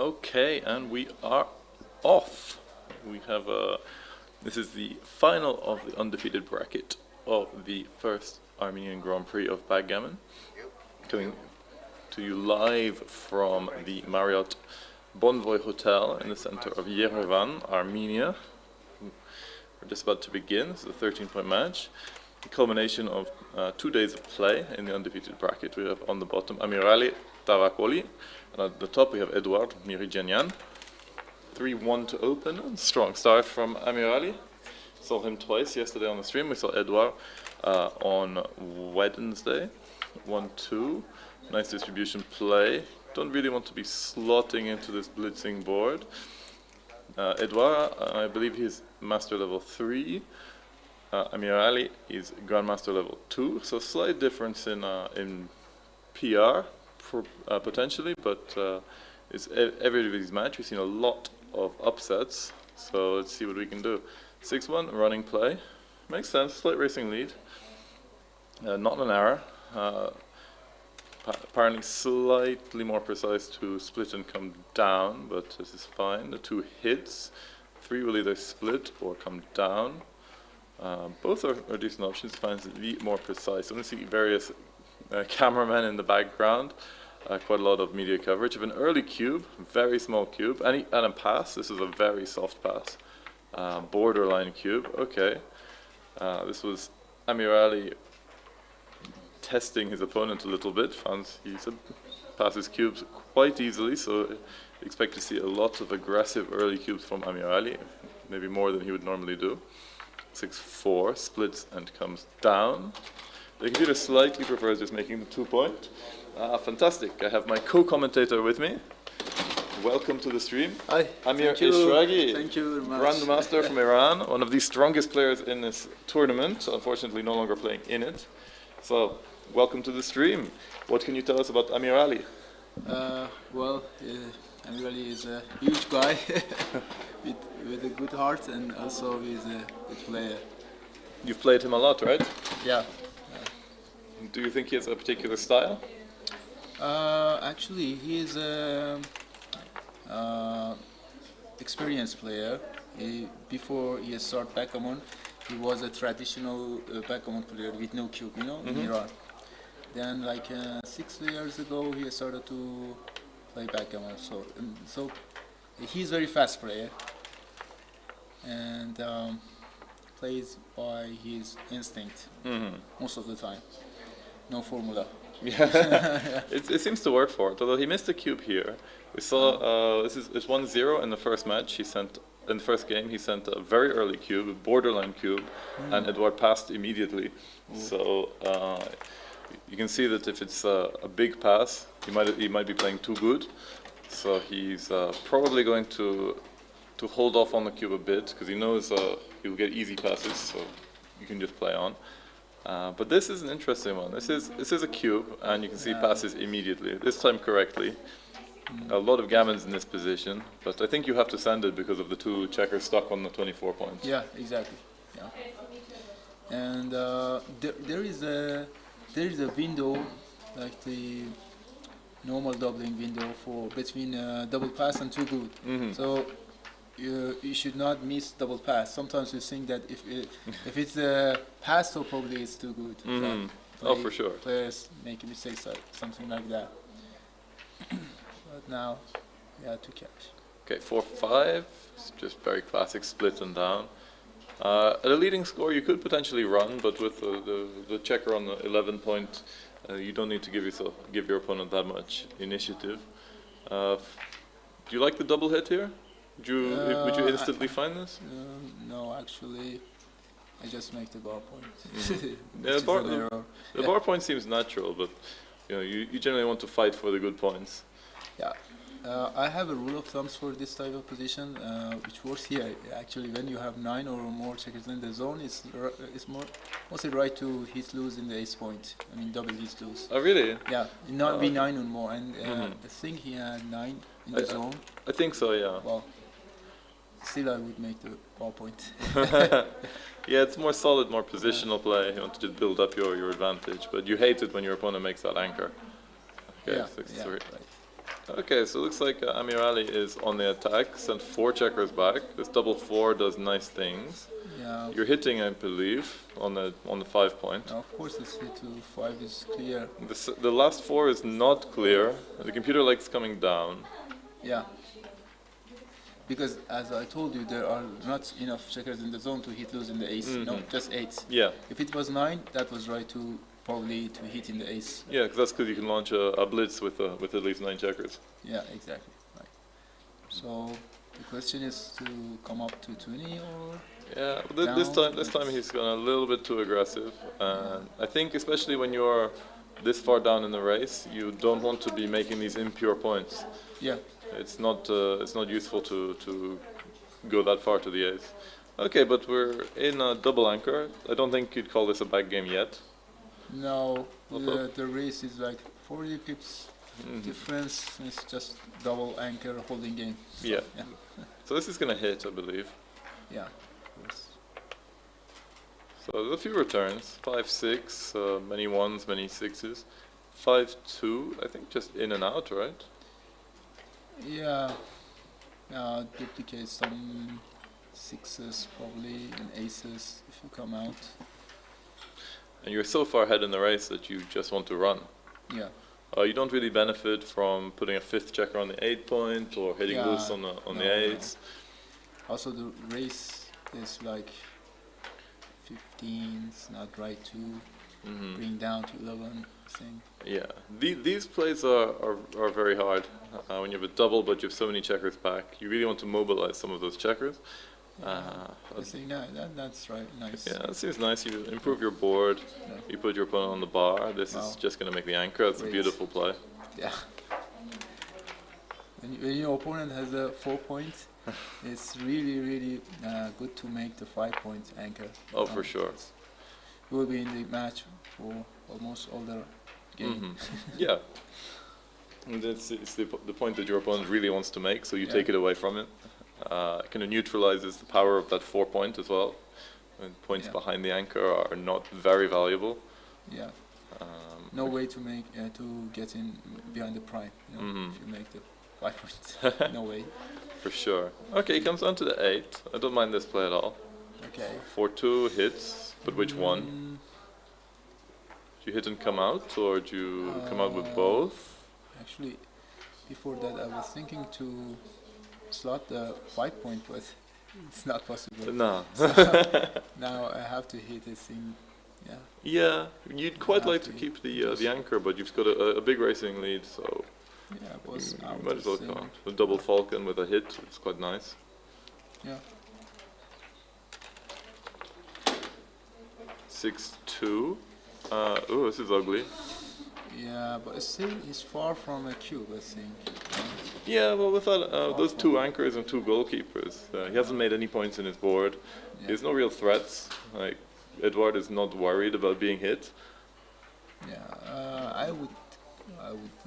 Okay, and we are off. We have this is the final of the undefeated bracket of the first Armenian Grand Prix of Backgammon. Coming to you live from the Marriott Hotel in the center of Yerevan, Armenia. We're just about to begin. This is a 13-point match. The culmination of 2 days of play in the undefeated bracket. We have on the bottom Amiryan, and at the top we have Edward Mirijanyan. 3-1 to open. Strong start from Amiryan. Saw him twice yesterday on the stream. We saw Edward on Wednesday. 1-2. Nice distribution play. Don't really want to be slotting into this blitzing board. Edward, I believe he's master level 3. Amiryan is grandmaster level 2. So slight difference in PR potentially, but it's everybody's match. We've seen a lot of upsets, so let's see what we can do. 6-1 running play, makes sense. Slight racing lead, not an error. Apparently slightly more precise to split and come down, but this is fine. The 2 hits, 3 will either split or come down. Both are decent options. Finds the more precise. I'm going to see various cameramen in the background. Quite a lot of media coverage of an early cube, very small cube, and a pass. This is a very soft pass, borderline cube. Okay, this was Amiryan testing his opponent a little bit. He passes cubes quite easily, so expect to see a lot of aggressive early cubes from Amiryan, maybe more than he would normally do. 6-4 splits and comes down. The computer slightly prefers just making the 2-point. Fantastic. I have my co-commentator with me. Welcome to the stream. Hi. Amir Ishragi, Thank you very much. Grandmaster from Iran, one of the strongest players in this tournament, unfortunately no longer playing in it. So, welcome to the stream. What can you tell us about Amiryan? Amiryan is a huge guy with a good heart, and also he's a good player. You've played him a lot, right? Yeah. Do you think he has a particular style? Actually, he is a experienced player. Before he started backgammon, he was a traditional backgammon player with no cube, in Iran. Then, like 6 years ago, he started to play backgammon. So he's very fast player and plays by his instinct most of the time. No formula. Yeah, it seems to work for it. Although he missed a cube here. We saw it's 1-0 in the first match. In the first game he sent a very early cube, a borderline cube, and Edward passed immediately. So you can see that if it's a big pass, he might be playing too good. So he's probably going to hold off on the cube a bit because he knows he'll get easy passes. So you can just play on. But this is an interesting one. This is a cube, and you can see passes immediately. This time correctly. A lot of gammons in this position, but I think you have to send it because of the 2 checkers stuck on the 24 points. Yeah, exactly. Yeah, and there is a window, like the normal doubling window for between double pass and 2 good. So you should not miss double pass. Sometimes you think that if it's a pass, so probably it's too good. Oh, for sure. Players make mistakes, something like that. But now, yeah, 2 cash. Okay, 4-5. It's just very classic split and down. At a leading score, you could potentially run, but with the checker on the 11 point, you don't need to give your opponent that much initiative. Do you like the double hit here? Would you instantly find this? No, actually, I just make the bar point. Yeah, the bar point seems natural, but you generally want to fight for the good points. Yeah, I have a rule of thumb for this type of position, which works here. Actually, when you have 9 or more checkers in the zone, it's mostly right to hit lose in the ace point. I mean, double hit lose. Oh, really? Yeah, not be 9 or more. And I think he had 9 in the zone. I think so, yeah. Well, still I would make the ball point. Yeah, it's more solid, more positional play. You want to just build up your advantage, but you hate it when your opponent makes that anchor. Okay, Yeah, 6-3. yeah, right. Okay, so it looks like Amirali is on the attack, sent 4 checkers back. This double 4 does nice things. Yeah. You're hitting, I believe, on the 5 point. Now, of course, this hit to 5 is clear. The last 4 is not clear. The computer likes coming down. Yeah. Because, as I told you, there are not enough checkers in the zone to hit lose in the ace. No, just 8. Yeah. If it was 9, that was right to probably to hit in the ace. Yeah, because that's because you can launch a blitz with at least 9 checkers. Yeah, exactly. Right. So the question is to come up to 20 or. Yeah, but this time he's gone a little bit too aggressive. I think especially when you're this far down in the race, you don't want to be making these impure points. Yeah. It's not useful to go that far to the ace. Okay, but we're in a double anchor. I don't think you'd call this a back game yet. No, the race is like 40 pips difference. It's just double anchor holding game. So, yeah. So this is gonna hit, I believe. Yeah. Of course. So there's a few returns. 5-6, many 1s, many 6s. 5-2, I think just in and out, right? Yeah. Duplicate some 6s probably and aces if you come out. And you're so far ahead in the race that you just want to run. Yeah. You don't really benefit from putting a 5th checker on the 8 point or hitting loose on the 8s. No. Also, the race is like 15. It's not right to bring down to 11. I think. Yeah, these plays are very hard when you have a double, but you have so many checkers back. You really want to mobilize some of those checkers. I think that's right. Nice. Yeah, that seems nice. You improve your board. Yeah. You put your opponent on the bar. This is just going to make the anchor. That's a beautiful play. Yeah. When your opponent has a 4 point, it's really good to make the 5 point anchor. Oh, for sure. You will be in the match for almost all the game. Yeah. And it's the point that your opponent really wants to make, so you take it away from it. Kind of neutralizes the power of that 4 point as well. And points behind the anchor are not very valuable. Yeah. No way to make to get in behind the prime. You know, if you make the 5 points, no way. For sure. Okay, he comes on to the 8. I don't mind this play at all. Okay. 4-2 hits, but which one? Do you hit and come out, or do you come out with both? Actually, before that, I was thinking to slot the 5 point, but it's not possible. No. So now I have to hit this thing. Yeah. Yeah, you'd quite like to keep the anchor, but you've got a big racing lead, so yeah, it was you might as well count. A double falcon with a hit, it's quite nice. Yeah. 6-2. Oh, this is ugly. Yeah, but still, it's far from a cube, I think. Yeah, well, without those 2 anchors and 2 goalkeepers, he hasn't made any points in his board. Yeah. He has no real threats. Like Edward is not worried about being hit. Yeah, I would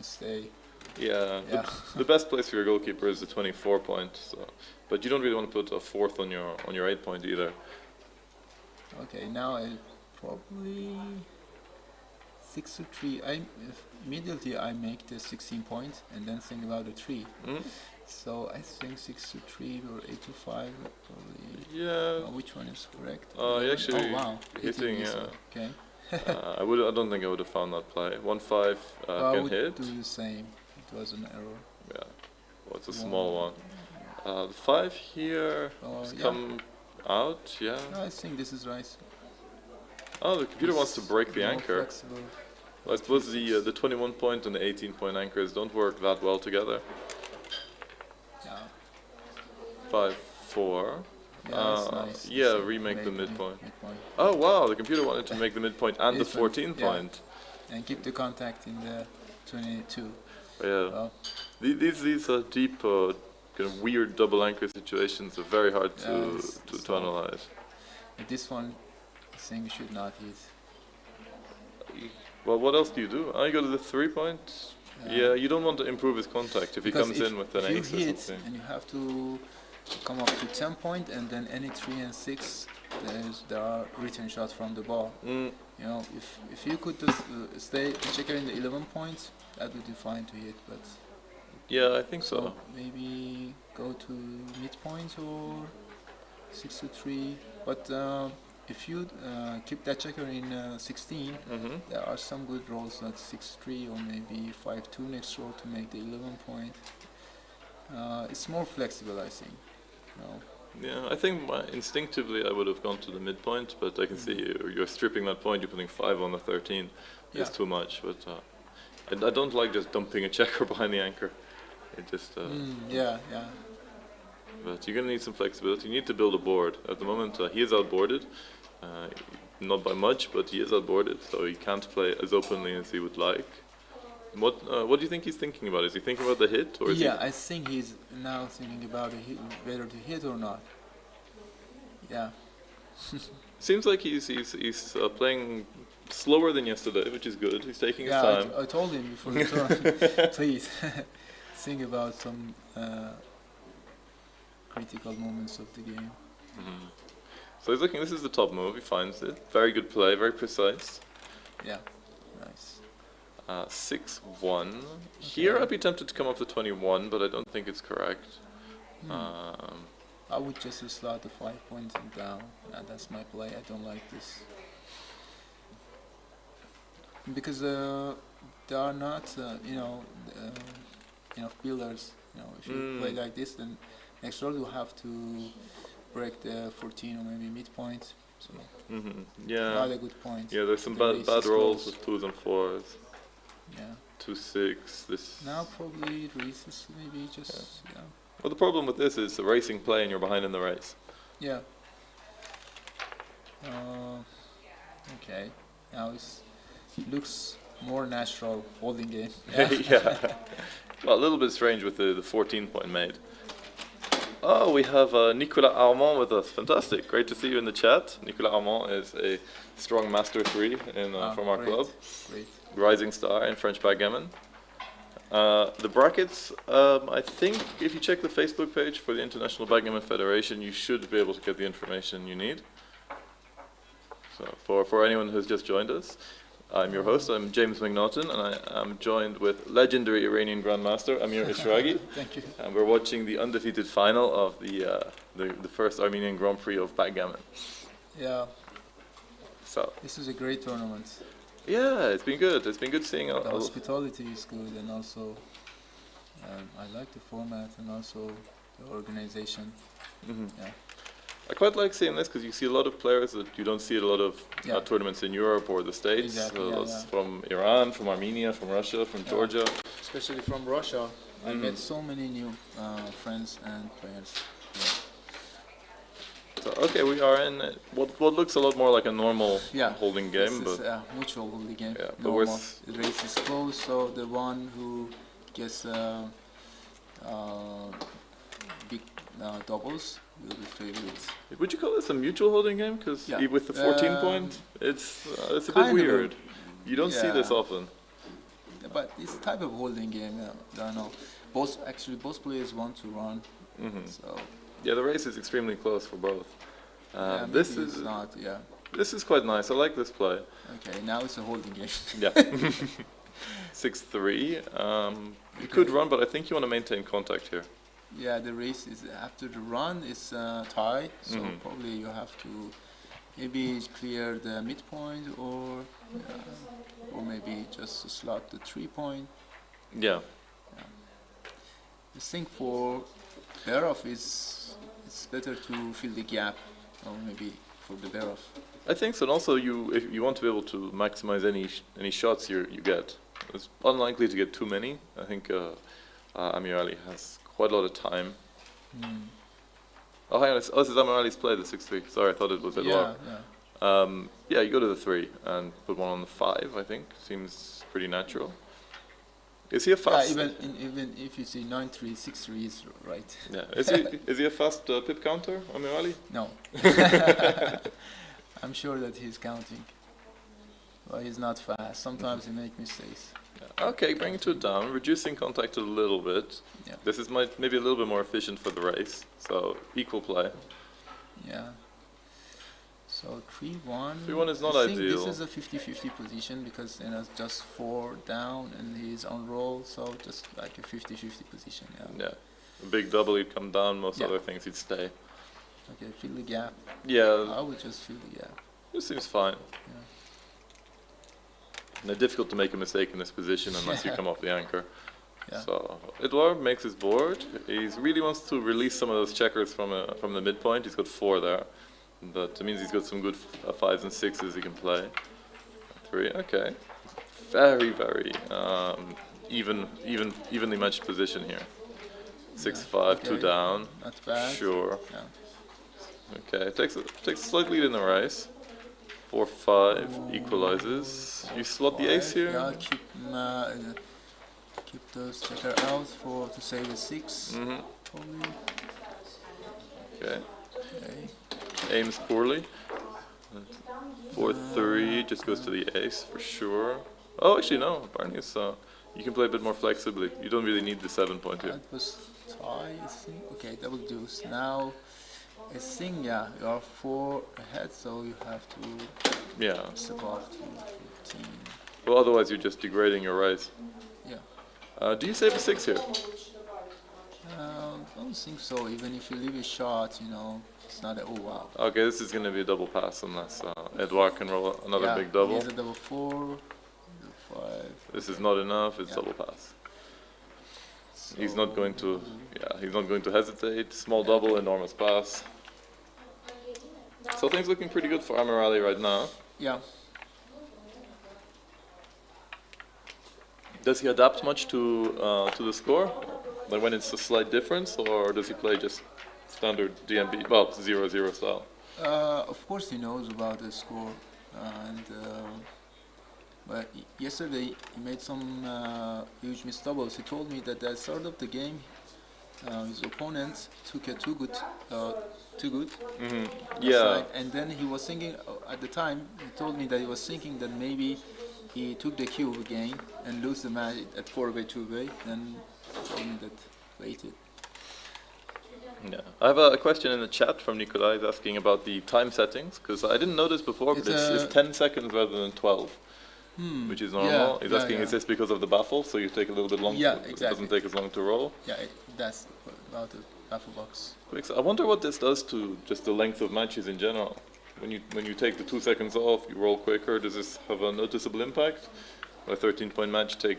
stay. Yeah, the best place for your goalkeeper is the 24 point. So, but you don't really want to put a 4th on your 8 point either. Okay, now I probably 6-3. Immediately I make the 16 point and then think about the 3. So I think 6-3 or 8-5 probably. Yeah. Which one is correct? Actually, oh wow, hitting. Yeah. Okay. I don't think I would have found that play. 1-5 I can would hit. do the same. It was an error. Yeah. Well, it's a small one. The 5 here has come out. Yeah. No, I think this is right. Oh, the computer wants to break the more anchor. Flexible. Well, I suppose the 21 point and the 18 point anchors don't work that well together. Yeah. 5-4. Yeah, that's nice. Yeah, remake the midpoint. Oh wow, the computer wanted to make the midpoint and the 14 point. And keep the contact in the 22. Yeah. Well, These deep, kind of weird double anchor situations are very hard to analyze. but this one, I think we should not hit. Well, what else do you do? You go to the 3 point. Yeah, you don't want to improve his contact if he comes in with an ace or something. And you have to come up to 10 point, and then any 3 and 6, there are return shots from the ball. You know, if you could just stay checker in the 11 points, that would be fine to hit. But Yeah, I think so. Maybe go to midpoint or 6-3. But if you keep that checker in 16, there are some good rolls like 6-3 or maybe 5-2 next roll to make the 11 point. It's more flexible, I think. No. Yeah, I think instinctively I would have gone to the midpoint, but I can see you're stripping that point. You're putting 5 on the 13. It's too much, but I don't like just dumping a checker behind the anchor. It just yeah. But you're gonna need some flexibility. You need to build a board. At the moment, he is outboarded, not by much, but he is outboarded, so he can't play as openly as he would like. What do you think he's thinking about? Is he thinking about the hit, or is I think he's now thinking about whether to hit or not. Yeah. Seems like he's playing slower than yesterday, which is good. He's taking his time. I told him before the turn, please think about some critical moments of the game. So he's looking. This is the top move. He finds it. Very good play. Very precise. Yeah. Nice. 6-1. Here I'd be tempted to come up to 21, but I don't think it's correct. I would just slot the 5 points and down. That's my play. I don't like this. Because there are not, enough builders. If you play like this, then next roll you have to break the 14 or maybe midpoint. So yeah, not a good point. Yeah, there's some bad rolls with 2s and 4s. Yeah. 2-6. This now probably races maybe just Well, the problem with this is the racing play and you're behind in the race. Yeah. Okay. Now it looks more natural holding game. Yeah. Well, a little bit strange with the 14-point made. Oh, we have Nicolas Armand with us. Fantastic. Great to see you in the chat. Nicolas Armand is a strong Master 3 from our club. Great. Rising star in French backgammon. The brackets, I think if you check the Facebook page for the International Backgammon Federation, you should be able to get the information you need. So for anyone who's just joined us, I'm your host, I'm James McNaughton, and I am joined with legendary Iranian Grandmaster Amir Ishraghi. Thank you. And we're watching the undefeated final of the first Armenian Grand Prix of Backgammon. Yeah. So this is a great tournament. Yeah, it's been good. It's been good seeing the hospitality is good, and also I like the format and also the organization. Yeah. I quite like seeing this because you see a lot of players that you don't see at a lot of tournaments in Europe or the States. Exactly, from Iran, from Armenia, from Russia, from Georgia. Especially from Russia. I met so many new friends and players. Yeah. So, okay, we are in what looks a lot more like a normal holding game. This is a mutual holding game. Yeah, the race is close, so the one who gets big doubles will be favourites. Would you call this a mutual holding game? Because with the 14 point, it's a bit weird. You don't see this often. But this type of holding game, I don't know. Both players want to run. So. Yeah, the race is extremely close for both. This is not. Yeah. This is quite nice. I like this play. Okay, now it's a holding game. Yeah. 6-3. You could run, but I think you want to maintain contact here. Yeah, the race is after the run is tie, so probably you have to maybe clear the midpoint or maybe just slot the 3 point. Yeah. I think for bear off it's better to fill the gap, or maybe for the bear off. I think so, and also if you want to be able to maximize any shots you get. It's unlikely to get too many. I think Amir Ali has quite a lot of time. Oh, hang on, this is Amir Ali's play, the 6-3. Sorry, I thought it was Edouard. Yeah, you go to the 3 and put one on the 5, I think. Seems pretty natural. Is he a fast... Yeah, even if you see 9-3, 6-3 is right. Yeah, is he a fast pip counter, Amir Ali? No. I'm sure that he's counting. But he's not fast. Sometimes he makes mistakes. Yeah. Okay, bring it down, reducing contact a little bit. Yeah. This is maybe a little bit more efficient for the race. So, equal play. Yeah. So 3-1. 3-1 is not I think ideal. this is a 50-50 position because it's just 4 down and he's on roll, so just like a 50-50 position. Yeah. Yeah. A big double, he'd come down. Most Yeah. other things, he'd stay. Okay, fill the gap. Yeah. I would just fill the gap. This seems fine. Yeah. And it's difficult to make a mistake in this position unless you Yeah. come off the anchor. Yeah. So Edouard makes his board. He really wants to release some of those checkers from the midpoint. He's got 4 there. That means he's got some good 5s and 6s he can play. 3, okay. Very, very evenly matched position here. 6-5, 2 okay. down. Not bad. Sure. Yeah. Okay, takes a slight lead in the race. 4-5 equalizes. You slot the ace here. Yeah, keep those checker out to save a 6. Probably. Okay. Okay. Aims poorly. 4-3 just goes to the ace for sure. Oh, actually no, Barney's. You can play a bit more flexibly. You don't really need the 7 point here. That was tie, I think. Okay, double deuce. Now, I think you are 4 ahead, so you have to step up to 15. Well, otherwise you're just degrading your race. Yeah. Do you save a 6 here? I don't think so. Even if you leave a shot, it's not a oh wow. Okay, this is going to be a double pass unless Edouard can roll another big double. He has a double 4, double 5. This is not enough. It's double pass. So He's not going to. He's not going to hesitate. Small double, enormous pass. So things looking pretty good for Amirali right now. Yeah. Does he adapt much to the score? Like when it's a slight difference, or does he play just standard DMB, well, 0-0 style? Of course he knows about the score, but yesterday he made some huge missed doubles. He told me that at the start of the game, his opponent took a too good. Yeah. Side, and then he was thinking at the time. He told me that he was thinking that maybe he took the cube again and lose the match at 4-way, 2-way. Then told me that waited. Yeah, I have a question in the chat from Nikolai. He's asking about the time settings because I didn't notice before, but it's 10 seconds rather than 12, which is normal. He's asking, is this because of the baffle? So you take a little bit longer. Yeah, It exactly. doesn't take as long to roll. Yeah, that's about the baffle box. Quick, I wonder what this does to just the length of matches in general. When you take the 2 seconds off, you roll quicker. Does this have a noticeable impact? A 13-point match take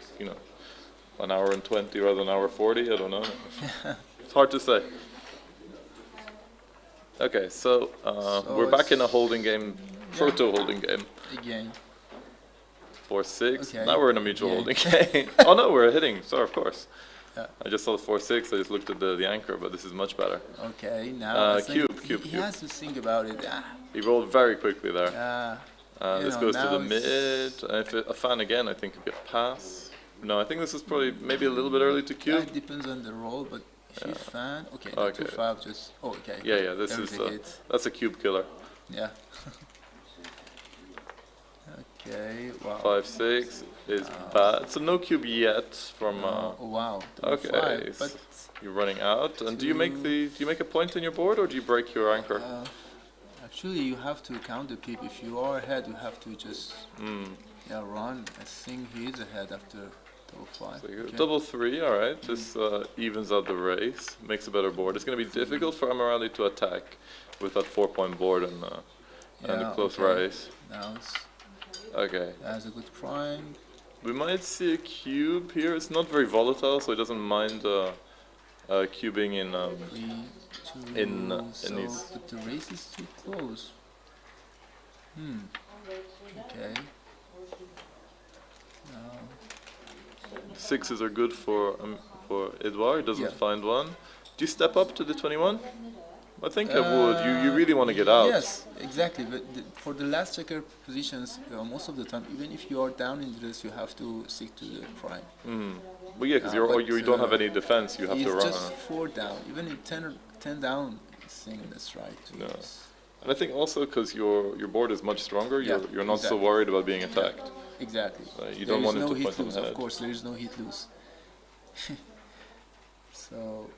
1 hour and 20 rather than 1 hour 40. I don't know. It's hard to say. Okay, so we're back in a holding game, proto holding game. Again. 4-6. Okay. Now we're in a mutual holding game. Oh no, we're hitting. Sorry, of course. Yeah. I just saw the 4-6. I just looked at the anchor, but this is much better. Okay, now Cube. He has to think about it. He rolled very quickly there. This goes to the now mid. If a fan again, I think could get pass. No, I think this is probably maybe a little bit early to cube. It depends on the roll, but if you fan, okay, Okay. 2-5 just. Oh, okay. Yeah. This There's is a hit. that's a cube killer. Yeah. Okay. Wow. 5-6 is bad. So no cube yet from. Oh wow. Okay, 5, but you're running out. And do you make a point in your board, or do you break your anchor? actually you have to count the pip. If you are ahead, you have to just run. I think he is ahead after double 5. So Okay. double 3, all right. This evens out the race, makes a better board. It's going to be difficult for Amirali to attack with that 4-point board and a close race. Now it's That's a good prime. We might see a cube here. It's not very volatile, so it doesn't mind cubing in 3, 2. in So, these. but the race is too close. Okay. Now, 6s are good for Edouard. He doesn't find one. Do you step up to the 21? I think I would. You really want to get out. Yes, exactly. But for the last checker positions, most of the time, even if you are down in the race, you have to stick to the prime. Well, yeah, because you don't have any defense. You have to run. It's just 4 down. Even in 10 down, I think that's right. No. And I think also because your board is much stronger, you're not so worried about being attacked. Exactly. You don't want him to point him lose. ahead. Of course, there is no hit loose. So,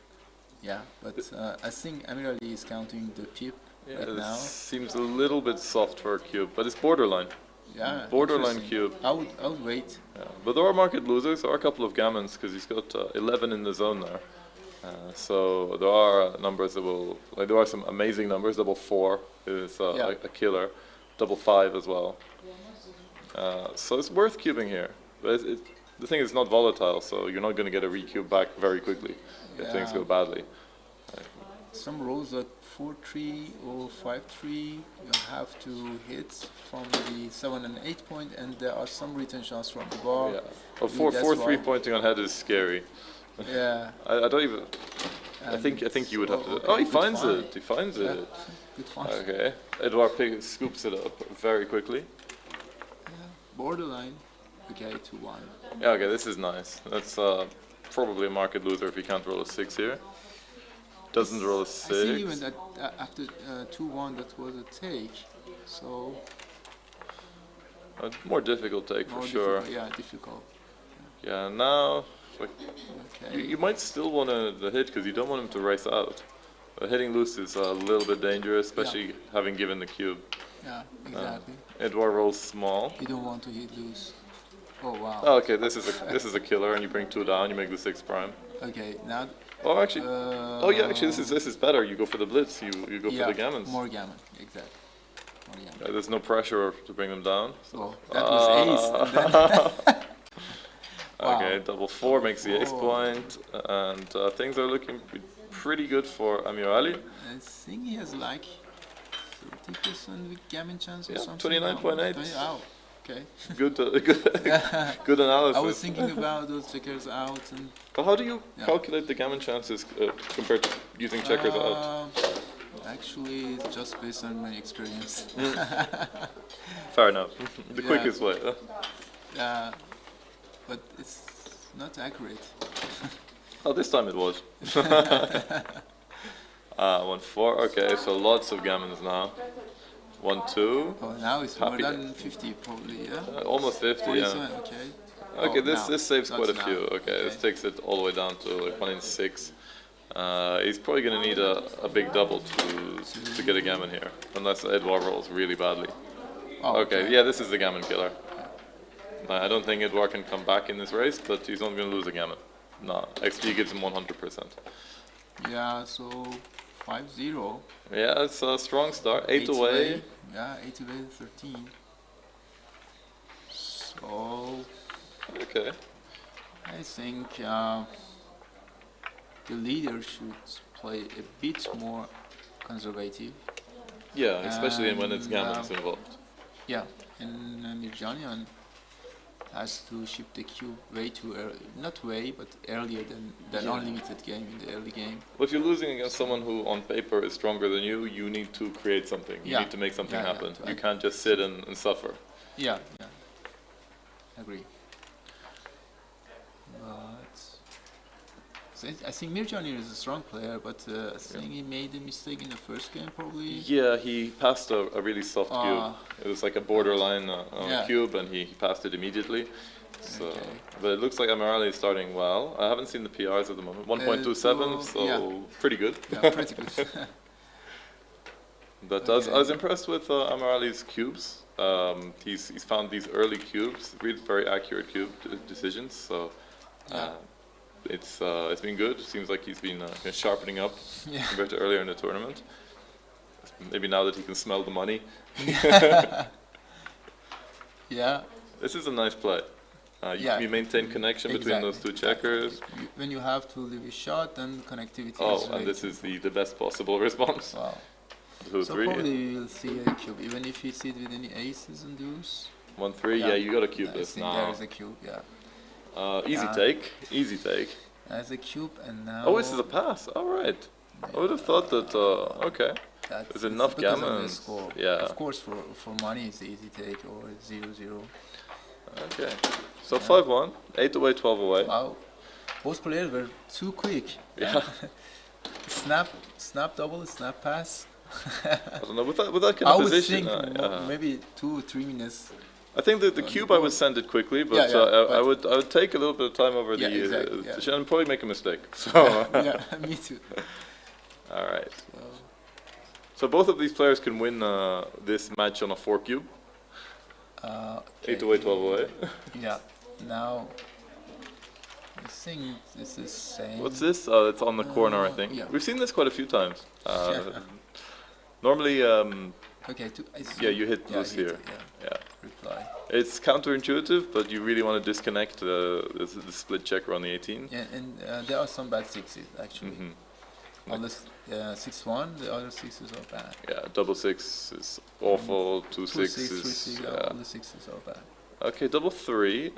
yeah, but I think Amirali is counting the pip Yeah, right it now. seems a little bit soft for a cube, but it's borderline. Yeah, Borderline interesting. cube. I would wait. Yeah. But there are market losers. There are a couple of gammons because he's got 11 in the zone there. So there are numbers that will, like there are some amazing numbers. Double 4 is a killer. Double 5 as well. So it's worth cubing here. But the thing is not volatile, so you're not going to get a recube back very quickly if things go badly. Some rolls at 4-3 or 5-3, you have to hit from the 7 and 8 point, and there are some return shots from the bar. Yeah. Oh, 4-3 pointing on head is scary. Yeah. I don't even. I think you would have to. Okay, Oh, he good finds find. it. He finds Yeah. it. Good find. Okay. Edouard scoops it up very quickly. Yeah. Borderline. Okay, 2-1. Yeah. Okay. This is nice. That's probably a market loser if he can't roll a 6 here. Doesn't roll a I think 6. even that after 2-1 that was a take, so A more difficult take for more sure. difficult. Yeah, difficult. Yeah. Now, like, Okay. you might still want to hit because you don't want him to race out. But hitting loose is a little bit dangerous, especially having given the cube. Yeah, exactly. Edouard rolls small. You don't want to hit loose. Oh wow. Oh, okay, this is a killer, and you bring 2 down. You make the 6 prime. Okay, now. Oh, actually, oh yeah, actually, this is better. You go for the blitz. You go for the gammons. More gammon, exactly. More gammon. There's no pressure to bring them down. Oh, that was ace. And then wow. Okay, double 4 makes the ace point, and things are looking pretty good for Amiryan. I think he has like 30% with gammon chance or Yeah, something. 29.8. Oh, okay. Good, good analysis. I was thinking about those checkers out and. But how do you calculate the gammon chances compared to using checkers out? Actually, it's just based on my experience. Fair enough. The quickest way. But it's not accurate. Oh, this time it was. 1-4. Okay, so lots of gammons now. 1-2. Oh, now it's Happy more than 50 probably, yeah? Almost 50, yeah. 47, okay. Okay, Oh, this saves not quite a now. few. Okay, this takes it all the way down to like 1 in 6. He's probably going to need a big double to get a gammon here, unless Edouard rolls really badly. Oh, Okay, yeah, this is the gammon killer. I don't think Edouard can come back in this race, but he's not going to lose a gammon. No, XP gives him 100%. Yeah, so 5-0. Yeah, it's a strong start. 8 away. Yeah, 8 away, 13. So Okay. I think the leader should play a bit more conservative. Yeah, especially when it's And, gammons involved. Yeah, and Amiryan has to ship the cube way too early. Not way, but earlier than unlimited game in the early game. But if you're losing against someone who on paper is stronger than you need to create something. You need to make something happen. You can't just sit and suffer. Yeah, yeah. Agree. But so I think Mirjani is a strong player, but I think he made a mistake in the first game probably. Yeah, he passed a really soft cube. It was like a borderline cube, and he passed it immediately. So, but it looks like Amiryan is starting well. I haven't seen the PRs at the moment. 1.27, so pretty good. Yeah, pretty good. But I was impressed with Amiryan's cubes. He's found these early cubes, really very accurate cube decisions. So it's been good. It seems like he's been sharpening up compared to earlier in the tournament. Maybe now that he can smell the money. Yeah. This is a nice play. You maintain connection between those two checkers. When you have to leave a shot, then connectivity is and this is the best possible response. Wow. 2, So 3. probably we'll see a cube, even if you see it with any aces and deuce. 1, 3. Yeah, you got to cube this I think now. there is a cube, yeah. Easy take. Easy take. There's a cube, and now. Oh, this is a pass. All right. I would have thought that. Okay. There's enough gammons. Yeah. Of course, for money, it's the easy take or 0-0. Okay. So 5-1, 8 away, 12 away. Wow. Both players were too quick. Yeah. snap double, snap pass. I don't know. With that kind of position, I would think maybe 2 or 3 minutes. I think that the cube I would send it quickly, but, I would take a little bit of time over the and probably make a mistake. So yeah, me too. All right. So both of these players can win this match on a 4 cube. Okay. 8 away, 12 away. Yeah. Now, I think this is same. What's this? Oh, it's on the corner, I think. Yeah. We've seen this quite a few times. Normally, Okay. yeah, you hit this hit here. it, Yeah. Reply. It's counterintuitive, but you really want to disconnect the split checker on the 18. Yeah, and there are some bad sixes actually. Mm-hmm. On this 6-1, the other sixes are bad. Yeah, double 6 is awful. 2 6 6, 3 is 6, yeah. all the sixes are bad. Okay, double 3.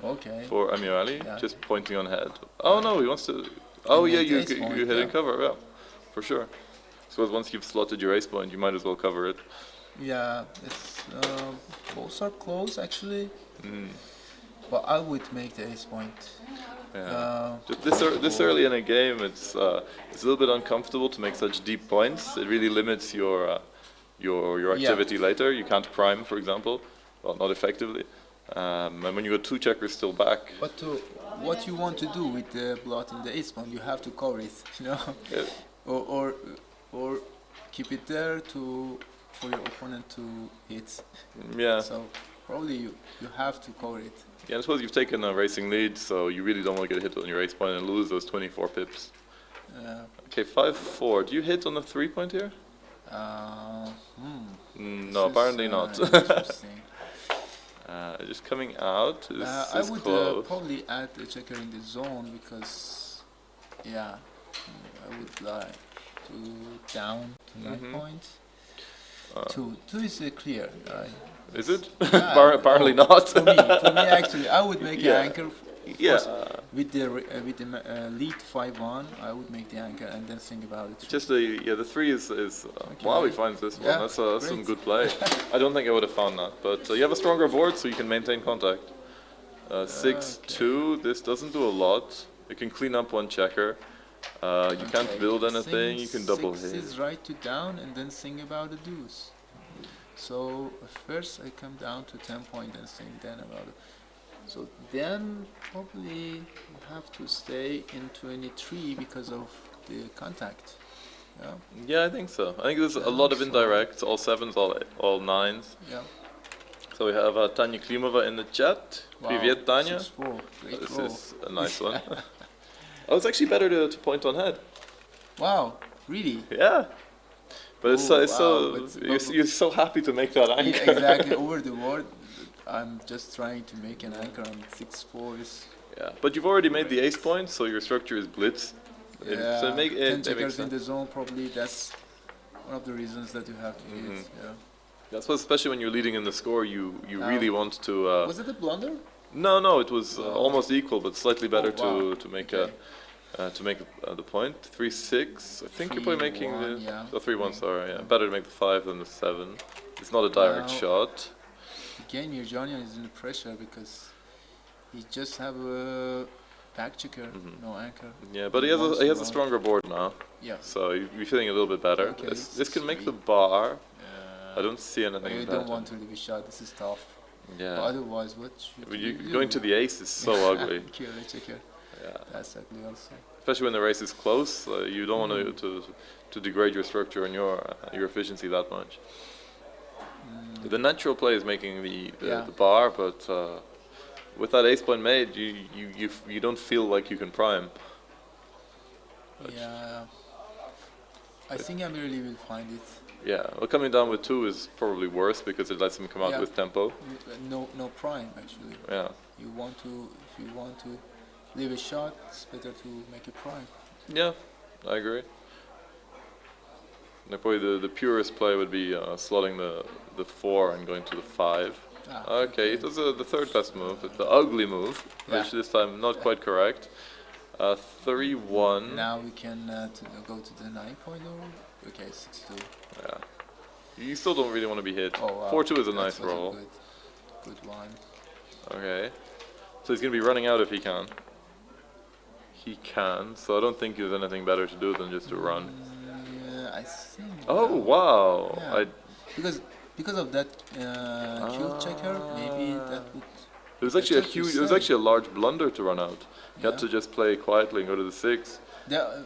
Okay. For Amiryan, Yeah. just pointing on head. Oh no, he wants to. Oh yeah, make you ace point, hit and yeah. cover, yeah, for sure. So once you've slotted your ace point, you might as well cover it. Yeah, it's both are close actually. Mm. But I would make the ace point. Yeah. Just this early in a game, it's a little bit uncomfortable to make such deep points. It really limits your activity later. You can't prime, for example, well, not effectively. And when you go 2 checkers still back. But what you want to do with the blot in the ace point, you have to cover it, you know, Yeah. or keep it there for your opponent to hit. Yeah. So probably you have to cover it. Yeah, I suppose you've taken a racing lead, so you really don't want to get hit on your ace point and lose those 24 pips. Okay, 5-4. Do you hit on the 3 point here? No, apparently not. Interesting. Just coming out is I would close. probably add a checker in the zone because, yeah, I would like to down to 9 points. 2 is clear, right? Is it? Yeah, Apparently no, not. For me actually, I would make Yeah. an anchor. Yeah. With the lead 5-1, I would make the anchor and then think about it. Just the 3 is wow, he finds this one. Yeah, That's some great. good play. I don't think I would have found that, but you have a stronger board, so you can maintain contact. 6-2. This doesn't do a lot. You can clean up 1 checker. You can't build anything. You can double 6 hit. is right to down and then think about the deuce. So first I come down to 10 point and think then about it. So then probably you have to stay in 23 because of the contact. Yeah. Yeah, I think so. I think there's a lot of indirects, all 7s, all 9s. Yeah. So we have Tanya Klimova in the chat. Wow. Привет, Tanya. 6-4. Great This roll. is a nice one. Oh, it's actually better to point on head. Wow, really? Yeah. But it's Oh, so wow, but- you're so happy to make that anchor. Yeah, exactly. Over the board, I'm just trying to make an anchor on 6-4. Yeah, but you've already made the ace point, so your structure is blitz. Yeah, So 10 it makes checkers in sense. the zone, probably that's one of the reasons that you have to hit. Yeah. That's what, especially when you're leading in the score, you really want to. Was it a blunder? No, it was almost equal, but slightly better Oh, wow. to make Okay. the point. 3-6. I think you're probably making 3-1, the yeah. 3-1. Sorry, yeah. Better to make the 5 than the 7. It's not a direct Now- shot. Again, Mirjanian is in the pressure because he just have a back checker, no anchor. Yeah, but he has a stronger board now, Yeah. so you're feeling a little bit better. Okay, This can make 6-3. the bar. I don't see anything You better. don't want to leave a shot. This is tough. But Yeah. otherwise, what should When you you do? going to the ace is so ugly. Checker, checker. Yeah. That's ugly also. Especially when the race is close, you don't want to degrade your structure and your efficiency that much. The natural play is making the bar, but with that ace point made, you don't feel like you can prime. Yeah. I think Amiryan will find it. Yeah, well, coming down with 2 is probably worse because it lets him come out Yeah. with tempo. No prime actually. Yeah. If you want to leave a shot, it's better to make a prime. Yeah, I agree. And probably the purest play would be slotting the 4 and going to the 5. Okay, it was the third best move, the ugly move, which this time not quite correct. 3-1. Now we can go to the 9 point or okay 6-2. Yeah. You still don't really want to be hit. Oh, wow. 4-2 is a nice That was roll. Good one. Okay. So he's going to be running out if he can. He can, so I don't think there's anything better to do than just to run. Yeah, I think. Oh, wow. Yeah. Because of that kill checker, maybe that would. It was actually Better to it was stay. actually a large blunder to run out. He had Yeah. to just play quietly and go to the 6. Yeah,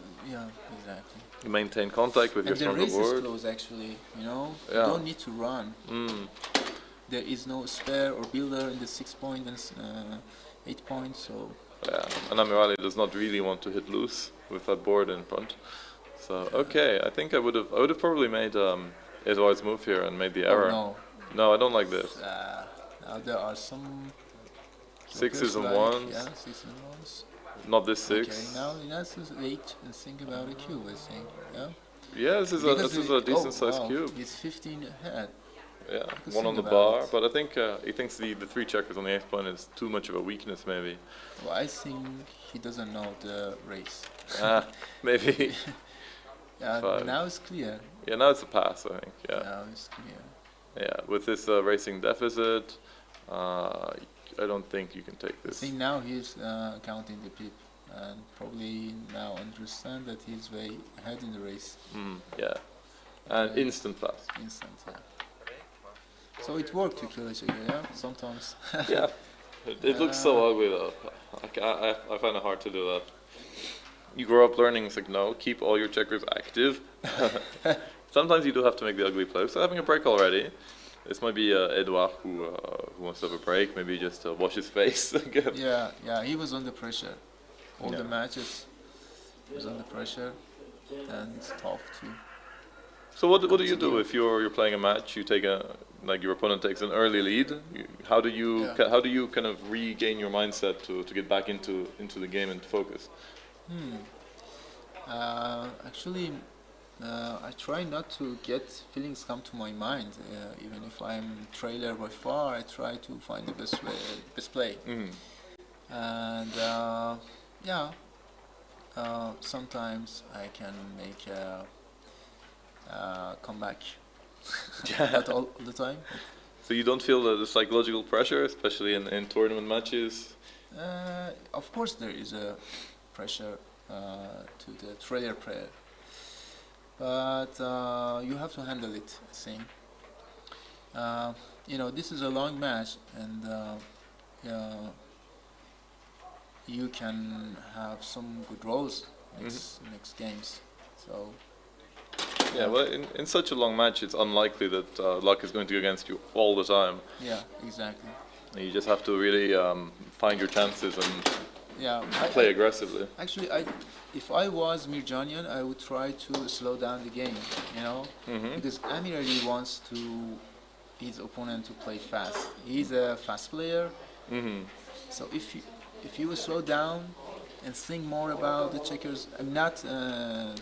exactly. You maintain contact with your And the stronger race is board. close actually, you know. Yeah. You don't need to run. Mm. There is no spare or builder in the 6 point and 8 point, so Yeah, and Amiryan does not really want to hit loose with that board in front. So okay, I think I would have probably made Eduard's move here and made the error. no. No, I don't like this. Now there are some Sixes and jokers like- ones. Yeah, 6 and 1s. Not this six. Okay, now let's just wait and think about a cube, I think. Yeah. Yeah, this is a decent sized cube. It's 15 ahead. Yeah, Because one on think the about bar, it. but I think he thinks the three checkers on the 8th point is too much of a weakness, maybe. Well, I think he doesn't know the race. Maybe. Yeah, Five. now it's clear. Yeah, now it's a pass, I think. Yeah, Now it's clear. yeah. With this racing deficit, I don't think you can take I this. think now he's counting the pip and probably now understand that he's way ahead in the race. Yeah, and instant pass. Instant, yeah. So it worked to kill each other, yeah? Sometimes. Yeah, it looks so ugly though. I find it hard to do that. You grow up learning, it's like, no, keep all your checkers active. Sometimes you do have to make the ugly play. So having a break already. This might be Edouard who wants to have a break, maybe just wash his face again. Yeah, he was under pressure. All Yeah. the matches he was under pressure and it's tough too. So what do you do if you're playing a match? You take your opponent takes an early lead. How do you kind of regain your mindset to get back into the game and focus? Actually, I try not to get feelings come to my mind. Even if I'm trailer by far, I try to find the best play. And sometimes I can make a comeback. Not all the time. So you don't feel the psychological pressure, especially in tournament matches? Of course, there is a pressure to the trailer player, but you have to handle it, I think. This is a long match, and you can have some good rolls next games. So. Yeah, well, in such a long match, it's unlikely that luck is going to go against you all the time. Yeah, exactly. You just have to really find your chances and play aggressively. Actually, if I was Mirjanian, I would try to slow down the game, because Amir really wants his opponent to play fast. He's a fast player, so if you slow down and think more about the checkers, I'm not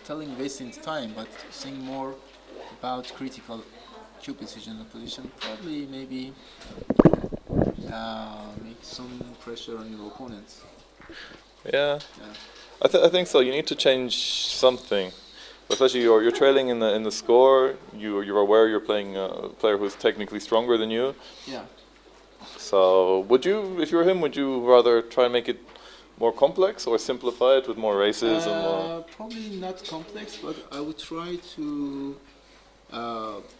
telling wasting time, but think more about critical cube decision and position, probably maybe make some pressure on your opponents. Yeah. I think so. You need to change something, especially you're trailing in the score. You're aware you're playing a player who's technically stronger than you. Yeah. So if you were him, would you rather try and make it more complex or simplify it with more races and more? Probably not complex, but I would try to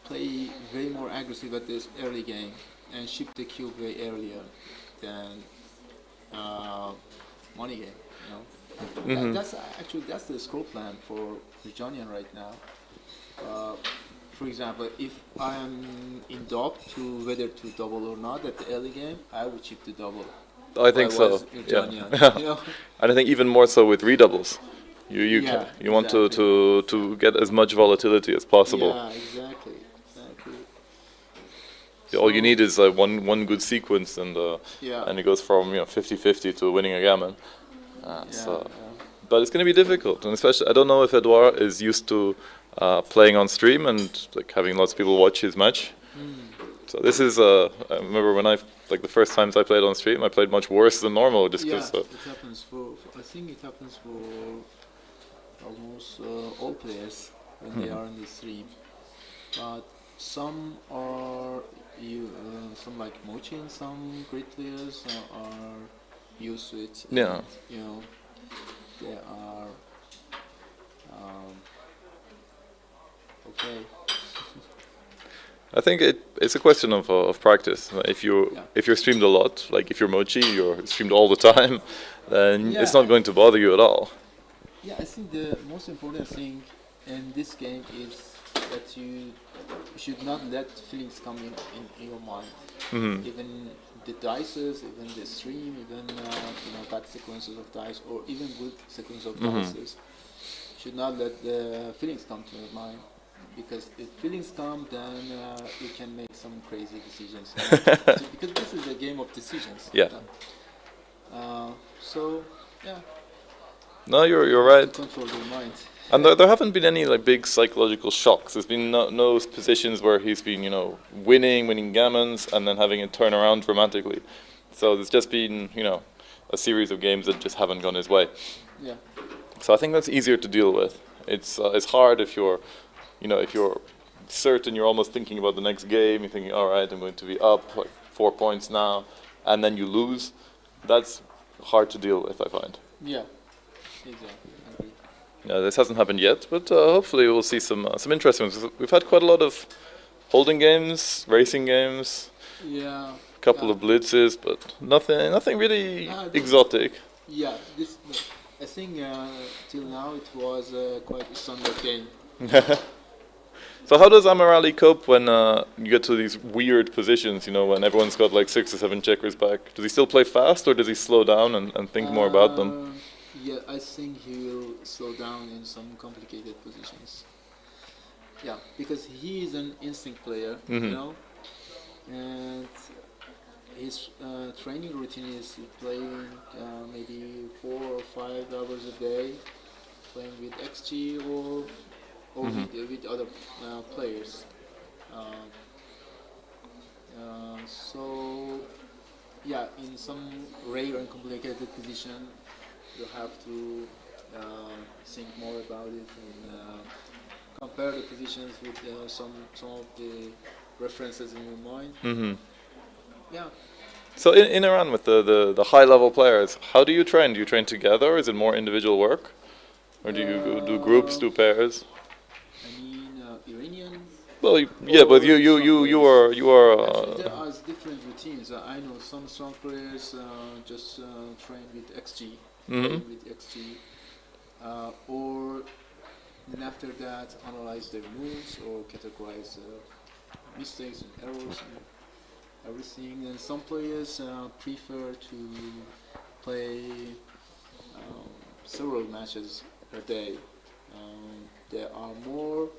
play very more aggressive at this early game and ship the cube way earlier than money game. That's the score plan for Virginian right now. For example, if I am in doubt to whether to double or not at the early game, I would chip the double. I think so. Yeah. And I think even more so with redoubles. You want to get as much volatility as possible. Yeah, exactly. All you need is one good sequence, and it goes from 50-50 to winning a gammon. But it's going to be difficult, and especially I don't know if Edouard is used to playing on stream and having lots of people watch his match. So this is I remember when the first times I played on stream, I played much worse than normal just because. It happens I think it happens for almost all players when they are on the stream. But some are some like Mochi and some great players are used to it. Yeah. And, they are okay. I think it's a question of practice. If you're streamed a lot, like if you're Mochi, you're streamed all the time, then it's not going to bother you at all. Yeah, I think the most important thing in this game is that you should not let feelings come in your mind. Even the dices, even the stream, even bad sequences of dice, or even good sequence of dices, should not let the feelings come to your mind. Because if feelings come, then you can make some crazy decisions. Because this is a game of decisions. Yeah. So yeah. No, you're right. Control your mind. And there haven't been any like big psychological shocks. There's been no positions where he's been, winning gammons and then having it turn around dramatically. So there's just been, a series of games that just haven't gone his way. Yeah. So I think that's easier to deal with. It's hard if you're certain, you're almost thinking about the next game. You're thinking, all right, I'm going to be up like 4 points now, and then you lose. That's hard to deal with, I find. Yeah. Exactly. I agree. Yeah, this hasn't happened yet, but hopefully we'll see some interesting ones. We've had quite a lot of holding games, racing games, Yeah. a couple of blitzes, but nothing really exotic. Yeah, I think till now it was quite a standard game. So how does Amirali cope when you get to these weird positions, when everyone's got like 6 or 7 checkers back? Does he still play fast, or does he slow down and think more about them? Yeah, I think he will slow down in some complicated positions. Yeah, because he is an instinct player, and his training routine is playing maybe 4 or 5 hours a day, playing with XG or with other players. So yeah, in some rare and complicated position, you have to think more about it and compare the positions with some of the references in your mind. Yeah. So in Iran with the high level players, how do you train? Do you train together? Is it more individual work, or do you do groups, do pairs? I mean, Iranian. Well, yeah, but you are. Actually, there are different routines. I know some strong players just train with XG, or then after that analyze their moves or categorize mistakes and errors and everything. And some players prefer to play several matches per day. They are more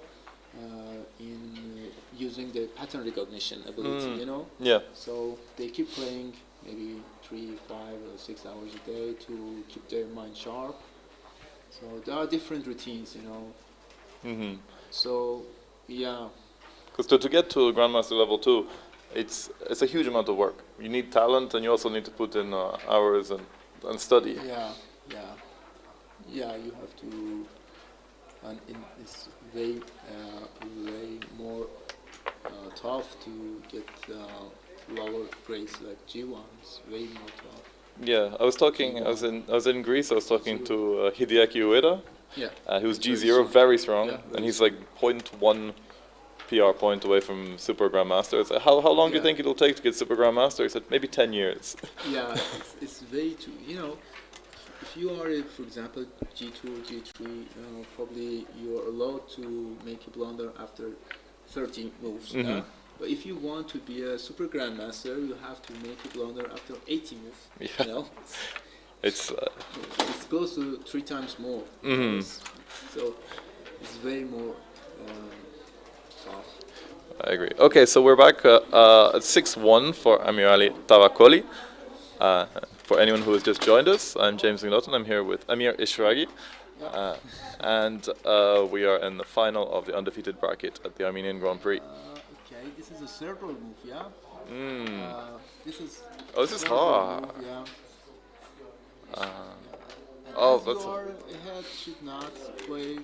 in using the pattern recognition ability, Yeah. So they keep playing maybe 3, 5, or 6 hours a day to keep their mind sharp. So there are different routines, So yeah. Because to get to Grandmaster level 2, it's a huge amount of work. You need talent, and you also need to put in hours and study. Yeah. You have to, and it's way more tough to get lower grades like G1s. Way more tough. Yeah, I was in Greece. I was talking to Hideaki Ueda. Yeah. He was G0, very strong, and he's like 0.1 PR point away from Super Grandmaster. It's like, how long do you think it'll take to get Super Grandmaster? He said maybe 10 years. Yeah, it's way too. If you are, for example, G2 or G3, probably you are allowed to make a blunder after 30 moves. But if you want to be a Super Grandmaster, you have to make a blunder after 80 moves. Yeah. It's close to 3 times more. So it's way more tough. I agree. Okay, so we're back at 6-1 for Amirali Tavakoli. For anyone who has just joined us, I'm James McNaughton. I'm here with Amir Ishragi. And we are in the final of the undefeated bracket at the Armenian Grand Prix. Okay, this is a circle move, yeah? This is hard. Move, yeah. That's you are ahead, should not play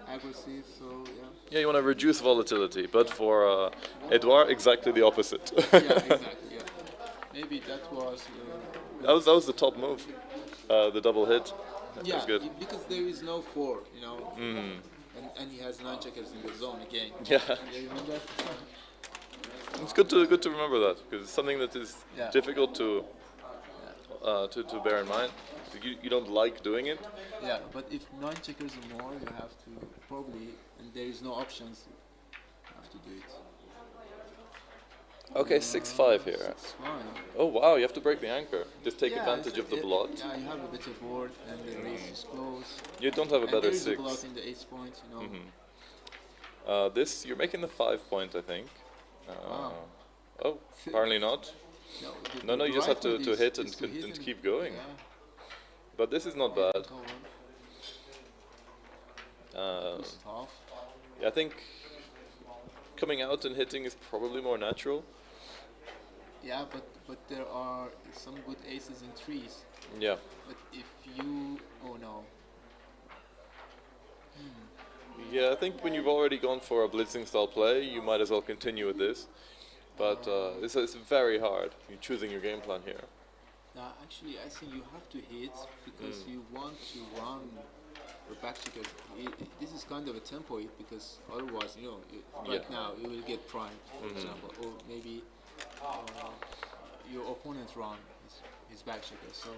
aggressive, so yeah. Yeah, you want to reduce volatility, but for Edouard, exactly the opposite. Yeah, exactly, yeah. Maybe that was... that was the top move, the double hit. Yeah, was good. Because there is no 4, and he has 9 checkers in the zone again. Yeah. You remember? It's good to remember that, because it's something that is difficult to bear in mind. You don't like doing it? Yeah, but if 9 checkers or more, you have to probably, and there is no options, you have to do it. Okay, 6-5 here. 6-5. Oh wow, you have to break the anchor. Just take Yeah, advantage of the blot. Yeah, you have a better board, and the race is close. You don't have a And better there is 6. a blot in the 8 point, you know. This, you're making the 5 point, I think. Wow. Oh, apparently not. No, you just have to hit and keep going. Yeah. But this is not bad. It's tough. Yeah, I think coming out and hitting is probably more natural. Yeah, but there are some good aces in 3s. Yeah. But if you, oh no. Yeah, I think when you've already gone for a blitzing style play, you might as well continue with this. But it's very hard. You're choosing your game plan here. Now, actually, I think you have to hit because you want to run the back checker. This is kind of a tempo hit because otherwise, you know, right now you will get primed, for example, or maybe your opponent run his back checker. So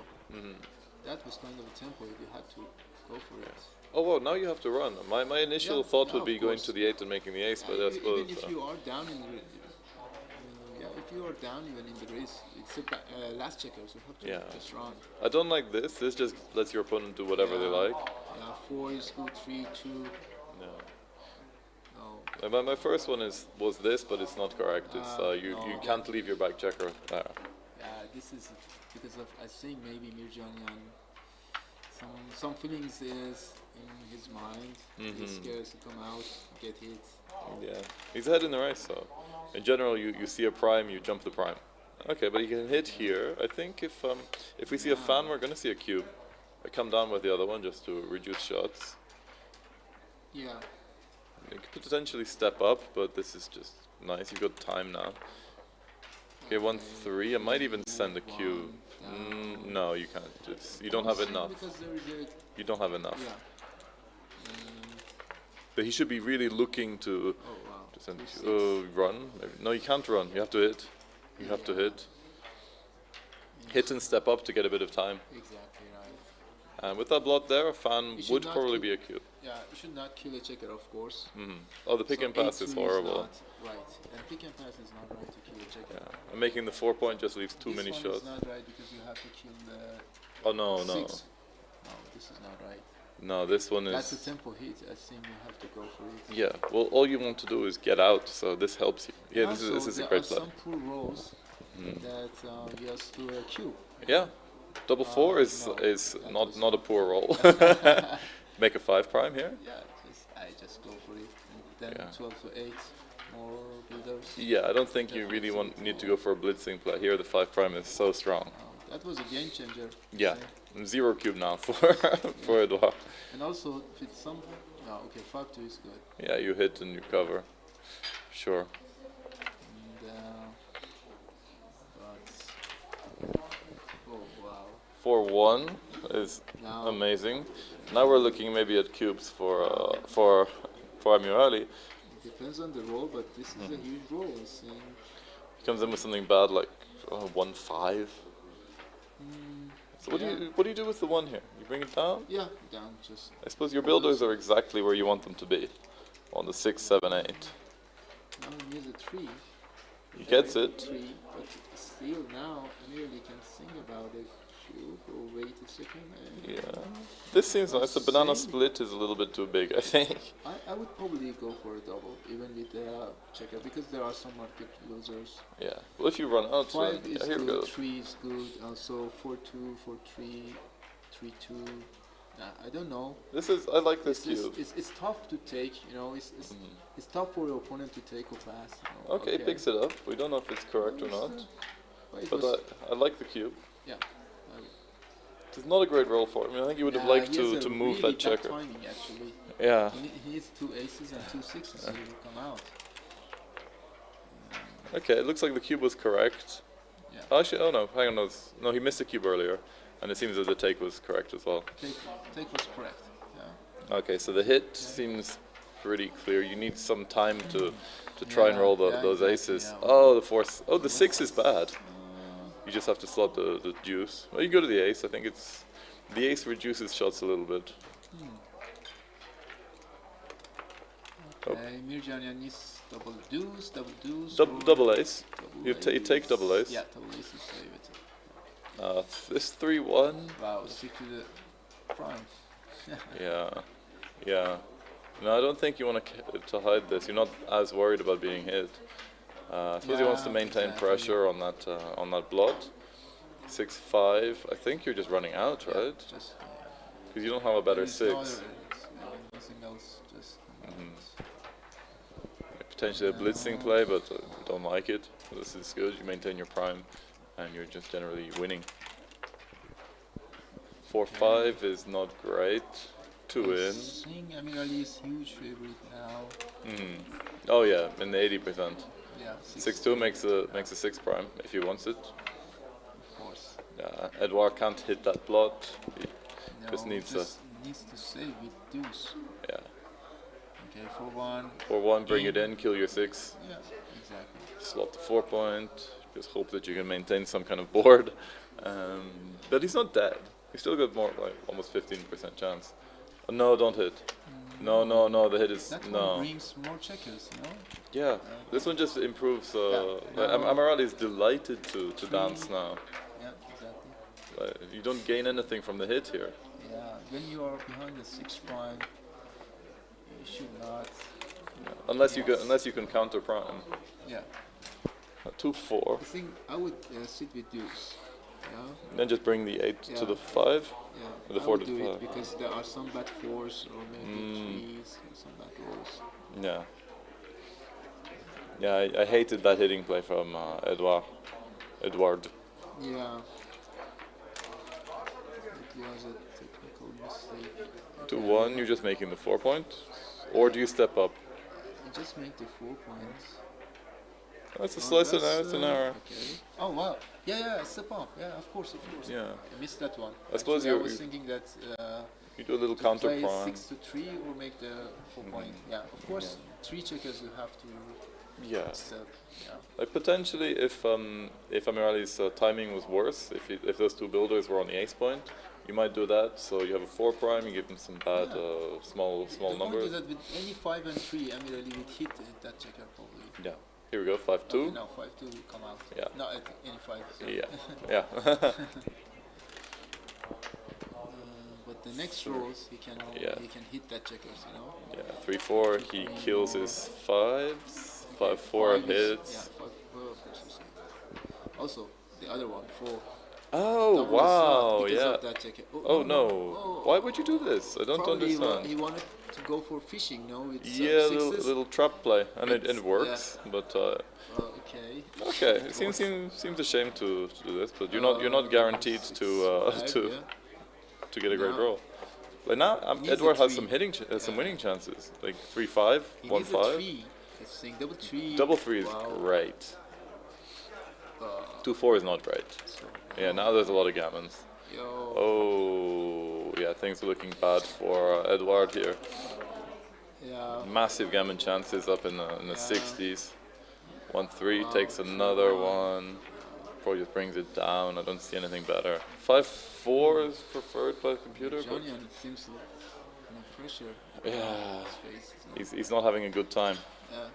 that was kind of a tempo hit. You had to go for it. Oh well, now you have to run. My initial thought would be going to the 8 and making the ace, but I suppose even if you are down in the if you are down even in the race, it's a last checker, so you have to just run. I don't like this. This just lets your opponent do whatever they like. Yeah, 4 is good, 3, 2. No. My first one was this, but it's not correct. It's you can't leave your back checker there. Yeah, this is because of I think maybe Mirjanian some feelings is in his mind. He's scared to come out, get hit. Yeah, he's ahead in the race, so in general you see a prime, you jump the prime. Okay, but he can hit here. I think if we see a fan, we're gonna see a cube. I come down with the other one just to reduce shots. Yeah. You could potentially step up, but this is just nice. You've got time now. Okay, 1-3. I might even send a cube. No, you can't. You don't have enough. You don't have enough. Yeah. But he should be really looking to send a cube. Run? Maybe. No, you can't run. You have to hit. You have to hit. Hit and step up to get a bit of time. Exactly right. And with that blot there, a fan would probably be a cube. Yeah, you should not kill a checker, of course. Oh, the pick and pass is horrible. Right, and pick and pass is not right to kill a checker. Yeah, and making the 4 point just leaves too many shots. This one is not right because you have to kill the. Oh no, 6. no. No, this is not right. No, this one is. That's a tempo hit. I think you have to go for it. Yeah, well, all you want to do is get out, so this helps you. Yeah, this is a great play. There are some poor rolls that just do a cube. Yeah, double 4 is not a poor roll. Make a 5 prime here. Yeah, I just go for it. And then 12 to 8, more builders. Yeah, I don't think you really need to go for a blitzing play here. The 5 prime is so strong. That was a game changer. Yeah, 0 cube now for Edouard. And also, if it's some, no, okay, 5-2 is good. Yeah, you hit and you cover, sure. And, oh wow. 4-1 is amazing. Now we're looking maybe at cubes for Amiryan. It depends on the roll, but this is a huge roll. He comes in with something bad like 1-5. So what do you do with the 1 here? You bring it down? Yeah, down just. I suppose your builders are exactly where you want them to be, on the 6, 7, 8. Now he needs a 3. He gets it. 3, but still now Amiryan can think about it. Cube or wait a second. Yeah, this seems nice. The banana split is a little bit too big, I think. I would probably go for a double, even with the checker, because there are some market losers. Yeah, well if you run out, 5 is here we good, go. 3 is good, also 4-2, 4-3, 3-2. I don't know. I like this cube. It's tough to take, you know, it's tough for your opponent to take or pass. You know. Okay, he picks it up. We don't know if it's correct or not. But I like the cube. Yeah. It's not a great roll for him. I think he would have liked to move that checker. Timing, actually. Yeah. He needs 2 aces and 2 6s so he will come out. Okay, it looks like the cube was correct. Yeah. Actually, oh no, hang on, no, he missed the cube earlier, and it seems that the take was correct as well. Take was correct. Yeah. Okay, so the hit seems pretty clear. You need some time to try and roll those aces. Yeah. Oh, the 4. Oh, the 6 is bad. You just have to slot the deuce. Well, you go to the ace. I think it's The ace reduces shots a little bit. Okay, Amiryan needs double deuce, or Double ace. double You take double ace. Yeah, double ace to save it. This 3-1. Wow, stick to the prime. Yeah, yeah. No, I don't think you want to hide this. You're not as worried about being hit. I suppose he wants to maintain pressure on that blot. 6-5. I think you're just running out, right? Because you don't have a better six. Nothing else. Just. Potentially a blitzing play, but don't like it. This is good. You maintain your prime, and you're just generally winning. 4-5 is not great. 2 in. I think Amiryan is huge favorite now. Oh yeah, in the 80%. Yeah. 6-2 makes a 6 prime if he wants it. Of course. Yeah, Edouard can't hit that blot. He just needs to save with deuce. Yeah. Okay, 4-1. 4-1, bring it in, kill your 6. Yeah, exactly. Slot the 4 point. Just hope that you can maintain some kind of board. But he's not dead. He's still got more, like almost 15% chance. No, don't hit. No, the hit is that no. One brings more checkers, you know? Yeah, this one just improves. Yeah, Amaral is delighted to dance now. Yeah, exactly. You don't gain anything from the hit here. Yeah, when you are behind the 6 prime, you should not. Yeah. Unless you can counter prime. Yeah. 2-4. I think I would sit with deuce. Yeah. Then just bring the 8 to the 5. Yeah. The 4 to the 5. Because there are some bad 4s or maybe 3s or some bad rolls. Yeah. Yeah, I hated that hitting play from Edouard. Yeah. It was a technical mistake. 2-1, you're just making the 4 point? Or do you step up? I just make the 4 points. That's a slice and an error. Okay. Oh wow. Yeah, step up. Yeah, of course. Yeah. I missed that one. I suppose I was thinking that you do a little counter play prime. 6-3 or make the 4 point. Yeah, of course. 3 checkers you have to. Yeah. Step. Yeah. Like potentially, if Amirali's timing was worse, if those 2 builders were on the ace point, you might do that. So you have a 4 prime, you give them some bad small the numbers. The point is that with any 5 and 3, Amirali would hit that checker probably. Yeah. Here we go, 5-2. Okay, now 5-2 will come out. Yeah. Not at any 5. So. Yeah. But the next rolls he can hit that checkers, you know. Yeah, 3-4. He kills his 5s. 5-4 hits. Yeah, 5-4. Also, the other one 4. Oh wow! Because Yeah. of that checker. Oh no! Why would you do this? I don't Probably understand. He wanted to go for fishing, no? With Yeah, little trap play, and it works. Yeah. But okay. Okay, it seems a shame to do this, but you're not guaranteed to get a great roll. Like now, Edouard has some some winning chances, like 3-5, 1-5. Double 3 is great. 2-4 is not great. Yeah, now there's a lot of gammons. Oh, yeah, things are looking bad for Edouard here. Yeah. Massive gammon chances up in the 60s. 1-3 takes another one. Probably just brings it down. I don't see anything better. 5-4 is preferred by the computer. Johnny seems under pressure. Yeah. He's not having a good time. Yeah.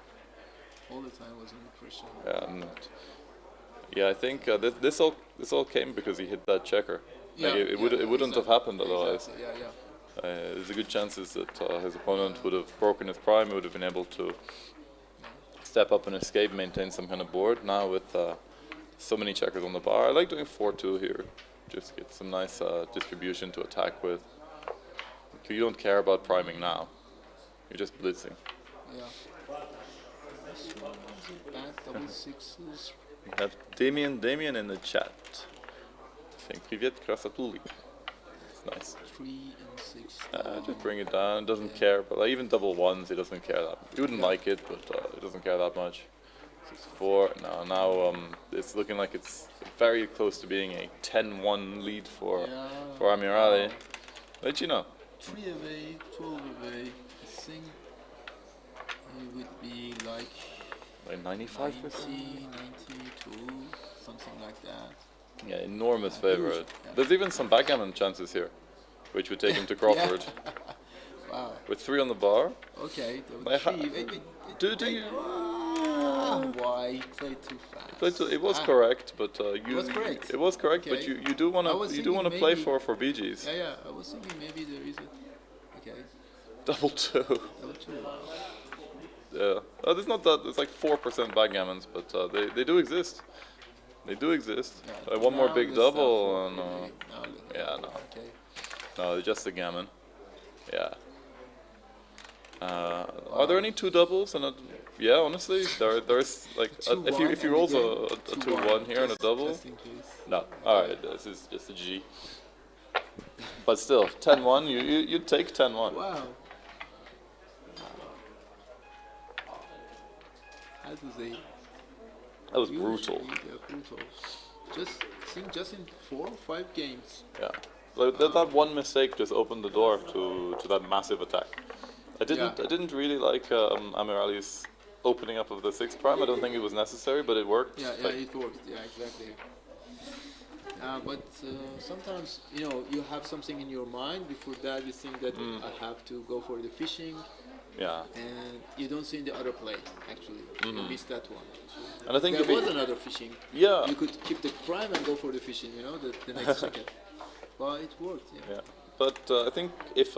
All the time was under pressure. Yeah. Yeah, I think this all came because he hit that checker. Yeah, like it wouldn't have happened otherwise. Exactly. Yeah. There's a good chances that his opponent would have broken his prime. He would have been able to step up and escape, maintain some kind of board. Now with so many checkers on the bar, I like doing 4-2 here. Just get some nice distribution to attack with. You don't care about priming now. You're just blitzing. Yeah. This one was a bad double 6s. We have Damien in the chat. Saying Privet Krasatuli. It's nice. 3 and 6. Just bring it down. Doesn't care, but like even double 1s, he doesn't care that. He wouldn't like it, but he doesn't care that much. 6-4. Now it's looking like it's very close to being a 10-1 lead for Amirali. Let you know. 3 away, 12 away. I think it would be like 95%? 90, 92, something like that. Yeah, enormous favorite. There's even some backgammon chances here, which would take him to Crawford. Wow. With 3 on the bar. Okay. Do you? Why he played too fast? It was correct, but you. It was correct. It was correct, but Okay. you do wanna play for BGs. Yeah. I was thinking maybe there is a. Okay. Double 2. Double 2. Yeah. There's not that. It's like 4% backgammons, but they do exist. They do exist. Yeah, One more now big let's double, start and for BG. yeah, no, Okay. no, just the gammon. Yeah. Are there any 2 doubles and a? Yeah, honestly, there's like if he rolls a 2-1 here and a double. Just in case. No, all right, this is just a G. But still, 10-1. You'd take 10-1. Wow. That was a That was huge brutal. lead, yeah, brutal. Just in 4 or 5 games. Yeah. Like that one mistake just opened the door to that massive attack. I didn't really like Amirali's opening up of the 6th prime. I don't think it was necessary, but it worked. Yeah, it worked. Yeah, exactly. But sometimes you have something in your mind. Before that, you think that I have to go for the fishing. Yeah. And you don't see the other play. Actually, you missed that one. And I think there was another fishing. Yeah. You could keep the prime and go for the fishing. The next chicken. Well, it worked. Yeah. But I think if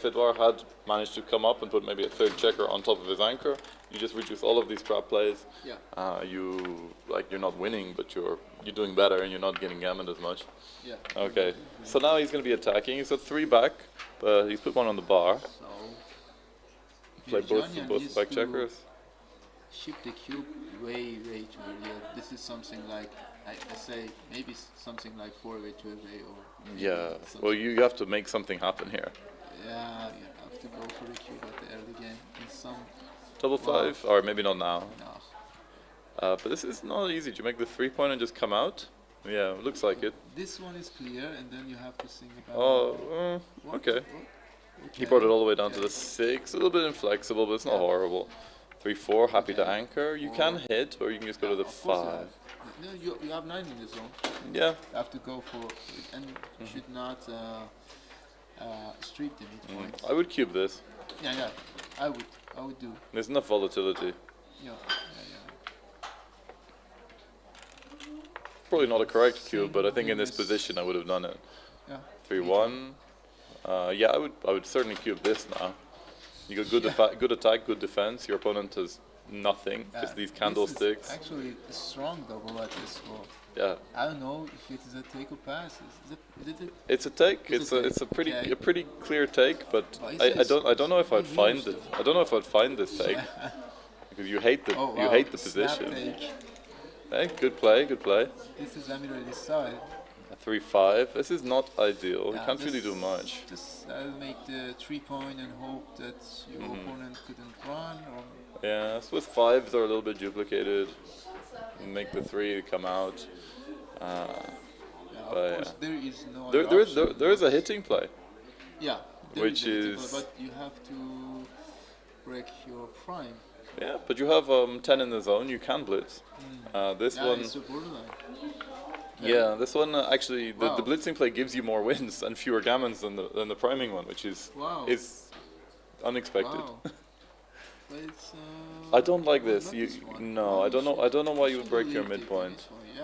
Edouard had managed to come up and put maybe a 3rd checker on top of his anchor, you just reduce all of these trap plays. Yeah. You're not winning, but you're doing better and you're not getting gammoned as much. Yeah. Okay. So now he's going to be attacking. He's got 3 back, but he's put 1 on the bar. So Play both back checkers. Ship the cube way too early. This is something like I say maybe something like 4-way to a way or. Yeah. Well, you have to make something happen here. Yeah, you have to go for the cube at the early game. In some. Double 5, or maybe not now. No. But this is not easy. Do you make the 3-point and just come out? Yeah, looks like it. This one is clear, and then you have to think about. Oh, okay. He brought it all the way down to the 6. A little bit inflexible, but it's not horrible. 3-4, happy to anchor. You can hit, or you can just go to the 5. No, you have 9 in the zone. Yeah. You have to go for it, and you should not streak the midpoint. I would cube this. Yeah, I would do. There's enough volatility. Yeah. Probably not a correct cube, but I think in this position I would have done it. Yeah. 3-1. Yeah, I would certainly cube this now. You got good attack, good defense. Your opponent has nothing, just these candlesticks. This is actually a strong double at this wall. Yeah. I don't know if it is a take or pass. Is it It's a take. It's a pretty clear take, but I don't know if I'd find it. I don't know if I'd find this take because you hate the position. Hey, good play. This is Amirali's side. A 3-5. This is not ideal. You can't really do much. Just make the 3-point and hope that your opponent couldn't run. Or yeah, so with 5s are a little bit duplicated. Make the 3 come out. of course, there is no. There is a hitting play. Yeah. Which is. But you have to break your prime. Yeah, but you have 10 in the zone. You can blitz. This one. It's a borderline. Yeah, this one actually the blitzing play gives you more wins and fewer gammons than the priming one, which is unexpected. Wow. But it's, I don't like this. No, I don't know why you would break your midpoint. Yeah.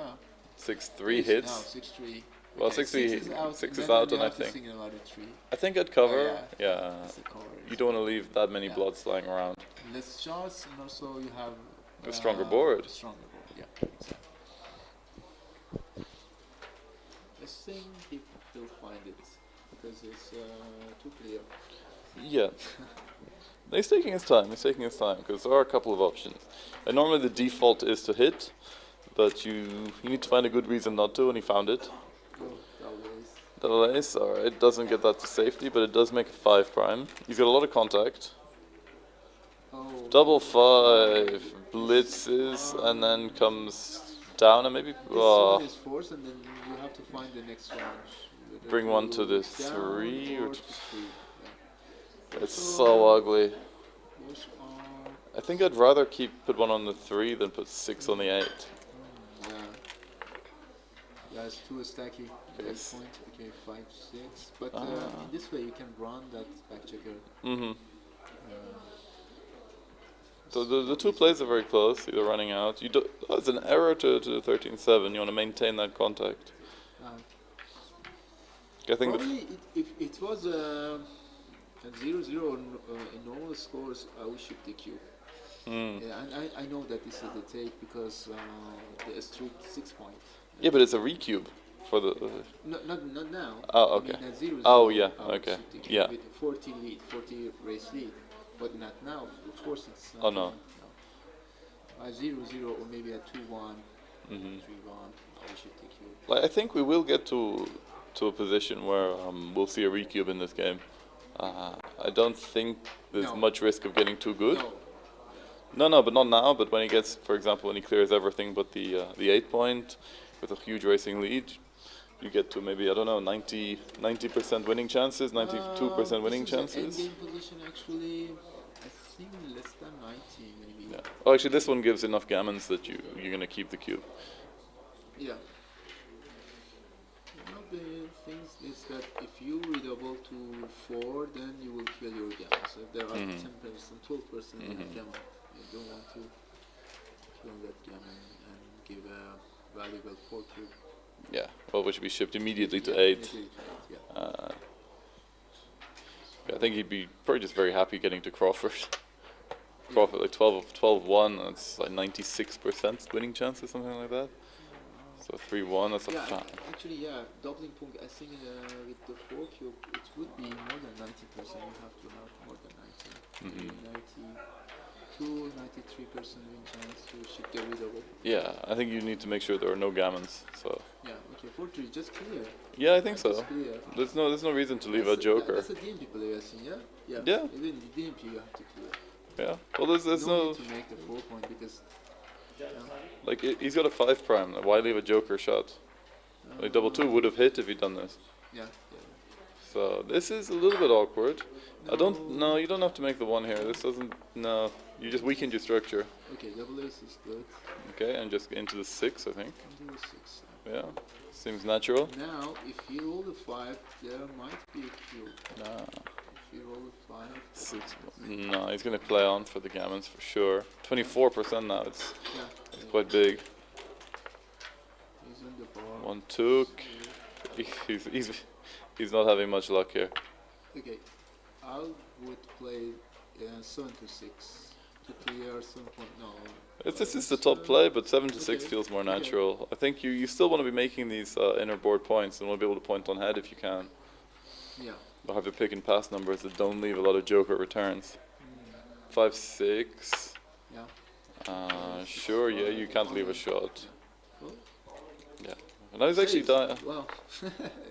6-3 hits. No, 6-3. Well, Okay, 6 is out, and I think I'd cover. Yeah. You don't want to leave that many bloods lying around. Less shots, and also you have a stronger board. Yeah. Exactly. Let's think if he'll find it because it's too clear. Yeah. He's taking his time. Because there are a couple of options. And normally the default is to hit, but you need to find a good reason not to, and he found it. Double ace, alright, it doesn't get that to safety, but it does make a 5 prime. He's got a lot of contact. Double 5, blitzes, and then comes down, and maybe. Is force, and then you have to find the next one. Bring one to the 3 or to 3. It's so ugly. I think I'd rather put one on the 3 than put 6 on the 8. Yeah, it's too stacky. Yes. Point. Okay, 5-6. But in this way you can run that back checker. Mm-hmm. So the two plays are very close. Either running out. You do. Oh, it's an error to 13-7. You want to maintain that contact. I think probably if it was a 0-0 in normal scores, we should DQ. Yeah, and I know that this is the take because the strict 6 point. Yeah, but it's a recube for the. Not now. Oh, okay. I mean, 0-0, oh, yeah. Okay. Yeah. With 40 lead, 40 race lead, but not now. Of course, it's not. Oh no. 0-0 or maybe a 2-1, 3-1. We should DQ. Like, I think we will get to a position where we'll see a recube in this game. I don't think there's much risk of getting too good. No, but not now. But when he gets, for example, when he clears everything but the 8 point with a huge racing lead, you get to maybe, I don't know, 90% winning chances, 92% winning chances. Endgame position actually, I think less than 90 maybe. Yeah. Oh, actually, this one gives enough gammons that you're gonna keep the cube. Yeah. One of the things is that if you redouble to 4, then you will kill your gammon. So if there are 10%, 12% in a gammon, you don't want to kill that gammon and give a valuable 4 cube. Yeah, well, which should be shipped immediately to 8. Yeah. I think he'd be probably just very happy getting to Crawford. Crawford, like 12-1, that's like 96% winning chances, something like that. So 3-1, that's a fan. Actually, doubling point, I think with the 4 cube, it would be more than 90%. You have to have more than 90. 92, 93% win chance to ship the redouble. Yeah, I think you need to make sure there are no gammons. So. Yeah, okay, 4-3, just clear. Yeah, I think so. There's no reason to leave a joker. That's a DMP player, I think, yeah? Yeah. Even the DMP you have to clear. Yeah, well, there's no need to make the 4 point because. Like, he's got a 5 prime. Why leave a joker shot? Like, double 2 would have hit if he'd done this. Yeah. So this is a little bit awkward. No, you don't have to make the 1 here. This doesn't. No, you just weakened your structure. Okay, double ace is good. Okay, and just into the 6, I think. Into the 6. Yeah, seems natural. Now, if you roll the 5, there might be a cube. Nah. If you roll the 5. 6. No, he's gonna play on for the gammons for sure. 24% now. It's quite big. He's on the bar. 1 took. He's not having much luck here. Okay, I would play 7 to 6 to clear some point. No. This is the top play, but 7 to 6 feels more natural. I think you still want to be making these inner board points and want to be able to point on head if you can. Yeah. You'll have your pick and pass numbers that don't leave a lot of joker returns. 5-6. Yeah. Sure. Yeah, you can't leave a shot. Oh. Yeah. Now he's actually down. Wow.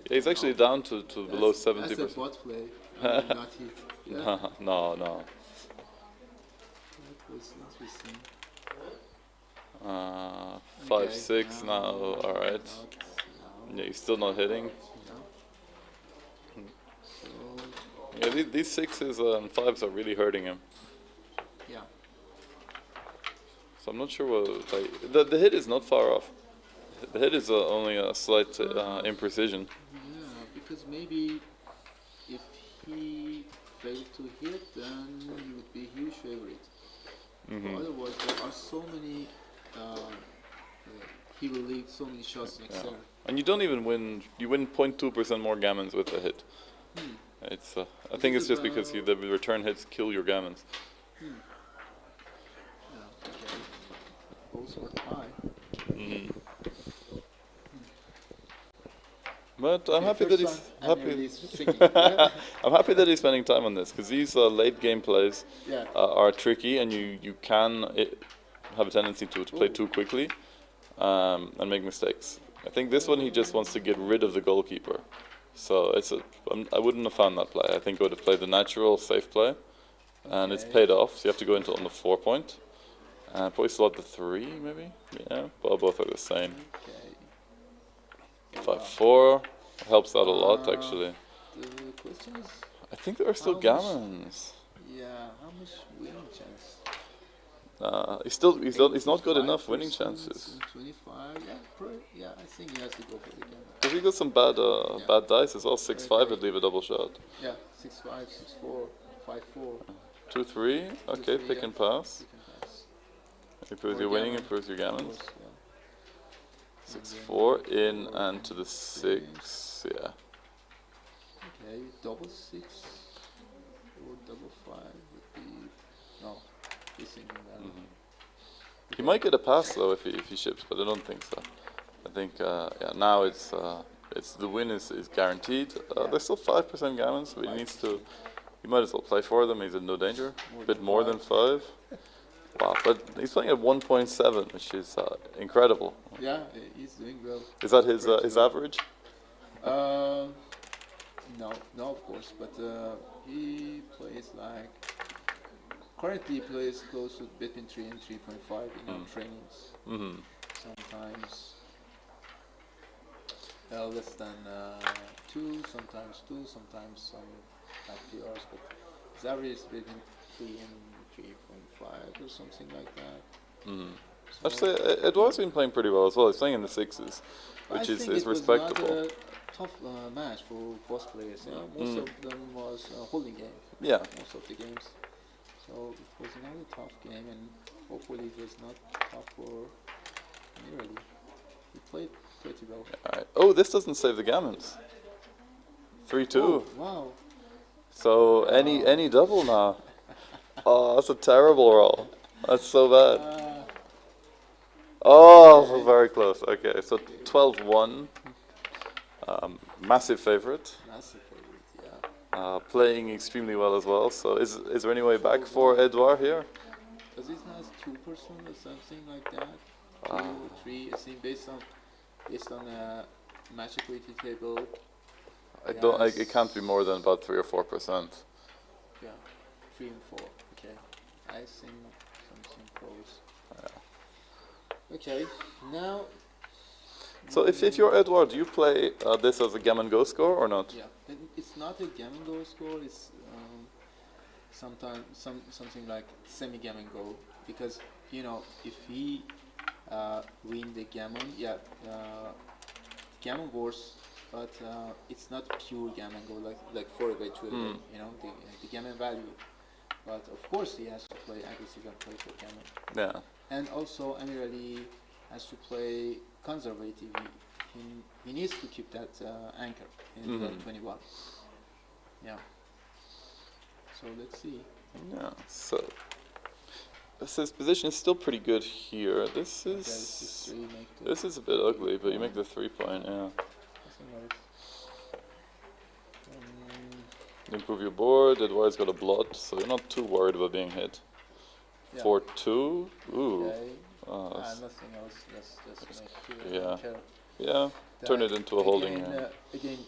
He's actually down to below 70%. That's a bot play. Not hit. Yeah. No. That was interesting. 5-6 now. All right. Yeah, he's still not hitting. Yeah, these 6s and 5s are really hurting him. Yeah. So I'm not sure what. Like, the hit is not far off. The hit is only a slight imprecision. Yeah, because maybe if he failed to hit, then he would be a huge favorite. Otherwise, there are so many. He will leave so many shots next year. And you don't even win. You win 0.2% more gammons with a hit. It's. I think it's just because the return hits kill your gammons. Yeah. Okay. Also high. But I'm happy that he's happy. I'm happy that he's spending time on this because these late game plays are tricky, and you can have a tendency to play too quickly and make mistakes. I think this one he just wants to get rid of the goalkeeper, so I wouldn't have found that play. I think I would have played the natural safe play, and it's paid off. So you have to go into on the 4 point, and probably slot the 3 maybe. Yeah, well, both are the same. 5-4 helps out a lot actually. The question is, I think there are still gammons. Yeah, how much winning chance? He's not got enough winning 85%, chances. 25. Yeah, I think he has to go for the gammon. Because he got some bad dice as well. 6-5 would leave a double shot. Yeah, 6-5, 6-4, 5-4. 2-3. Okay, 2-3, pick yeah. and pass. Pick and pass. Improves Or your winning, gammon, improves your of gammons. course, yeah. 6-4 in and to the 6. Yeah. Okay, double 6 or double 5 would be no. He's thinking that. He might get a pass though if he ships, but I don't think so. I think yeah, now it's the win is guaranteed. There's still 5% gammons, so he needs to. He might as well play for them. He's in no danger. A bit more than 5. Wow, but he's playing at 1.7, which is incredible. Yeah, he's doing well. Is that his average? No, of course, but he plays like. Currently, he plays close to between 3 and 3.5 in our trainings. Sometimes less than 2, sometimes 2, sometimes some like PRs, but his average is between 3 and 3.5 or something like that. So Actually, Eduard's been playing pretty well as well. He's playing in the 6s, which is respectable. It was not a tough match for both players. You know? Most of them was a holding game. Yeah. Most of the games. So it was not a tough game, and hopefully it was not tough for Amiryan. He played pretty well. Alright. Oh, this doesn't save the gammons. 3-2. Oh, wow. So any double now. Oh, that's a terrible roll. That's so bad. Oh, very close. Okay, so 12-1. Massive favorite. Massive favorite, yeah. Playing extremely well as well. So is there any way back for Eduard here? Does he has 2% or something like that? 2 or 3. I think based on match equity table. It can't be more than about 3 or 4%. Yeah, 3 and 4. Okay, I think something close. Yeah. Okay, now. So if you're Eduard, do you play this as a gammon go score or not? Yeah, it's not a gammon go score. It's sometimes something like semi-gammon go, because if he win the gammon, gammon wars, but it's not pure gammon go like 4 away 2 away. The gammon value. But of course he has to play aggressive and play for gammon. Yeah. And also Amiryan has to play conservative. He needs to keep that anchor in 21. Yeah. So let's see. Yeah. So his position is still pretty good here. This is a bit ugly, but you make the 3-point. Yeah. Improve your board. Eduard's got a blot, so you're not too worried about being hit. 4-2. Ooh. Okay. Nothing else. Just make yeah. care. Yeah. Turn it into a holding game. Again,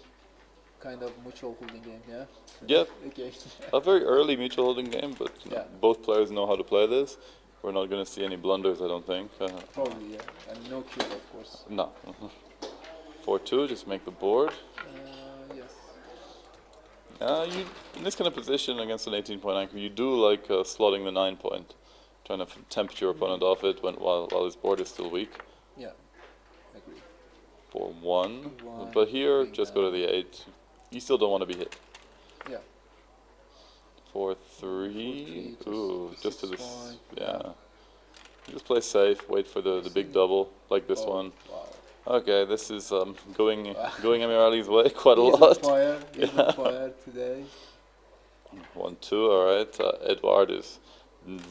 kind of mutual holding game. Yeah. Yep. Okay. A very early mutual holding game, but both players know how to play this. We're not going to see any blunders, I don't think. Probably, yeah. And no cube, of course. No. 4-2. Just make the board. Yes. You in this kind of position against an 18-point anchor, you do like slotting the 9-point, trying to tempt your opponent off it while his board is still weak. Yeah, I agree. 4-1, but here just go to the 8. You still don't want to be hit. Yeah. 4-3. Ooh, just to this. Yeah. You just play safe. Wait for the big double like this one. Wow. Okay, this is going Amirali's way quite a lot. He's on fire today. 1-2, alright. Eduard is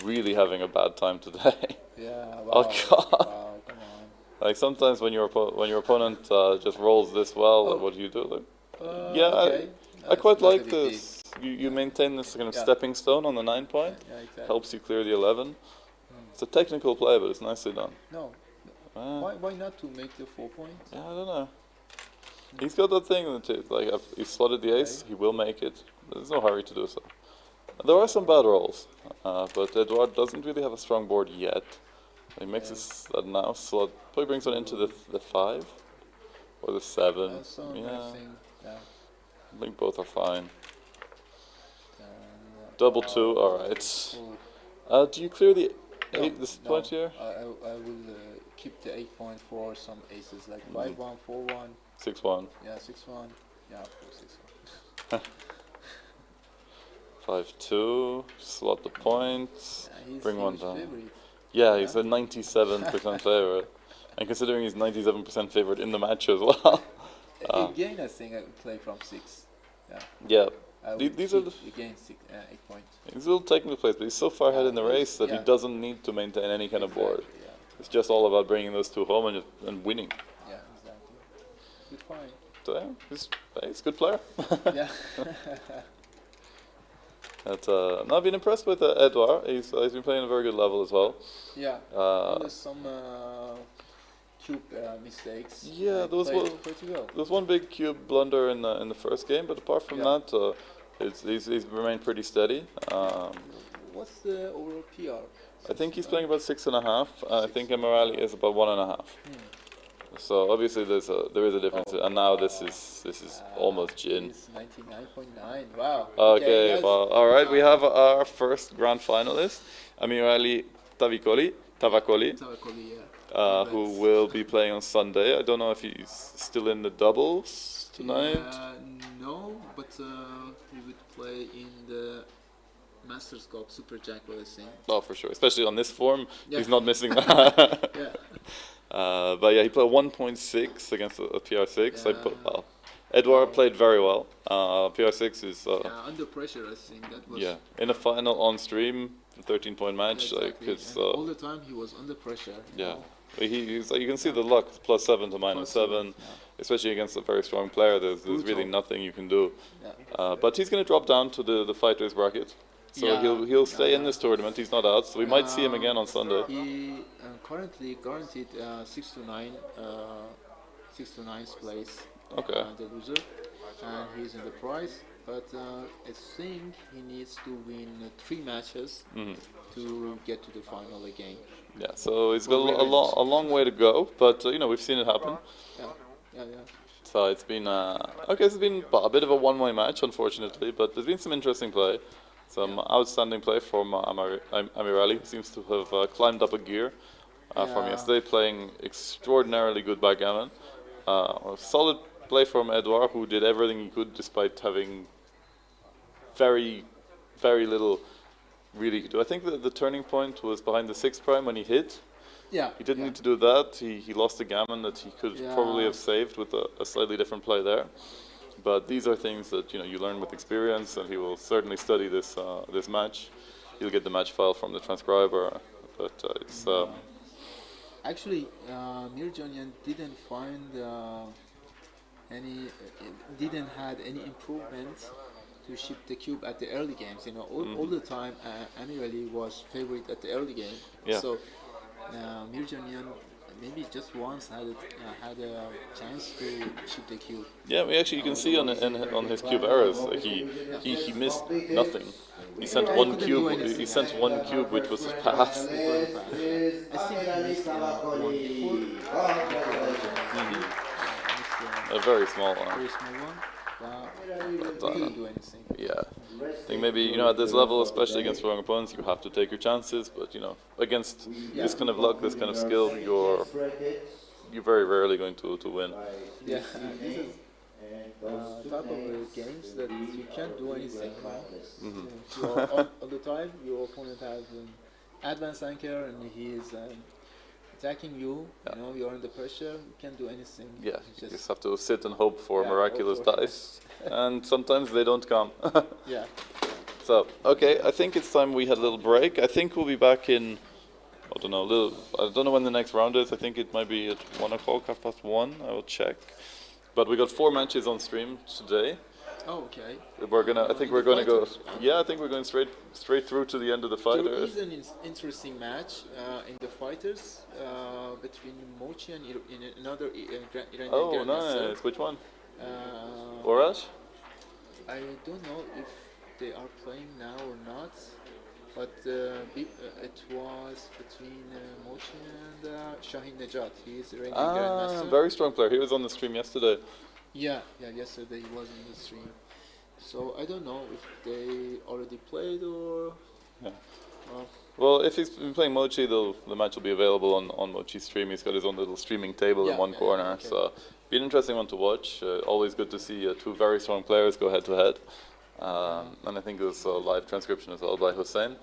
really having a bad time today. Yeah, wow. Oh god. Wow, come on. Like sometimes when your opponent just rolls this well, what do you do? Like, okay. I quite like this. You maintain this kind of stepping stone on the 9-point. Yeah, exactly. Helps you clear the 11. It's a technical play, but it's nicely done. No. Why not to make the 4 points? Yeah, I don't know. He's got that thing that like if he slotted the ace, he will make it. There's no hurry to do so. There are some bad rolls, but Eduard doesn't really have a strong board yet. He makes that now slot. Probably brings one into the 5 or the 7. I think both are fine. Double 2, all right. Do you clear the this point here? I will keep the 8 point for some aces like 5-1, 4-1. 6-1. Yeah, 6-1. Yeah, 6-1. 5-2. Slot the points. Yeah, Bring one down. Favorite. Yeah, he's a 97% favorite. And considering he's 97% favorite in the match as well. Again, I think I would play from 6. Yeah. These are again 8 points. He's a little technical plays, but he's so far ahead in the race that he doesn't need to maintain any kind of board. Yeah. It's just all about bringing those two home and winning. Yeah, exactly. Good fight. So yeah, he's a good player. Yeah. I've been impressed with Edouard. He's been playing at a very good level as well. Yeah. There's some cube mistakes. Yeah, there was one big cube blunder in the first game, but apart from that, he's remained pretty steady. What's the overall PR? I think he's playing about 6.5. I think Amiryan is about 1.5. So obviously there is a difference, and now this is almost gin. It's 99.9. Wow. Okay, well, all right. We have our first grand finalist, Amiryan Tavakoli, who will be playing on Sunday. I don't know if he's still in the doubles tonight. No, but he would play in the Masters Cup Super Jackpot, I think. Oh, for sure. Especially on this form, he's not missing that. Yeah. But yeah, he played 1.6 against a PR6. Yeah. Edouard played very well. PR6 is under pressure. I think that was in a final on stream, 13-point match. Exactly. Like it's all the time he was under pressure. Yeah, he's like, you can see the luck +7 to -7, especially against a very strong player. There's really nothing you can do. Yeah. But he's going to drop down to the fighters bracket. So he'll stay in this tournament. He's not out, so we might see him again on Sunday. He currently guaranteed 6 to 9 place. Okay. The loser, and he's in the prize. But I think he needs to win 3 matches to get to the final again. Yeah. So he's got a long way to go, but we've seen it happen. Yeah. So it's been it's been a bit of a one-way match, unfortunately, but there's been some interesting play. Some outstanding play from Amiryan, who seems to have climbed up a gear from yesterday, playing extraordinarily good backgammon. A solid play from Edouard, who did everything he could despite having very, very little really to do. I think the turning point was behind the 6 prime when he hit. Yeah. He didn't need to do that. He lost a gammon that he could probably have saved with a slightly different play there. But these are things that you learn with experience, and he will certainly study this match. He'll get the match file from the transcriber, but it's. Actually, Mirjanian didn't find didn't had any improvement to ship the cube at the early games. All the time, Amiryan was favorite at the early game. Yeah. So Mirjanian maybe just once had a chance to ship the cube. Yeah, you can see on his cube errors, like he missed nothing. He sent one cube. He sent one cube, which was a pass. I think he missed one before. A very small one. Very small one. But, he couldn't do anything. Yeah, I think maybe at this level, especially against strong opponents, you have to take your chances. But against this kind of luck, this kind of skill, you're very rarely going to win. Yeah, this is type of games that you can't do anything. All the time, your opponent has an advanced anchor and he is attacking you. You're under pressure. You can't do anything. Yeah, you just have to sit and hope for miraculous dice, and sometimes they don't come. Yeah. So okay, I think it's time we had a little break. I think we'll be back in. I don't know when the next round is. I think it might be at 1:00, 1:30. I will check. But we got 4 matches on stream today. Oh, okay. I think we're gonna go. Yeah, I think we're going straight through to the end of the fighters. There is an interesting match in the fighters between Mochi and another Iranian Oh, nice. Which one? Orash? I don't know if they are playing now or not, but it was between Mochi and Shahin Nejat. He is Iranian grandmaster. Very strong player. He was on the stream yesterday. Yeah, yesterday he was in the stream. So I don't know if they already played or. Yeah. Well, if he's been playing Mochi, the match will be available on Mochi's stream. He's got his own little streaming table in one corner, okay. so be an interesting one to watch. Always good to see two very strong players go head to head, and I think it was a live transcription as well by Hussein.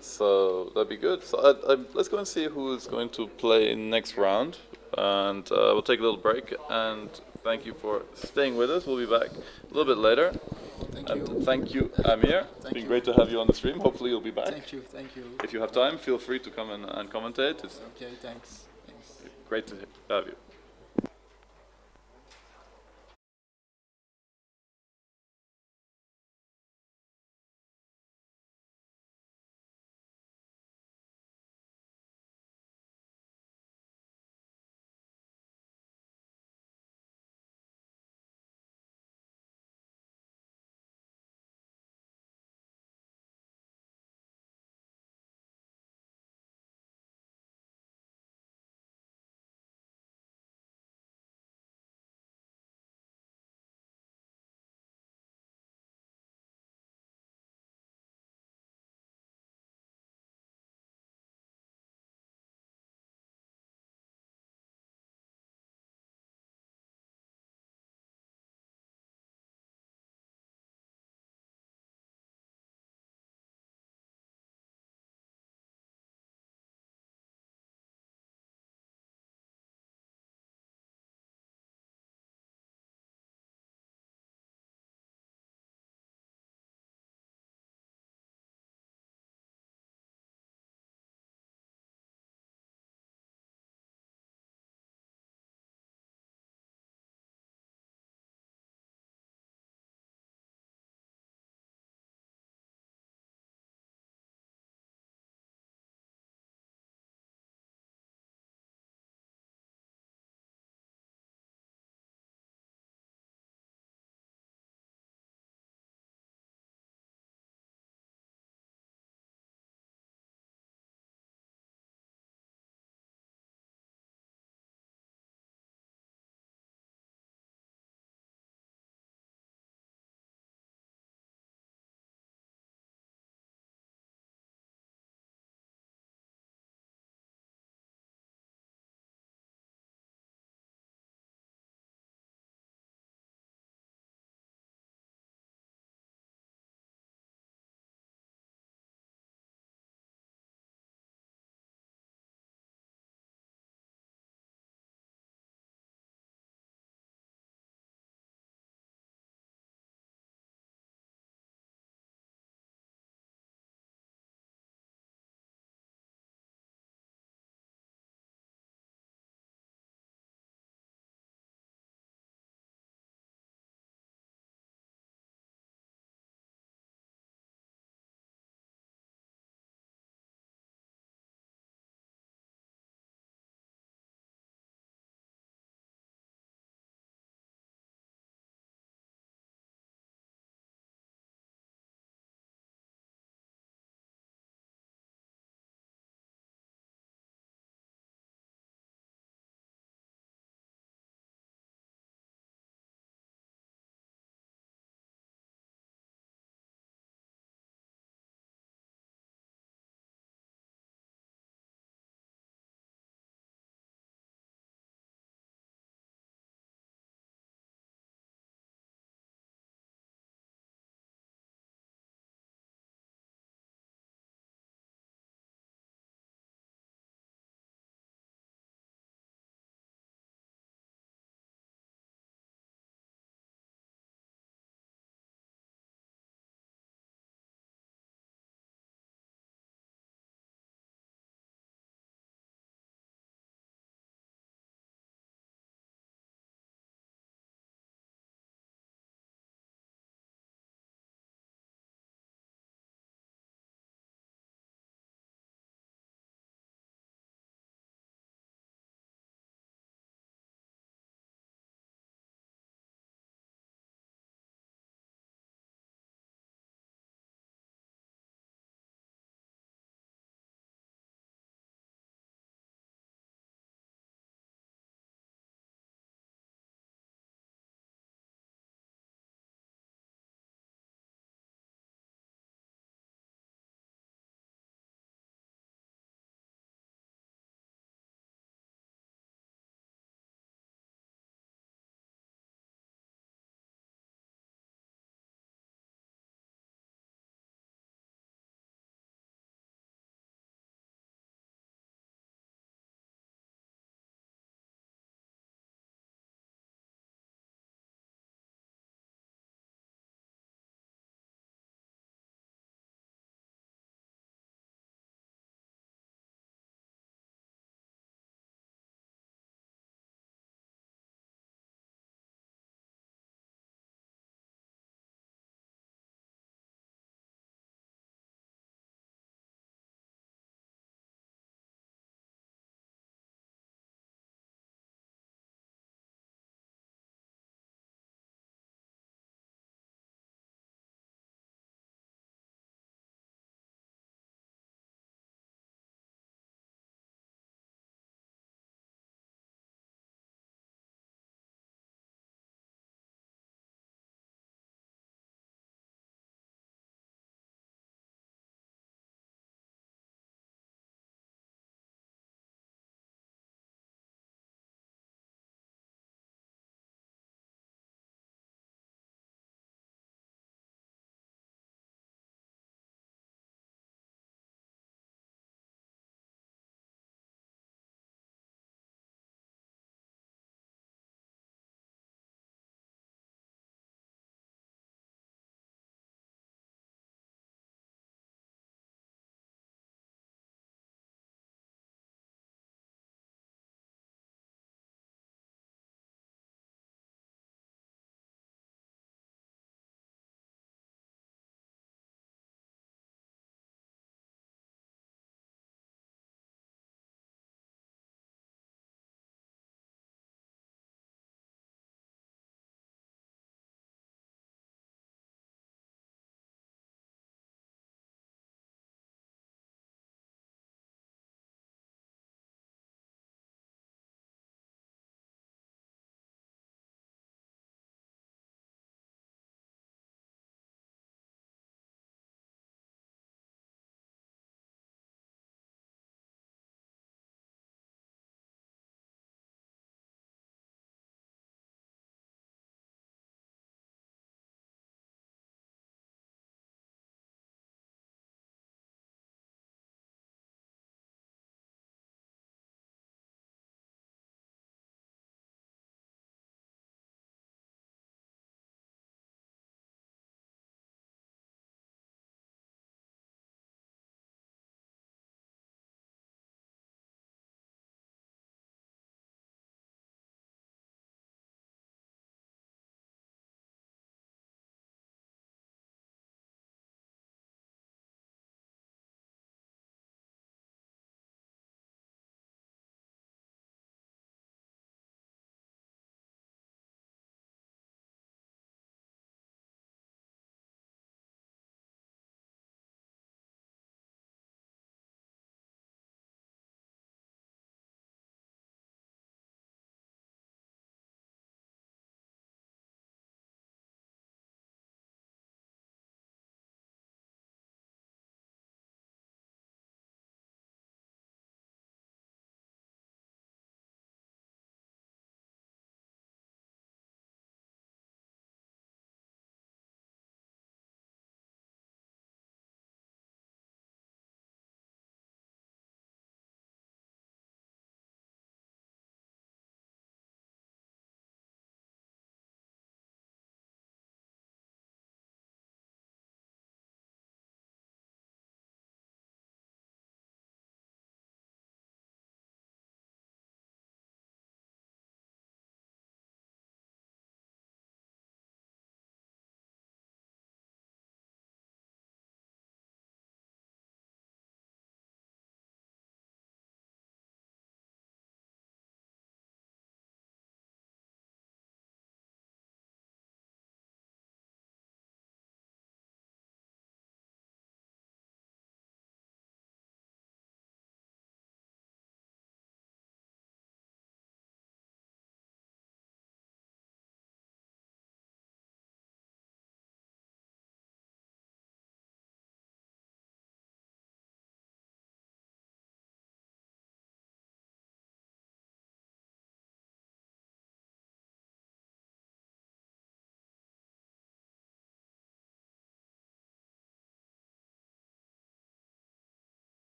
So that'd be good. So let's go and see who's going to play next round, and we'll take a little break. And thank you for staying with us. We'll be back a little bit later. Thank you, Amir. It's been great to have you on the stream. Hopefully you'll be back. Thank you. If you have time, feel free to come and commentate. It's Okay, thanks. great to have you.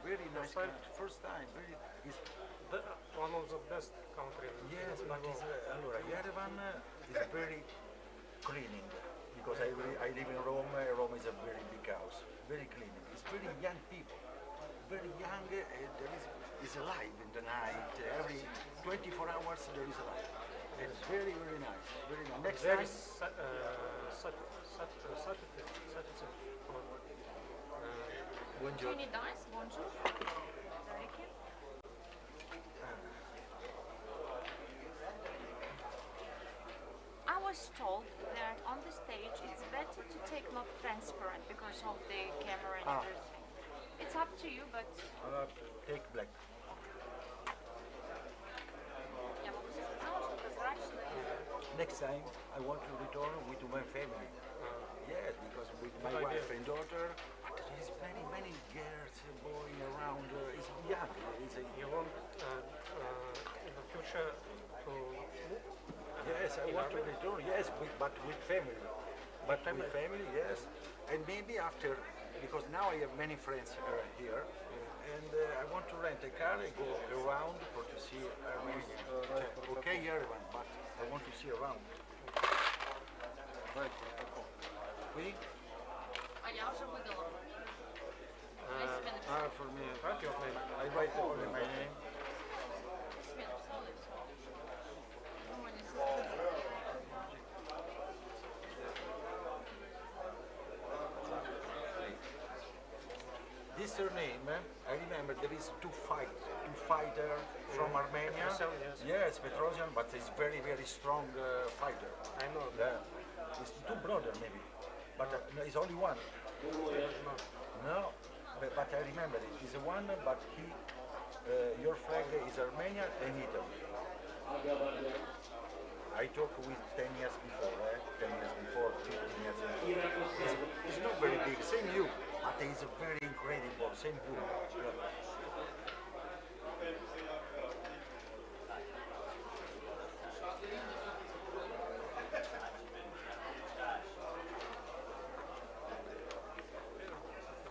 Very nice country. First time. It's One of the best countries. yes, but it's, allora, Yerevan is very cleaning because I live in Rome. Rome is a very big house, very clean. It's very young people, very young. There is alive in the night. Every 24 hours there is a light. It's very nice. Very nice. Next Very time, satisfied. buongiorno. Any dice? Bonjour. Thank you. I was told that on the stage it's better to take not transparent because of the camera and everything. It's up to you, but Take black. я могу себе сказать, что прозрачный. Next time I want to return with my family. Yes, because with my wife and daughter, but there is many girls, boy around. It's young. You want in the future to move? Yes, I want to return. Yes, but with family. But with family, yes. And maybe after, because now I have many friends here, and I want to rent a car and go around for to see Armenia. Okay, Yerevan, but I want to see around. Right. We? А я уже выдала. For me, I write only my name. Себе написала и все. Думаю, не This surname, I remember there is two fighter from Armenia. Petrosian, yes. Yes, Petrosian, but he's very strong fighter. I know. Yeah. It's two brothers maybe, but no, it's only one. No, but I remember it. It's one, but your flag is Armenia and Italy. I talked with 10 years before, 10 years before, 15 years before. It's not very big, same you, but it's very incredible, same you. Yeah.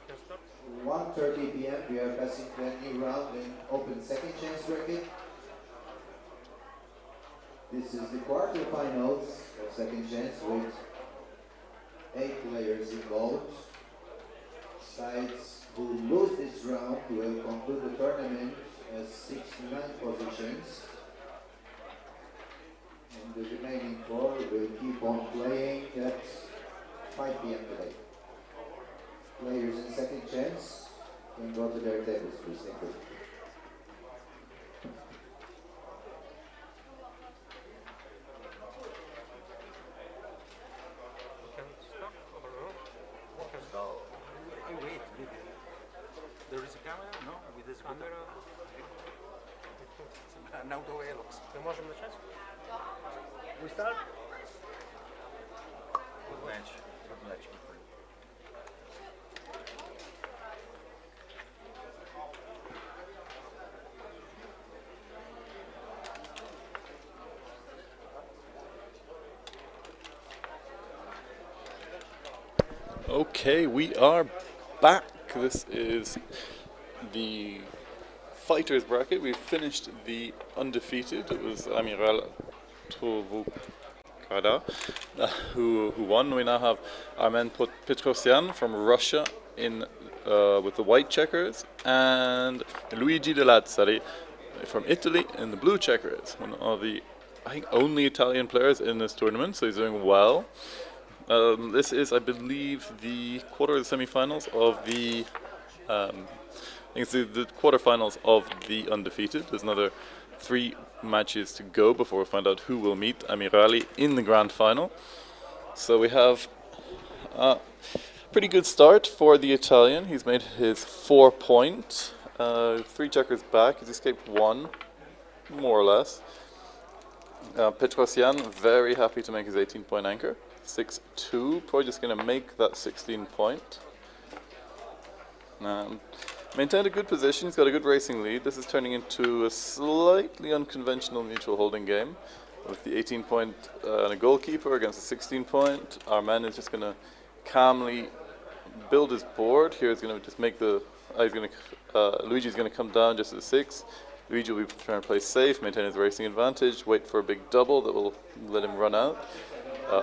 Can start. 1:30 p.m. We are passing to a new round in open second chance bracket. This is the quarterfinals of second chance with 8 players involved. Sides who lose this round will conclude the tournament as 69 positions. And the remaining 4 will keep on playing at 5 p.m. today. Players in second chance can go to their tables, please. Thank you. Can start or no? Can So, I wait, maybe. There is a camera? No? With this Камера. Now the Velox. Мы можем начать? We start? Good match. Good match, my friend. Okay, we are back. This is the fighters bracket. We finished the undefeated. It was Amiryan who won. We now have Armen Petrosian from Russia in with the white checkers, and Luigi De Lazzari from Italy in the blue checkers. One of the, I think, only Italian players in this tournament, so he's doing well. This is, I believe, the quarter of the semi-finals of the. I think it's the quarterfinals of the undefeated. There's another 3 matches to go before we find out who will meet Amiryan in the grand final. So we have a pretty good start for the Italian. He's made his 4-point, 3 checkers back. He's escaped 1, more or less. Petrosian very happy to make his 18-point anchor. 6-2, probably just going to make that 16-point. Maintained a good position, he's got a good racing lead. This is turning into a slightly unconventional mutual holding game with the 18-point and a goalkeeper against a 16-point. Our man is just going to calmly build his board. Here he's going to just make the Luigi's going to come down just at 6. Luigi will be trying to play safe, maintain his racing advantage, wait for a big double that will let him run out.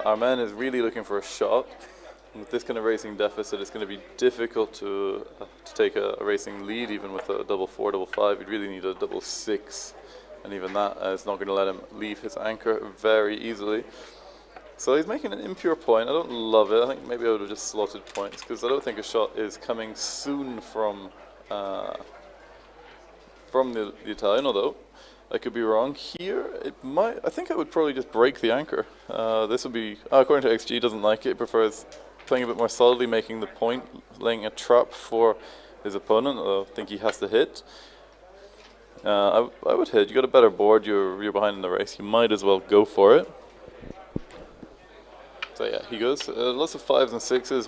Armen is really looking for a shot. With this kind of racing deficit, it's going to be difficult to take a racing lead, even with a double 4, double 5. You'd really need a double 6, and even that is not going to let him leave his anchor very easily. So he's making an impure point. I don't love it. I think maybe I would have just slotted points, because I don't think a shot is coming soon from the Italian, although I could be wrong. Here, it might. I think I would probably just break the anchor. This would be, according to XG, doesn't like it. He prefers playing a bit more solidly, making the point, laying a trap for his opponent. I think he has to hit. I would hit. You got a better board. You're behind in the race. You might as well go for it. So yeah, he goes. Lots of 5s and 6s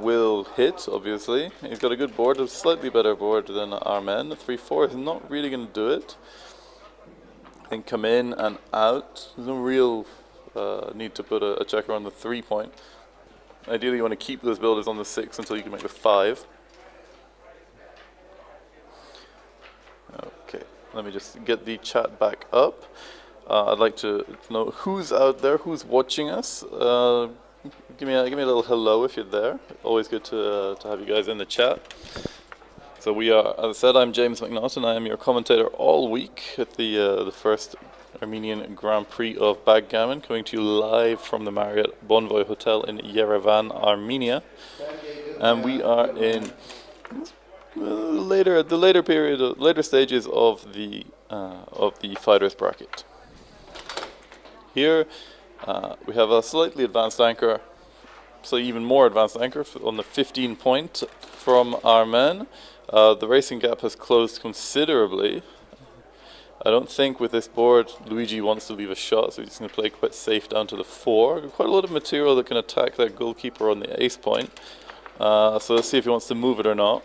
will hit, obviously. He's got a good board, a slightly better board than Armen. 3-4 is not really going to do it. I think come in and out. There's no real need to put a checker on the 3 point. Ideally, you want to keep those builders on the 6 until you can make the 5. Okay, let me just get the chat back up. I'd like to know who's out there, who's watching us. Give me a little hello if you're there. Always good to have you guys in the chat. So we are, as I said, I'm James McNaughton. I am your commentator all week at the first Armenian Grand Prix of Backgammon, coming to you live from the Marriott Hotel in Yerevan, Armenia. And we are in later stages of the fighters bracket. Here we have a slightly advanced anchor, so even more advanced anchor on the 15 point from Armen. The racing gap has closed considerably. I don't think with this board Luigi wants to leave a shot, so he's going to play quite safe down to the 4. Quite a lot of material that can attack that goalkeeper on the ace point. So let's see if he wants to move it or not.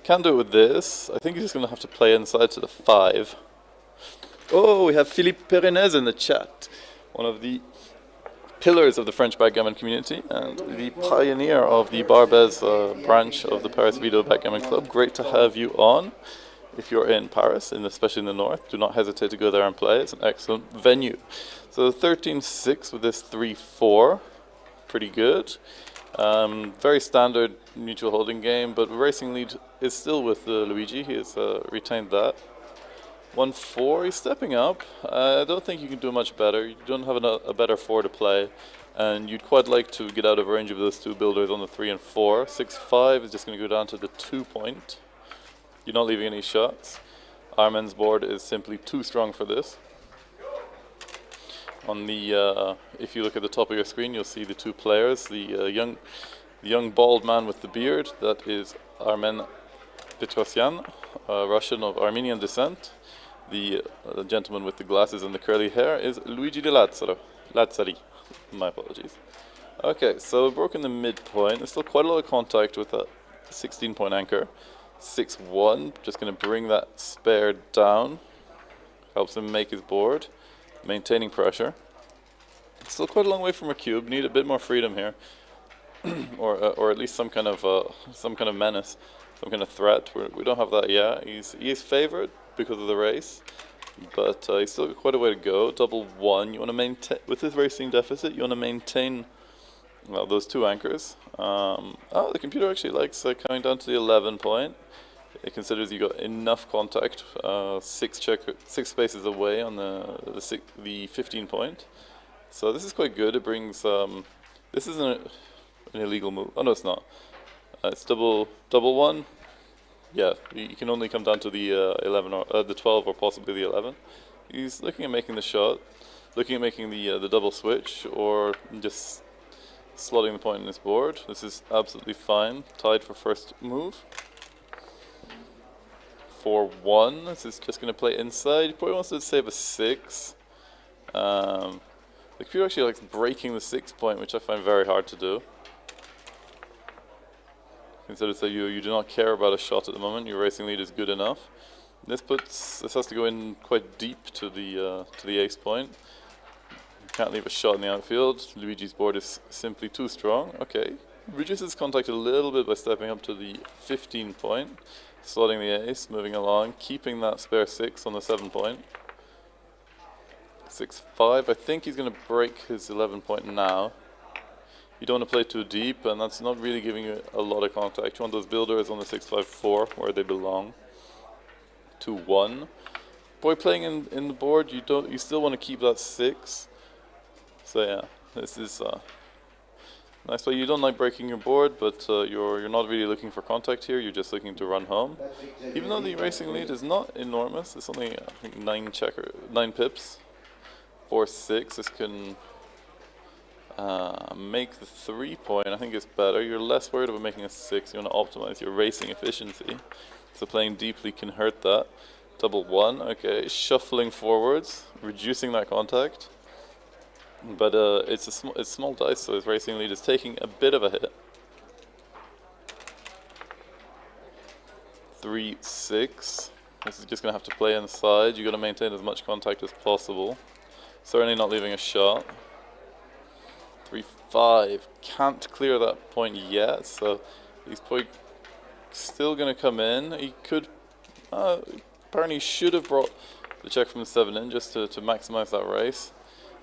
Can't do it with this. I think he's just going to have to play inside to the 5. Oh, we have Philippe Perenez in the chat. One of the pillars of the French backgammon community and the pioneer of the Barbès branch of the Paris Video Backgammon Club. Great to have you on. If you're in Paris, especially in the north, do not hesitate to go there and play. It's an excellent venue. So 13-6 with this 3-4. Pretty good. Very standard mutual holding game, but racing lead is still with Luigi. He has retained that. 1-4, he's stepping up. I don't think you can do much better. You don't have a better 4 to play, and you'd quite like to get out of range of those 2 builders on the 3 and 4. 6-5 is just going to go down to the 2 point. You're not leaving any shots. Armen's board is simply too strong for this. On the, if you look at the top of your screen, you'll see the 2 players. The young bald man with the beard, that is Armen Petrosyan, Russian of Armenian descent. The gentleman with the glasses and the curly hair is Luigi de Lazzari. My apologies. Okay, so we've broken the midpoint. There's still quite a lot of contact with a 16-point anchor. 6-1, just going to bring that spare down. Helps him make his board. Maintaining pressure. Still quite a long way from a cube. Need a bit more freedom here. or at least some kind of menace. Some kind of threat. We don't have that yet. He is favored because of the race, but he's still got quite a way to go. Double 1. You want to maintain with this racing deficit. You want to maintain those 2 anchors. The computer actually likes coming down to the 11 point. It considers you got enough contact. 6 spaces away on the 15 point. So this is quite good. It brings this isn't an illegal move. Oh no, it's not. It's double 1. Yeah, you can only come down to the 11 or the 12 or possibly the 11. He's looking at making the shot, looking at making the double switch, or just slotting the point in his board. This is absolutely fine. Tied for first move. 4-1. This is just going to play inside. He probably wants to save a 6. The computer actually likes breaking the 6 point, which I find very hard to do. Consider that you do not care about a shot at the moment. Your racing lead is good enough. This has to go in quite deep to the ace point. You can't leave a shot in the outfield. Luigi's board is simply too strong. Okay, reduces contact a little bit by stepping up to the 15 point, slotting the ace, moving along, keeping that spare 6 on the 7 point. 6-5. I think he's going to break his 11 point now. You don't want to play too deep, and that's not really giving you a lot of contact. You want those builders on the 6-5-4 where they belong. 2-1. Boy, playing in the board, you still want to keep that 6. So yeah, this is nice play. You don't like breaking your board, but you're not really looking for contact here. You're just looking to run home. Even though the racing lead is not enormous, it's only I think 9 pips. 4-6. This can make the 3 point. I think it's better. You're less worried about making a 6. You want to optimize your racing efficiency. So playing deeply can hurt that. Double 1. Okay, shuffling forwards, reducing that contact. But it's small dice, so his racing lead is taking a bit of a hit. 3-6. This is just going to have to play inside. You've got to maintain as much contact as possible. Certainly not leaving a shot. 3-5. Can't clear that point yet, so he's probably still going to come in. He could... apparently should have brought the check from the 7 in just to maximize that race.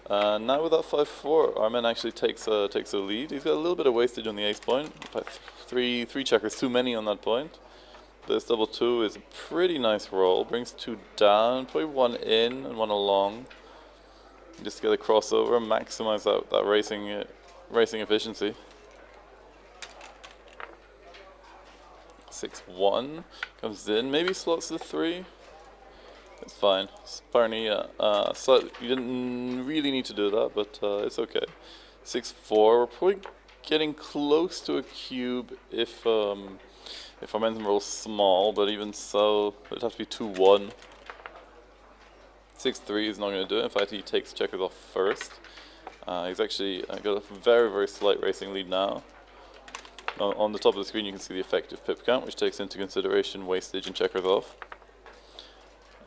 Now with that 5-4, Armen actually takes a lead. He's got a little bit of wastage on the ace point. In fact, three checkers too many on that point. This double 2 is a pretty nice roll. Brings 2 down, probably 1 in and 1 along. Just to get a crossover, maximize that racing efficiency. 6-1 comes in, maybe slots the 3. It's fine. Sparny, you didn't really need to do that, but it's okay. 6-4. We're probably getting close to a cube if our momentum rolls small, but even so, it'd have to be 2-1. 6-3 is not going to do it. In fact, he takes checkers off first. He's actually got a very, very slight racing lead now. On the top of the screen, you can see the effective pip count, which takes into consideration wastage and checkers off.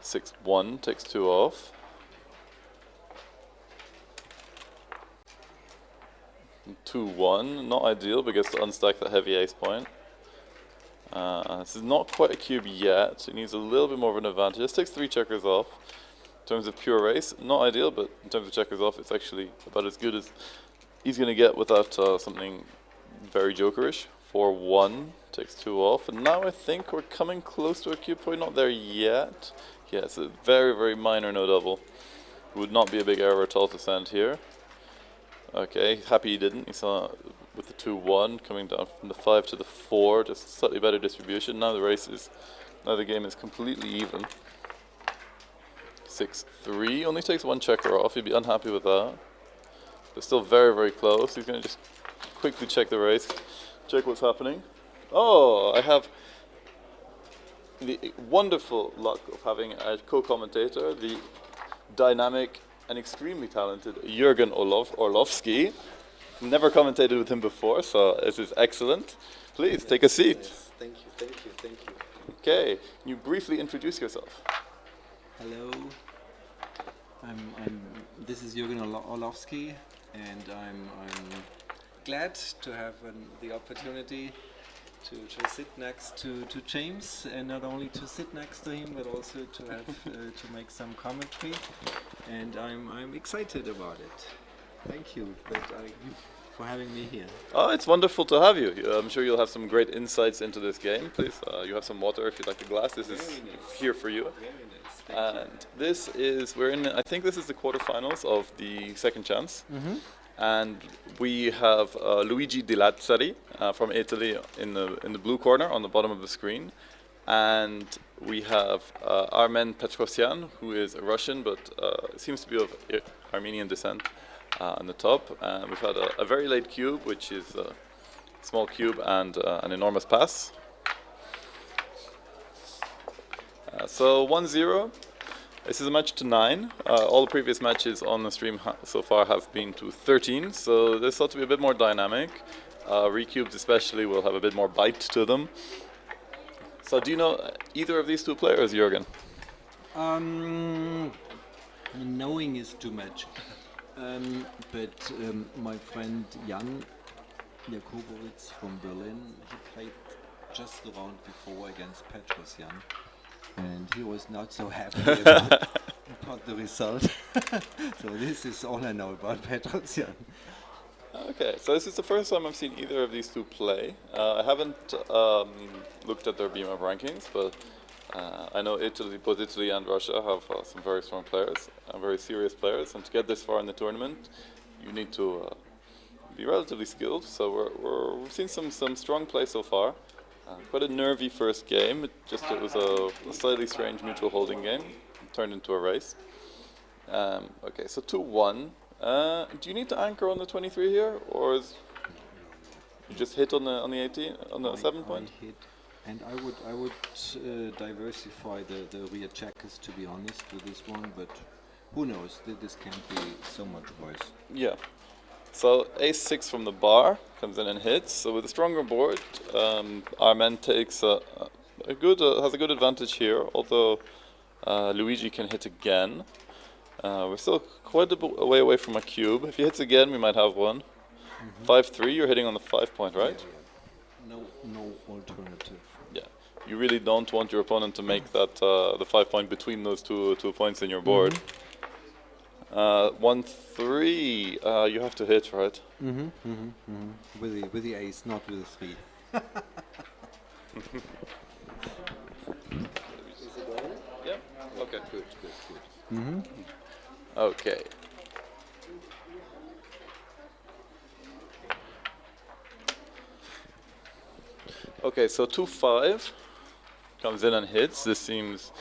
6-1 takes 2 off. 2-1, not ideal, but gets to unstack that heavy ace point. This is not quite a cube yet, so he needs a little bit more of an advantage. This takes 3 checkers off. In terms of pure race, not ideal, but in terms of checkers off, it's actually about as good as he's going to get without something very jokerish. 4-1 takes 2 off, and now I think we're coming close to a cube point. Not there yet. Yeah, it's a very, very minor no double. Would not be a big error at all to send here. Okay, happy he didn't. He saw with the 2-1 coming down from the 5 to the 4, just slightly better distribution. Now the game is completely even. 6-3 only takes 1 checker off. He'd be unhappy with that, but still very, very close. He's going to just quickly check the race, check what's happening. Oh, I have the wonderful luck of having a co-commentator, the dynamic and extremely talented Jürgen Orlovsky. Never commentated with him before, so this is excellent. Please take a seat. Yes, thank you. Okay, can you briefly introduce yourself? Hello, this is Jürgen Orlovsky, and I'm glad to have the opportunity to sit next to James, and not only to sit next to him, but also to have to make some commentary, and I'm excited about it. Thank you for having me here. Oh, it's wonderful to have you. I'm sure you'll have some great insights into this game. Please, you have some water if you'd like a glass. This is here for you. Very nice. And this is, I think this is the quarterfinals of the second chance. Mm-hmm. And we have Luigi Di Lazzari from Italy in the blue corner on the bottom of the screen. And we have Armen Petrosyan, who is a Russian, but seems to be of Armenian descent, on the top. And we've had a very late cube, which is a small cube and an enormous pass. So 1-0. This is a match to 9. All the previous matches on the stream so far have been to 13, so this ought to be a bit more dynamic. Recubes especially will have a bit more bite to them. So do you know either of these two players, Jürgen? Knowing is too much. But my friend Jan Jakubowicz from Berlin. He played just the round before against Petrosyan, and he was not so happy about the result. So this is all I know about Petrosyan. Okay, so this is the first time I've seen either of these two play. I haven't looked at their BMF rankings, but I know both Italy and Russia have some very strong players, very serious players, and to get this far in the tournament, you need to be relatively skilled. So we've seen some strong play so far. Quite a nervy first game. It was a slightly strange mutual holding game. It turned into a race. Okay, so 2-1. Do you need to anchor on the 23 here, or you just hit on the 18 on the 7 point? I hit, and I would diversify the rear checkers, to be honest, with this one. But who knows? This can't be so much worse. Yeah. So ace-6 from the bar comes in and hits. So with a stronger board, Armen takes has a good advantage here. Although Luigi can hit again. We're still quite a way away from a cube. If he hits again, we might have one. 5-3. You're hitting on the 5 point, right? Yeah. No alternative. Yeah. You really don't want your opponent to make that the 5 point between those two points in your board. 1-3. You have to hit, right? With the ace, not with the 3. Yeah. Okay. Good. Okay. Okay, so 2-5 comes in and hits. This seems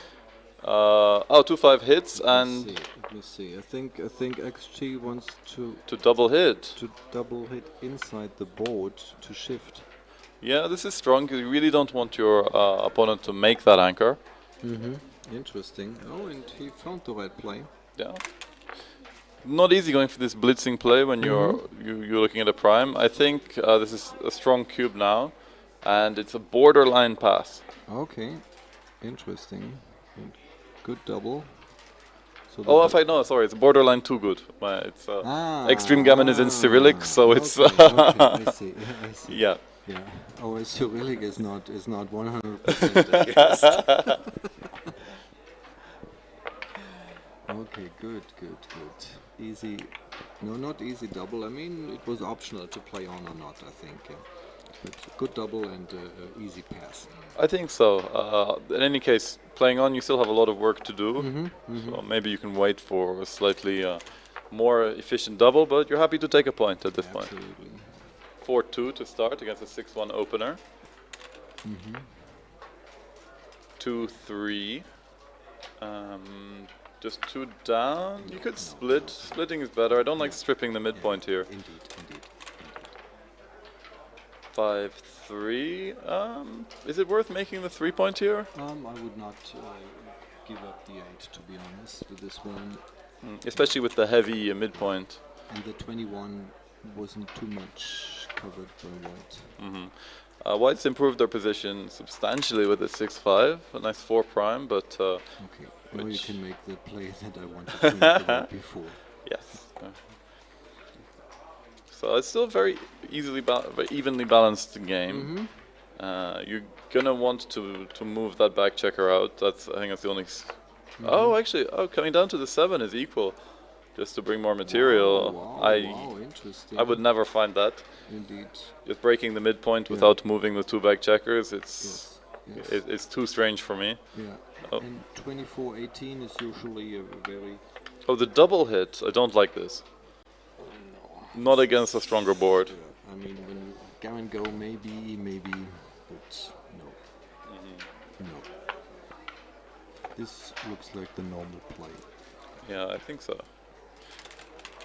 2-5 hits and Let me see. I think XG wants to double hit. double hit inside the board to shift. Yeah, this is strong because you really don't want your opponent to make that anchor. Interesting. Oh, and he found the right play. Yeah. Not easy going for this blitzing play when you're looking at a prime. I think this is a strong cube now, and it's a borderline pass. Okay, interesting. Good double. So Sorry, it's borderline too good. It's Extreme Gammon is in Cyrillic, so it's okay, I see. yeah. Yeah. Oh, Cyrillic is not 100%. I guess. Okay, good. Easy. No, not easy double. I mean, it was optional to play on or not, I think. Yeah. But good double and easy pass. I think so. In any case, playing on, you still have a lot of work to do. So maybe you can wait for a slightly more efficient double, but you're happy to take a point at this point. 4-2 to start against a 6-1 opener. 2-3. Just 2 down. You could split. Splitting is better. I don't like stripping the midpoint here. Indeed. 5-3. Is it worth making the 3 point here? I would not give up the 8, to be honest, with this one. Especially with the heavy midpoint. And the 21 wasn't too much covered by white. White's improved their position substantially with the 6-5. A nice 4 prime, but... okay, now you can make the play that I wanted to make before. Yes. So it's still a very evenly balanced game. You're gonna want to move that back checker out. I think that's the only. Coming down to the 7 is equal, just to bring more material. Wow, interesting. I would never find that. Indeed. Just breaking the midpoint without moving the 2 back checkers. It's it's too strange for me. Yeah. And 24-18 is usually a very. Oh, the double hit. I don't like this. Not against a stronger board. I mean, when you gammon go, maybe, but no. No. This looks like the normal play. Yeah, I think so.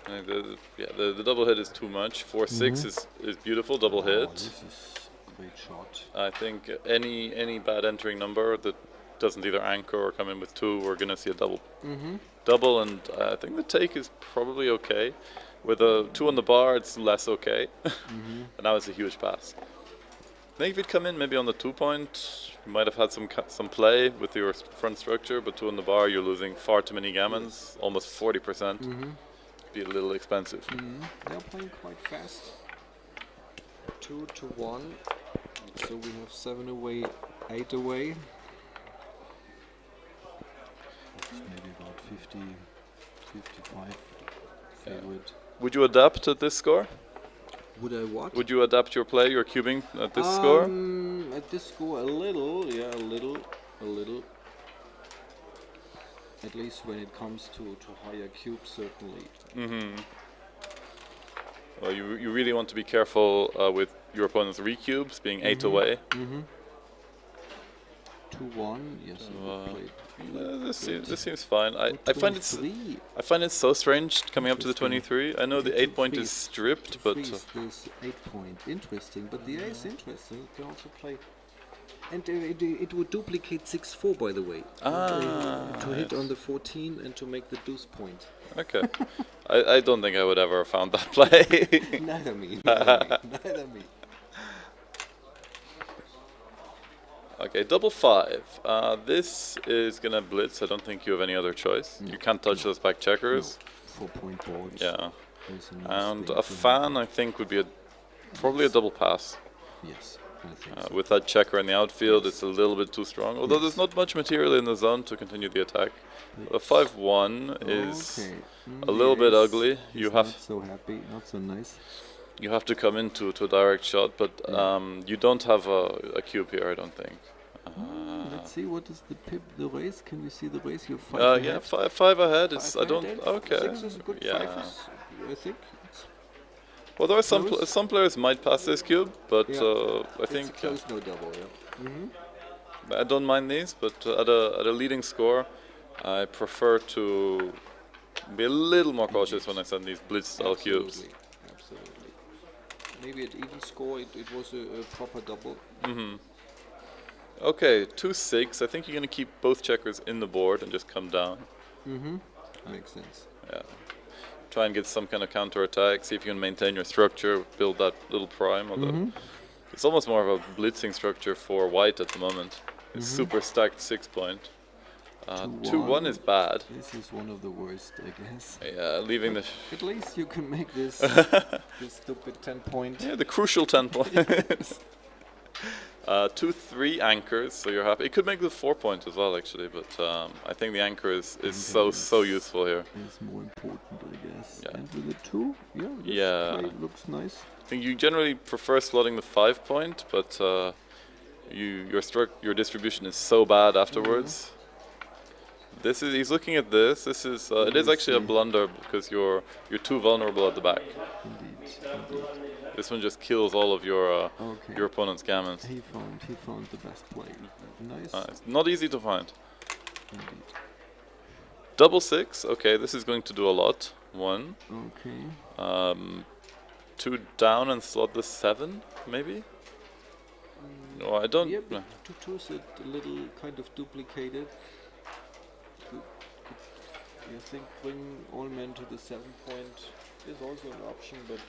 The double hit is too much. 4-6 is beautiful. Double hit. This is a great shot. I think any bad entering number that doesn't either anchor or come in with 2, we're gonna see a double. Double, and I think the take is probably okay. With a 2 on the bar, it's less okay. And now it's a huge pass. I think if you'd come in maybe on the 2 point, you might have had some play with your front structure, but 2 on the bar, you're losing far too many gammons, almost 40%. Be a little expensive. They're playing quite fast. 2 to 1. So we have 7 away, 8 away. It's maybe about 50, 55 favorite. Would you adapt at this score? Would I what? Would you adapt your play, your cubing at this score? At this score, a little, yeah, a little. At least when it comes to higher cubes, certainly. Well, you really want to be careful with your opponent's recubes being 8 away. 2-1, yes. This seems fine. I find it so strange coming up to the 23. I know the 8 point is stripped, but this 8 point interesting. But the ace interesting. You can also play, and it would duplicate 6-4, by the way. To hit on the 14 and to make the deuce point. Okay. I don't think I would ever have found that play. Neither me. Okay, double 5. This is gonna blitz. I don't think you have any other choice. You can't touch those back checkers. 4 point boards. Yeah. And a fan, I think, would be probably a double pass. Yes, I think so. With that checker in the outfield, it's a little bit too strong. Although there's not much material in the zone to continue the attack. A 5-1 is a little bit ugly. You have not so happy, not so nice. You have to come into a direct shot, but you don't have a cube here, I don't think. Let's see, what is the race? Can we see the race? You're 5 ahead. Yeah, five ahead. It's I don't. ahead. Okay. 6 is a good 5 is, I think. Well, there are some players might pass this cube, but I think it's close, no double. Yeah. I don't mind these, but at a leading score, I prefer to be a little more cautious when I send these blitz style cubes. Absolutely. Maybe at even score, it was a proper double. Okay, 2-6. I think you're gonna keep both checkers in the board and just come down. Makes sense. Yeah. Try and get some kind of counter attack. See if you can maintain your structure. Build that little prime. Although it's almost more of a blitzing structure for white at the moment. It's super stacked 6 point. 2-1 is bad. This is one of the worst, I guess. Yeah, leaving the. At least you can make this this stupid 10 point. Yeah, the crucial 10 points. 2-3 anchors, so you're happy. It could make the 4 point as well, actually, but I think the anchor is so useful here. It's more important, I guess. Yeah. And with the 2, Yeah. Play looks nice. I think you generally prefer slotting the 5 point, but your distribution is so bad afterwards. He's looking at this. This is it is actually a blunder because you're too vulnerable at the back. Indeed. This one just kills all of your opponent's gammons. He found the best play. Nice. It's not easy to find. Indeed. Double 6. Okay, this is going to do a lot. 1. Okay. 2 down and slot the 7, maybe. No, I don't. Yeah, but 2 is a little kind of duplicated. I think bring all men to the 7 point is also an option, but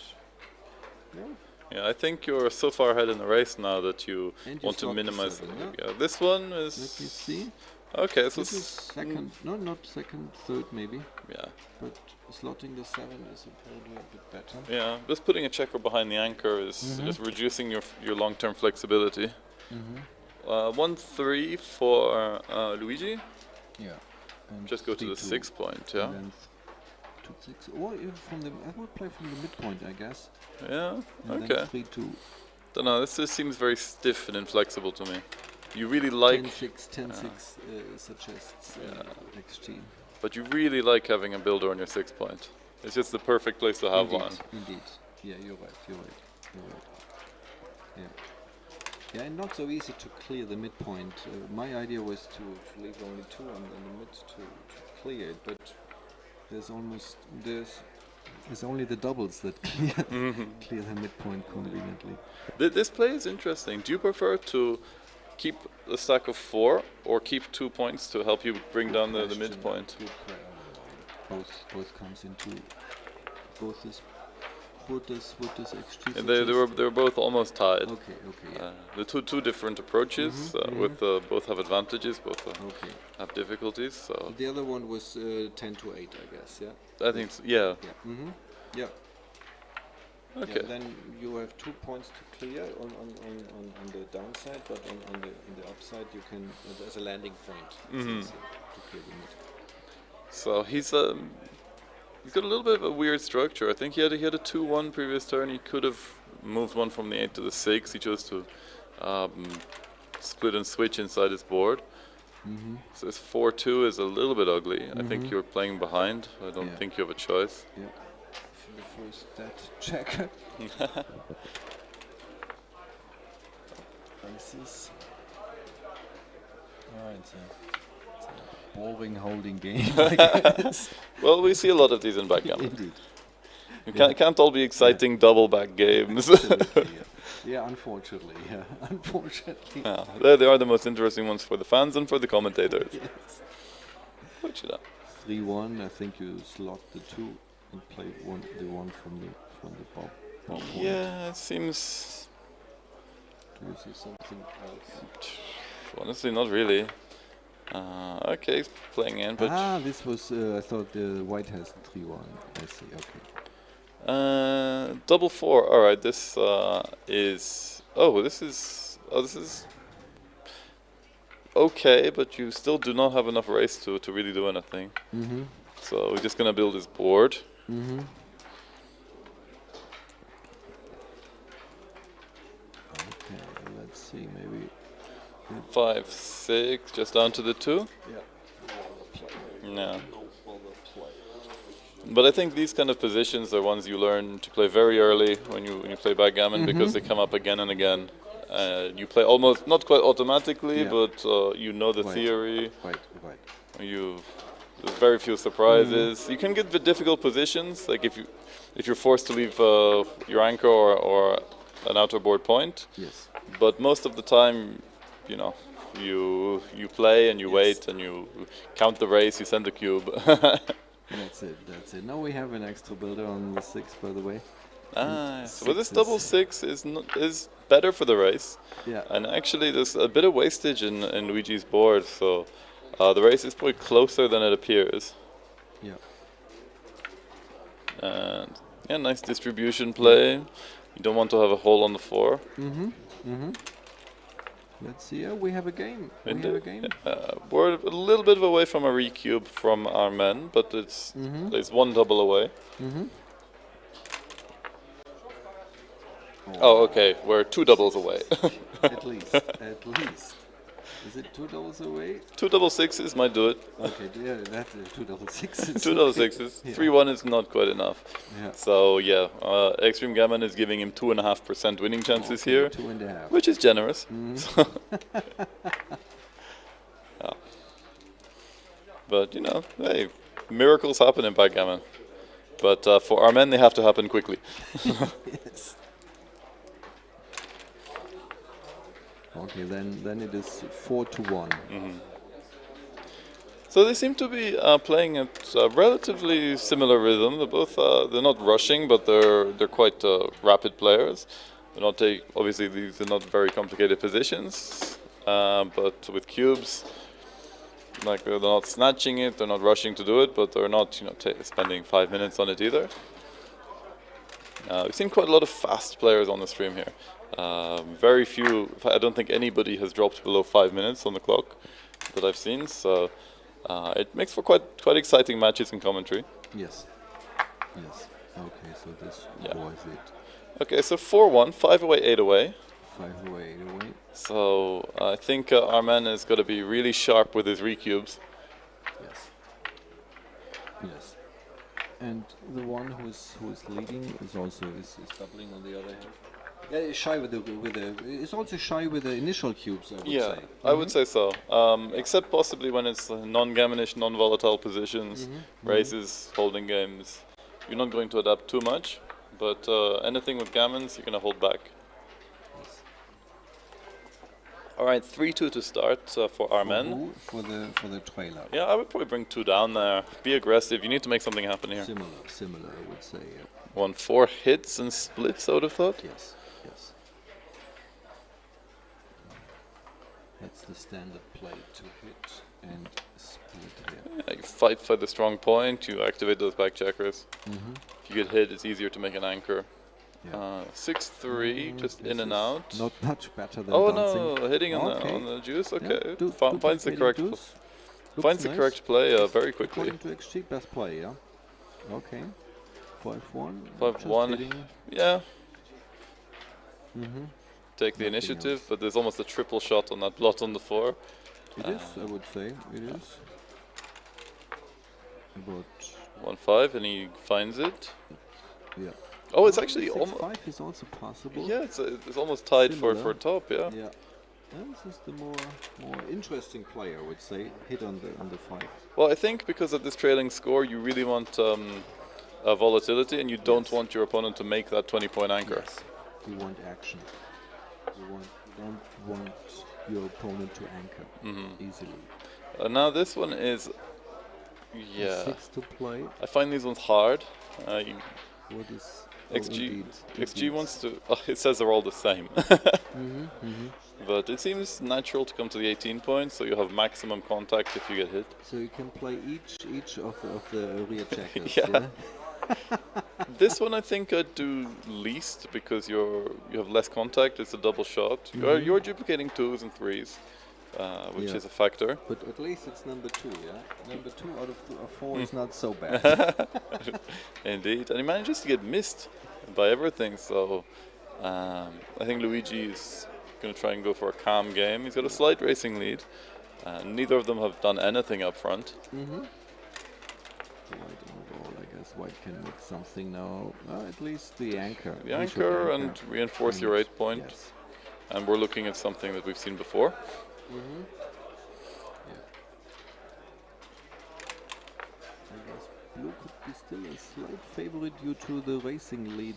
yeah, I think you're so far ahead in the race now that you want to minimize. Yeah, this one is. Let me see. Okay, so this is second. No, not second, third maybe. Yeah. But slotting the 7 is apparently a bit better. Yeah, just putting a checker behind the anchor is just reducing your long-term flexibility. 1-3 for Luigi. Yeah. And just go to the 6 point, yeah. And 2-6, or even I would play from the midpoint, I guess. Yeah. And okay. Then 3-2. Don't know. This just seems very stiff and inflexible to me. You really like 10-6 suggests XG. But you really like having a builder on your 6 point. It's just the perfect place to have one. Indeed. Yeah, you're right. Yeah. Yeah, and not so easy to clear the midpoint. My idea was to leave only 2 on the mid to clear it, but there's only the doubles that clear the midpoint conveniently. This play is interesting. Do you prefer to keep a stack of 4 or keep 2 points to help you bring down the midpoint? Both comes into both this. What does XG they were both almost tied. Okay, yeah. The two different approaches with both have advantages, both have difficulties. So the other one was 10-8, I guess. Yeah. I think so, yeah. Yeah. Okay. Yeah, then you have 2 points to clear on the downside, but on the upside you can there's a landing point. It's easy to clear the mid. So he's got a little bit of a weird structure. I think he had a 2-1 previous turn. He could have moved one from the 8 to the 6. He chose to split and switch inside his board. So his 4-2 is a little bit ugly. I think you're playing behind. I don't think you have a choice. Yeah. The first stat check. Aces. Oh, it's a boring holding game, I guess. Well, we see a lot of these in backgammon. Indeed. You can't all be exciting double back games. Absolutely, yeah, unfortunately, yeah. Unfortunately. Yeah, they are the most interesting ones for the fans and for the commentators. Yes. What should I? 3-1, I think you slot the 2 and play the one from the bob point. Yeah, it seems... Do you see something else? Honestly, not really. Okay, he's playing in, but... this was, I thought the white has the 3-1. I see, okay. Double 4. All right, this is. This is okay, but you still do not have enough race to really do anything. So we're just gonna build his board. Okay, let's see, maybe 5, 6, just down to the 2. Yeah. No. But I think these kind of positions are ones you learn to play very early when you play backgammon because they come up again and again. You play almost not quite automatically, but you know the theory. Right. There's very few surprises. You can get the difficult positions, like if you're forced to leave your anchor or an outer board point. Yes. But most of the time, you play and you wait and you count the race. You send the cube. That's it. Now we have an extra builder on the 6, by the way. So this double 6 is better for the race. Yeah. And actually there's a bit of wastage in Luigi's board, so the race is probably closer than it appears. Yeah. And yeah, nice distribution play. You don't want to have a hole on the 4. Let's see. We have a game. We're a little bit away from a recube from our men, but it's one double away. Oh, okay. We're 2 doubles away. At least. Is it 2 doubles away? 2 double 6s might do it. Okay, yeah, that's 2 double 6s. 2 double 6s. 3-1 is not quite enough. Yeah. So yeah, Extreme Gammon is giving him 2.5% winning chances here, 2.5, which is generous. Yeah. But hey, miracles happen in backgammon. But for our men, they have to happen quickly. Yes. Okay, then it is 4-1. So they seem to be playing at a relatively similar rhythm. They're both they're not rushing, but they're quite rapid players. Obviously these are not very complicated positions, but with cubes, like they're not snatching it, they're not rushing to do it, but they're not spending 5 minutes on it either. We've seen quite a lot of fast players on the stream here. Very few. I don't think anybody has dropped below 5 minutes on the clock that I've seen. So it makes for quite exciting matches in commentary. Yes. Okay, so this was it. Okay, so 4-1, 5 away, 8 away. 5 away, 8 away. So I think our man is going to be really sharp with his recubes. Yes. And the one who is leading is also is doubling on the other hand. Yeah, he's shy with it's also shy with the initial cubes, I would say. I would say so. Except possibly when it's non-gammonish, non-volatile positions, races, holding games. You're not going to adapt too much, but anything with gammons, you're going to hold back. Yes. All right, 3-2 to start for our men. For the trailer. Yeah, I would probably bring 2 down there. Be aggressive. You need to make something happen here. Similar, I would say. Yeah. 1-4 hits and splits, I would have thought. Yes. That's the standard play, to hit and split here. Yeah, you fight for the strong point, you activate those back checkers. If you get hit, it's easier to make an anchor. 6-3, just in and out. Not much better than Oh dancing. no, hitting on Okay. the juice. Okay, Yeah, do finds the like correct hitting deuce. finds the Looks correct nice. play very quickly. According to XG, best play, yeah. Okay. 5-1. 5-1. Just hitting. Yeah. Mm-hmm. Take the Nothing initiative, else. but there's almost a triple shot on that blot on the floor. It is, I would say. It is. But 1-5, and he finds it. yeah. Oh, it's actually almost. 6-5 is also possible. Yeah, it's almost tied for Similar. top. Yeah. Yeah. And this is the more interesting play, I would say. Hit on the 5. Well, I think because of this trailing score, you really want a volatility, and you don't Yes. want your opponent to make that 20-point anchor. Yes. You want action. You don't want your opponent to anchor easily. Now this one is, yeah. 6 to play. I find these ones hard. What is XG indeed. wants to. Oh, it says they're all the same. Mm-hmm. But it seems natural to come to the 18 points, so you have maximum contact if you get hit. So you can play each of the rear checkers. Yeah. This one I think I'd do least because you have less contact. It's a double shot. You're duplicating 2s and 3s, which is a factor. But at least it's number 2, yeah? Number 2 out of 4 is not so bad. Indeed, and he manages to get missed by everything. So I think Luigi is going to try and go for a calm game. He's got a slight racing lead. Neither of them have done anything up front. White overall, I guess White can make something now. At least the anchor. The He should anchor and reinforce your 8 point. Yes. And we're looking at something that we've seen before. I guess blue could be still a slight favorite due to the racing lead.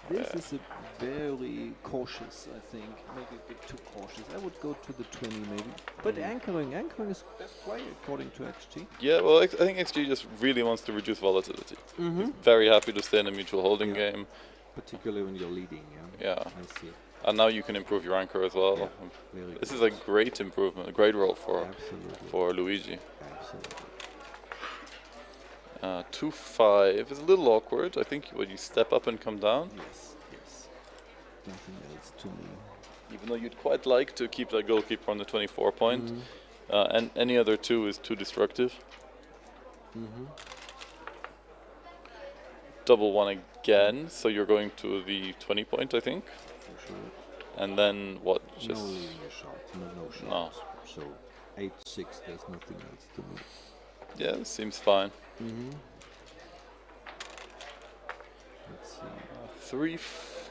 This is a very cautious, I think. Maybe a bit too cautious. I would go to the 20 maybe. But anchoring is best play according to XG. Yeah, well, I think XG just really wants to reduce volatility. He's very happy to stay in a mutual holding game. Particularly when you're leading, yeah. Yeah. I see. And now you can improve your anchor as well. Very This good. is a great improvement, a great role Absolutely. for Luigi. Absolutely. 2-5 is a little awkward. I think when you step up and come down, Yes, yes. Nothing else to me. even though you'd quite like to keep that goalkeeper on the 24 point, and any other 2 is too destructive. Double 1 again, so you're going to the 20 point, I think. For sure. And then what? No Just leading a shot. No shots. No. So 8-6, there's nothing else to me. yeah, seems fine. Let's see.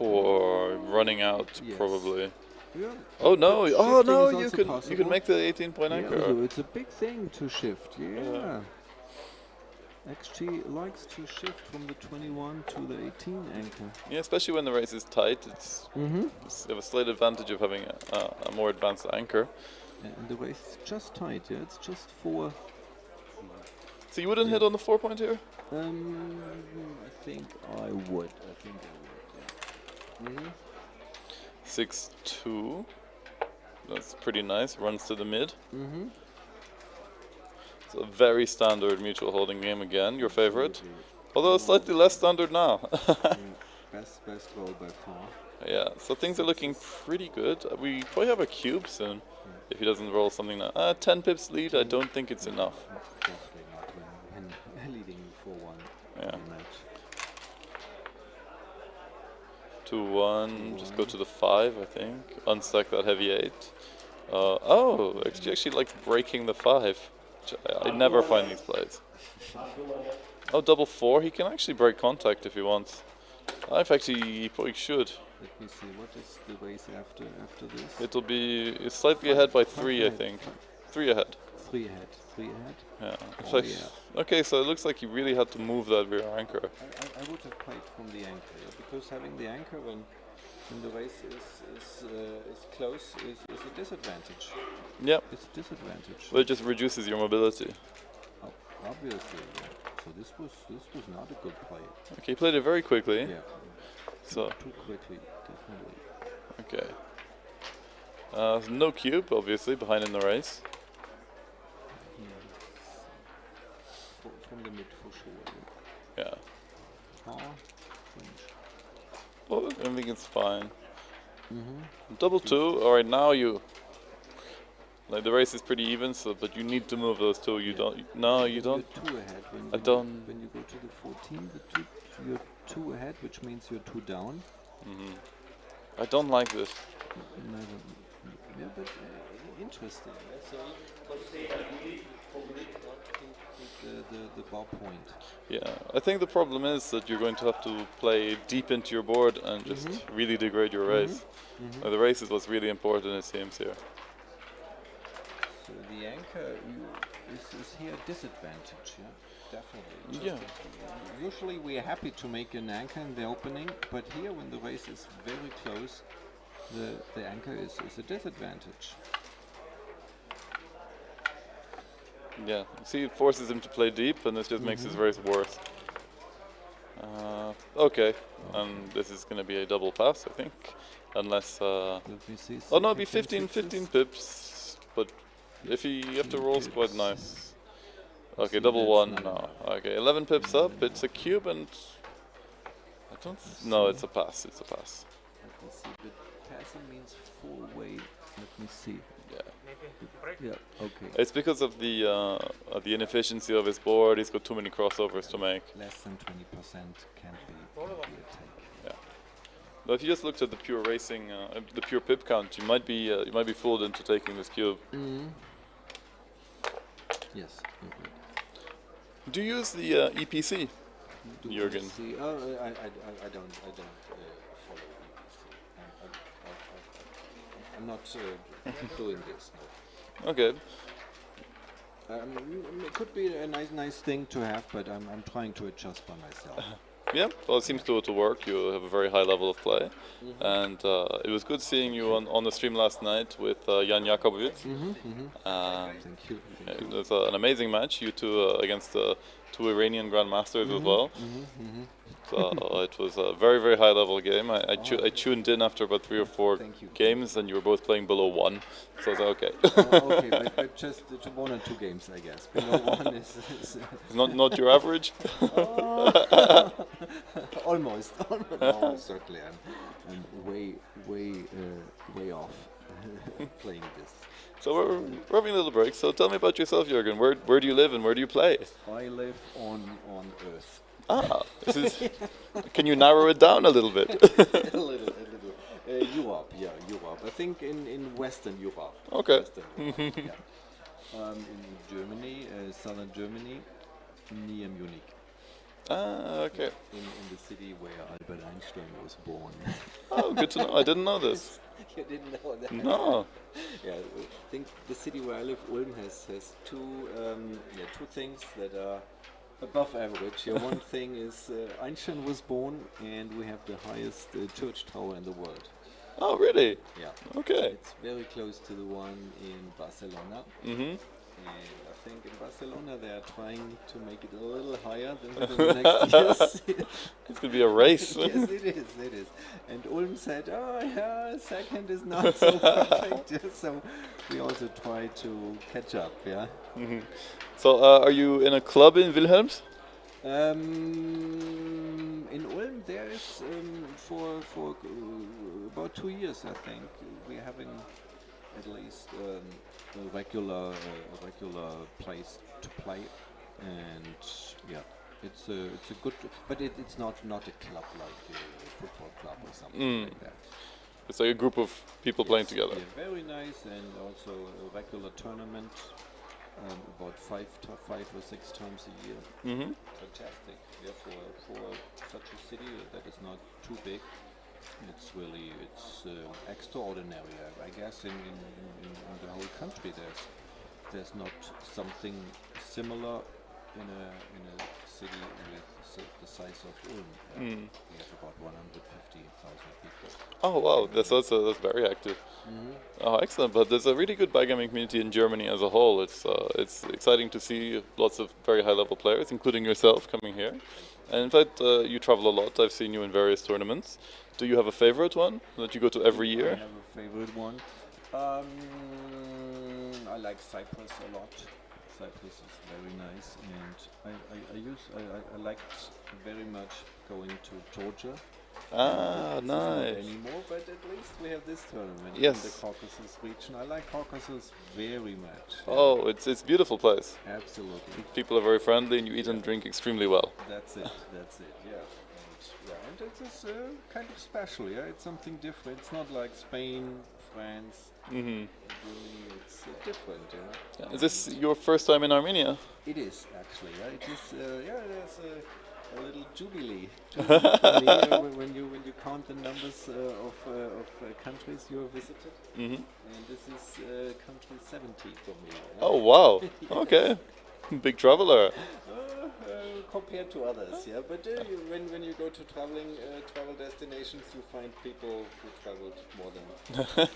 3-4, running out Yes. probably. Yeah. Oh no! But Oh shifting no! is You also can possible. make the 18 point Yeah, anchor. so it's a big thing to shift. Yeah. XG likes to shift from the 21 to the 18 anchor. Yeah, especially when the race is tight. It's you have a slight advantage of having a more advanced anchor. And the race is just tight. Yeah, it's just 4. So you wouldn't hit on the 4 point here? I think I would. Yeah. 6-2. That's pretty nice. Runs to the mid. It's a very standard mutual holding game again. Your favorite, although slightly less standard now. Best roll by far. Yeah. So things are looking pretty good. We probably have a cube soon. If he doesn't roll something now. 10 pips lead. I don't think it's enough. Definitely not when leading 4-1 Yeah. in a match. 2-1. Just go to the 5, I think. Unstack that heavy 8. Oh, actually likes breaking the 5. I never find these plays. Oh, double 4. He can actually break contact if he wants. In fact, he probably should. Let me see, what is the race after this? It'll be slightly ahead by 3, I think. 3 ahead. 3 ahead. 3 ahead. Yeah. Oh, So yeah. okay, so it looks like he really had to move that rear anchor. I would have played from the anchor, yeah, because having the anchor when the race is close is a disadvantage. Yep. It's a disadvantage. But it just reduces your mobility. Oh, obviously, yeah. So this was not a good play. Okay, he played it very quickly. Yeah. So Too quickly, definitely. okay. No cube, obviously, behind in the race. From the mid for sure. Yeah. Ah, French. Well, I think it's fine. Double two. All right, now you. Like the race is pretty even, so but you need to move those two. You don't. No, you don't. You're two ahead. I don't. When you go to the 14, you're two ahead, which means you're two down. I don't like this. Yeah, but interesting. So the bar point. Yeah, I think the problem is that you're going to have to play deep into your board and just really degrade your race. The race is what's really important, it seems here. So the anchor is here a disadvantage, yeah, definitely. Yeah. Usually we are happy to make an anchor in the opening, but here when the race is very close, the anchor is a disadvantage. Yeah, see, it forces him to play deep, and this just makes his race worse. Okay, and this is going to be a double pass, I think, unless. Let me see. Oh no, it'd be 15 pips, but if he after rolls quite nice. Okay, double one. No, okay, 11 pips up. It's a cube, and I don't. No, it's a pass. It's a pass. Let me see. But passing means four-way. Let me see. Yeah. Maybe break. Yeah. Okay. It's because of the inefficiency of his board. He's got too many crossovers to make. Less than 20% can be a take. Yeah. But if you just looked at the pure racing, the pure pip count, you might be fooled into taking this cube. Yes. You're right. Do you use the EPC, Jürgen? See, I don't follow EPC. I'm not doing this. No. Okay. It could be a nice thing to have, but I'm trying to adjust by myself. Yeah, well, it seems to work. You have a very high level of play, and it was good seeing you on the stream last night with Jan Jakobowicz. Thank you. It was an amazing match. You two against two Iranian grandmasters as well. So it was a very, very high level game. I tuned in after about 3 or 4 games, and you were both playing below 1. So I was like, okay. Okay, but just 1 or 2 games, I guess. Below 1 is not your average. Almost. No, certainly, I'm way off playing this. So we're having a little break. So tell me about yourself, Jürgen. Where do you live and where do you play? I live on Earth. Ah, can you narrow it down a little bit? a little. Europe, yeah, Europe. I think in Western Europe. Okay. Western Europe, yeah. In Germany, southern Germany, near Munich. Ah, okay. In the city where Albert Einstein was born. Oh, good to know. I didn't know this. You didn't know that? No. Yeah, I think the city where I live, Ulm, has two things that are above average. Yeah, one thing is Einstein was born, and we have the highest church tower in the world. Oh, really? Yeah. Okay. It's very close to the one in Barcelona. And I think in Barcelona they are trying to make it a little higher than the next years. It's going to be a race. Yes, it is. And Ulm said, oh yeah, second is not so perfect. Yeah, so we also try to catch up, yeah. So are you in a club in Wilhelms? In Ulm there is for about 2 years, I think, we're having at least a regular place to play, and yeah, it's a good, but it's not a club like a football club or something like that. It's like a group of people playing together. Yeah, very nice, and also a regular tournament, about 5 or 6 times a year. Fantastic. Yeah, for such a city that is not too big. It's extraordinary. I guess in the whole country there's not something similar in a city with the size of Ulm. We have about 150,000 people. Oh wow, that's very active. Oh, excellent! But there's a really good backgammon community in Germany as a whole. It's exciting to see lots of very high level players, including yourself, coming here. And in fact, you travel a lot. I've seen you in various tournaments. Do you have a favorite one that you go to every year? I have a favorite one. I like Cyprus a lot. Cyprus is very nice, and I liked very much going to Georgia Ah, It's not nice. anymore, but at least we have this tournament Yes. in the Caucasus region. I like Caucasus very much. Oh, it's beautiful place. Absolutely. People are very friendly, and you eat and drink extremely well. That's it. That's it. Yeah. And it is kind of special. Yeah, it's something different. It's not like Spain, France, Germany. It's different. Yeah. Is this your first time in Armenia? It is actually. Yeah, it is. Yeah, there's a little jubilee for me, when you count the numbers of countries you have visited. And this is country 70 for me. Yeah. Oh wow! Okay, big traveler. Compared to others, yeah. But when you go to travel destinations, you find people who traveled more than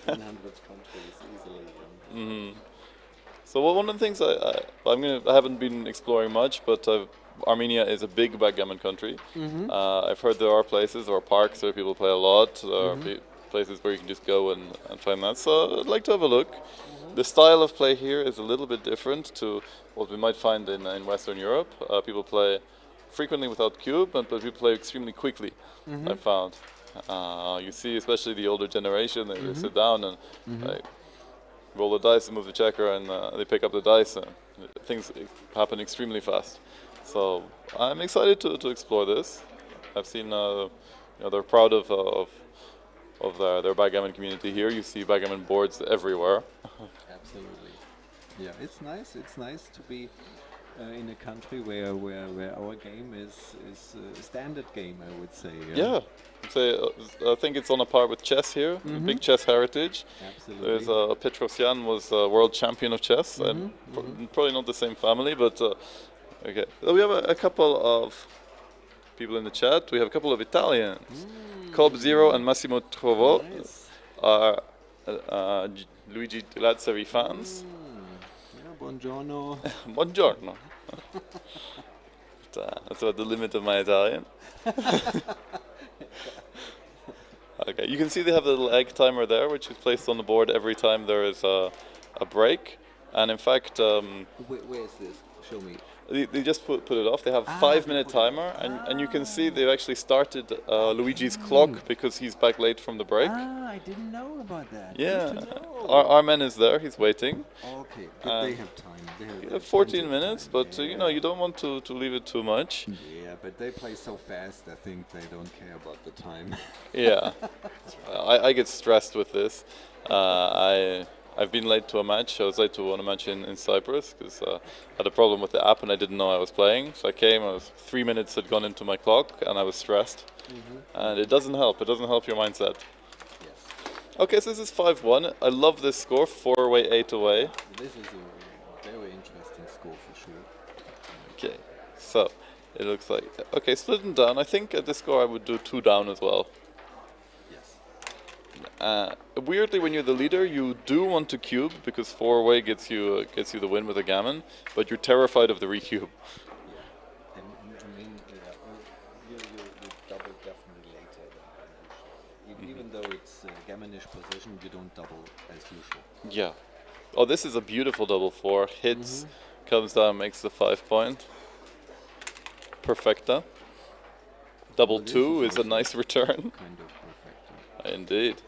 100 countries easily. So one of the things I haven't been exploring much, but Armenia is a big backgammon country. I've heard there are places or parks where people play a lot. There are places where you can just go and find that. So I'd like to have a look. The style of play here is a little bit different to what we might find in Western Europe. People play frequently without cube, but people play extremely quickly. I found. You see, especially the older generation, they sit down and like, roll the dice and move the checker, and they pick up the dice, and things happen extremely fast. So I'm excited to explore this. I've seen they're proud of their backgammon community here. You see backgammon boards everywhere. Absolutely. Yeah, it's nice. It's nice to be in a country where our game is a standard game, I would say. Yeah. I think it's on a par with chess here. Big chess heritage. Absolutely. There's Petrosyan was world champion of chess, and probably not the same family, but okay. So we have a couple of people in the chat. We have a couple of Italians. Cobb Zero and Massimo Trovo are Luigi Lazzari fans. Yeah, buongiorno. Buongiorno. That's about the limit of my Italian. Okay, you can see they have the little egg timer there, which is placed on the board every time there is a break. And in fact, Where is this? Show me. they just put it off. They have 5-minute timer, and you can see they've actually started Luigi's clock because he's back late from the break. I didn't know about that. Yeah, Good to know. our man is there. He's waiting. Okay, but they have time. They have 14 minutes, but you don't want to leave it too much. Yeah, but they play so fast. I think they don't care about the time. Yeah, I get stressed with this. I've been late to a match. I was late to a match in Cyprus because I had a problem with the app and I didn't know I was playing. So I came, 3 minutes had gone into my clock and I was stressed. And it doesn't help. It doesn't help your mindset. Yes. Okay, so this is 5-1. I love this score, 4 away, 8 away. This is a very interesting score for sure. Okay, so it looks like, okay, splitting down. I think at this score I would do 2 down as well. Weirdly, when you're the leader, you do want to cube because 4 away gets you the win with a gammon, but you're terrified of the recube. Yeah. And I mean, you double definitely later than usual. Even though it's gammonish position, you don't double as usual. Yeah. Oh, this is a beautiful double 4. Hits, comes down, makes the 5 point. Perfecta. Double 2 is a nice return. Kind of perfect. Indeed.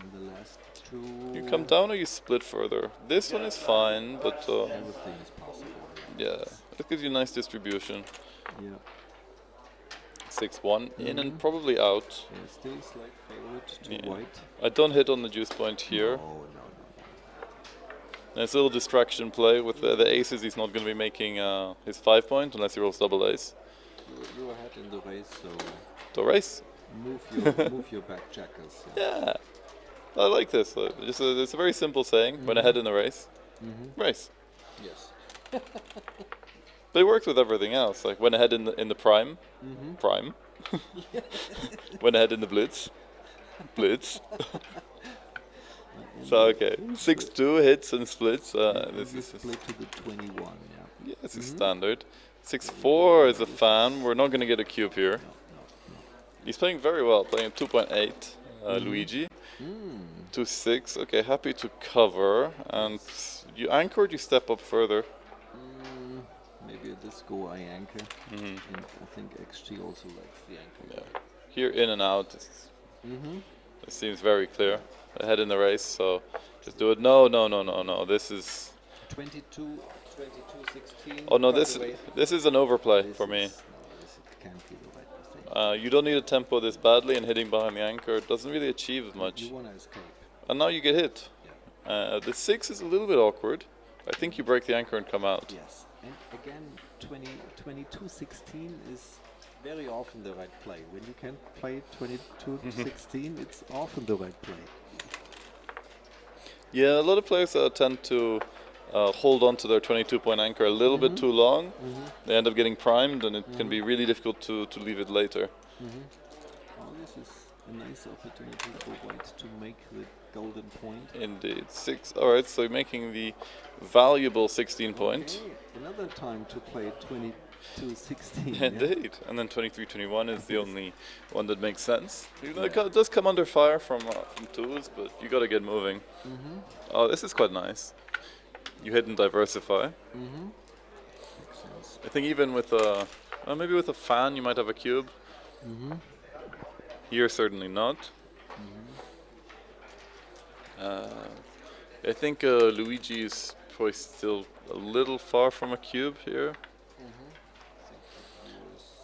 And the last 2. You come down or you split further. This one is fine, but Everything is possible. yeah, it gives you nice distribution. Yeah. 6-1 in and probably out. Yeah, still slight favorite to Yeah. white. I don't hit on the juice point here. No. There's a little distraction play with the aces. He's not going to be making his 5 point unless he rolls double ace. You ahead in the race, so The race. move your back checkers. Yeah, I like this. It's a very simple saying. Went ahead in the race. Race. Yes. But it works with everything else. Like went ahead in the prime. Prime. Went ahead in the blitz. Blitz. So okay, 6-2 hits and splits. This is split to the 21. Yeah. this is standard. 6-4 is a fan. We're not going to get a cube here. He's playing very well. Playing 2.8. Luigi. 2-6. Okay, happy to cover. And you anchored. You step up further. Maybe at this go I anchor. And I think XG also likes the anchor. here in and out. It seems very clear. Ahead in the race, so just do it. No, no, no, no, no. This is 22, 16. oh no, By this the way, this is an overplay this for me. is- no, this can't be the right mistake. You don't need a tempo this badly, and hitting behind the anchor doesn't really achieve much. You want to escape. And now you get hit. The 6 is a little bit awkward. I think you break the anchor and come out. Yes. And again, 22-16 is very often the right play. When you can play 22-16, it's often the right play. Yeah, a lot of players tend to hold on to their 22-point anchor a little bit too long. They end up getting primed, and it can be really difficult to leave it later. Oh, this is a nice opportunity for white to make the golden point. Indeed. 6. All right, so you're making the valuable 16 point. Okay, another time to play 22-16. Indeed. And then 23-21 is the only one that makes sense. Even though it does come under fire from 2s, but you got to get moving. Oh, this is quite nice. You hit and diversify. Makes sense. I think even with maybe with a fan you might have a cube. Here certainly not. I think Luigi is probably still a little far from a cube here.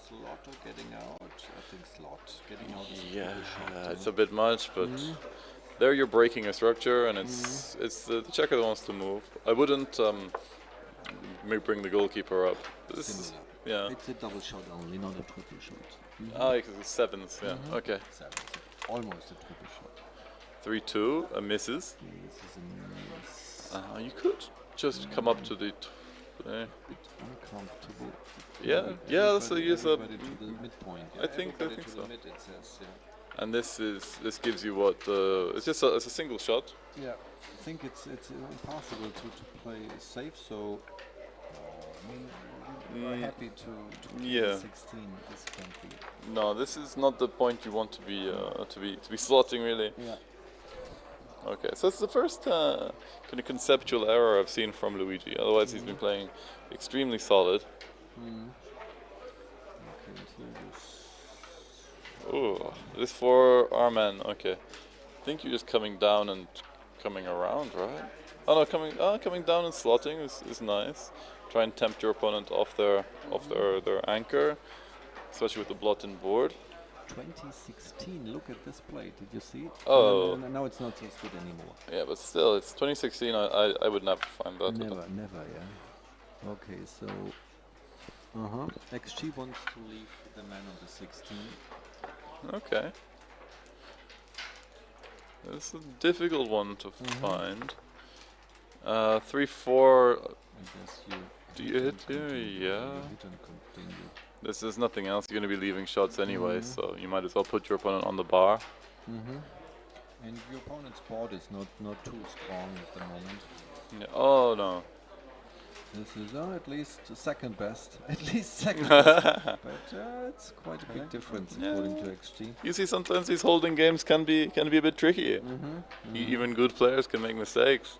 Slot or getting out? I think slot. Getting out is Yeah, it's a bit much, but there you're breaking a structure, and it's the checker that wants to move. I wouldn't bring the goalkeeper up. This is, yeah. It's a double shot only, not a triple shot. Ah, because it's 7s, yeah. Okay. Seven. Almost a triple shot. 3-2, a misses. This is a miss. You could just come up to the... Bit uncomfortable. Yeah, so use a... Everybody to the midpoint. I think Everybody to so. the mid, it says, yeah. And this gives you what? It's just it's a single shot. Yeah, I think it's impossible to play safe. So I mean, you are happy to play 16. This can't be. No, this is not the point you want to be slotting really. Yeah. Okay, so it's the first kind of conceptual error I've seen from Luigi. Otherwise, he's been playing extremely solid. Okay, so Oh, this for Armen. Okay, I think you're just coming down and coming around, right? Oh no, coming down and slotting is nice. Try and tempt your opponent off their anchor, especially with the blotted board. 2016. Look at this play. Did you see it? Oh. No, now it's not so good anymore. Yeah, but still, it's 2016. I would never find that. Never, yeah. Okay, so XG wants to leave the man on the 16. Okay. This is a difficult one to find. 3-4. I guess you. Do you hit here? Yeah. Hit and continue. There's nothing else. You're going to be leaving shots anyway, so you might as well put your opponent on the bar. And your opponent's board is not too strong at the moment. Yeah. Oh no. This is at least second best. At least second best. But it's quite a big difference according to XG. You see, sometimes these holding games can be a bit tricky. Even good players can make mistakes.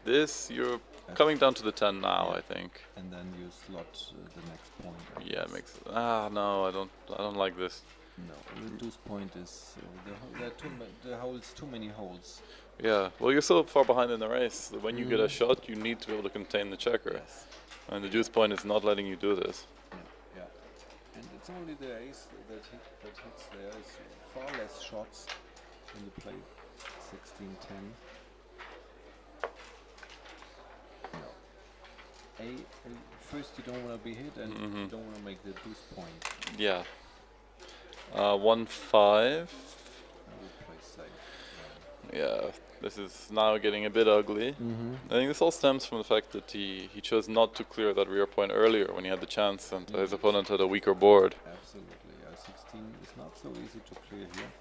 This you're coming down to the 10 now, I think. And then you slot the next point. Yeah, it makes. No, I don't like this. No, the deuce point is too many holes. Yeah, well, you're so far behind in the race that when you get a shot, you need to be able to contain the checker. Yes. And the deuce point is not letting you do this. Yeah. And it's only the ace that hits there. Is far less shots when you play 16-10. No. First you don't want to be hit, and you don't want to make the deuce point. Yeah. 1-5. I would play safe. Yeah, this is now getting a bit ugly. I think this all stems from the fact that he chose not to clear that rear point earlier when he had the chance, and his opponent had a weaker board. Absolutely. 16 is not so easy to clear here.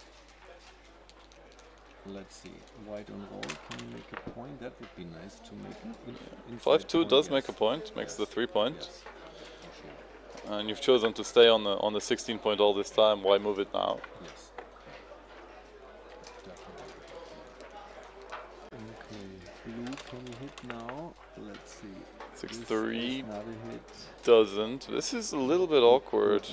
Let's see. White on roll can make a point. That would be nice to make. 5-2 does make a point. Makes the 3 point. Yes. For sure. And you've chosen to stay on the 16 point all this time. Why move it now? Yes. Definitely. Okay. Blue can hit now. Let's see. 6-3 Another hit. doesn't. This is a little bit awkward.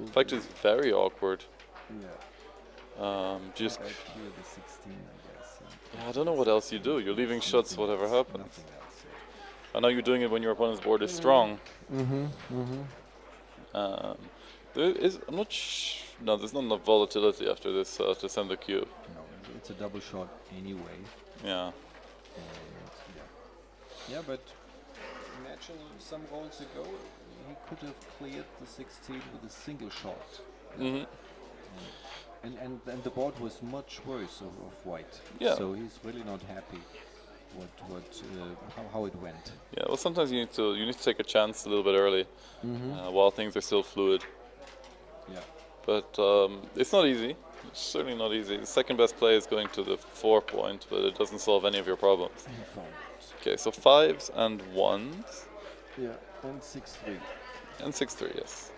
In fact, it's very awkward. Yeah. Just I clear the 16, I guess. yeah, I don't know what else you do. You're leaving shots, whatever happens. Nothing else. I know you're doing it when your opponent's board is strong. There is, I'm not no, there's not enough volatility after this to send the cube. No, it's a double shot anyway. Yeah. And yeah, but imagine some rolls ago, he could have cleared the 16 with a single shot. Mhm. And the board was much worse of white. Yeah. So he's really not happy how it went. Yeah. Well, sometimes you need to take a chance a little bit early, while things are still fluid. Yeah. But it's not easy. It's certainly not easy. The second best play is going to the 4 point, but it doesn't solve any of your problems. Okay, so 5s and 1s. Yeah, and 6-3. And 6-3, yes.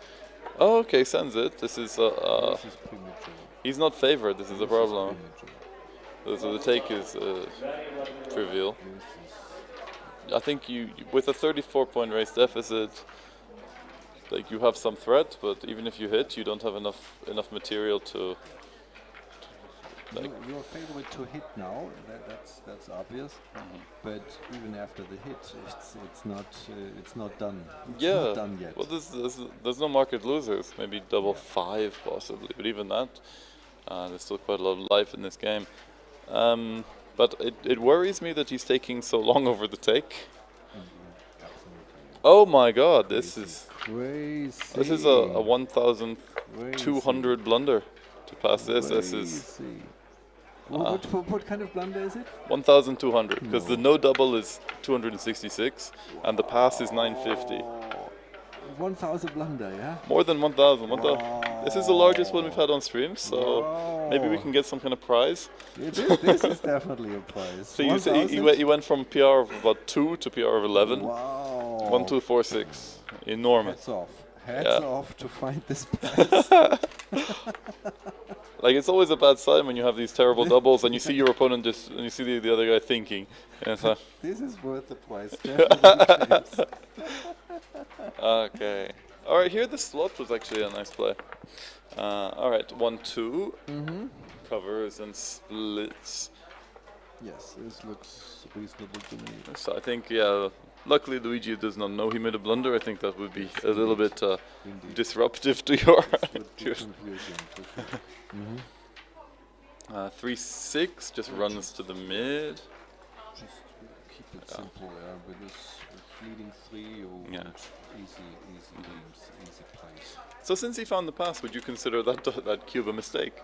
Oh, okay, sends it. This is This is premature. he's not favored. This is the problem. Premature. So the take is trivial. This is I think you with a 34-point race deficit, like you have some threat, but even if you hit, you don't have enough material to. You're favorite to hit now. That's obvious. But even after the hit, it's not done. It's Yeah. not done yet. Well, there's no market losers. Maybe double 5 possibly, but even that, there's still quite a lot of life in this game. But it worries me that he's taking so long over the take. Oh my God! This is crazy. This is a 1,200 blunder to pass this. This is What kind of blunder is it? 1,200 because the no double is 266 and the pass is 950. 1,000 blunder, yeah? More than 1,000. This is the largest one we've had on stream, so maybe we can get some kind of prize. This is definitely a prize. So you say he went from PR of about 2 to PR of 11. Wow. 1,246. Enormous. Hats off. Hats Yeah. off to find this prize. Like it's always a bad sign when you have these terrible doubles and you see your opponent and you see the other guy thinking. And it's like, This is worth the price. Definitely is. okay. All right. Here the slot was actually a nice play. All right. 1-2. Covers and splits. Yes, this looks reasonable to me. So I think luckily Luigi does not know he made a blunder. I think that would be a little bit Indeed. disruptive to your. Would be confusing for sure. 3-6 just runs to the mid. Just keep it simple, yeah. With this leading 3, you want easy games, easy plays. So since he found the pass, would you consider that cube a mistake?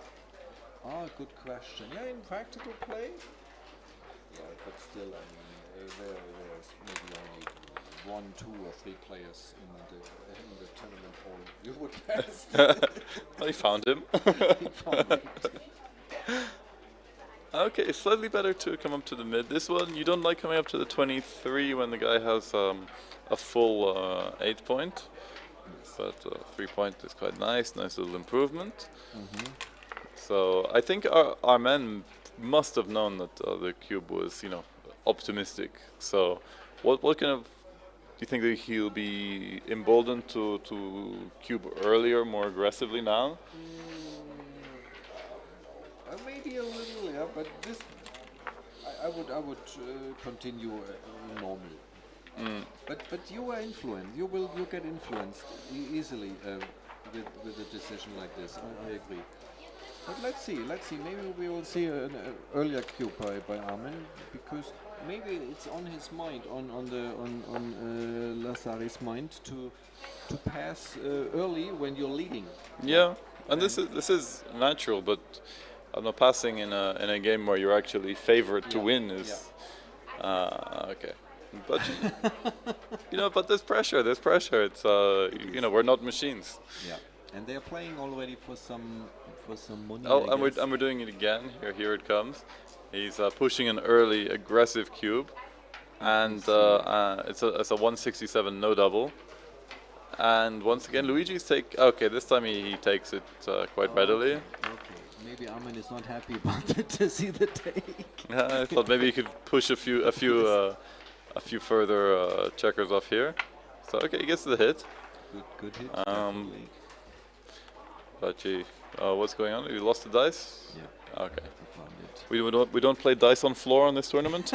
Good question. Yeah, in practical play. Yeah, but still, I mean, there's maybe only 1, 2, or 3 players in the tournament hall. You would pass. Well, he found him. Okay, slightly better to come up to the mid. This one, you don't like coming up to the 23 when the guy has a full 8 point. But 3 point is quite nice little improvement. So I think our men must have known that the cube was, optimistic. So what kind of, do you think that he'll be emboldened to cube earlier, more aggressively now? Maybe a little, yeah, but this I would continue normal. But you are influenced. You get influenced easily with a decision like this. I agree. But let's see. Maybe we will see an earlier cube by Armen, because maybe it's on his mind, on Lazari's mind to pass early when you're leading. Yeah, and this is natural, but passing in a game where you're actually favored to win is okay. But but there's pressure. It's we're not machines. Yeah, and they're playing already for some money. Oh, I guess. and we're doing it again. Here it comes. He's pushing an early aggressive cube, and it's a 167 no double. And once again, Luigi's take. Okay, this time he takes it quite readily. Okay. Maybe Armen is not happy about it to see the take. I thought maybe he could push a few further checkers off here. So okay, he gets the hit. Good hit. Definitely. But gee, what's going on? You lost the dice? Yeah. Okay. I found it. We don't play dice on floor on this tournament.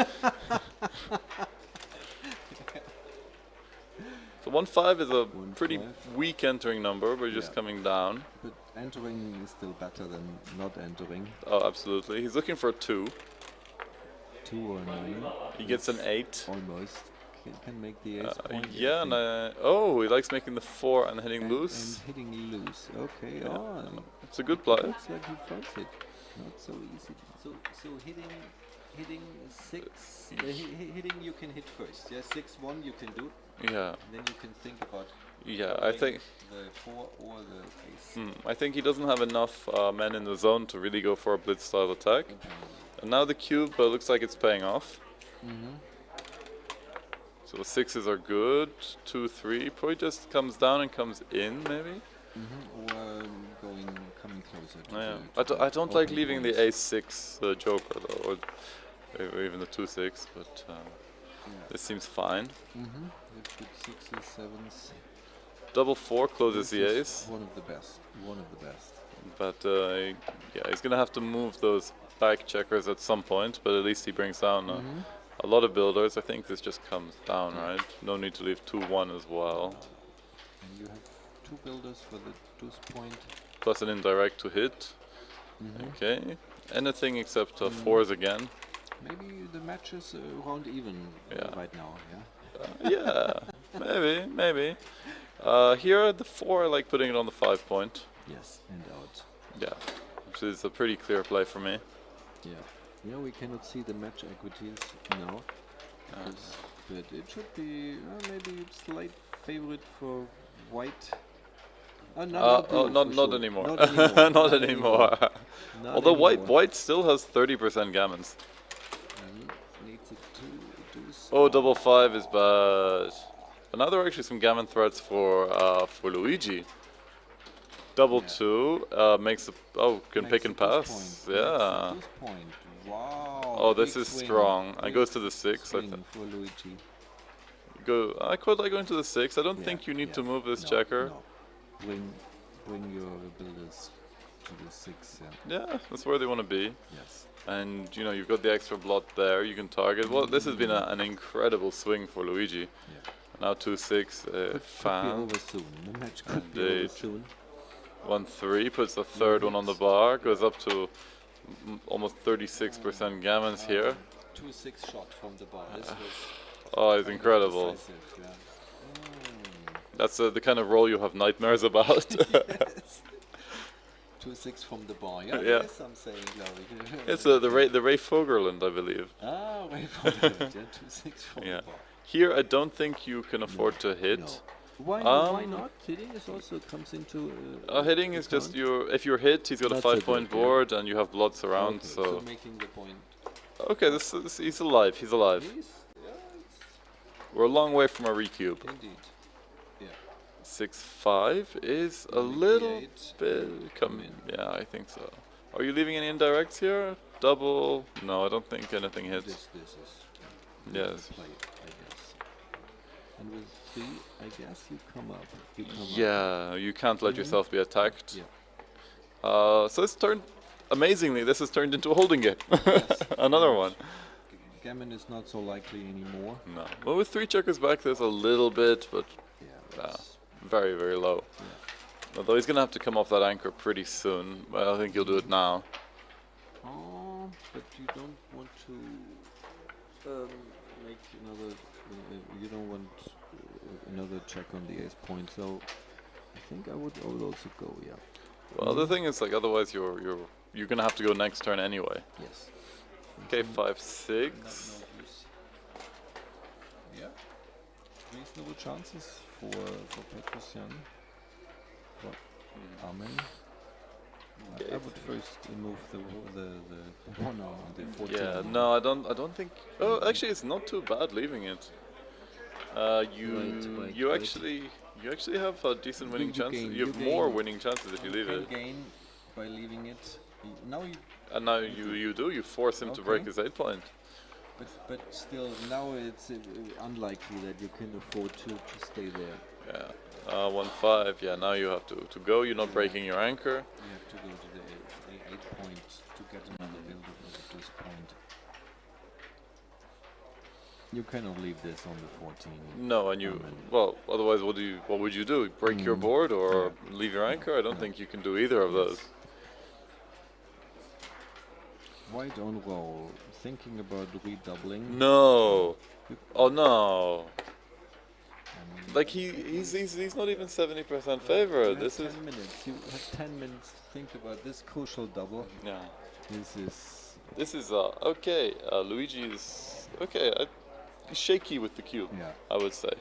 So 1-5 is a pretty 1-5. weak entering number, but just Yeah. coming down. But entering is still better than not entering. Oh, absolutely. He's looking for a 2. 2 or 9. He gets an 8. Almost. Can make the ace point. Yeah, and he likes making the 4 and hitting loose. And hitting loose. Okay. Yeah. Oh, It's a good play. looks like he finds it. Not so easy. So hitting 6. Hitting you can hit first. Yeah, 6-1 you can do. Yeah, Then you can think about yeah. I think the 4 or the ace. I think he doesn't have enough men in the zone to really go for a blitz style attack. And now the cube looks like it's paying off. So the 6s are good. 2, 3 probably just comes down and comes in maybe. Or coming closer. To Yeah, the I don't like open leaving the points. ace-6 joker though, or even the 2-6. But this seems fine. You've got 6s, 7s. Double 4 closes the This is ace. One of the best. One of the best. But yeah, he's gonna have to move those back checkers at some point. But at least he brings down a lot of builders. I think this just comes down, right? No need to leave 2-1 as well. And you have 2 builders for the deuce point. Plus an indirect to hit. Okay. Anything except 4s again. Maybe the match is around even right now. Yeah. Yeah, maybe. Here the 4, I like putting it on the 5 point. Yes, and out. Yeah, which is a pretty clear play for me. Yeah. Yeah, we cannot see the match equities now. But it should be maybe slight favorite for white. Not anymore. Not anymore. Not anymore. Not Although anymore. white still has 30% gammons. Needs a deuce. Oh, double 5 is bad. But now there are actually some gammon threats for Luigi. Double 2 makes a can pick and pass. Yeah. Point. Wow. Oh, this big is swing. strong. I Big goes to the 6. I swing for Luigi. I quite like going to the 6. I don't Yeah, think you need yeah. to move this No, checker. no. Bring your builders to the 6. Yeah, that's where they want to be. Yes. And you know, you've got the extra blot there. You can target. Well, this has been an incredible swing for Luigi. Yeah. Now 2-6. Could be Fan. over soon. The match could be over Indeed. soon. 1-3 puts the third one on the bar. Goes up to almost 36% gammons here. 2-6 shot from the bar. This was Oh, it's kind of incredible. decisive, yeah. That's the kind of roll you have nightmares about. Yes. 2-6 from the bar. Yeah, Yeah. yes, I'm saying, Larry. It's the Ray Fogerland, I believe. Ah, wait for it. Yeah, 2-6 from Yeah. the bar. Here, I don't think you can afford to hit. No. Why Um, not? Hitting is also comes into. Hitting is just account. if you're hit, he's got a Not so 5-point good, yeah. board and you have blots around. Okay, So making the point. okay, he's alive. He's alive. Yes, yeah, it's We're a long way from a recube. indeed. Yeah. 6-5 is a Make the little 8 bit. come in. Yeah, I think so. Are you leaving any indirects here? Double? No, I don't think anything hits. This is Yes. play, I guess. And with 3, I guess you come up. Yeah, you can't let yourself be attacked. Yeah. So it's turned. Amazingly, this has turned into a holding game. Yes. Another one. Gammon is not so likely anymore. No. Well, with 3 checkers back, there's a little bit, but Yeah. very, very low. Although he's gonna have to come off that anchor pretty soon. Well, I think he'll do it now. Oh, but you don't want to make another. You don't want another check on the ace point. So I think I would also go. Yeah. Well, the thing is, like, otherwise you're gonna have to go next turn anyway. Yes. Okay, 5-6. Yeah. Reasonable chances for Petrosian. For Armen. I would first remove the pawn on the 14. Yeah, no, I don't think. Oh, actually, it's not too bad leaving it. You actually have a decent winning chance. You have more winning chances if you leave can it. gain by leaving it. Now you And now you force him to break Okay. his 8 point. but still, now it's unlikely that you can afford to stay there. Yeah. 1-5. Yeah. Now you have to go. You're not breaking your anchor. You have to go to the 8 point to get another builder at this point. You cannot leave this on the 14. No, and you well. Otherwise, what would you do? Break your board or leave your anchor? I don't think you can do either of those. White on roll. Thinking about redoubling. No. Oh no. Like he's not even 70% favorite. This is 10 minutes. You have 10 minutes to think about this crucial double. yeah. This is okay. Luigi is okay. He's shaky with the cube. Yeah. I would say.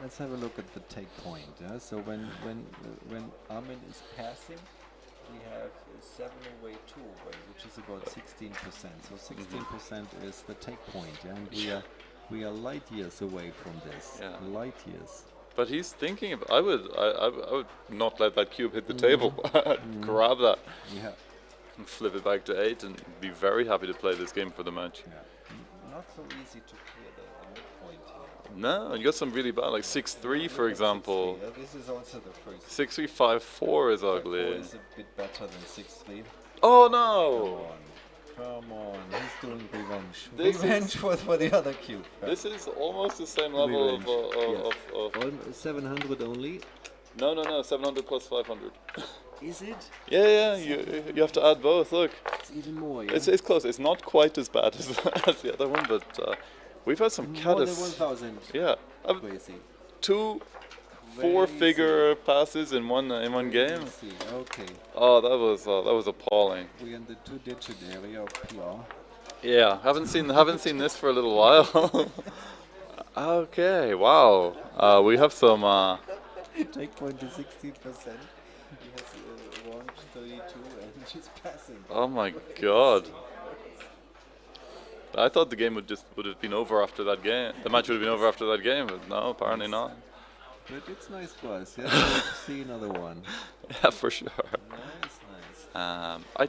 Let's have a look at the take point. Yeah? So when Armin is passing, we have 7 away 2 away, which is about 16%. So 16% is the take point, yeah? And we are light years away from this. Yeah. Light years. But he's thinking of. I would not let that cube hit the table. Grab that. Yeah. And flip it back to 8 and be very happy to play this game for the match. Yeah. Not so easy to clear the midpoint here. No, you got some really bad, like 6-3 for example. Yeah, this is also the first. 6-3, 5-4 is ugly. 5-4 is a bit better than 6-3. Oh no! Come on, he's doing revenge. This Revenge for the other cube. This is almost the same level of 700 only. No, 700 plus 500. Is it? Yeah, you have to add both. Look, It's even more. Yeah? it's close. It's not quite as bad as, as the other one, but we've had some more than caddis. 1,000. Yeah, Crazy. 2 Crazy. 4-figure passes in one game. Crazy. Okay. Oh, that was appalling. We're in the 2-digit area of PR. Yeah, haven't seen this for a little while. Okay, wow. We have some. Take point to 60%. He has 132 and she's passing. Oh my god. I thought the game would have been over after that game. The match would have been over after that game, but no, apparently not. But it's nice for us, yeah, to see another one. Yeah, for sure. Nice.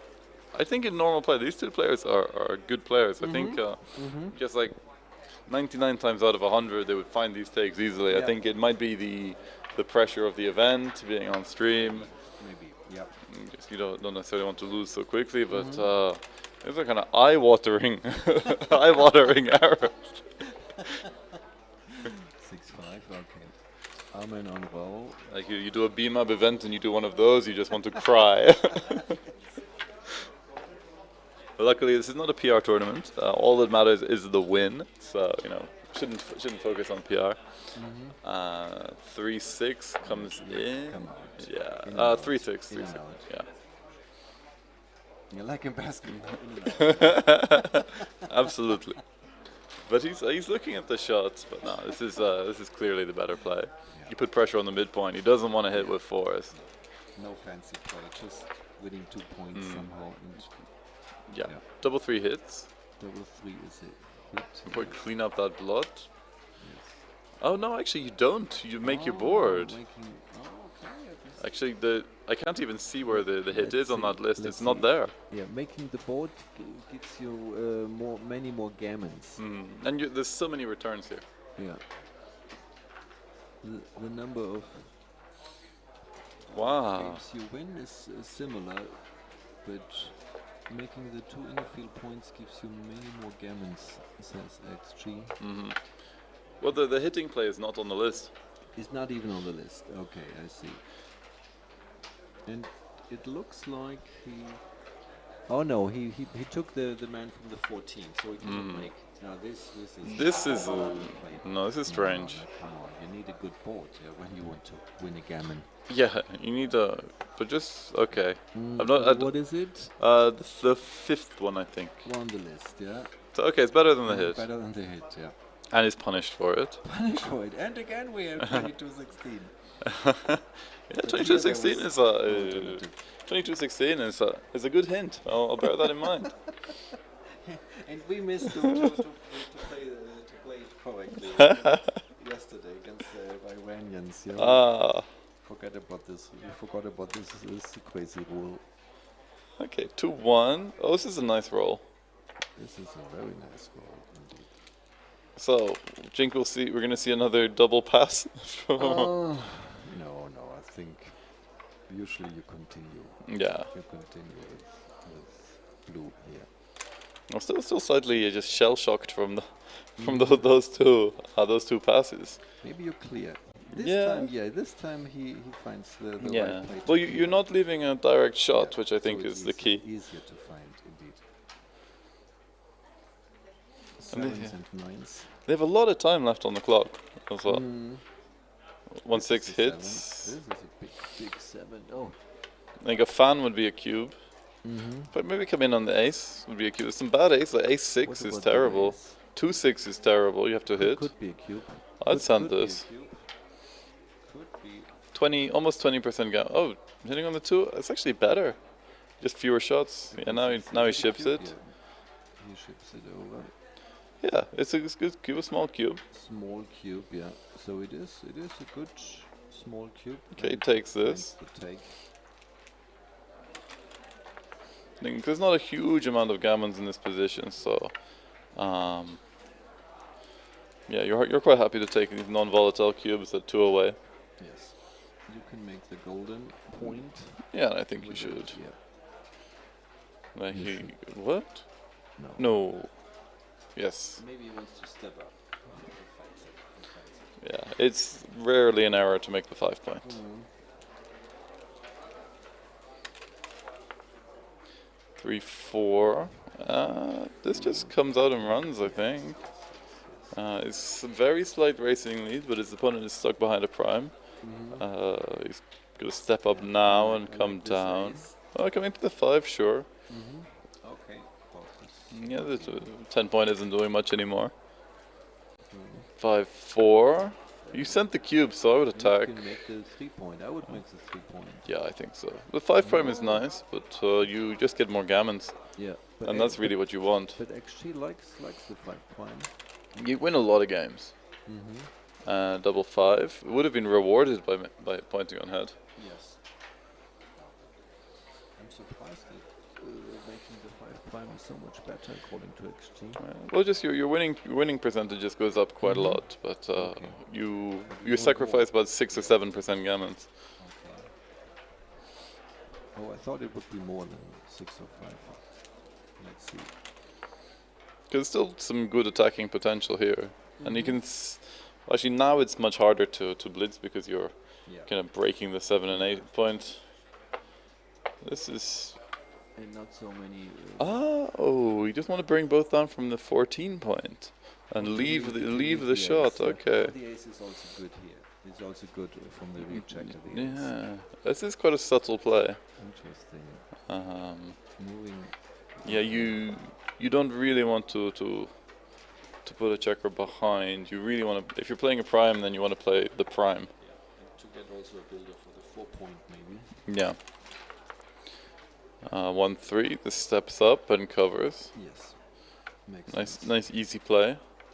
I think in normal play, these two players are good players. I think just like 99 times out of 100, they would find these takes easily. Yeah. I think it might be the pressure of the event, being on stream. Maybe, yeah. You don't necessarily want to lose so quickly, but these are kind of eye-watering, eye-watering errors. 6-5, okay. Armin on roll. Like you do a beam-up event and you do one of those, you just want to cry. But luckily, this is not a PR tournament. All that matters is the win. So shouldn't focus on PR. 3-6 comes in. Come out. Yeah. 3-6. Yeah. You like in basketball. In and out. Absolutely. But he's looking at the shots. But no, this is clearly the better play. Yeah. You put pressure on the midpoint. He doesn't want to hit with 4s. No fancy play, just winning 2 points somehow. Yeah. Double 3 hits. Double 3 is a hit. Boy, clean up that blood. Oh no, actually you don't. You make your board. Actually, I can't even see where the hit is on that list. It's not there. Yeah, making the board gives you many more gammons. And there's so many returns here. Yeah. The number of Wow. games you win is similar, but making the 2 infield points gives you many more gammons, says XG. Well, the hitting play is not on the list. It's not even on the list. Okay, I see. And it looks like he... Oh no, he took the man from the 14, so he cannot make... Now this is... No, this is strange. Come on, you need a good board when you want to win a gammon. Yeah, you need a... But just... Okay. What is it? The 5th one, I think. On the list, yeah. So, okay, it's better than the hit. Better than the hit, yeah. And he's punished for it. Punished for it. And again we have 22-16. Yeah, 22-16 is a... 22-16 is a good hint. I'll bear that in mind. And we missed to play it correctly yesterday against the Iranians. Yeah. Forget about this. We forgot about this. This is a crazy rule. Okay, 2-1. Oh, this is a nice roll. This is a very nice roll indeed. So, Jink, we'll see. We're gonna see another double pass. No, I think usually you continue. Yeah. You continue with blue here. I'm still slightly just shell shocked from those two passes. Maybe you clear. This Yeah. time, this time he finds the right play. Well, you're not leaving a direct shot, which I think So is it's the key. Easier to find, indeed. And they- Sevens and nines. They have a lot of time left on the clock as well. Mm. 1-6 This is a hits. seven. This is a big seven. Oh. I think a fan would be a cube. But maybe come in on the ace would be a cube. There's some bad ace, like ace 6 What is about the terrible. ace? 2-6 is terrible, you have to hit. Could be a cube. I'd send Could be a this. cube. Could be. 20, almost 20% gap. Oh, hitting on the 2, it's actually better. Just fewer shots. Yeah, now he ships Cube, it. yeah. He ships it over. Yeah, it's a good cube, a small cube. Small cube, yeah. So it is a good small cube. Okay, he and takes finds this. the take. I think there's not a huge amount of gammons in this position, so yeah, you're quite happy to take these non-volatile cubes at 2 away. Yes. You can make the golden point. Yeah, I think you with should. it, yeah. Like You what? No. No. Yes. Maybe he wants to step up. Yeah, it's rarely an error to make the 5 point. Mm. 3-4. This just comes out and runs, I think. It's a very slight racing lead, but his opponent is stuck behind a prime. He's gonna step up now and come this down. ace. Oh, coming to the 5, sure. Okay. Yeah, the 10 point isn't doing much anymore. 5-4. You sent the cube, so I would attack. You can make the 3 point. I would make the 3 point. Yeah, I think so. The 5 prime is nice, but you just get more gammons, Yeah. and that's really what you want. But actually likes the 5 prime. You win a lot of games. Double 5. It would have been rewarded by pointing on head. Yes. I'm surprised that making the 5 prime is so much better according to XG. Well, just your winning percentages goes up quite a lot, but you sacrifice about 6 or 7% gammons. Okay. Oh, I thought it would be more than 6 or 5. Let's see. There's still some good attacking potential here, and you can actually now it's much harder to blitz because you're kind of breaking the 7 and 8 point. This is And not so many. oh, you just want to bring both down from the 14 point and leave the shot. ace, Okay. The ace is also good here. It's also good from the recheck of the ace. Yeah, this is quite a subtle play. Interesting. Moving. Yeah, you don't really want to put a checker behind. You really want to, if you're playing a prime, then you want to play the prime. Yeah. And to get also a builder for the 4 point maybe. Yeah. 1-3. This steps up and covers. Yes. Makes Nice, sense. nice, easy play.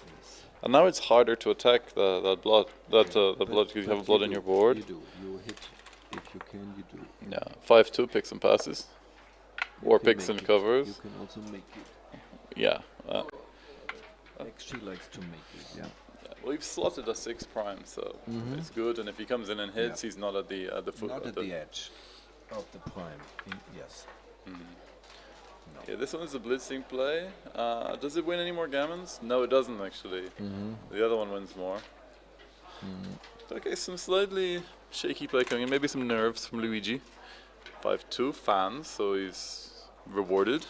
Yes. And now it's harder to attack that blood. That blood because you have a blood on your board. You do. You hit if you can. You do. Yeah. 5-2 picks and passes, You or can picks make and it. covers. You can also make it. Yeah. Actually likes to make it. Yeah. Well, you've slotted a 6 prime, so it's good. And if he comes in and hits, he's not at the foot. Not at the edge of the prime. Yes. Yeah, this one is a blitzing play. Does it win any more gammons? No, it doesn't actually. The other one wins more. Okay, some slightly shaky play coming in. Maybe some nerves from Luigi. 5-2 fans, so he's rewarded.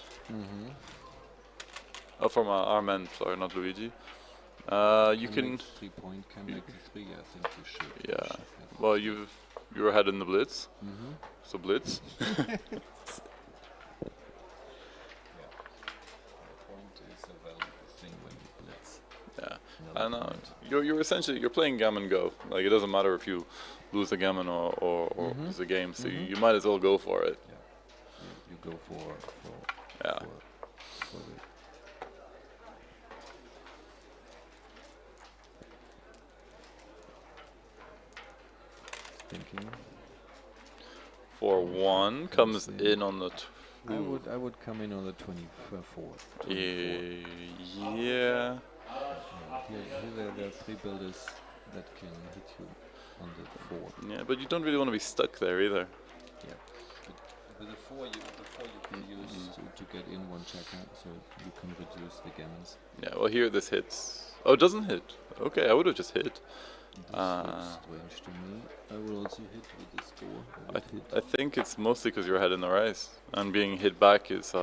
Oh, from Armen, sorry, not Luigi. You can. 3 point can make the 3. I think you should. Yeah. Well, you're ahead in the blitz. So blitz. Point is a valuable thing when you blitz. Yeah. Another And point. you're essentially playing gammon go. Like it doesn't matter if you lose a gammon or lose a game. So you might as well go for it. You go for Yeah. for the. Thinking. 4-1 comes in on the. I would come in on the 24th. Yeah. Here there are 3 builders that can hit you on the 4. Yeah, but you don't really want to be stuck there either. Yeah. But with the 4 you can use to get in 1 checker, so you can reduce the gammons. Yeah, well here this hits. Oh, it doesn't hit. Okay, I would have just hit. This looks strange to me. I will also hit with the score. I think it's mostly because you're ahead in the race, and being hit back is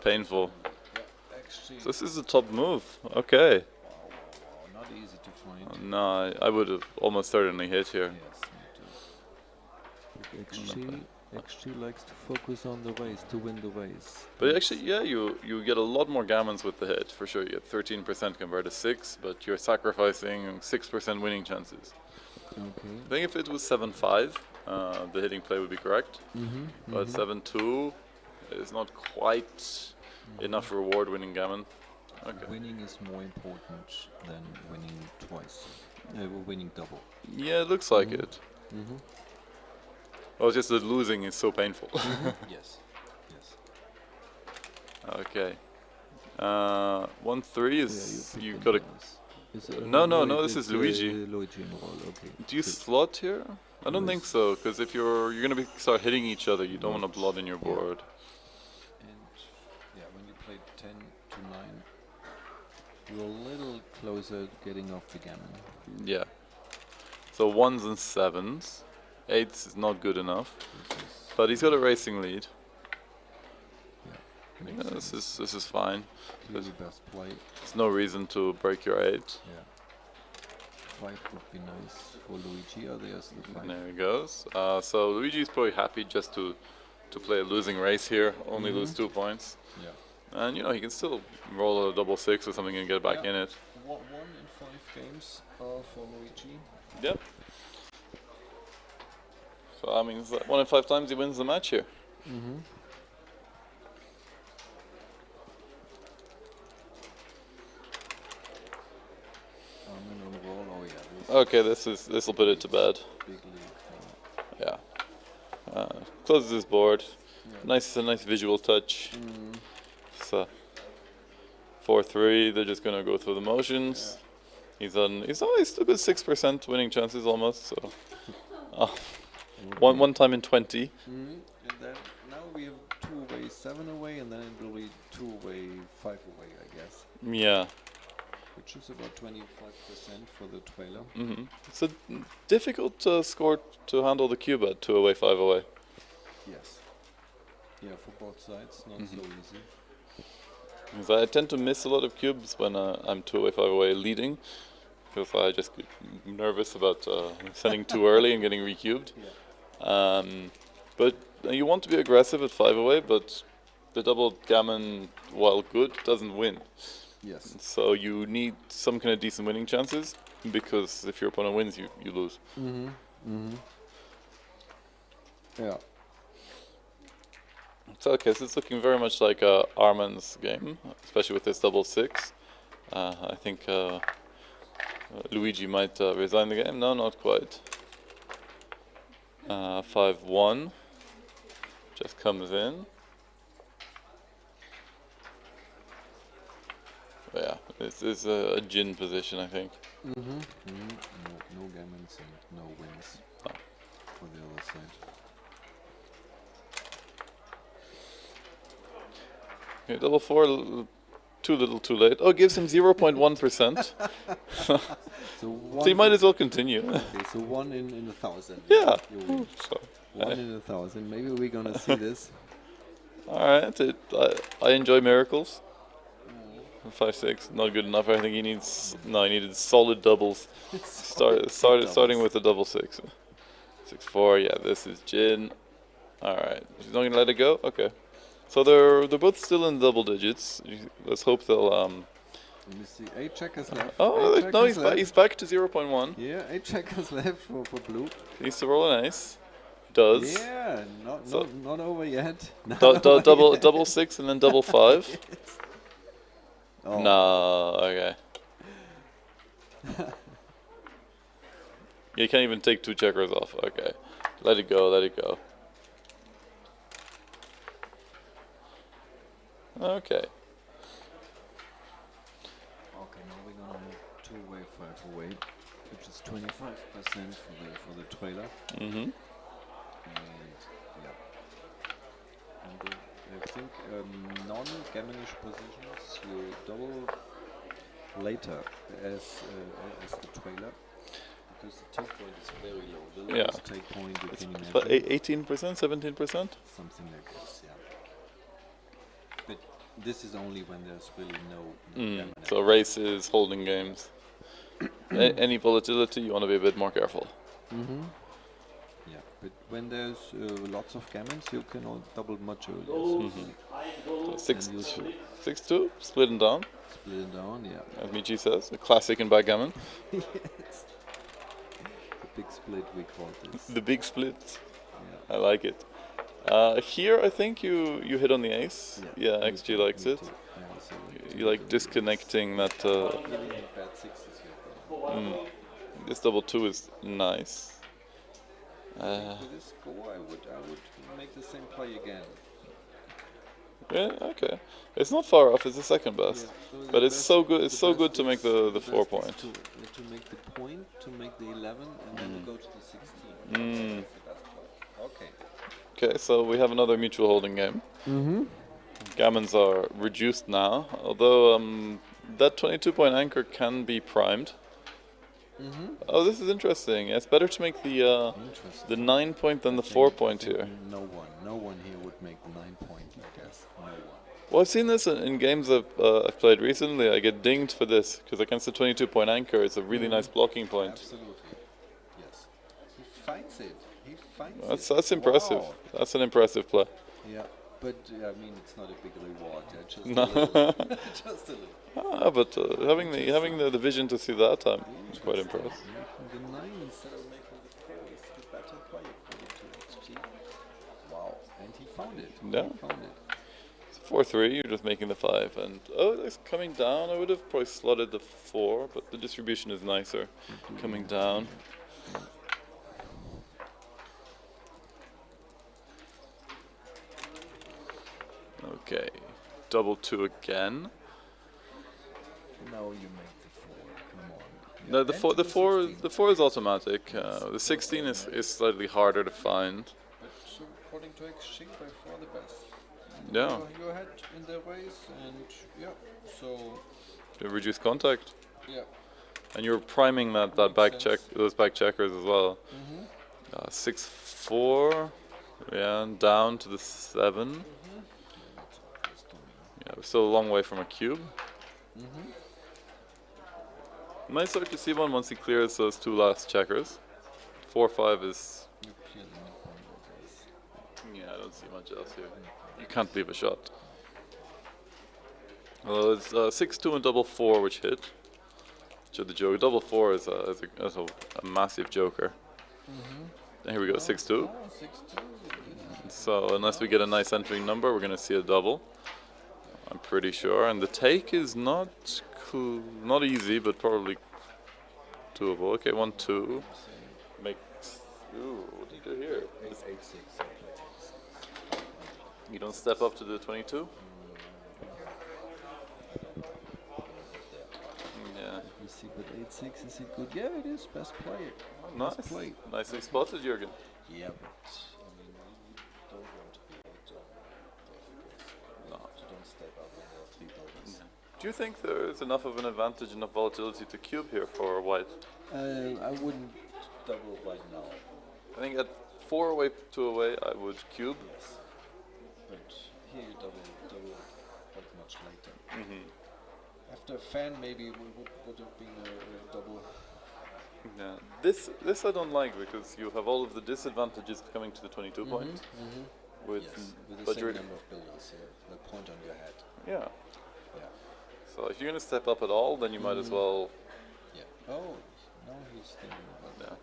painful. Yeah, actually. So this is a top move. Okay. Wow, not easy to find. No, I would have almost certainly hit here. Yes, me too. Actually likes to focus on the race, to win the race. But actually, yeah, you get a lot more gammons with the hit, for sure. You get 13% compared to 6, but you're sacrificing 6% winning chances. Okay. I think if it was 7-5, the hitting play would be correct. But 7-2 is not quite enough reward winning gammon. Okay. Winning is more important than winning twice. Winning double. Yeah, it looks like it. Well, just that losing is so painful. Yes. Yes. Okay. 1-3 is you gotta. No, this is Luigi. Luigi in roll. Okay. Do you slot here? I don't think so, because if you're gonna start hitting each other, you don't want to blood in your board. And yeah, when you play 10 to 9, you're a little closer getting off the gammon. Yeah. So 1s and 7s. 8s is not good enough. But he's got a racing lead. Yeah, this is fine. Clearly best play. There's no reason to break your 8. Yeah. 5 would be nice for Luigi. Oh, there's the 5. There he goes. So Luigi is probably happy just to play a losing race here, only lose 2 points. Yeah. And you know, he can still roll a double 6 or something and get back in it. 1 in 5 games for Luigi. Yep. So that means that 1 in 5 times he wins the match here. On the roll. Oh yeah. Okay, this will put it to bed. Big league. Yeah. Closes his board. Yeah. A nice visual touch. So 4-3. They're just gonna go through the motions. Yeah. He's always still good 6% winning chances almost. So. One time in 20. And then now we have 2 away, 7 away, and then it will be 2 away, 5 away, I guess. Yeah. Which is about 25% for the trailer. It's a difficult score to handle the cube at 2 away, 5 away. Yes. Yeah, for both sides, not so easy. Because I tend to miss a lot of cubes when I'm 2 away, 5 away leading. Because I just get nervous about sending too early and getting recubed. Yeah. But you want to be aggressive at 5 away, but the double gammon, while good, doesn't win. Yes. So you need some kind of decent winning chances, because if your opponent wins, you lose. Yeah. So okay, so it's looking very much like Arman's game, especially with this double 6. I think Luigi might resign the game. No, not quite. 5-1 just comes in. But yeah, this is a gin position, I think. No gammons and no wins for the other side. Okay, double 4, too little, too late. Oh, it gives him 0.1%. So you might as well continue. Okay, so 1 in 1,000. Yeah. You win. So, 1 in 1,000. Maybe we're gonna see this. Alright, I enjoy miracles. 5-6, not good enough. I think he needed solid doubles. Starting with a double 6. 6-4, yeah, this is gin. Alright, she's not gonna let it go? Okay. So they're both still in double digits. Let's hope they'll Let me see. 8 checkers left. Oh, 8 no, checkers he's back to 0.1. Yeah, 8 checkers left for blue. Needs to roll an ace. Does. Yeah, not over yet. Double 6 and then double 5. Yes. Oh. No, okay. You can't even take 2 checkers off. Okay, let it go. Okay. Okay, now we're away, which is 25% for the trailer. Mm-hmm. And yeah, and I think non-gammonish positions you double later as the trailer, because the take point is very low. The Yeah. lowest take point you can It's imagine. 18%, 17%. Something like this, yeah. But this is only when there's really no gammon. So races, holding games. Any volatility, you want to be a bit more careful. Yeah, but when there's lots of gammons, you can all double much earlier. So 6-2, you 6-2, splitting down, split it down, yeah. as Michi says, a classic in backgammon. Yes. The big split, we call this. The big split, Yeah. I like it. Here, I think you hit on the ace. Yeah, me XG too, likes me it. too. Yeah, so You like disconnecting that. giving it bad sixes here. This double 2 is nice. With this score, I would make the same play again. Yeah, okay. It's not far off. It's the second best, Yeah, so but the it's best- so good. It's the so best good to make is- the best 4 is point. To make the point, to make the 11, and then to go to the 16. Mm. That's the best play. Okay. Okay, so we have another mutual holding game. Gammons are reduced now, although that 22-point anchor can be primed. Oh, this is interesting. It's better to make Interesting. the 9 point than the I 4 think- point I think here. No one here would make the 9 point, I guess. No one. Well, I've seen this in games I've played recently. I get dinged for this because against the 22-point anchor, it's a really nice blocking point. Absolutely. Yes. He finds it. He finds That's it. impressive. Wow. That's an impressive play. Yeah. But I mean, it's not a big reward. Just No. a little. Just a little. But having the vision to see that, I'm quite impressed. Making the 9 instead of making the 4 is the better play according to XG. Wow. And he found it. Yeah. He found it. 4-3, you're just making the 5, and it's coming down. I would have probably slotted the 4, but the distribution is nicer coming down. Okay, double 2 again. Now you make the 4. Come on. No, Yeah, and to 16. the 4 is automatic. The 16 is slightly harder to find. But so according to XG, by far the best. Yeah, You're ahead in the race, and yeah. So to reduce contact, yeah. and you're priming that back check, those back checkers as well. 6-4, yeah, and down to the 7. Yeah, we're still a long way from a cube. Might start to see one once he clears those 2 last checkers. 4-5 is. You clear the midpoint of this. Yeah, I don't see much else here. You can't leave a shot. Well, it's 6-2 and double 4 which hit. Which are the joker. Double 4 is a massive joker. And here we go, 6-2. Oh, 6-2. So unless we get a nice entering number, we're gonna see a double. I'm pretty sure. And the take is not not easy, but probably doable. Okay, 1-2. Makes. Ooh, what do you do here? 8-6. You don't step up to the 22? Yeah. You see, but 8-6 is it good? Yeah, it is. Best play. Nice. Best play. Nicely spotted, Jürgen. Yeah, but I mean, you don't want to be No. you don't step up when there are 3 doubles. Do you think there is enough of an advantage, enough volatility to cube here for white? I wouldn't double right now. I think at 4 away, 2 away, I would cube. Yes. But here you double but much later. After fan, maybe it would have been a double. Yeah. This I don't like because you have all of the disadvantages of coming to the 22 point. With, Yes, with the but same you're, number of billions here, the point on your head. yeah. Yeah. So if you're gonna step up at all, then you might as well. Yeah. Oh, no, he's thinking about that.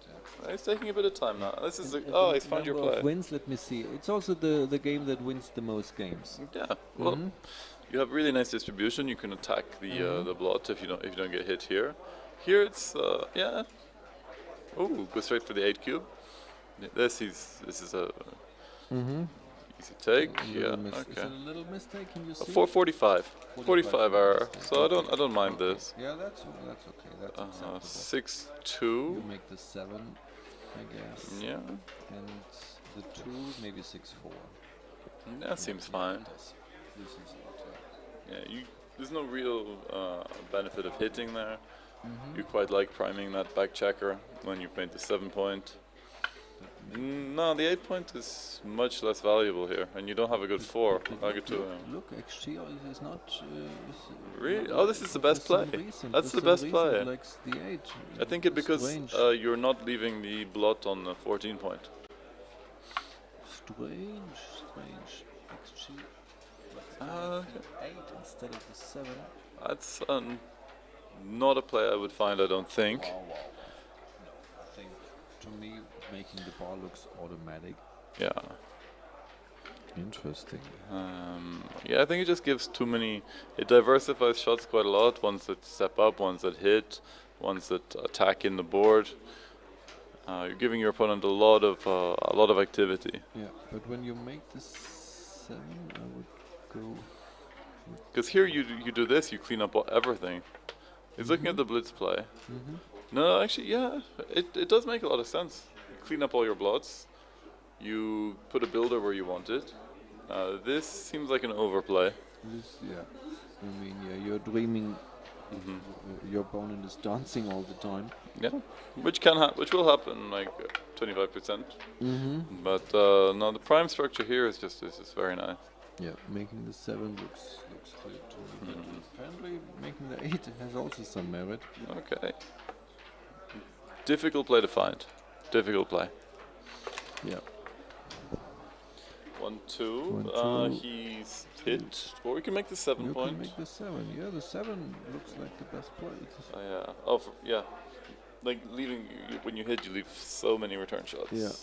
Yeah. It's taking a bit of time now. This is And oh, the he's found your number of play. wins, let me see. It's also the game that wins the most games. Yeah. Well, you have really nice distribution. You can attack the blot if you don't get hit here. Here it's yeah. Ooh, go straight for the 8 cube. This is a. Easy take. A Yeah. little Is Okay. it a little mistake? Can you see? 445. 45 error. mistake. So I don't mind this. Yeah, that's okay. That's acceptable. 6-2. You make the 7, I guess. Yeah. And the 2, maybe 6-4. That seems fine. This is it. Yeah. There's no real benefit of hitting there. You quite like priming that back checker when you've made the 7 point. No, the 8 point is much less valuable here, and you don't have a good 4. Like a 2. Look, actually, it is not. Really? Oh, this is the best play. That's the best play. Likes the 8. I think it because Strange. you're not leaving the blot on the 14 point. Strange. Actually, likes the 8 instead of the 7. That's not a play I would find, I don't think. Wow. No, I think to me, making the ball looks automatic. Yeah. Interesting. Yeah, I think it just gives too many. It diversifies shots quite a lot. Ones that step up, ones that hit, ones that attack in the board. You're giving your opponent a lot of activity. Yeah, but when you make the 7, I would go. Because here you do this, you clean up everything. He's looking at the blitz play. No, actually, yeah, it does make a lot of sense. You clean up all your blots. You put a builder where you want it. This seems like an overplay. Yeah. I mean, yeah, you're dreaming. Your opponent is dancing all the time. Yeah, which will happen like 25%. But no, the prime structure here is just very nice. Yeah, making the 7 looks good to me. Apparently, making the 8 has also some merit. Okay. Difficult play to find. Difficult play. Yeah. 1-2. He's hit. Or we can make the 7 You point. can make the 7. Yeah, the 7 looks like the best play. Yeah. Oh, yeah. Like leaving when you hit, you leave so many return shots. Yeah.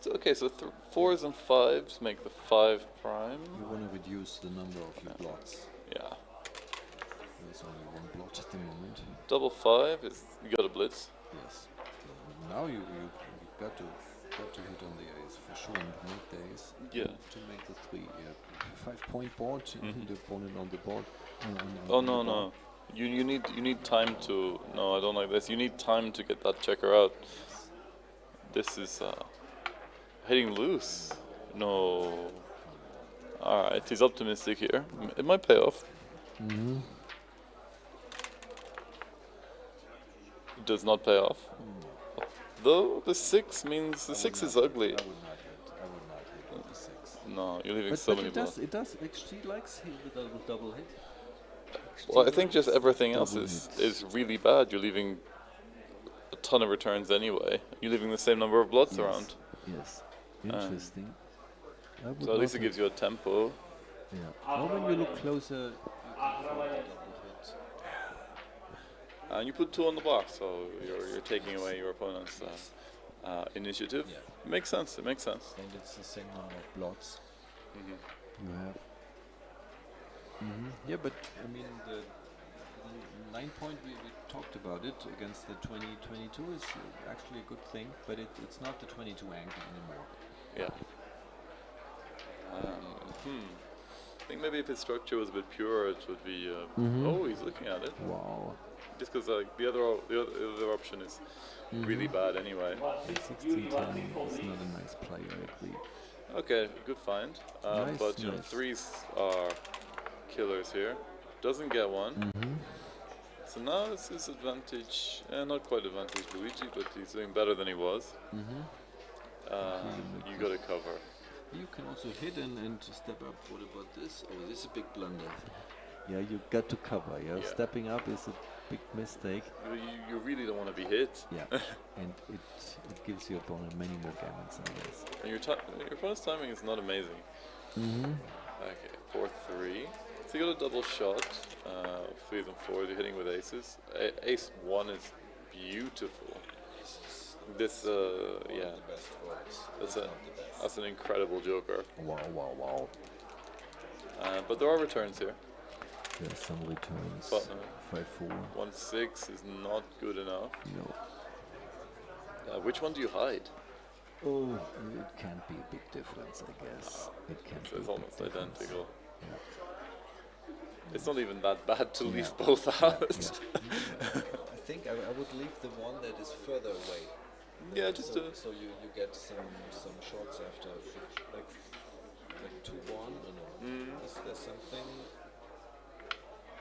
So, okay, so 4s and 5s make the 5 prime. You want to reduce the number of your blots. Yeah. There's only 1 blot at the moment. Double 5 is you got a blitz. Yes. Now you got to hit on the ace for sure and make the ace. Yeah. To make the 3. Yeah. 5-point board. The opponent on the board. Oh no. You need time to. No, I don't like this. You need time to get that checker out. This is hitting loose. No. Alright, he's optimistic here. It might pay off. It does not pay off. Though the 6 means the 6 is ugly. I would not hit with the 6. No, you're leaving But, so but many it blots. does actually likes hit with a double hit. Well, I think just everything else Double is really bad. You're leaving a ton of returns anyway. You're leaving the same number of blots around. Yes. Interesting. I would So at least not it gives you a tempo. Yeah. Now when you look closer, you can find a double hit. And you put 2 on the box, so you're taking away your opponent's initiative. Yeah. It makes sense. It makes sense. And it's the same number of blots you have. Yeah, but I mean the 9 point we talked about it against the 2022 is actually a good thing, but it's not the 22 angle anymore. Yeah. I think maybe if his structure was a bit purer, it would be. Oh, he's looking at it. Wow. Just because the other option is really bad anyway. 16-10 is not a nice play, I agree. Okay, good find. Nice, But you know, nice. 3s are killers here. Doesn't get one. So now it's his advantage. Not quite advantage Luigi, but he's doing better than he was. You got to cover. You can also hit and step up. What about this? Oh, this is a big blunder. Yeah, you got to cover. Yeah, stepping up is a big mistake. You really don't want to be hit. Yeah, and it gives your opponent many more gammons than this. And your opponent's timing is not amazing. Okay, 4-3. So you got a double shot. 3s and 4s. You're hitting with aces. Ace 1 is beautiful. This, yeah, that's an incredible joker. Wow. But there are returns here. There's some returns. But 5-4. 1-6 is not good enough. No. Which one do you hide? Oh, it can't be a big difference, I guess. It can't So be it's a big almost difference. identical. Yeah. It's not even that bad to leave Yeah. both out. I think I would leave the one that is further away. Yeah, just so, to... so you get some shots after, like 2-1 or no? Is there something?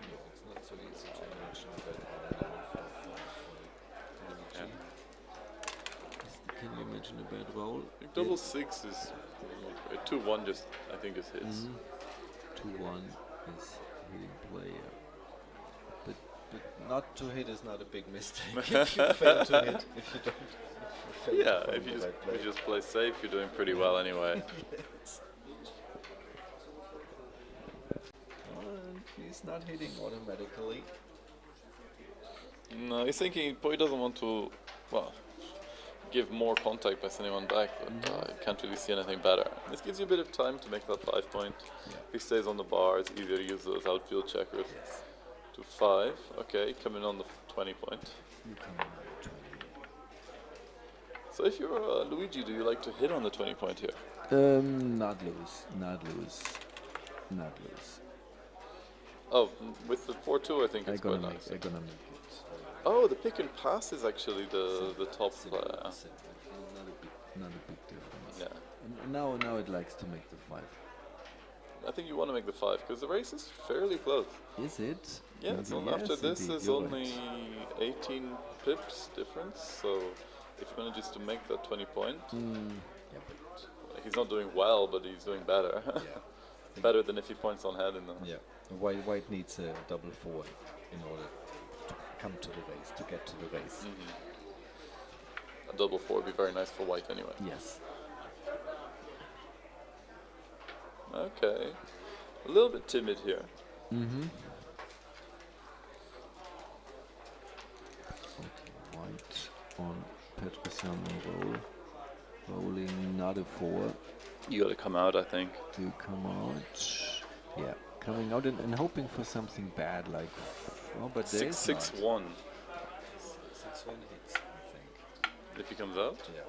No, it's not so easy to imagine a bad roll for Luigi. Can you imagine a bad roll? Double six is 2-1. Just I think is hits. 2-1 is hitting player. But not to hit is not a big mistake. If you fail to hit, if you don't. Yeah, if you just play safe, you're doing pretty well anyway. Yes. And he's not hitting automatically. No, he's thinking he probably doesn't want to, well, give more contact by sending one back, but he can't really see anything better. This gives you a bit of time to make that 5 point. Yeah. If he stays on the bar, it's easier to use those outfield checkers. Yes. To 5, okay, coming on the 20 point. You come in at 20. So if you're Luigi, do you like to hit on the 20 point here? Not lose. Oh, with the 4-2, I think it's quite nice. I'm gonna make it. Oh, the pick and pass is actually the top player. Not a big difference. Yeah. And now it likes to make the 5. I think you want to make the 5 because the race is fairly close. Is it? Yeah, so Yes, after this indeed, is you're only right. 18 pips difference. So if he manages to make that 20 point, Yeah, but he's not doing well, but he's doing better. yeah. Better than if he points on head in the. Yeah. White needs a double 4 in order to come to the race, to get to the race. A double 4 would be very nice for white anyway. Yes. Okay. A little bit timid here. Okay, white on Petrosian roll. Rolling not a 4 You gotta come out, I think. to come out. Yeah, coming out and hoping for something bad like. Oh, but there is 6-6-1. 6-1 hits, I think. If he comes out. Yeah.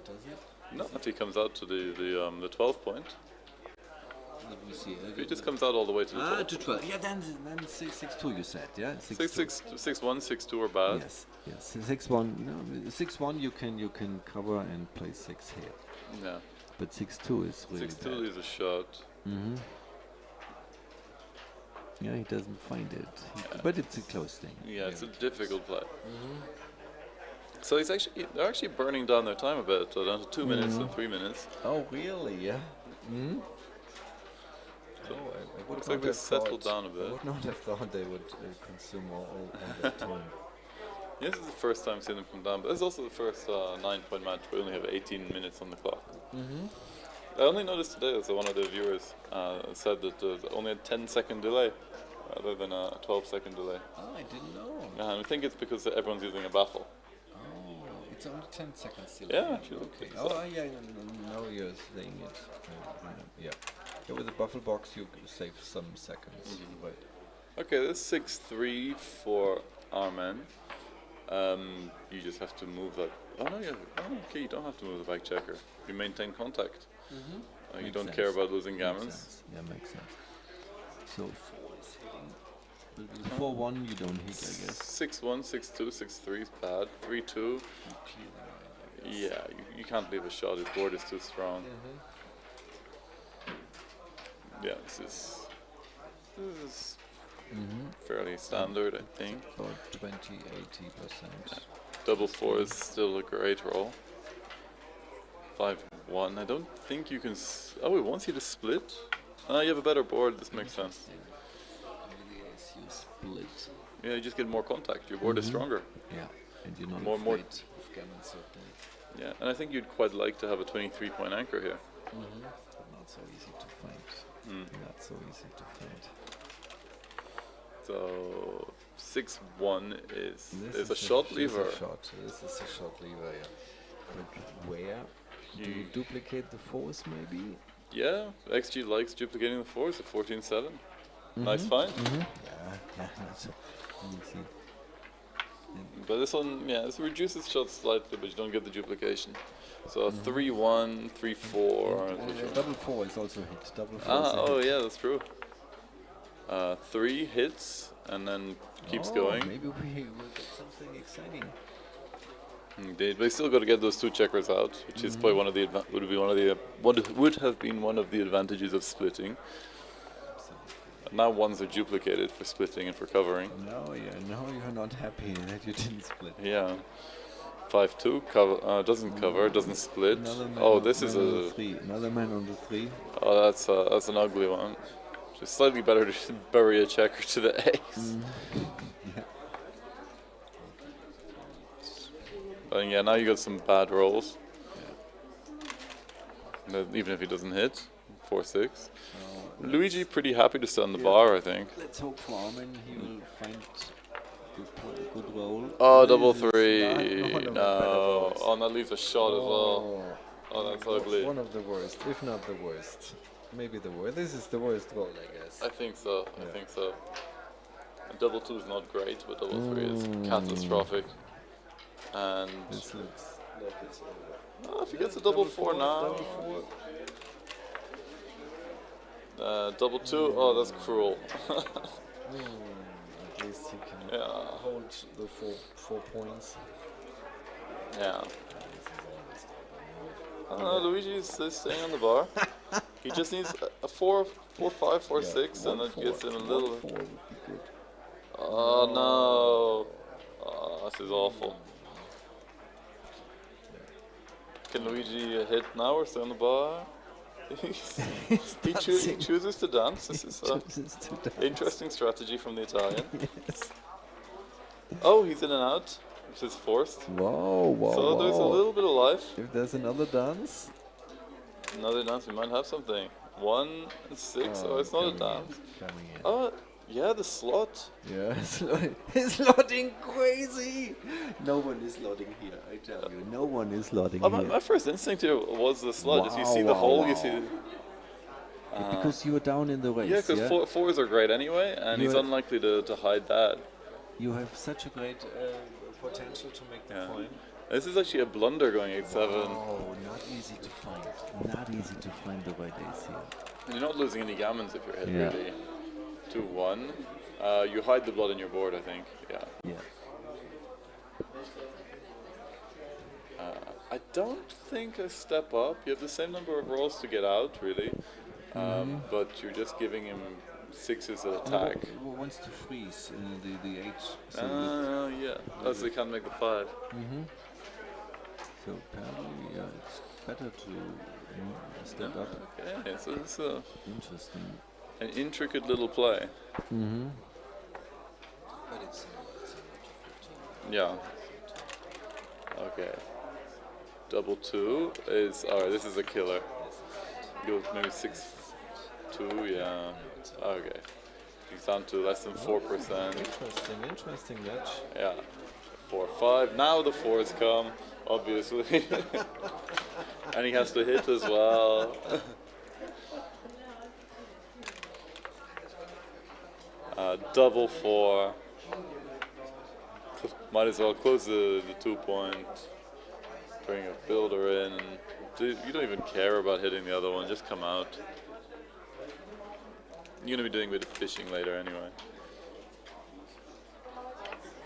Does it? No, if he comes out to the 12 point. Let me see. If he just comes out all the way to the 12. To 12. Yeah, then 6-6-2 you said, yeah? 6-1, 6-2 are bad. Yes. 6-1. No, 6-1 you can cover and play 6 here. Yeah. But 6-2 is really 6-2 bad. is a shot. Yeah, he doesn't find it. But it's a close thing. Yeah, it's a difficult play. So they're actually burning down their time a bit, so down to 2 minutes and 3 minutes. Oh, really? Yeah. So I would looks not like they have settled thought- down a I bit. would not have thought they would consume all that time. Yeah, this is the first time seeing them come down, but this is also the first 9-point match. We only have 18 minutes on the clock. I only noticed today that one of the viewers said that there's only a 10-second delay rather than a 12-second delay. Oh, I didn't know. And I think it's because everyone's using a baffle. Oh, it's only 10 seconds delay. Yeah, if you look Okay. at Oh, that. yeah, now you're saying it. Yeah. With the buffle box, you save some seconds. Right. Okay, that's 6-3 for Armen. You just have to move that. Oh no, okay, you don't have to move the back checker. You maintain contact. You Makes don't sense. care about losing Makes gammons. sense. Yeah, makes sense. So 4 is hitting. But with 4-1 you don't hit, I guess. 6-1, 6-2, 6-3 is bad. 3-2. You clear the line, I guess. Yeah, you can't leave a shot. His board is too strong. Yeah, this is fairly standard, I think. About 20-80%. Double 4 is still a great roll. 5-1. I don't think you can. Oh, it wants you to split. You have a better board. This makes sense. Really, as you split. Yeah, you just get more contact. Your board is stronger. Yeah, and you're not More- afraid of gammon, certainly. Yeah, and I think you'd quite like to have a 23-point anchor here. Not so easy to find. Not so easy to find. So 6-1 is This a shot this lever. Is a shot. This is a shot lever, yeah. But where? Do you duplicate the force, maybe? Yeah, XG likes duplicating the 4s at 14-7. Nice find. Yeah, not so easy. But this one, yeah, this reduces shots slightly, but you don't get the duplication. So 3-1, 3-4. Double 4 is also hit. Double 4 is a Oh hit. yeah, that's true. 3 hits and then keeps going. Maybe we will get something exciting. Indeed, but you still got to get those 2 checkers out, which is probably one of the would have been one of the advantages of splitting. Now ones are duplicated for splitting and for covering. No, now you're not happy that you didn't split. Yeah. 5-2 cover doesn't cover, doesn't split. Oh, this is a 3. Another man on the 3. Oh, that's an ugly one. It's slightly better to bury a checker to the ace. But yeah, now you got some bad rolls. Even if he doesn't hit, 4-6. Luigi pretty happy to stay on the bar, I think. Let's hope for Armin he will find good roll. Oh, double 3. No. Oh, that leaves a shot as well. Oh, that's ugly. One of the worst, if not the worst. Maybe the worst. This is the worst roll, I guess. I think so. I think so. Double 2 is not great, but double 3 is catastrophic. And this looks like it's over. Oh, if he gets a double 4 now. Double 4. Double 2, oh, that's cruel. At least he can hold the 4 points. Yeah. Luigi's staying on the bar. He just needs a 4, 5, 4, 6, and that gets him a little. 4 would be good. Oh no! Oh, this is awful. Can Luigi hit now or stay on the bar? he chooses to dance. This is interesting strategy from the Italian. Yes. Oh, he's in and out, which is forced. Whoa. So there's a little bit of life. If there's another dance. Another dance, we might have something. 1 and 6. Oh, it's not a dance. Coming in. Oh, yeah, the slot. Yeah, he's slotting crazy. No one is slotting here, I tell you. No one is slotting here. My first instinct here was the slot. Just you see the hole, you see. Because you are down in the race. Yeah, because 4s are great anyway, and he's unlikely to hide that. You have such a great potential to make the point. This is actually a blunder going 8-7. Oh, not easy to find. Not easy to find the right ace here. And you're not losing any gammons if you're hit, really. 2-1. You hide the blood in your board, I think. Yeah. I don't think I step up. You have the same number of rolls to get out, really. But you're just giving him 6s at attack. Wants to freeze the H. Yeah. As they can't make the 5. So apparently, it's better to step up. Okay, so it's interesting. An intricate little play. But it's Yeah. Okay. Double 2 is alright. This is a killer. Go maybe 6-2. Yeah. Okay. He's down to less than 4%. Interesting match. Yeah. 4-5. Now the 4s come, obviously, and he has to hit as well. Double 4. Might as well close the 2 point. Bring a builder in. And you don't even care about hitting the other one. Just come out. You're gonna be doing a bit of fishing later anyway.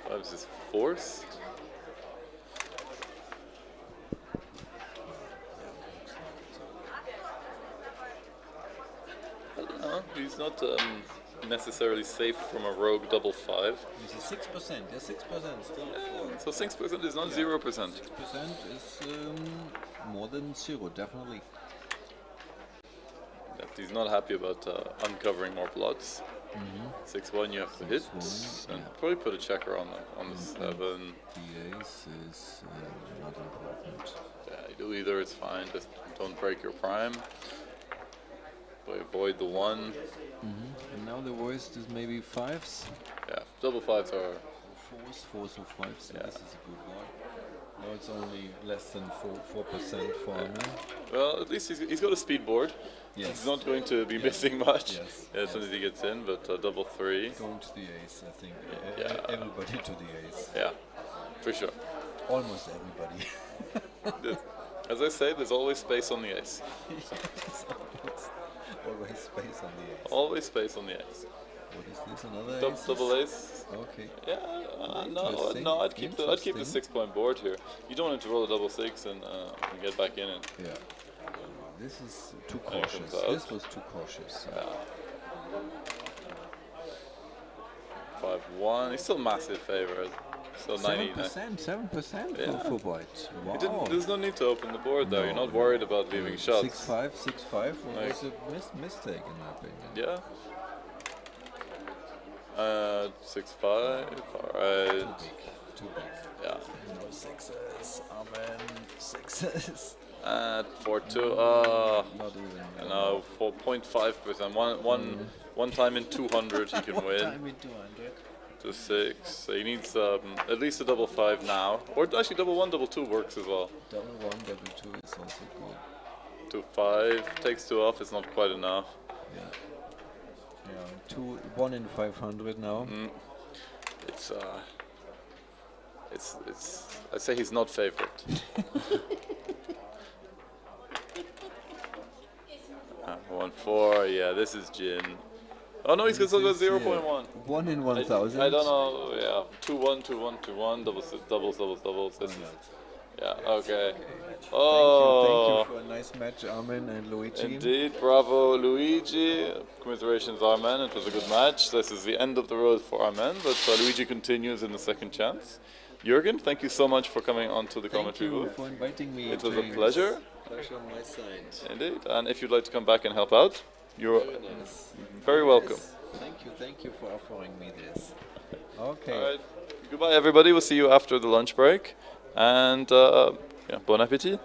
5s is forced. I don't know. He's not necessarily safe from a rogue double 5. It's a 6%. Yeah, 6% still. So 6% is not 0%. 6% is more than 0, definitely. He's not happy about uncovering more blots. 6-1, you have to hit, and probably put a checker on the 7. The ace is not important. Yeah, you do either, it's fine. Just don't break your prime. But avoid the 1. And now the worst is maybe 5s. Yeah, double 5s are 4s or 5s. So this is a good one. it's only less than 4% for me. Well, at least he's got a speed board. Yes. He's not going to be missing much Yes, as soon as he gets in, but double three. Going to the ace, I think. Yeah. Everybody to the ace. Yeah, for sure. Almost everybody. As I say, there's always space on the ace. Always space on the ace. Always space on the ace. What is this? Another ace? Double ace. Okay. Yeah, no, Interesting. I'd keep the Interesting. 6-point board here. You don't want him to roll a double six and get back in it. Yeah. This is too There it cautious. comes out. This was too cautious. 5-1. He's still massive favorite. Still 99. 7% Yeah. for white. Wow. There's no need to open the board though. You're not worried about leaving shots. 6-5, 6-5 Like- was a mistake in my opinion. Yeah. 6-5. Alright. Too big. Yeah. No sixes. Amen. Sixes. At 4-2. Not even. No, 4.5%. One time in 200 he can win. Time in 200. To 6. So he needs at least a double 5 now. Or actually double 1, double 2 works as well. Double 1, double 2 is also good. 2-5. Takes 2 off. It's not quite enough. Yeah. Yeah. 1 in 500 now. It's I'd say he's not favorite. 1-4. Yeah, this is Jin. Oh no, he's still got 0.1. 1 in 1,000. I don't know. Yeah, 2-1, 2-1, 2-1. Doubles. This is, yeah. Okay. Oh. Thank you for a nice match, Armin and Luigi. Indeed, bravo Luigi. Commiserations Armen, it was a good match. This is the end of the road for Armen, but Luigi continues in the second chance. Jürgen, thank you so much for coming onto the Thank commentary you booth. for inviting me. It was a James. pleasure. Pleasure on my side. Indeed, and if you'd like to come back and help out, you're Very nice. very welcome. Thank you for offering me this. Okay. All right, goodbye everybody. We'll see you after the lunch break, and yeah, bon appétit.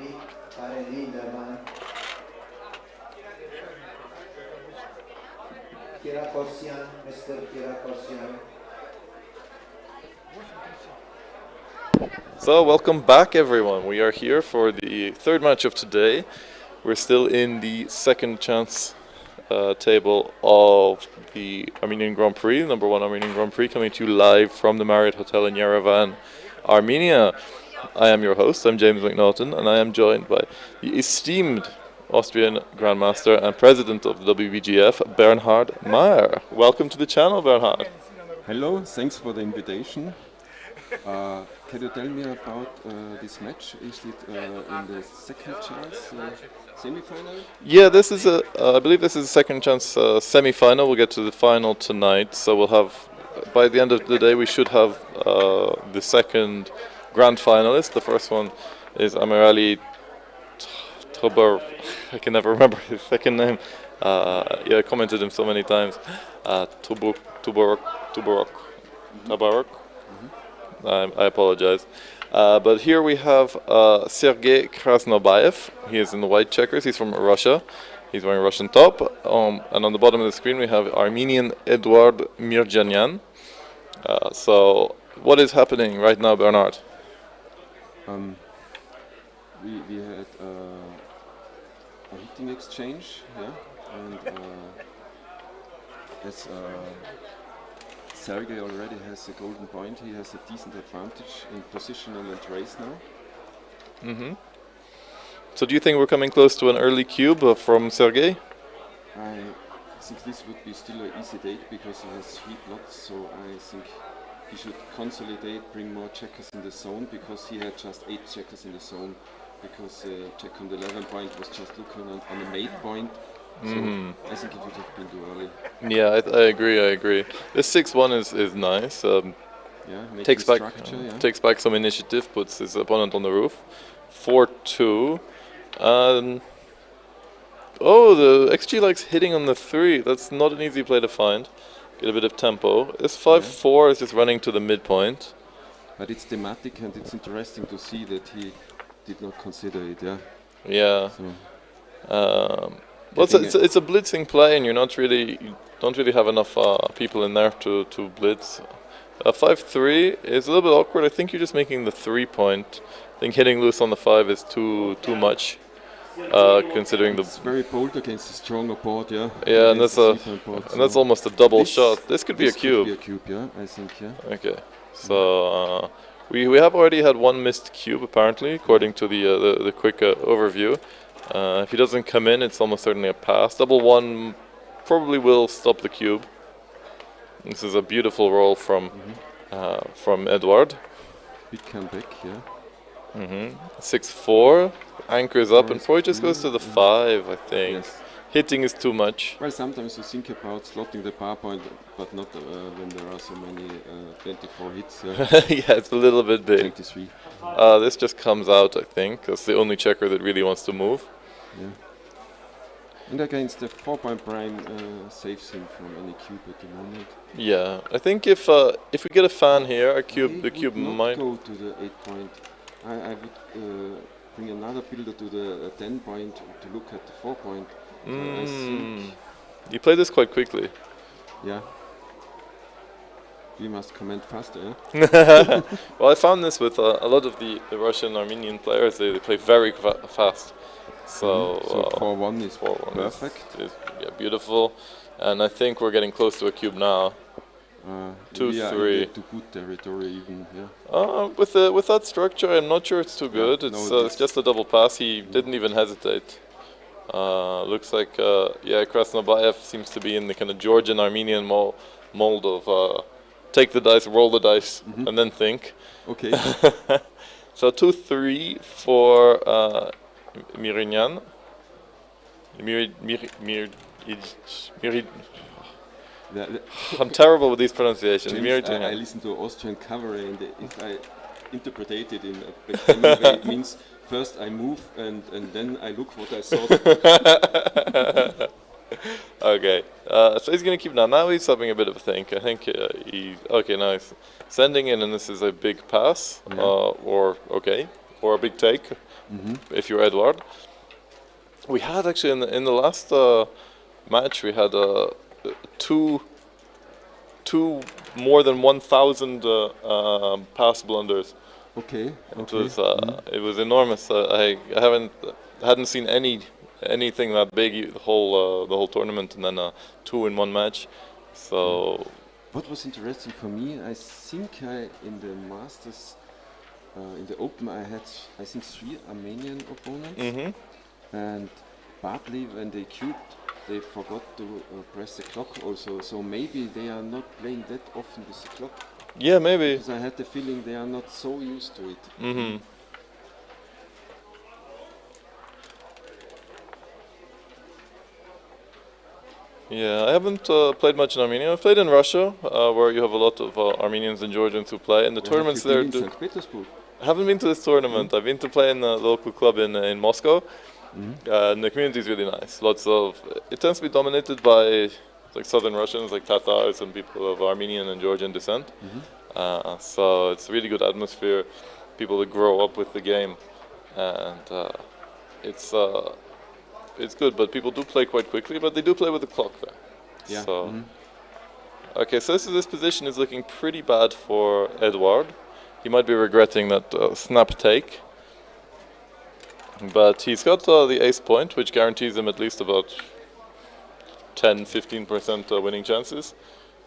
Yerevan. Kirakosyan, Mr. Kirakosyan. So welcome back everyone. We are here for the third match of today. We're still in the second chance table of the Armenian Grand Prix, number one Armenian Grand Prix, coming to you live from the Marriott Hotel in Yerevan, Armenia. I am your host, I'm James McNaughton, and I am joined by the esteemed Austrian Grandmaster and President of the WBGF, Bernhard Meyer. Welcome to the channel, Bernhard. Hello, thanks for the invitation. Can you tell me about this match? Is it in the second chance semi-final? Yeah, this is I believe this is a second chance semi-final. We'll get to the final tonight, so we'll have, by the end of the day, we should have the second grand finalist. The first one is Amiryan Tobar. I can never remember his second name. Yeah, I commented him so many times. Tabarok. I apologize. But here we have Sergei Krasnobayev. He is in the white checkers. He's from Russia. He's wearing Russian top. And on the bottom of the screen we have Armenian Eduard Mirjanyan. So what is happening right now, Bernard? We had a hitting exchange, yeah, and as Sergei already has a golden point, he has a decent advantage in positional and race now. So do you think we're coming close to an early cube from Sergei? I think this would be still an easy date because he has 3 plots, so I think he should consolidate, bring more checkers in the zone, because he had just 8 checkers in the zone, because check on the 11 point was just looking on a mate point. So I think it would have been too early. Yeah, I agree. This 6-1 is nice. Yeah, takes back some initiative, puts his opponent on the roof. 4-2. Oh, the XG likes hitting on the 3. That's not an easy play to find. Get a bit of tempo. This 5-4 is just running to the midpoint. But it's thematic and it's interesting to see that he did not consider it, yeah. Yeah. So, well, it's a blitzing play, and you don't really have enough people in there to blitz. 5-3 is a little bit awkward. I think you're just making the 3-point. I think hitting loose on the 5 is too much, considering it's very bold against a stronger board, yeah. Yeah, and that's almost a double shot. This could be a cube. Could be a cube, yeah. I think, yeah. Okay, so we have already had one missed cube apparently, according to the quick overview. If he doesn't come in, it's almost certainly a pass. Double 1 probably will stop the cube. This is a beautiful roll from Eduard. Big comeback, yeah. 6-4, anchors up, and probably just goes to the 5, I think. Yes. Hitting is too much. Well, sometimes you think about slotting the bar point, but not when there are so many 24 hits. Yeah, it's a little bit big. 23. This just comes out, I think. That's the only checker that really wants to move. Yeah. And against the 4-point prime saves him from any cube at the moment. Yeah, I think if we get a fan here, the cube might go to the 8-point. I would bring another builder to the 10-point to look at the 4-point. I think you play this quite quickly. Yeah. We must comment faster, yeah? Well, I found this with a lot of the Russian Armenian players. They play very fast. So 4-1 is 4-1 perfect. Yeah, beautiful. And I think we're getting close to a cube now. 2-3. To good territory even, yeah. With that structure, I'm not sure it's too good. It's just a double pass. He didn't even hesitate. Looks like Krasnobayev seems to be in the kind of Georgian Armenian mold of take the dice, roll the dice, and then think. Okay. So 2-3 for Amiryan. I'm terrible with these pronunciations. James, I listen to Austrian cabaret, and if I interpret it in a backgammon way, it means first I move and then I look what I saw. Okay, so he's going to keep now. Now he's having a bit of a think. I think now he's sending in, and this is a big pass, or a big take. if you're Edward. We had actually in the last match we had two more than 1,000 pass blunders. Okay. It was enormous. I hadn't seen anything that big the whole tournament, and then 2 in one match. So what was interesting for me, I think in the Masters, in the Open, I had 3 Armenian opponents, and partly when they cubed, they forgot to press the clock also. So maybe they are not playing that often with the clock. Yeah, maybe. Because I had the feeling they are not so used to it. Yeah, I haven't played much in Armenia. I've played in Russia, where you have a lot of Armenians and Georgians who play, and the tournaments there. St. Petersburg? I haven't been to this tournament. I've been to play in the local club in Moscow. And the community is really nice. It tends to be dominated by like southern Russians, like Tatars and people of Armenian and Georgian descent. So it's a really good atmosphere. People that grow up with the game, and it's good. But people do play quite quickly. But they do play with the clock there. Yeah. So okay, so this position is looking pretty bad for Edward. He might be regretting that snap take. But he's got the ace point, which guarantees him at least about 10-15% winning chances.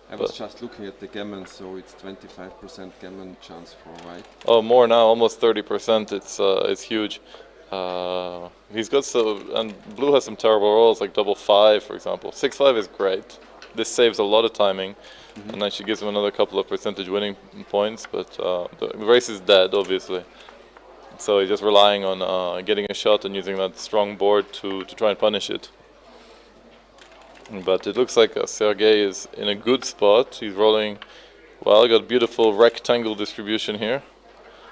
I was just looking at the gammon, so it's 25% gammon chance for white. Oh, more now, almost 30%. It's huge. He's got and blue has some terrible rolls like double 5, for example. 6-5 is great. This saves a lot of timing, and actually gives him another couple of percentage winning points. But the race is dead, obviously. So he's just relying on getting a shot and using that strong board to try and punish it. But it looks like Sergei is in a good spot. He's rolling, well, got beautiful rectangle distribution here.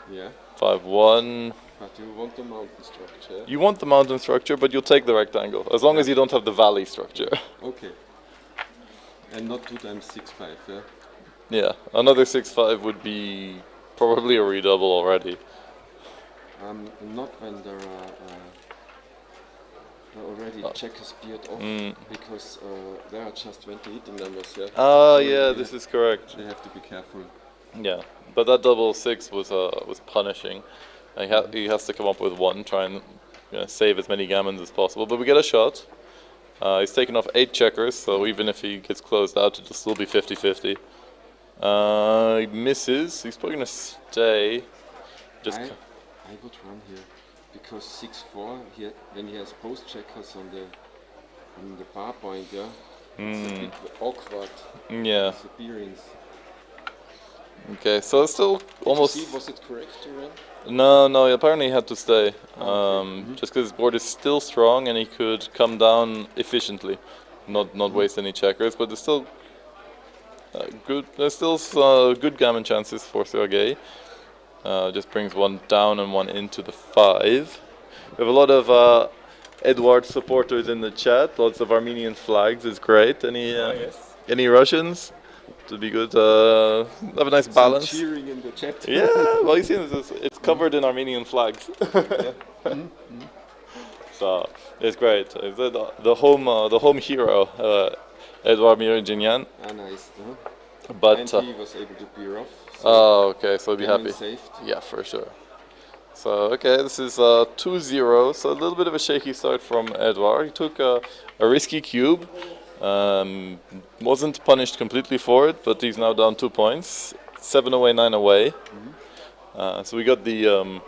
Yeah. 5-1. But you want the mountain structure. You want the mountain structure, but you'll take the rectangle, as long as you don't have the valley structure. Okay. And not 2 times 6-5, yeah? Yeah, another 6-5 would be probably a redouble already. Not when there are already checkers peered off, because there are just 20 hitting numbers, yeah? Ah, yeah, this is correct. They have to be careful. Yeah, but that double 6 was punishing. He has to come up with 1, try and save as many gammons as possible. But we get a shot. He's taken off 8 checkers, so even if he gets closed out, it'll still be 50-50. He misses. He's probably going to stay. I would run here, because 6-4, when he has post checkers on the bar point, yeah, it's a bit awkward. Yeah. Disappearance. Okay, so it's still almost. Did you see, was it correct to run? No. Apparently he had to stay, just because his board is still strong and he could come down efficiently, not waste any checkers. But there's still good. There's still good gammon chances for Sergei. Just brings 1 down and 1 into the 5. We have a lot of Edward supporters in the chat. Lots of Armenian flags. It's great. Any Russians? To be good. Have a nice balance. Some cheering in the chat. Yeah. Well, you see, it's covered in Armenian flags. So it's great. It's the home hero, Edward Amiryan. Ah, nice. But and he was able to peer off. Oh, okay, so he'll be happy. Saved. Yeah, for sure. So, okay, this is 2-0, so a little bit of a shaky start from Edward. He took a risky cube, wasn't punished completely for it, but he's now down 2 points, 7 away, 9 away. So we got the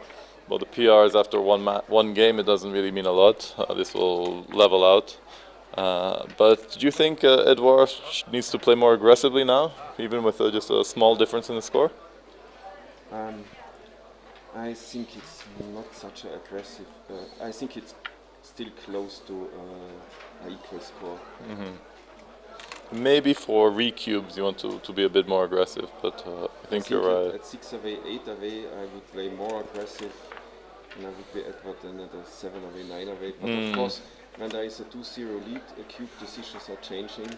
PRs after one game. It doesn't really mean a lot. This will level out. But do you think Edouard needs to play more aggressively now, even with just a small difference in the score? I think it's not such an aggressive. I think it's still close to an equal score. Maybe for recubes you want to be a bit more aggressive, but I think you're right. At 6 away, 8 away, I would play more aggressive, and I would play Edward than at a 7 away, 9 away. But of course, when there is a 2-0 lead, cube decisions are changing.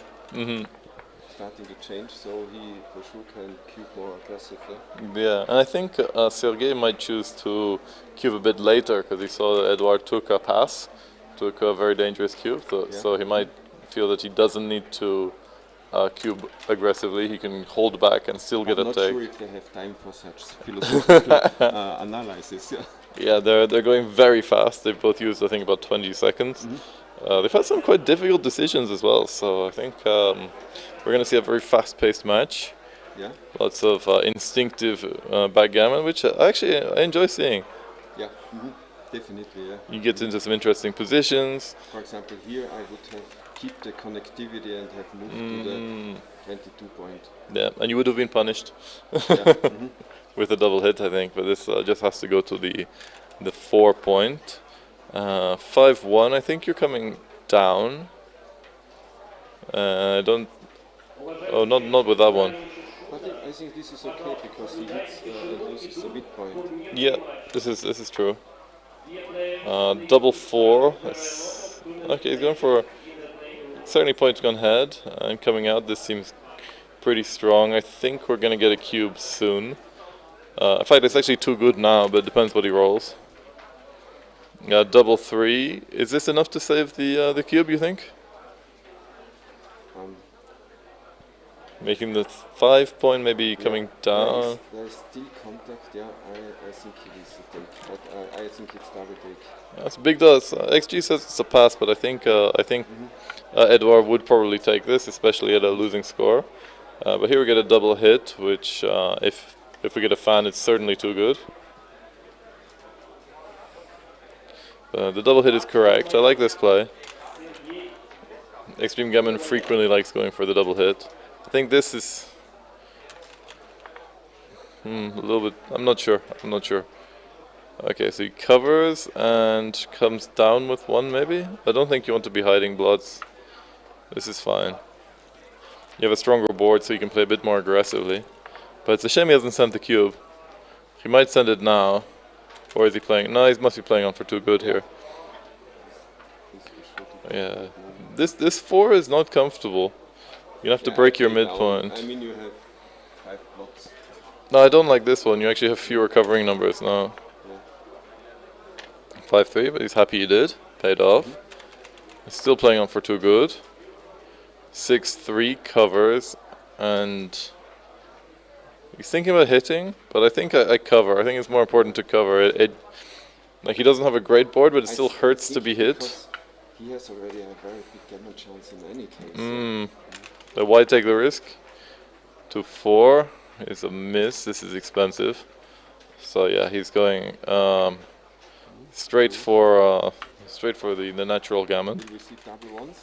starting to change, so he for sure can cube more aggressively. Yeah, and I think Sergei might choose to cube a bit later because he saw that Edouard took a pass, took a very dangerous cube, so he might feel that he doesn't need to cube aggressively. He can hold back and still get a take. I'm not sure if they have time for such philosophical analysis. Yeah. Yeah, they're going very fast. They've both used, I think, about 20 seconds. They've had some quite difficult decisions as well, so I think we're going to see a very fast-paced match. Yeah. Lots of instinctive backgammon, which actually I enjoy seeing. Yeah, definitely. Yeah. You get into some interesting positions. For example, here I would have keep the connectivity and have moved to the 22 point. Yeah, and you would have been punished Yeah. with a double hit, I think. But this just has to go to the 4 point. 5-1. I think you're coming down. I don't. Oh, not with that one. I think this is okay because he hits and loses a mid point. Yeah, this is true. Double 4. Okay, he's going for. Certainly points gone ahead and coming out. This seems pretty strong. I think we're gonna get a cube soon. In fact, it's actually too good now, but it depends what he rolls. Double 3. Is this enough to save the cube, you think? Making the 5 point maybe coming down. There's still contact, yeah. I think it is a take, but I think it's double take. That's big does. XG says it's a pass, but I think Edouard would probably take this, especially at a losing score. But here we get a double hit, which if we get a fan, it's certainly too good. The double hit is correct. I like this play. Extreme Gammon frequently likes going for the double hit. I think this is a little bit. I'm not sure. Okay, so he covers and comes down with 1 maybe. I don't think you want to be hiding bloods. This is fine. You have a stronger board, so you can play a bit more aggressively. But it's a shame he hasn't sent the cube. He might send it now. Or is he playing? No, he must be playing on for too good here. Yeah. This 4 is not comfortable. You have to break your midpoint. I mean, you have 5 blocks. No, I don't like this one. You actually have fewer covering numbers now. 5-3, but he's happy he did. Paid off. He's still playing on for too good. 6-3 covers, and he's thinking about hitting, but I think I cover. I think it's more important to cover. Like he doesn't have a great board, but it still hurts to be hit. He has already a very big gammon chance in any case. So why take the risk? 2-4 is a miss. This is expensive. So yeah, he's going straight for the natural gammon. Will we see double ones?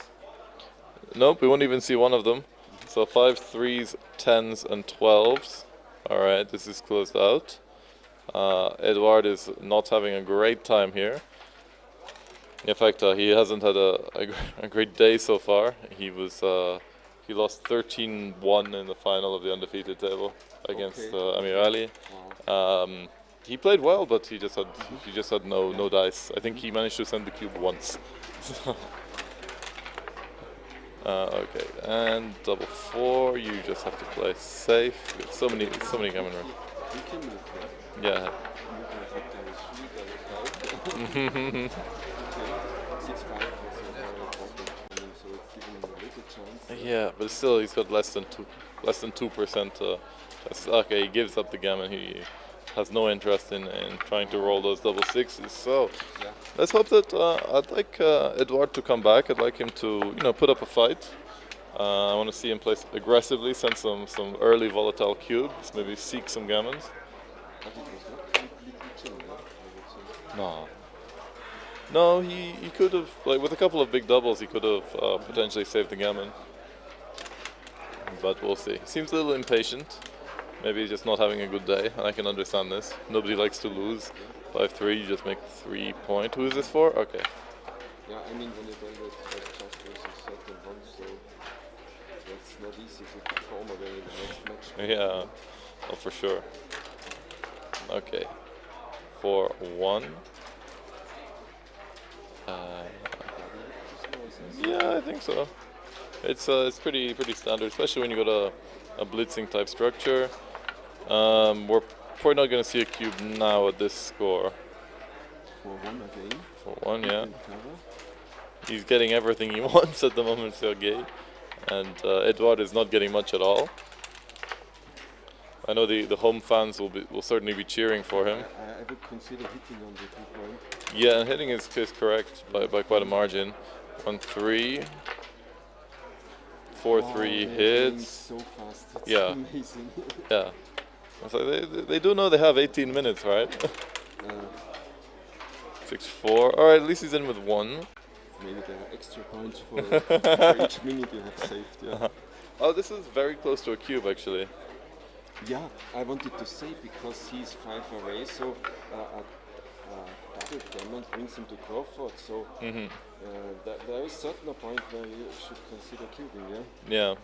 Nope, we won't even see one of them. So 5 3s, 10s, and 12s. All right, this is closed out. Edouard is not having a great time here. In fact, he hasn't had a great day so far. He lost 13-1 in the final of the undefeated table against Amiryan. Wow. He played well, but he just had no dice. I think he managed to send the cube once. Okay, and double 4. You just have to play safe. So many gammon runs. We can move, Yeah. Okay. 6-5 so it's giving him a little chance. Yeah, but still, he's got less than 2%. Okay, he gives up the gammon. He has no interest in trying to roll those double 6s. So let's hope that I'd like Edouard to come back. I'd like him to put up a fight. I want to see him play aggressively, send some early volatile cubes, maybe seek some gammons. But it was not completely chill, I would say. No, he could have, like with a couple of big doubles, he could have potentially saved the gammon. But we'll see. He seems a little impatient. Maybe he's just not having a good day, and I can understand this. Nobody likes to lose. 5-3, you just make 3 point. Who is this for? Okay. Yeah, I mean, when it ended just versus certain ones, so it's not easy to perform again in the next match. Yeah, oh, for sure. Okay. 4-1. Yeah, I think so. It's pretty standard, especially when you got a blitzing type structure. We're probably not going to see a cube now at this score. For one again. For one, yeah. Cover. He's getting everything he wants at the moment, Sergei, and Edward is not getting much at all. I know the home fans will certainly be cheering for him. I would consider hitting on the 2 point. Yeah, and hitting is correct by quite a margin. 1-3. 4-3 hits. So fast. It's yeah. Amazing. Yeah. So they do know they have 18 minutes, right? 6-4. All right, at least he's in with 1. Maybe there are extra points for each minute you have saved. Yeah. Oh, this is very close to a cube, actually. Yeah, I wanted to say because he's 5 away, so double gammon brings him to Crawford. So there is certain a point where you should consider cubing. Yeah. Yeah.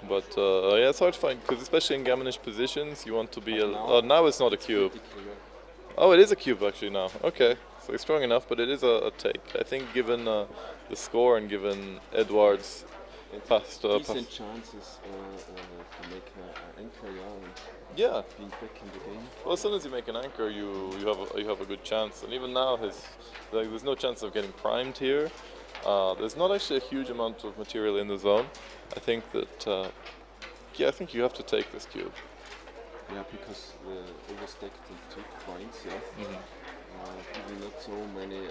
But yeah, it's hard to find because especially in gammonish positions, you want to be now it's not a cube. Oh, it is a cube actually now. Okay, so it's strong enough, but it is a take. I think given the score and given Edward's past decent chances to make an anchor, yeah, being back in the game. Well, as soon as you make an anchor, you have a good chance. And even now, there's no chance of getting primed here. There's not actually a huge amount of material in the zone. I think that yeah, I think you have to take this cube. Yeah, because the overstacked is 2 points. Yeah, giving not so many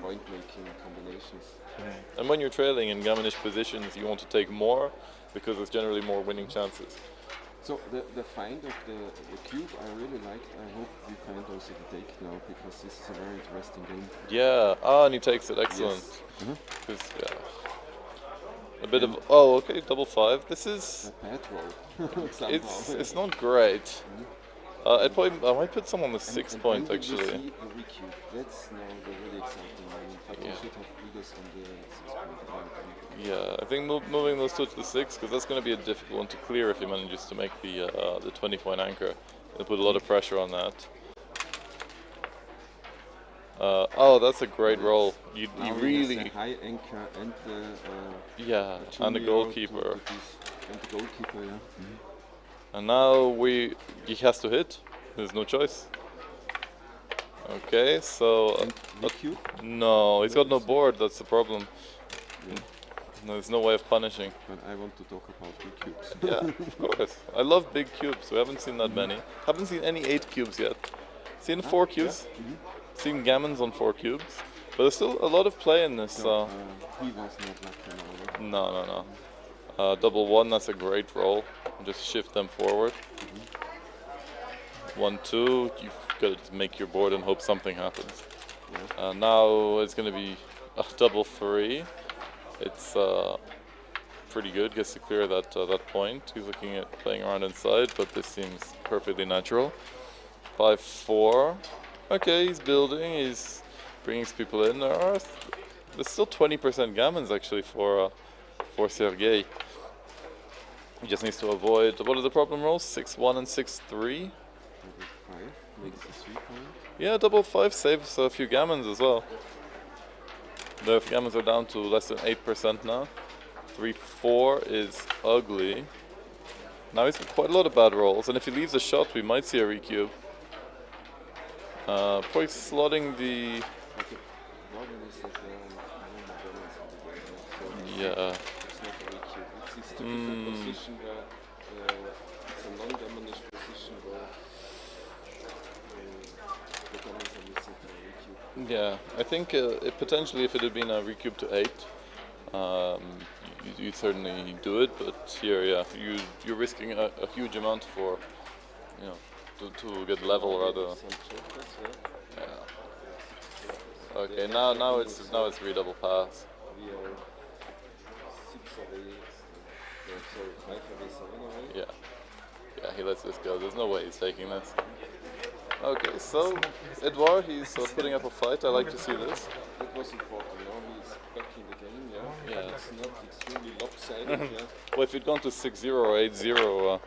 point-making combinations. And when you're trailing in gammonish positions, you want to take more because there's generally more winning chances. So the find of the cube I really liked. I hope we find also the take now because this is a very interesting game. Yeah, and he takes it. Excellent. Yes. Yeah. A bit of okay, double 5. This is a bad roll. it's not great. I might put someone with 6 point actually. See the recube. That's now the really exciting one. But you should have Eagles on the 6 point. Yeah, I think moving those 2 to the 6 because that's going to be a difficult one to clear if he manages to make the 20-point anchor. They put a lot of pressure on that. Oh, that's a great roll. You really a high anchor and the and the goalkeeper. And the goalkeeper, yeah. And now he has to hit. There's no choice. Okay, so no, he's got no board. That's the problem. Yeah. There's no way of punishing. But I want to talk about big cubes. Yeah, of course. I love big cubes. We haven't seen that many. Haven't seen any 8 cubes yet. Seen 4 cubes. Yeah. Seen gammons on 4 cubes. But there's still a lot of play in this. He was not lucky. No. Double 1. That's a great roll. Just shift them forward. 1-2. You've got to just make your board and hope something happens. Yeah. Now it's going to be a double 3. It's pretty good. Gets to clear that point. He's looking at playing around inside, but this seems perfectly natural. 5-4. Okay, he's building. He's bringing his people in. There's still 20% gammons actually for Sergei. He just needs to avoid. What are the problem rolls? 6-1 and 6-3. Double 5 makes a 3 point. Yeah, double 5 saves a few gammons as well. The gammons are down to less than 8% now. 3-4 is ugly. Now he's got quite a lot of bad rolls, and if he leaves a shot, we might see a recube. Probably slotting the. Yeah. It's a typical position where it's a non-gammonish position where the gammons are missing for a recube. Yeah, I think potentially if it had been a recube to 8, you'd certainly do it, but here, yeah, you're risking a huge amount for, to get level rather. Yeah. Okay, now it's 3 double pass. We are 6 away. Sorry, 5 away, 7 away. Yeah, he lets this go. There's no way he's taking this. Okay, so Edouard, he's putting up a fight. I like to see this. That was important. Now he's back in the game. Yeah. It's not extremely lopsided. Yeah. Well, if you'd gone to 6-0 or 8-0,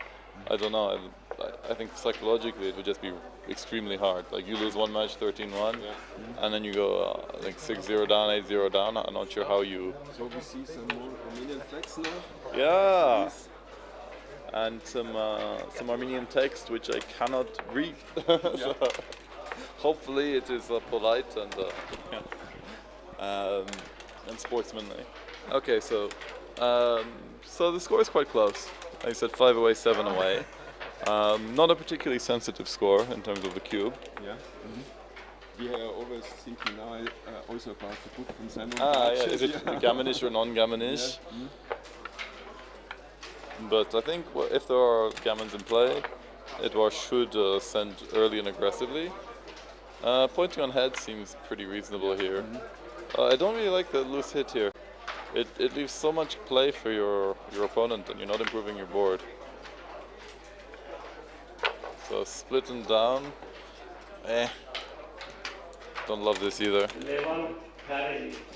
I don't know. I think psychologically it would just be extremely hard. Like you lose one match 13-1, and then you go like 6-0 down, 8-0 down. I'm not sure how you. So we see some more Armenian flags now. Yeah. And some Armenian text which I cannot read. So hopefully it is polite and sportsmanly. Okay, so the score is quite close. I said 5 away, 7 away. Not a particularly sensitive score in terms of the cube. Yeah. We are always thinking now also about the book from Simon. Yeah. Is it gammonish or non-gammonish? Yeah. But I think if there are gammons in play, Edouard should send early and aggressively. Pointing on head seems pretty reasonable here. I don't really like the loose hit here. It leaves so much play for your opponent and you're not improving your board. So split and down. Don't love this either.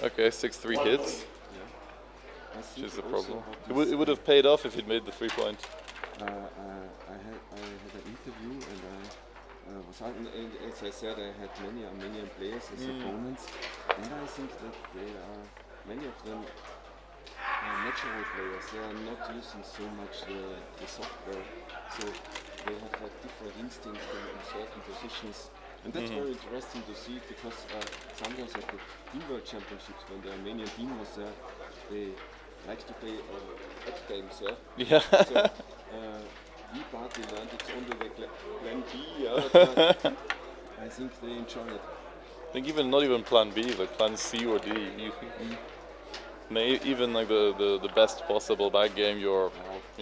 Okay, 6-3 hits. Which is the problem. It would have paid off if he'd made the 3-point. I had an interview and was out, and as I said, I had many Armenian players as opponents, and I think that many of them are natural players. They are not using so much the software, so they have different instincts in certain positions. And that's very interesting to see, because sometimes at the Team World Championships, when the Armenian team was there, they like to play X games, yeah? So, we partly learned it's only the plan B, but I think they enjoy it. I think not even plan B, like plan C or D. Even like the best possible back game, you're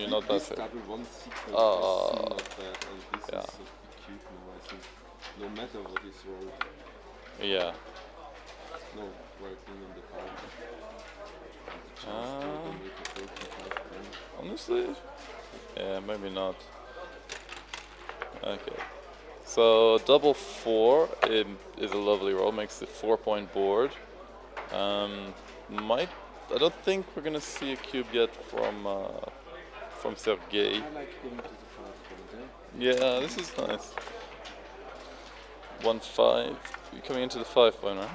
not that fit. Double 1 sequence not bad, and this is a big cube now, I think. No matter what is rolled. Yeah. No working on the card. Honestly? Yeah, maybe not. Okay. So double 4 is a lovely roll, makes it 4-point board. I don't think we're gonna see a cube yet from Sergei. I like going to the 5-point, Yeah, this is nice. 1-5. You're coming into the 5-point, right?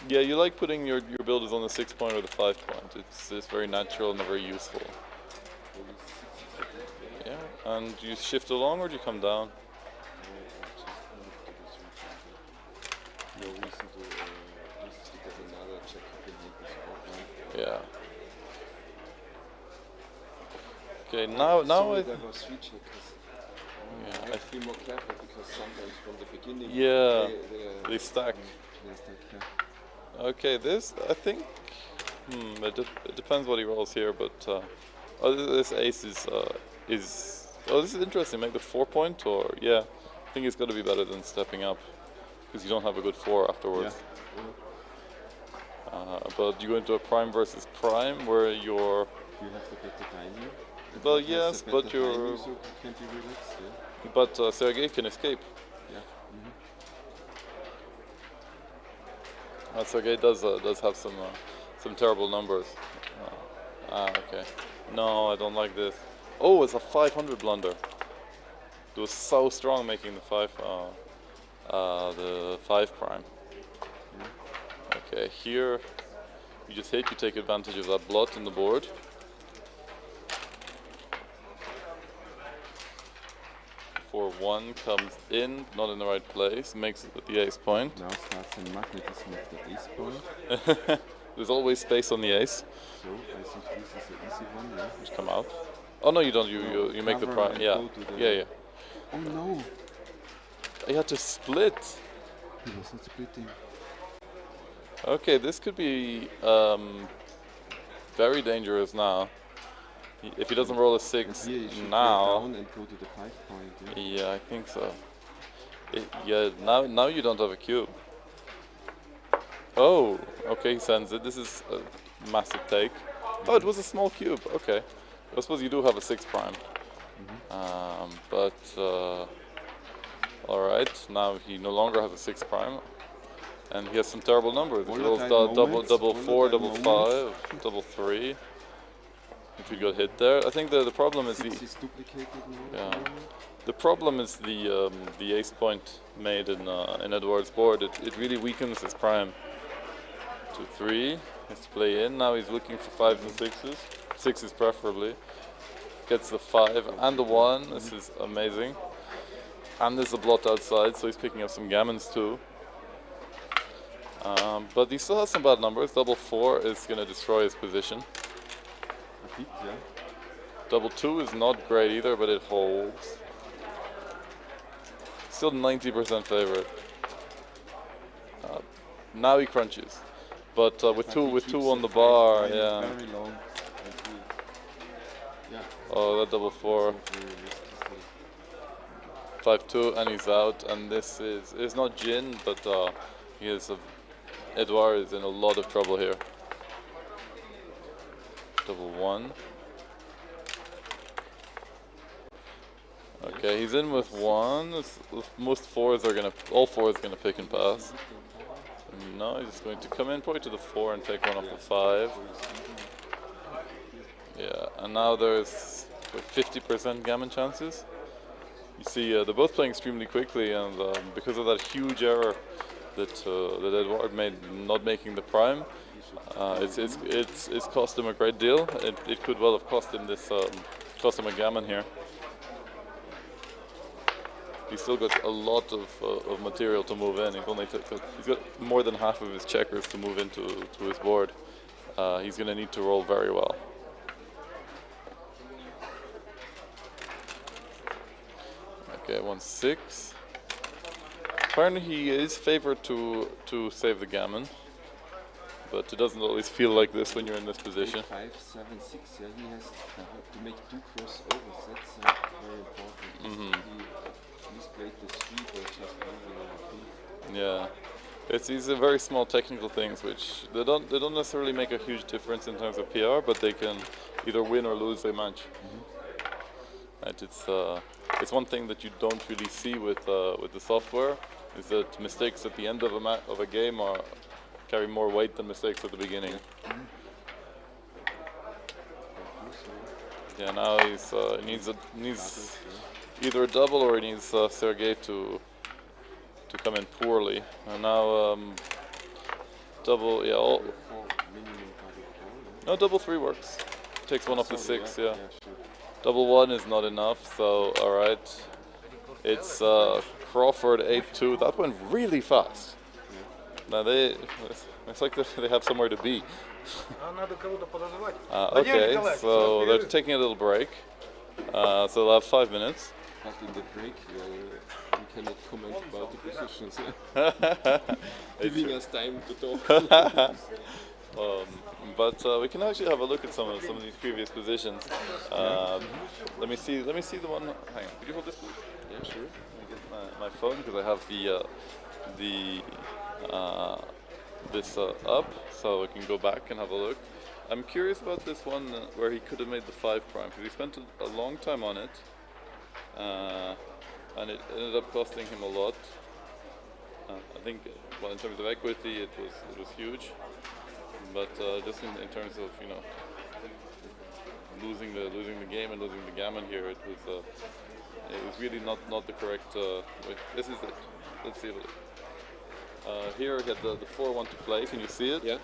Yeah, you like putting your builders on the 6-point or the 5-point. It's very natural and very useful. Yeah, and do you shift along or do you come down? No reason to get another check in this 4-point. Yeah. Okay, now I. There was 3 checkers. I have to be more careful, because sometimes from the beginning they stack. They stack, yeah. Okay, this I think it depends what he rolls here, but this ace is this is interesting. Make the 4-point, or I think it's got to be better than stepping up, because you don't have a good 4 afterwards. Yeah. But you go into a prime versus prime where You have to get the timing. Well, yes, but you're. Timing, so you can be relaxed, yeah. But Sergei can escape. Yeah. Sergei does have some terrible numbers. Okay. No, I don't like this. Oh, it's a 500 blunder. It was so strong making the 5 prime. Okay, here you just hit. You take advantage of that blot in the board. For 1 comes in, not in the right place, makes it with the ace point. Now starts the magnetism of the ace point. There's always space on the ace. So I think this is an easy one, yeah. Just come out. Oh no, you don't. You make the prime. Yeah. Yeah. Oh no! You had to split. He wasn't splitting. Okay, this could be very dangerous now. If he doesn't roll a 6 now, down and go to the 5-point. Yeah, I think so. Now you don't have a cube. Oh, okay, he sends it. This is a massive take. Oh, it was a small cube. Okay, I suppose you do have a 6 prime. All right. Now he no longer has a 6 prime, and he has some terrible numbers. He rolls double 4, double 5, double 3. if he got hit there. I think the problem is Six is duplicated now. yeah. The problem is the ace point made in Edouard's board. It really weakens his prime. 2-3. Has to play in. Now he's looking for 5s and 6s. 6s preferably. Gets the 5 and the 1. This is amazing. And there's a blot outside, so he's picking up some gammons too. But he still has some bad numbers. Double 4 is going to destroy his position. A bit, yeah. Double 2 is not great either, but it holds. Still 90% favorite. Now he crunches, but with two on the bar, yeah. Very long. Yeah. Oh, that double 4. 5-2, and he's out. And this is not Jin, but he is Edouard is in a lot of trouble here. Double 1. Okay, he's in with 1. Most 4s are all 4s gonna pick and pass. No, he's just going to come in probably to the 4 and take one off the 5. Yeah, and now there's 50% gammon chances. You see, they're both playing extremely quickly, and because of that huge error that Edouard made, not making the prime, it's cost him a great deal. It could well have cost him cost him a gammon here. He's still got a lot of material to move in. He's got more than half of his checkers to move into his board. He's going to need to roll very well. Okay, 1-6. Apparently he is favored to save the gammon, but it doesn't always feel like this when you're in this position. 5, 7, 6. Yeah, he has to make 2 crossovers. That's very important. He's played the 3, but just moving on the 3. Yeah, these are very small technical things which they don't necessarily make a huge difference in terms of PR, but they can either win or lose a match. Right, it's one thing that you don't really see with the software, is that mistakes at the end of a game carry more weight than mistakes at the beginning. Yeah, now he needs either a double or he needs Sergei to come in poorly. And now double, yeah. No, double 3 works. Takes one off the 6, yeah. Double 1 is not enough, so alright. It's Crawford 8-2. That went really fast. Now it's like they have somewhere to be. Okay, so they're taking a little break. So they'll have 5 minutes. But in the break, we cannot comment about the positions. Giving us time to talk. But we can actually have a look at some of these previous positions. Let me see the one. Hang on, could you hold this, please? Yeah, sure. Let me get my phone because I have this up, so I can go back and have a look. I'm curious about this one where he could have made the 5 prime, because he spent a long time on it, and it ended up costing him a lot. I think, well, in terms of equity, it was huge, but just in terms of losing the game and losing the gammon here, it was really not the correct way. This is it. Let's see. Here he had the 4-1 to play. Can you see it? Yeah.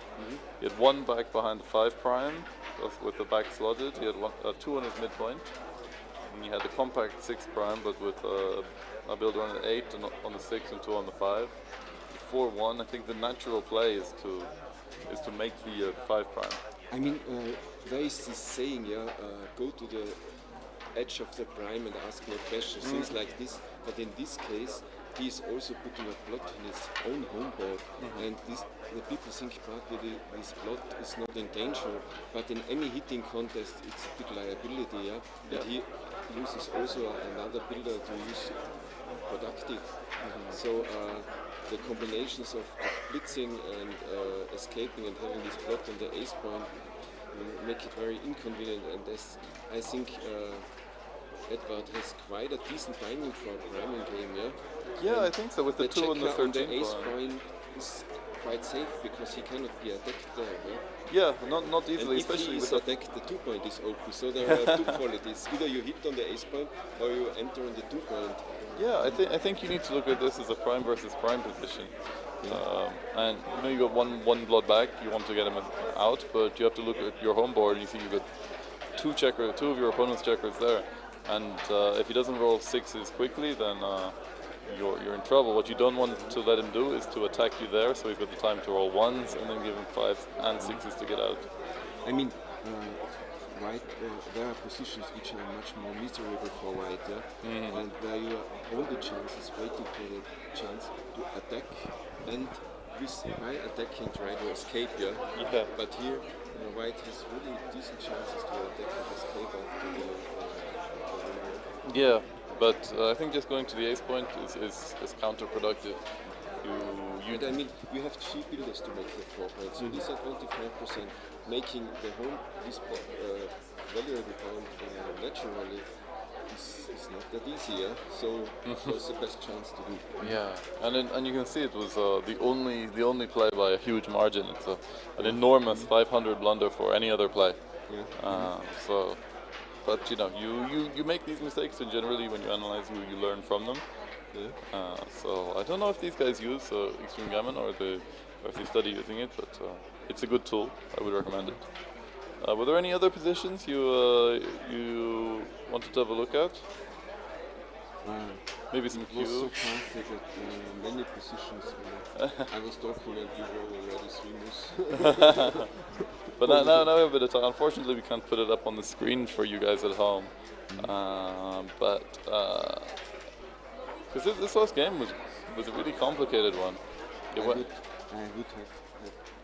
He had 1 back behind the 5 prime with the back slotted. He had 2 on his midpoint. And he had a compact 6 prime, but with a builder on an 8 and on the 6 and 2 on the 5. The 4-1. I think the natural play is to make the 5 prime. I mean, there is this saying, go to the edge of the prime and ask no questions, things like this. But in this case, he is also putting a plot in his own home board, and the people think partly this plot is not in danger, but in any hitting contest it's a big liability, and he uses also another builder to use productive. So the combinations of blitzing and escaping and having this plot on the ace point make it very inconvenient, and I think Edward has quite a decent timing for a priming game, Yeah, I think so, with the 2 and the 13 on the ace point is quite safe because he cannot be attacked there. Yeah, not easily, And if especially he is with attacked, the 2 point is open. So there are two qualities: either you hit on the ace point or you enter on the 2 point. Yeah, I think you need to look at this as a prime versus prime position. And you know, you got one blood back, you want to get him out, but you have to look at your home board and you see you got two of your opponent's checkers there. And if he doesn't roll sixes quickly, then you're in trouble. What you don't want to let him do is to attack you there, so he's got the time to roll ones and then give him fives and sixes to get out. I mean, white, there are positions which are much more miserable for white, and where you are all the chances waiting for the chance to attack and by attacking try to escape, But here, white has really decent chances to attack and escape after the Yeah, but I think just going to the ace point is counterproductive. And I mean, you have 3 builders to make the 4 points. So these are 25%, making the home this valuable point naturally is not that easy. So that's the best chance to do. Yeah, and you can see it was the only play by a huge margin. It's an enormous 500 blunder for any other play. But you know, you make these mistakes, and generally when you analyze, you learn from them. So I don't know if these guys use Extreme Gammon or if they study using it, but it's a good tool. I would recommend it. Were there any other positions you wanted to have a look at? Maybe some It was so cubes. fast that many positions. I was talking and you were already 3 moves. But now we have a bit of time. Unfortunately, we can't put it up on the screen for you guys at home. Because this last game was a really complicated one. I would have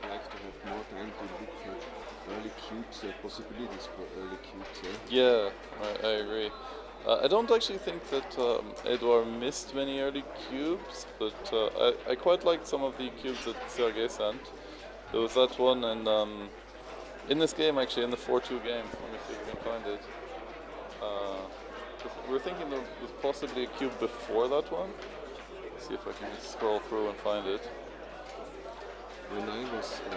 liked to have more time to look at early cubes, possibilities for early cubes. Yeah, I agree. I don't actually think that Edouard missed many early cubes, but I quite liked some of the cubes that Sergei sent. There was that one, and in this game, actually, in the 4-2 game, let me see if we can find it. We were thinking there was possibly a cube before that one. Let's see if I can just scroll through and find it. When I was in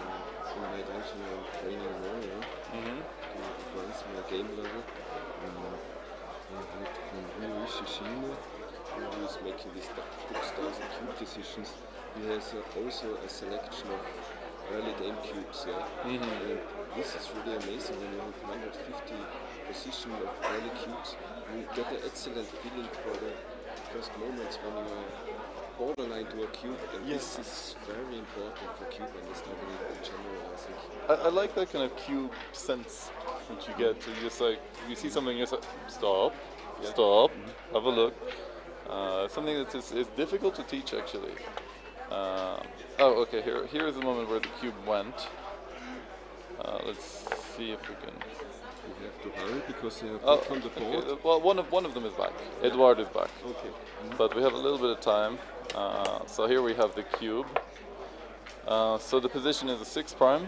my international training warrior to advance my game level, I had from Louis Shishino, who is making these big stars and cube decisions. He has also a selection of early game cubes, and this is really amazing. When you have 150 position of early cubes, you get an excellent feeling for the first moments when you are borderline to a cube, and this is very important for cube understanding in general, I think. I like that kind of cube sense that you get. You just like, you see something, you're just like, stop, have a look. Something that is difficult to teach, actually. Okay, here is the moment where the cube went. Let's see if we can... You have to hurry because they are back on the board. Okay. Well, one of them is back. Edouard is back. Okay. But we have a little bit of time. So here we have the cube. So the position is a 6 prime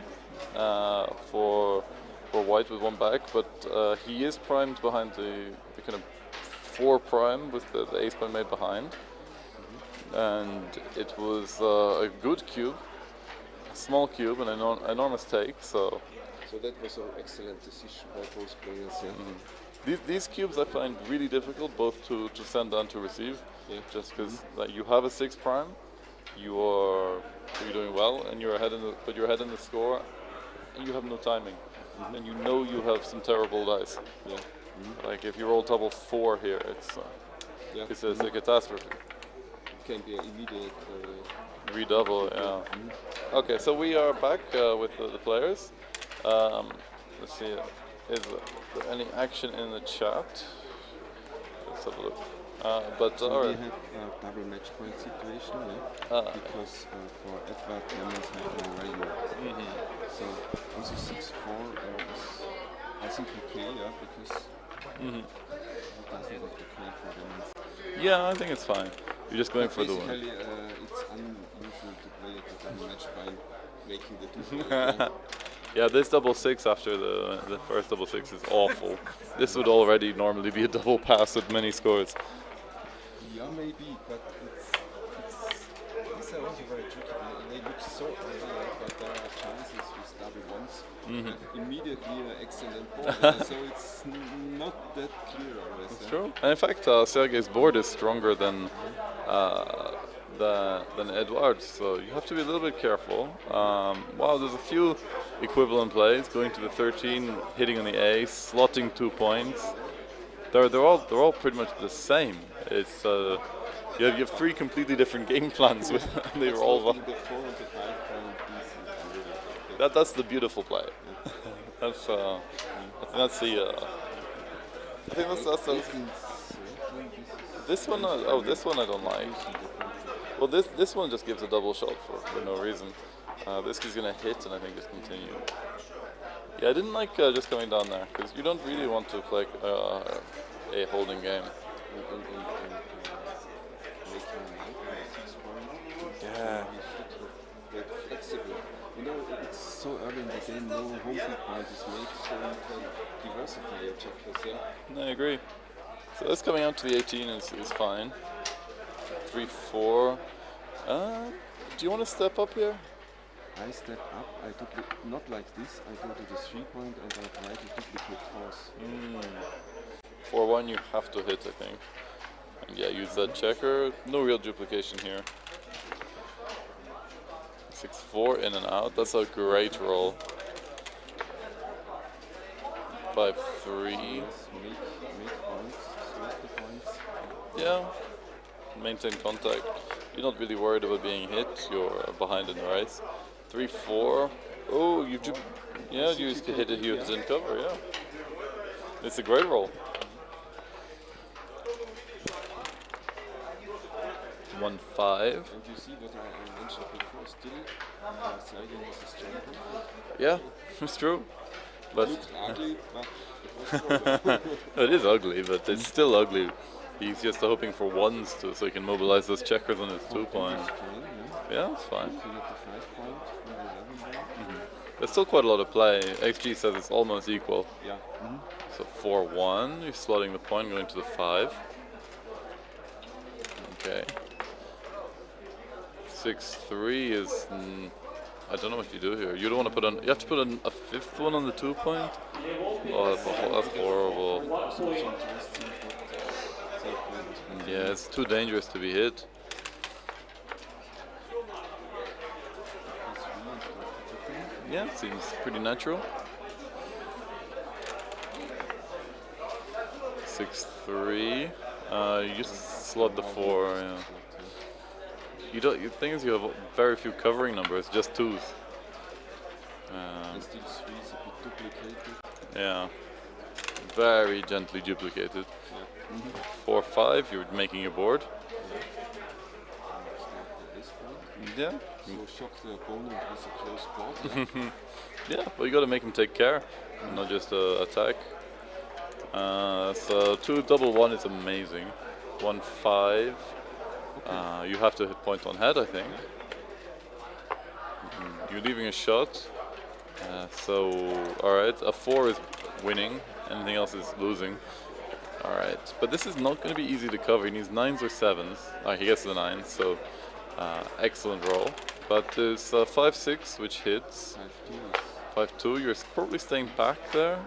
for white with 1 back, but he is primed behind the kind of 4 prime with the ace prime made behind. And it was a good cube, a small cube, and an enormous take. So that was an excellent decision by both players. These cubes I find really difficult, both to send and to receive. Just because you have a 6 prime, you're doing well, and you're ahead in the score, and you have no timing, and you know you have some terrible dice. Like if you roll double 4 here, it's a catastrophe. Can be an immediate redouble. Okay, so we are back with the players. Let's see, is there any action in the chat? Let's have a look. So all we right. have a double match point situation, because for Edward, Gammons have no value. So also 6-4 is, I think, okay, because he doesn't have to play for Gammons. Yeah, I think it's fine. You're just going for the win. Basically, it's unusual to play at the double match point, making the 2 Yeah, this double 6 after the first double 6 is awful. This would already normally be a double pass with many scores. Yeah, maybe, but it's these are also very tricky. They look so early, but there are chances with double ones. Immediately an excellent board, so it's not that clear always. It's true. And in fact, Sergei's board is stronger than Edward's, so you have to be a little bit careful. Wow, there's a few equivalent plays going to the 13, hitting on the ace, slotting 2 points. They're all pretty much the same. It's you have 3 completely different game plans with and they were all the 4 and the 5 point pieces. that's the beautiful play. That's I think that's this one. This one I don't like. Well, this one just gives a double shot for no reason. This is gonna hit and I think just continue. Yeah, I didn't like just coming down there because you don't really want to play a holding game. Yeah. Flexible. You know, it's so early in the game, no home field point is made, so you can diversify your checkers, yeah? I agree. So this coming out to the 18 is fine. 3-4. Do you want to step up here? I step up, I not like this, I go to the 3 point and I try to duplicate force. 4-1 you have to hit, I think. And yeah, use that checker. No real duplication here. 6-4 in and out. That's a great roll. 5-3. Yeah. Maintain contact. You're not really worried about being hit. You're behind in the race. 3-4. Oh, you used to hit it here in cover. Yeah. It's a great roll. 1-5. And you see what I mentioned before, still Sergei has a strong conflict. Yeah, it's true. But it looks ugly, but it is ugly, but it's still ugly. He's just hoping for ones so he can mobilize those checkers on his 2 point. Yeah, it's fine. There's still quite a lot of play. XG says it's almost equal. Yeah. So 4-1, you're slotting the point, going to the 5. Okay. 6-3 is. I don't know what you do here. You don't want to put on. You have to put a 5th one on the 2 point. Oh, that's horrible. Yeah, it's too dangerous to be hit. Yeah, seems pretty natural. 6-3. You just slot the 4. Yeah. The thing is, you have very few covering numbers, just 2s. And still 3 is a bit duplicated. Yeah, very gently duplicated. 4-5, you're making your board. Yeah. So shock the opponent with a close board. Yeah, well, you got to make him take care, not just attack. So 2-1 is amazing. 1-5. You have to hit point on head, I think. You're leaving a shot. So, alright, a 4 is winning, anything else is losing. Alright, but this is not going to be easy to cover. He needs 9s or 7s. He gets the 9s, so excellent roll. But there's 5-6, which hits. 5-2, you're probably staying back there.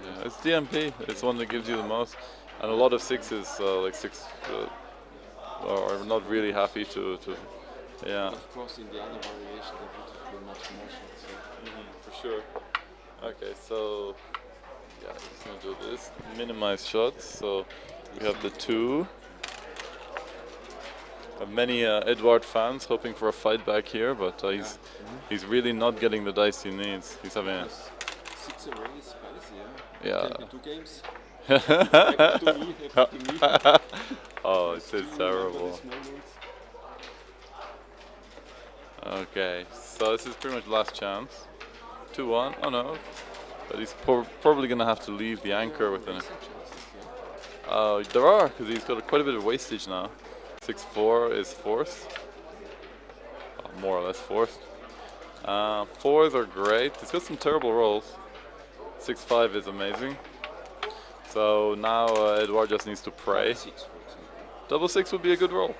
Yeah, it's DMP, it's one that gives you the most. And a lot of 6s, like 6, are not really happy to yeah. Of course, in the other variation, there would have been much more shots. For sure. Okay, so yeah, I'm just gonna do this. Minimize shots. So we have the 2. Many Edward fans hoping for a fight back here, but he's really not getting the dice he needs. He's having a 6 are really spicy, yeah. 2 games. Oh, it's terrible. Okay, so this is pretty much last chance. 2-1. Oh no, but he's probably gonna have to leave the anchor within it. There are, because he's got quite a bit of wastage now. 6-4 is forced, more or less forced. 4s are great. He's got some terrible rolls. 6-5 is amazing. So now Edouard just needs to pray. 6, for example. Double six would be a good roll.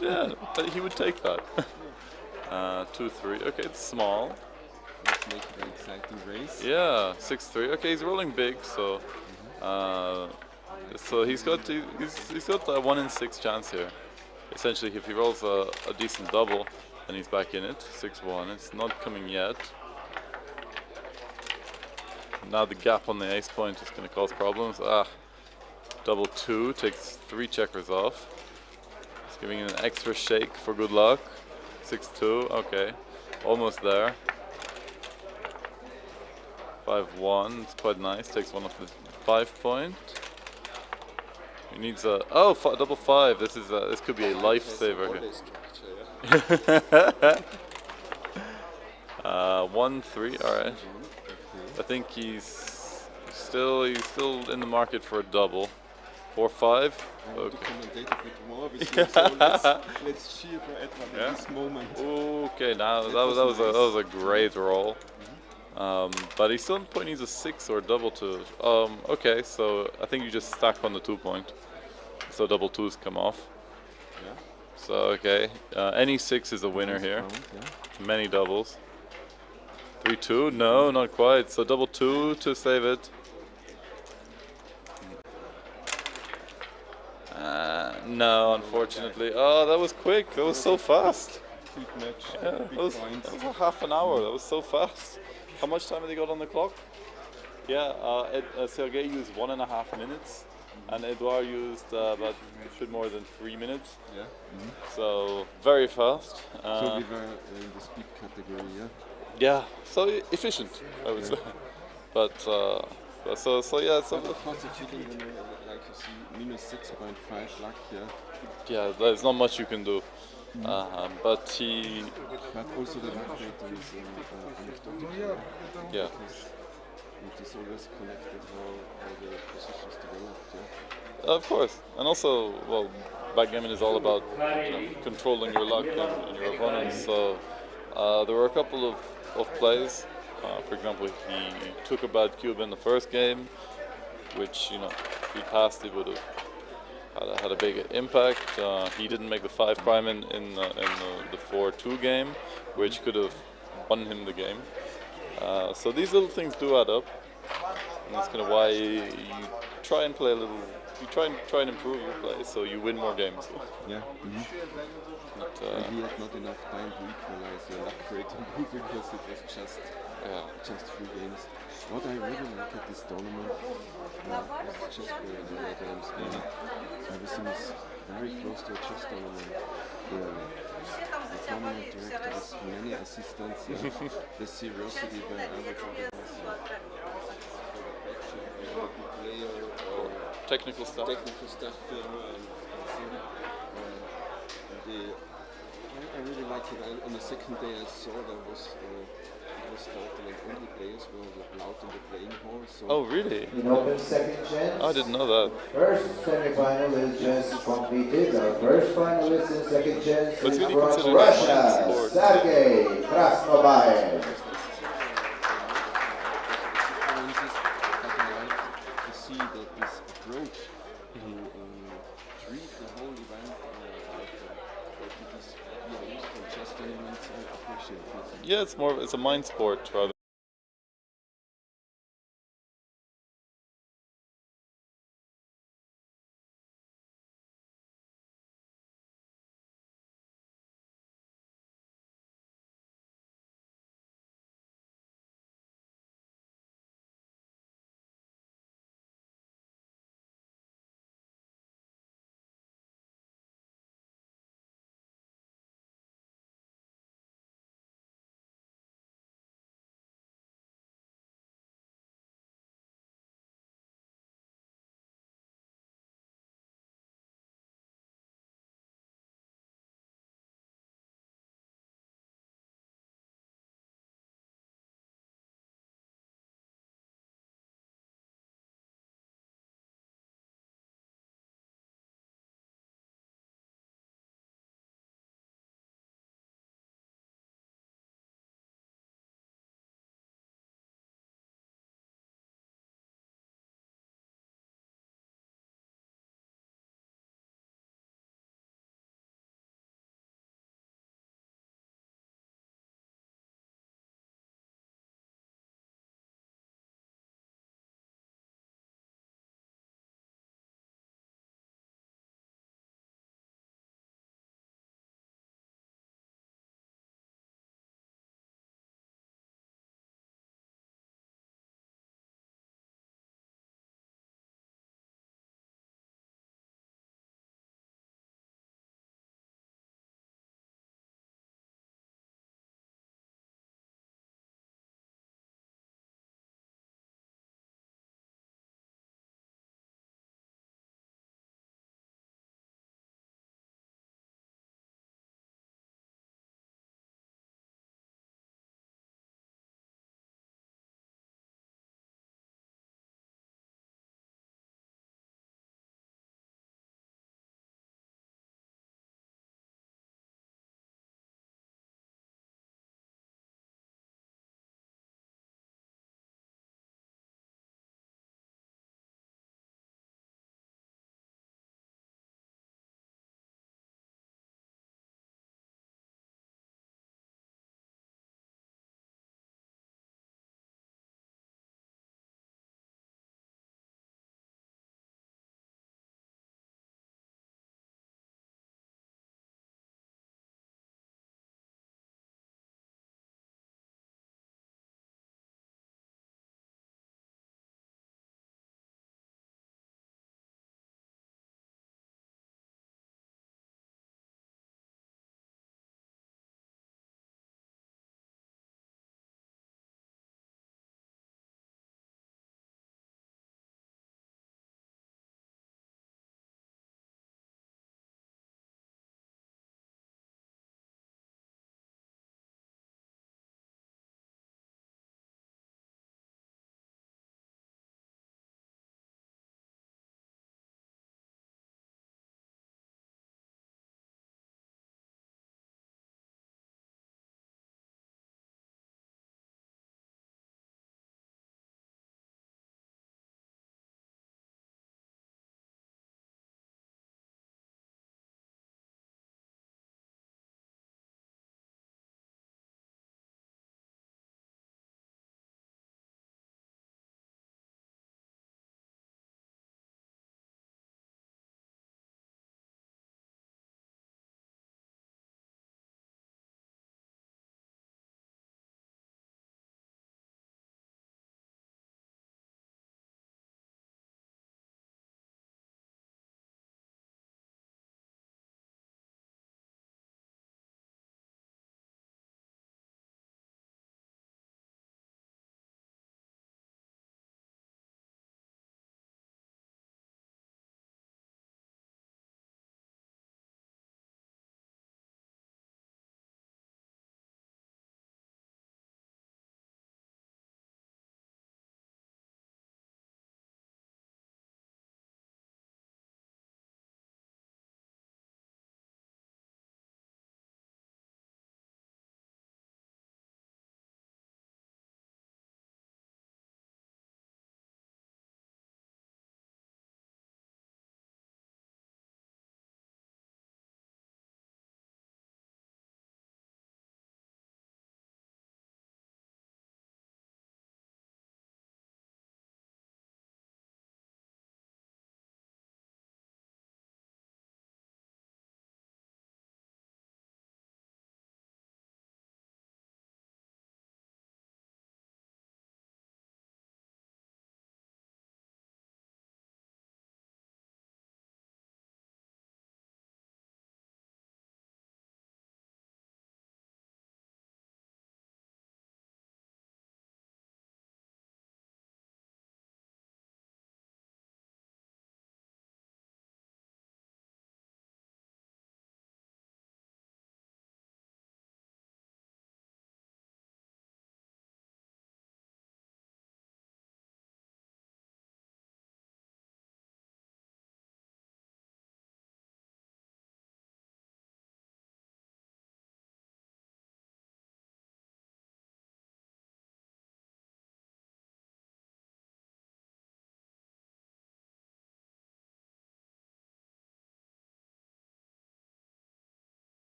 Yeah, he would take that. 2-3. Okay, it's small. Let's make it an exciting race. Yeah, 6-3. Okay, he's rolling big, so so he's got a 1 in 6 chance here. Essentially, if he rolls a decent double, then he's back in it. 6-1. It's not coming yet. Now the gap on the ace point is going to cause problems. Double 2 takes 3 checkers off. It's giving it an extra shake for good luck. 6-2. Okay, almost there. 5-1, it's quite nice, takes one off the 5 point. He needs a, double 5, this could be a lifesaver here. 1-3, alright. I think he's still in the market for a double. 4-5, okay. Let's cheer for Edouard in this moment. Okay, now that was a great roll. But he still needs a 6 or double 2. Okay, so I think you just stack on the 2 point. So double 2s come off. Yeah. So, okay. Any 6 is a winner here. Many doubles. 3-2? No, not quite. So double 2 to save it. No, unfortunately. Oh, that was quick. That was so fast. Quick match. Yeah, that was a half an hour. That was so fast. How much time have they got on the clock? Yeah, Sergei used 1.5 minutes, and Edouard used about a bit more than 3 minutes. Yeah. So very fast. So we were in the speed category, yeah. Yeah, so efficient, I would say. But so yeah. So Of course, the feeling when like you see -6.5 luck, yeah. Yeah, there's not much you can do. But But also the luck rating is anecdotal. Yeah. Because it is always connected how the positions developed, yeah. Of course, and also, well, backgammon is all about controlling your luck and your opponents. So there were a couple of plays. For example, he took a bad cube in the first game, which if he passed, it would have had a big impact. He didn't make the 5 prime in the 4-2 game, which could have won him the game. So these little things do add up, and that's kind of why you try and play a little. You try and improve your play, so you win more games. Yeah. But, and he had not enough time to equalize your luck rating because it was just 3 games. What I really like at this tournament is chess player in the games. Everything is very close to a chess tournament. The tournament director has many assistants. The seriously by everybody has player or technical stuff. I really like it. On the second day I saw there was it was thought that only players were allowed in the playing hall. So oh really? In open second chance. I didn't know that. First semi-final is just completed. Our first finalist in second chance But is really from considered a Russia, sport. Sergei Krasnobayev. But I like to see that this approach to treat the whole event like that it is used for chess tournaments. I appreciate this. Yeah, it's a mind sport rather.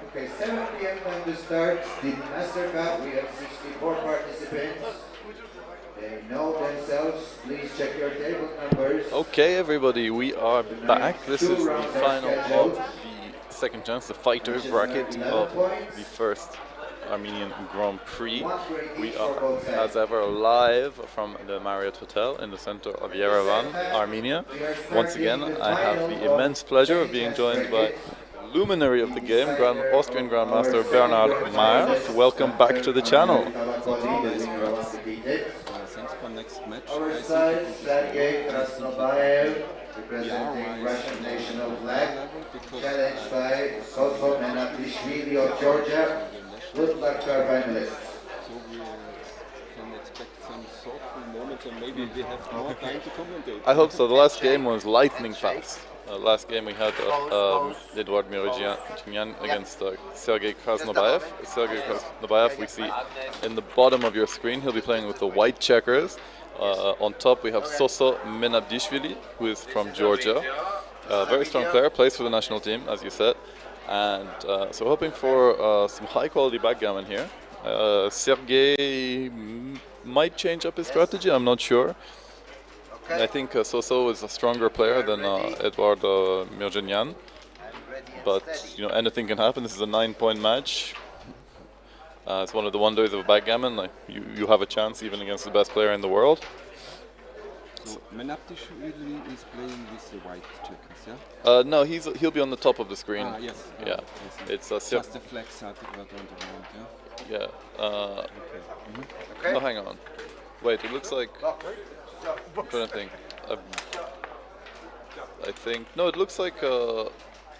Okay, 7 p.m. time to start the Master Cup. We have 64 participants. They know themselves. Please check your table numbers. Okay, everybody, we are back. This is the final of the second chance, the fighters bracket of the first Armenian Grand Prix. We are, as ever, live from the Marriott Hotel in the center of Yerevan, Armenia. Once again, I have the immense pleasure of being joined by the luminary of the game, Austrian Grandmaster Bernard Meyer. Welcome back to the channel. Thanks for next match. Our side, Sergei Krasnobayev, representing Russian national flag, challenged by Soso Menatishvili of Georgia. Good luck to our finalists. So we can expect some thoughtful moments, and maybe we have more time to commentate. I hope so. The last game was lightning fast. Last game we had Edward Amiryan against Sergei Krasnobayev. Sergei Krasnobayev we see in the bottom of your screen. He'll be playing with the white checkers. On top we have Soso Menabdishvili, who is from Georgia. Very strong player, plays for the national team, as you said. And so hoping for some high quality backgammon here. Sergei might change up his strategy, I'm not sure. I think Soso is a stronger player than Edward Amiryan, but you know, anything can happen. This is a 9-point match. It's one of the wonders of backgammon. Like, you have a chance even against the best player in the world. So Menabdishvili is playing with the white checkers, yeah? No, he'll be on the top of the screen. Ah, yes. Yeah, it's just the flag side that went around, yeah? Yeah. Okay. Oh, hang on. Wait, it looks like. I'm trying to think. I think no, it looks like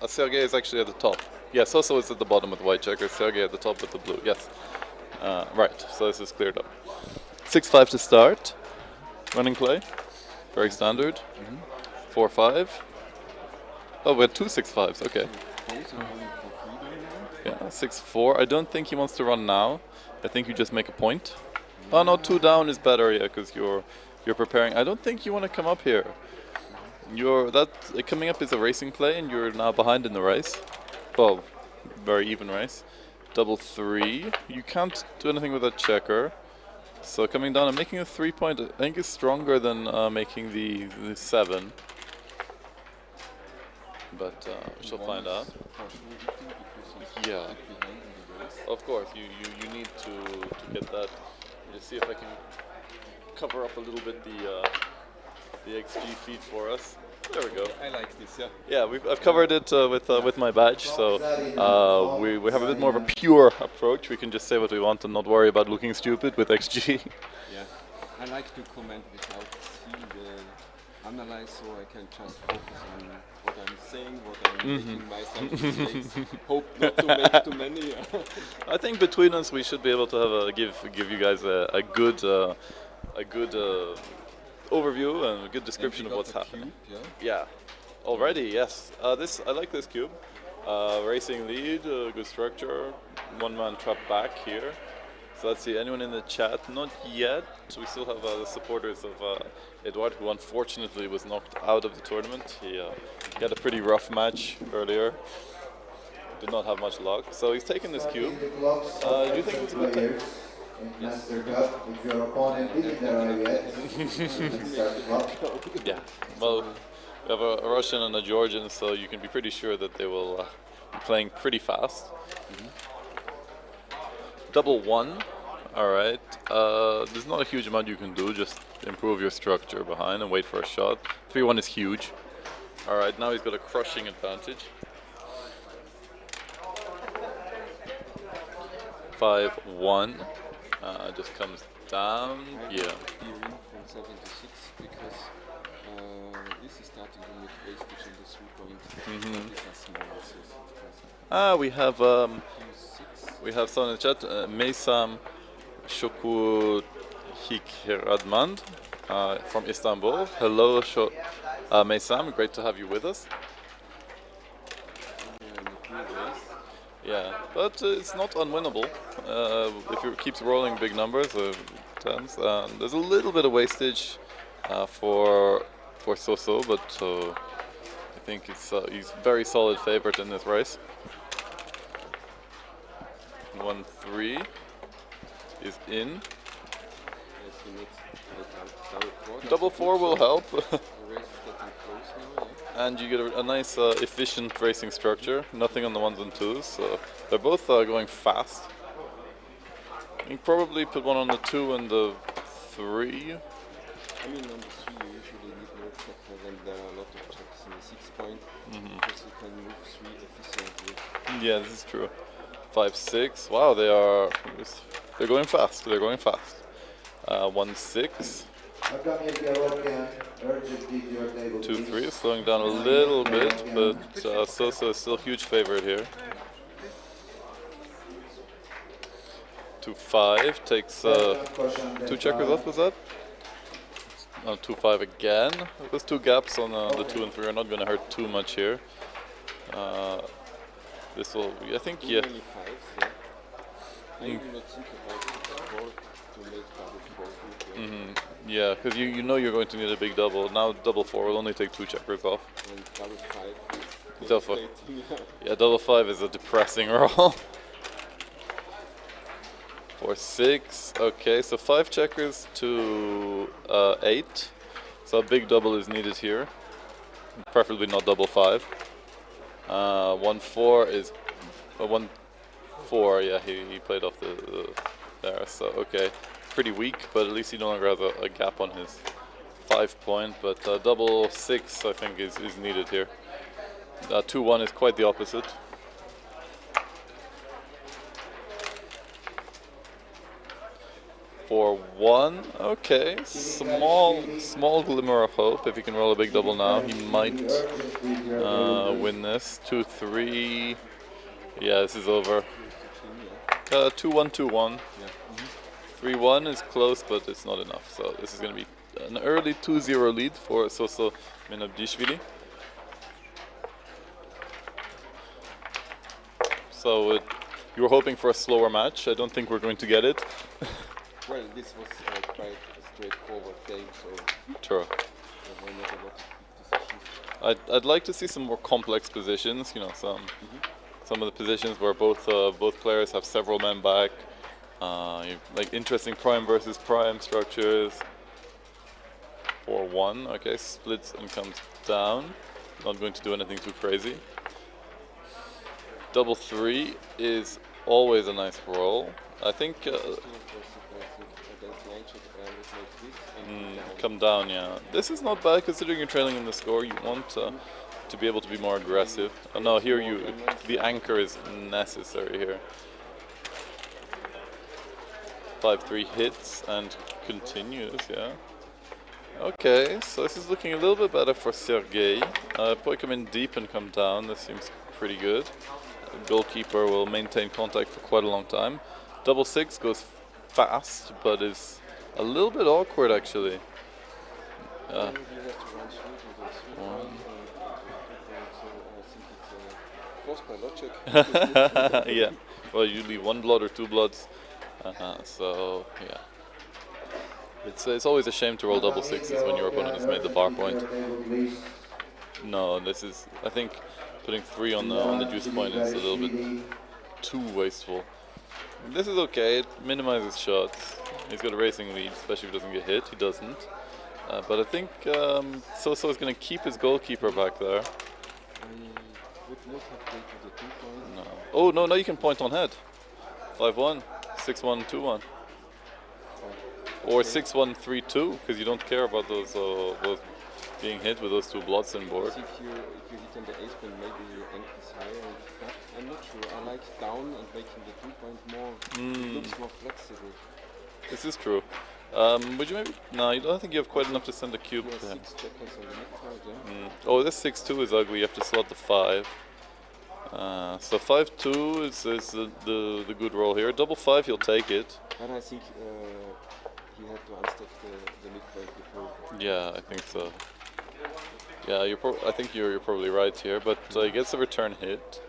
Sergei is actually at the top. Yeah, Soso is at the bottom with the white checkers. Sergei at the top with the blue. Yes. Right. So this is cleared up. 6-5 to start. Running play. Very standard. 4-5. Oh, we had two 6-5s. Okay. Yeah, 6-4. I don't think he wants to run now. I think you just make a point. Oh no, 2 down is better, yeah, because you're preparing. I don't think you want to come up here. Coming up is a racing play, and you're now behind in the race. Well, very even race. Double 3. You can't do anything with a checker. So coming down and making a 3-point, I think is stronger than making the 7. But we shall find out. Yeah. Of course, you need to get that. Just see if I can cover up a little bit the XG feed for us. There we go. I like this, yeah. Yeah, I've covered it with my badge, so we have a bit more of a pure approach. We can just say what we want and not worry about looking stupid with XG. Yeah, I like to comment without seeing the analyze, so I can just focus on what I'm saying, what I'm making myself mistakes. Hope not to make too many. I think between us we should be able to have give you guys a good overview and a good description of what's happening. Cube, yeah. Already, yes. I like this cube. Racing lead, good structure. One man trap back here. So let's see, anyone in the chat? Not yet. We still have the supporters of Edward, who unfortunately was knocked out of the tournament. He had a pretty rough match earlier. Did not have much luck. So he's taking this cube. Do you think it's a good thing? Master Cup, if your opponent didn't arrive yet, start the clock. Yeah, well, we have a Russian and a Georgian, so you can be pretty sure that they will be playing pretty fast. Double 1, alright. There's not a huge amount you can do, just improve your structure behind and wait for a shot. 3-1 is huge. Alright, now he's got a crushing advantage. 5-1. Just comes down. Yeah. From 7 to 6 because this is starting to make wastage in the 3 point. These are small, We have someone in the chat. Meysam Shoku Hikradmand from Istanbul. Hello, Meysam. Great to have you with us. Yeah, but it's not unwinnable if you keeps rolling big numbers, tens. There's a little bit of wastage for Soso, but I think he's very solid favorite in this race. 1-3 is in. Double four will help. And you get a nice efficient racing structure, nothing on the ones and twos, so they're both going fast. You can probably put one on the 2 and the 3. I mean, on the 3 you usually need no checker when there are a lot of checks in the 6 point, because you can move 3 efficiently. Yeah, this is true. 5-6. Wow, they're going fast. They're going fast. 1-6. 2-3 is slowing down a little bit, but Sosa is still a huge favorite here. 2-5 takes 2 checkers off, was that? 2-5 again. Those 2 gaps on the 2 and 3 are not going to hurt too much here. This will, I think, yeah. Too many fives, yeah. I do not think about 6-4 to make double 4 good. Yeah, because you know you're going to need a big double. Now double 4 will only take 2 checkers off. And double 5 is Double 5. devastating. Yeah, double 5 is a depressing roll. 4-6. Okay, so 5 checkers to 8. So a big double is needed here. Preferably not double 5. 1-4 is 1-4. Yeah, he played off the there. So okay, pretty weak, but at least he no longer has a gap on his 5 point. But double 6, I think, is needed here. 2-1 is quite the opposite. 4-1. Okay, small glimmer of hope. If he can roll a big double now, he might win this. 2-3. Yeah, this is over. 2-1, 2-1. 3-1 is close, but it's not enough. So this is going to be an early 2-0 lead for Soso Menabdishvili. So you were hoping for a slower match. I don't think we're going to get it. Well, this was quite a straightforward game, so True. there were not a lot of big decisions. I'd like to see some more complex positions. You know, some of the positions where both players have several men back. Like interesting prime versus prime structures. 4-1. Okay, splits and comes down. Not going to do anything too crazy. Double 3 is always a nice roll. I think. Come down, yeah. This is not bad considering you're trailing in the score. You want to be able to be more aggressive. Oh, no, here the anchor is necessary here. 5-3 hits and continues, yeah. Okay, so this is looking a little bit better for Sergei. Probably come in deep and come down. This seems pretty good. The goalkeeper will maintain contact for quite a long time. Double 6 goes fast, but is a little bit awkward actually. Forced by logic. Yeah, well, you leave 1 blood or 2 bloods. So yeah, it's always a shame to roll double 6s when your opponent has made the bar point. No, this is, I think putting 3 on the juice point is a little bit too wasteful. This is okay, it minimizes shots. He's got a racing lead, especially if he doesn't get hit. He doesn't. But I think Soso is going to keep his goalkeeper back there. No. Oh, no, now you can point on head. 5-1, 6-1, 2-1. Or 6-1, 3-2, because you don't care about those being hit with those 2 blots on board. If you hit on the ace point, maybe your ankle is higher. But I'm not sure. I like down and making the 2 point more. It looks more flexible. This is true. Would you maybe? No, I don't think you have quite enough to send a cube to him. 6 checkers on the neck card, yeah. Oh, this 6-2 is ugly. You have to slot the 5. So 5-2 is the good roll here. Double 5, he'll take it. And I think he had to unstack the midpoint before. Yeah, I think so. Yeah, I think you're probably right here, but he gets a return hit.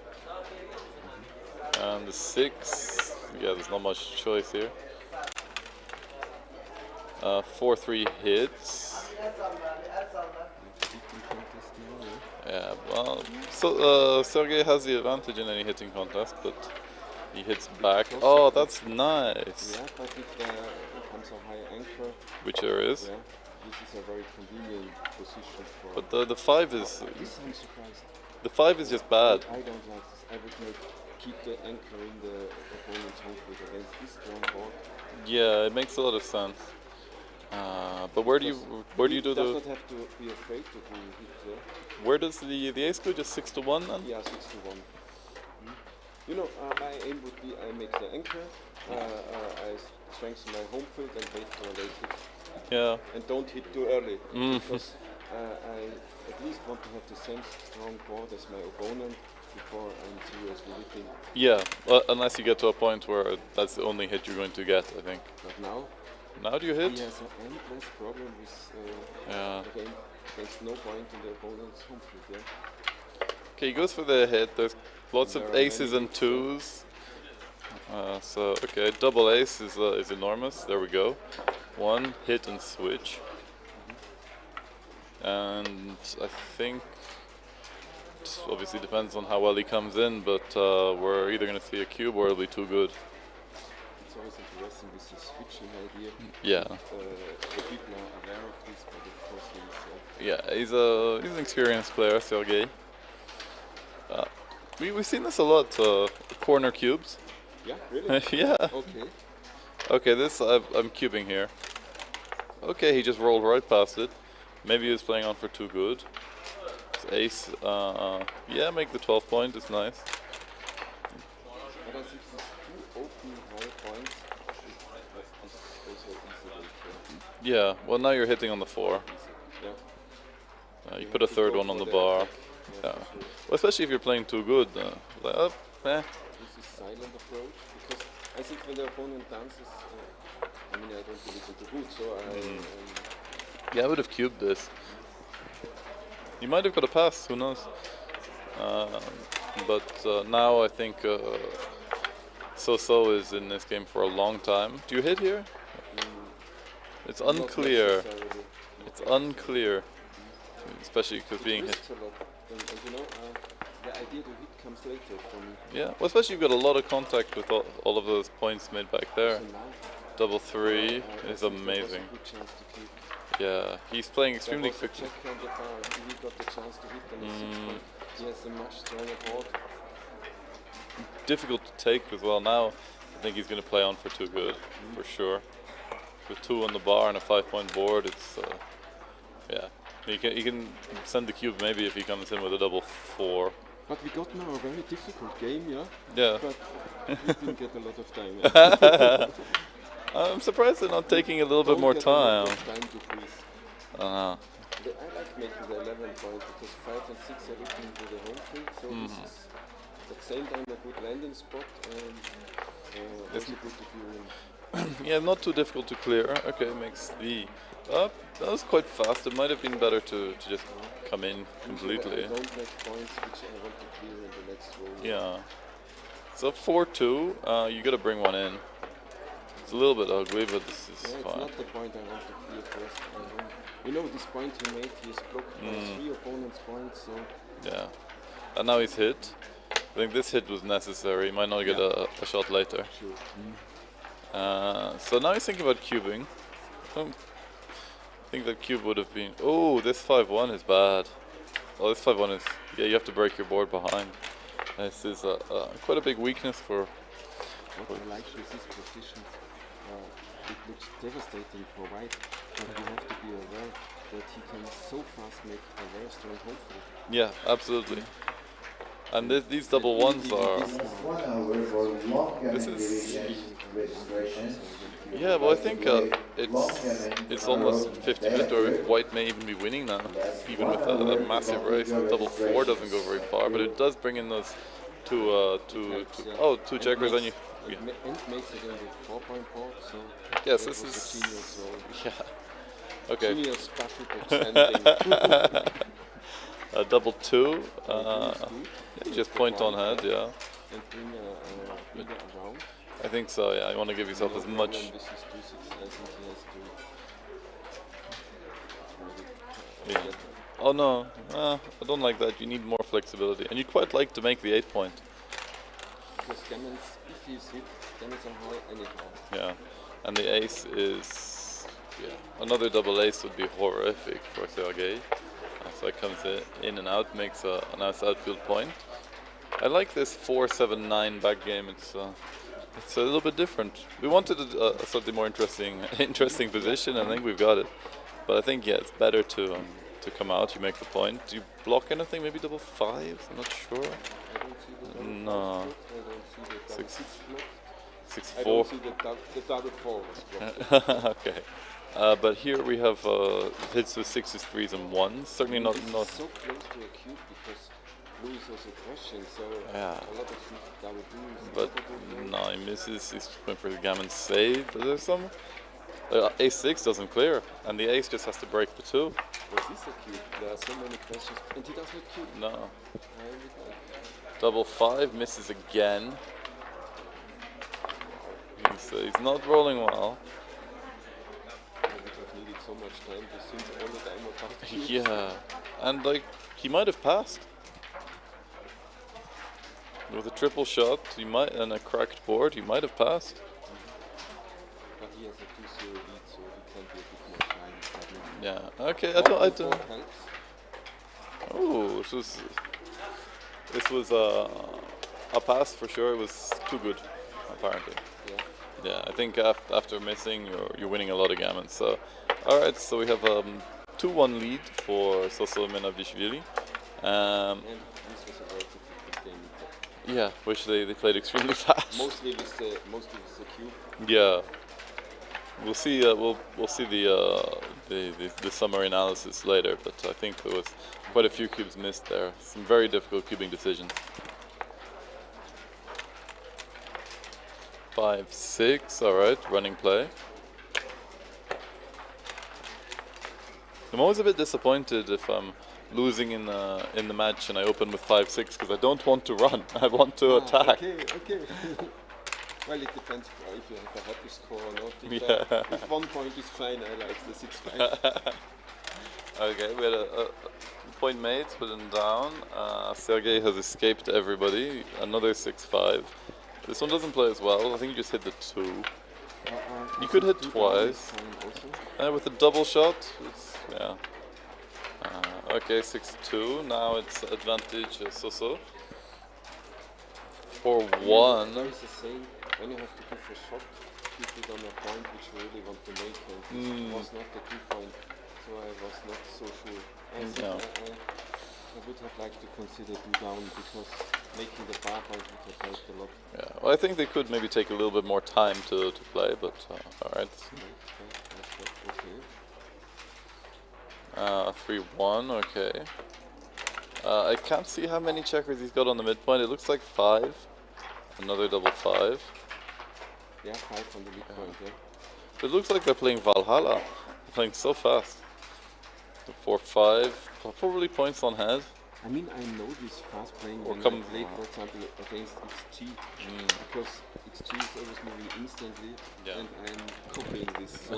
And the 6, yeah, there's not much choice here. 4-3 hits. hitting contest now, yeah? Yeah, well, so Sergey has the advantage in any hitting contest, but he hits back. Oh, that's nice. Yeah, but if there comes a high anchor, Which there is. yeah, this is a very convenient position for... But the 5 is... This I'm surprised. The 5 is just bad. I don't like this. I would keep the anchor in the opponent's home field against this strong board. Yeah, it makes a lot of sense. But where do you do does the... not have to be afraid to do hit there. Where does the ace go? Just 6 to 1 then? Yeah, 6 to 1. You know, my aim would be I make the anchor, I strengthen my home field and wait for a late hit. Yeah. And don't hit too early, because I at least want to have the same strong board as my opponent before I'm seriously hitting. Yeah, well, unless you get to a point where that's the only hit you're going to get, I think. But now, Now do you hit? he has an endless problem with against no point in the opponent's home field. Yeah. Okay, he goes for the hit. There's lots There of are aces many and 2s. So, okay, double ace is enormous. There we go. 1 hit and switch. And I think it obviously depends on how well he comes in, but we're either going to see a cube or it'll be too good. It's always interesting with the switching idea. Yeah. The people are aware of this, but of course he's... Yeah, he's an experienced player, Sergey. We've seen this a lot, corner cubes. Yeah, really? Yeah. Okay. Okay, this I'm cubing here. Okay, he just rolled right past it. Maybe he was playing on for too good. It's ace. Yeah, make the 12 point. It's nice. But I think these two open high points is also easy. Yeah. Well, now you're hitting on the 4. Yeah. You put a third one on the bar. Yeah. Well, especially if you're playing too good. Like, This is silent approach, because I think when the opponent dances, I mean, I don't think it's too good, so Yeah, I would have cubed this. You might have got a pass, who knows? But now I think So is in this game for a long time. Do you hit here? It's unclear. It's unclear. Especially because being hit. And you know, the idea to hit comes later from... Yeah, well, especially you've got a lot of contact with all of those points made back there. Double 3 is amazing. Yeah, he's playing extremely quickly. Check on the bar. He got the chance to hit on the 6 point. He has a much stronger board. Difficult to take as well. Now I think he's going to play on for too good, for sure. With 2 on the bar and a 5-point board, it's yeah. He can send the cube maybe if he comes in with a double 4. But we got now a very difficult game, yeah? Yeah. But we didn't get a lot of time. Yeah? I'm surprised they're not taking a little bit more time. I like making the 11 point because 5 and 6 are looking to the home field, so this is at the same time a good landing spot and also good to be in. Yeah, not too difficult to clear. Okay, makes the up. That was quite fast. It might have been better to just come in completely. I don't make points which I want to clear in the next row. Yeah. So 4-2, you gotta bring one in. It's a little bit ugly, but this is it's fine. not the point I want to clear first. You know, this point he made, he is blocked by 3 opponents' points, so... Yeah. And now he's hit. I think this hit was necessary. He might not get a shot later. Sure. So now he's thinking about cubing. I think that cube would have been... Oh, this 5-1 is bad. Oh, this 5-1 is... Yeah, you have to break your board behind. This is quite a big weakness for... What I like with these positions, it looks devastating for white, but you have to be aware that he can so fast make a very strong home field. Yeah, absolutely. And these double 1s are... 1 hour for Longgammon This is... registration. Yeah, well, I think it's almost 50-50, or white may even be winning now, even with that massive race. Double 4 doesn't go very far, but it does bring in those two checkers on you. Yeah. And makes it in the 4-point board, so yes, that this was is a genius roll. Yeah. Okay. Genius battle ending. A double 2. Yeah, just point on head, yeah. And bring a around. I think so, yeah. You want to give yourself as much. This is 2-6. I think he has to. Oh no, I don't like that. You need more flexibility, and you quite like to make the 8 point. Because gammons, if you sit, gammons are high anyhow. Yeah, and the ace is, another double ace would be horrific for Sergei. So it comes in and out, makes a nice outfield point. I like this 4-7-9 back game. It's a little bit different. We wanted a slightly more interesting position. I think we've got it. But I think it's better to come out. You make the point. Do you block anything? Maybe double 5? I'm not sure. I don't see the double No. fours blocked, I don't see the double 6, 6 blocked. 6, I 4. don't see the double 4 was blocked. Okay. But here we have hits with 6s, 3s, and 1s. Certainly not. This is so close to a cube because blue is also crushing, so Yeah. a lot of double blues. But no, he misses. He's going for the gammon save. Is there some? A6 doesn't clear, and the ace just has to break the 2. Was this a cube? There are so many questions. And he does not cube. No. I would like. Double 5 misses again. He's not rolling well. I would have needed so much time to think all the time about cubes. Yeah, and like he might have passed with a triple shot. He might, and a cracked board. He might have passed. But he has a 2-0 lead, so he can be a bit more shiny. Yeah. Okay. I don't. Helps. Oh, this was a pass for sure. It was too good, apparently. Yeah. Yeah, I think after missing, you're winning a lot of gammons. So, all right. So we have 2-1 lead for Soso Menavishvili. And this was a very difficult game. Yeah, which they played extremely fast. Mostly with the cube. Yeah, we'll see. We'll see the summary analysis later. But I think there was quite a few cubes missed there. Some very difficult cubing decisions. 5, 6. All right, running play. I'm always a bit disappointed if I'm losing in the match and I open with 5, 6 because I don't want to run. I want to attack. Okay. Well, it depends if you have a happy score or not. If 1 point is fine, I like the 6-5. Okay, we had a point made, but then down. Sergei has escaped everybody. Another 6-5. This one doesn't play as well. I think you just hit the 2. You could hit twice. With a double shot, yeah. Okay, 6-2. Now it's advantage Soso. 4-1. There is the same. When you have to give a shot, give it on a point which you really want to make. And this was not the 2 point, so I was not so sure. I think I would have liked to consider 2 down because making the bar point would have helped a lot. Yeah, well, I think they could maybe take a little bit more time to play, but alright. 3-1, okay. I can't see how many checkers he's got on the midpoint. It looks like 5. Another double 5. Yeah, 5 on the midpoint, yeah. It looks like they're playing Valhalla. They're playing so fast. 4-5, probably points on head. I mean, I know this fast playing Or when come- I play, for example, against XG, because XG is always moving instantly, Yeah. and I'm copying this. So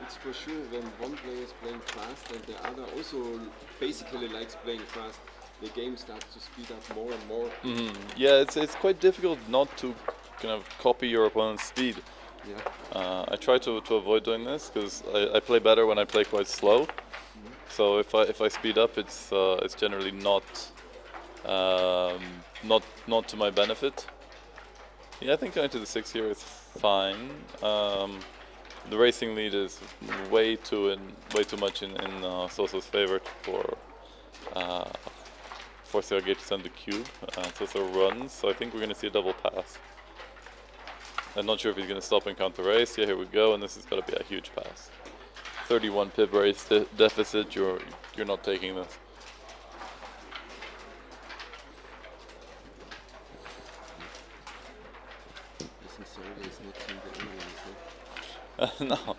it's for sure when one player is playing fast and the other also basically likes playing fast, the game starts to speed up more and more. Yeah, it's quite difficult not to kind of copy your opponent's speed. Yeah. I try to avoid doing this because I play better when I play quite slow. So if I speed up, it's generally not to my benefit. Yeah, I think going to the 6 here is fine. The racing lead is way too much in Soso's favor for Sergei to send the cube. Soso runs, so I think we're going to see a double pass. I'm not sure if he's going to stop and counter race. Yeah, here we go, and this is going to be a huge pass. 31 pip race deficit. You're not taking this. Listen, Sergei is not seeing the enemies, No,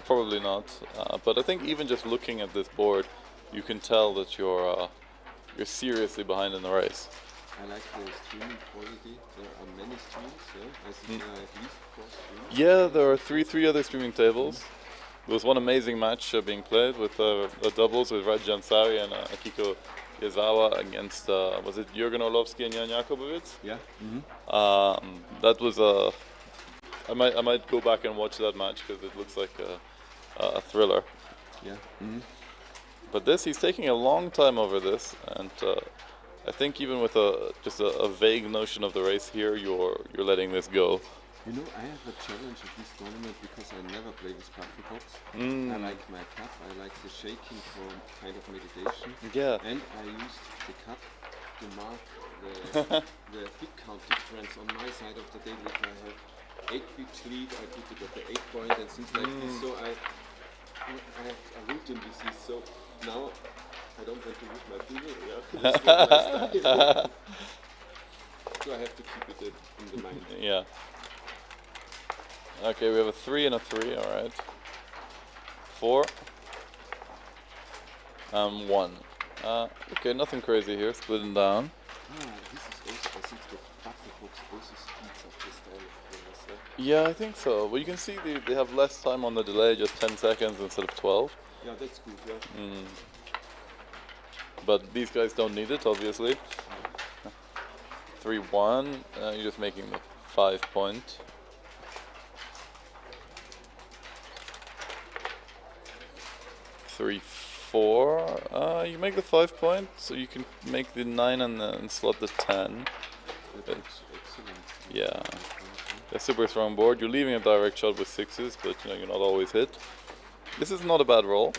probably not. But I think even just looking at this board, you can tell that you're seriously behind in the race. I like the streaming quality. There are many streams, yeah? I think there are at least 4 streams. Yeah, there are three other streaming tables. There was one amazing match being played with the doubles with Raj Jansari and Akiko Yazawa against was it Jürgen Orlovsky and Jan Jakobowicz? Yeah. That was I might go back and watch that match because it looks like a thriller. Yeah. But this, he's taking a long time over this, and I think even with just a vague notion of the race here, you're letting this go. You know, I have a challenge at this tournament because I never play with Patricots. I like my cup, I like the shaking for kind of meditation. Yeah. And I use the cup to mark the big count difference on my side of the table. If I have 8 bigs lead, I put it at the 8 point and things like this. So I have a routine with this. So now I don't want to lose my finger. That's not my style. So I have to keep it in the mind. Yeah. Okay, we have a 3 and a 3, alright. 4. 1. Okay, nothing crazy here, splitting down. This is also, I think, the Patricots also speeds up this style of players. Yeah, I think so. But you can see they have less time on the delay, just 10 seconds instead of 12. Yeah, that's good, yeah. But these guys don't need it, obviously. 3-1, you're just making the 5 point. 3-4, you make the 5 point, so you can make the 9 and slot the 10. That's excellent. Yeah, a super strong board. You're leaving a direct shot with 6s, but you know you're not always hit. This is not a bad roll.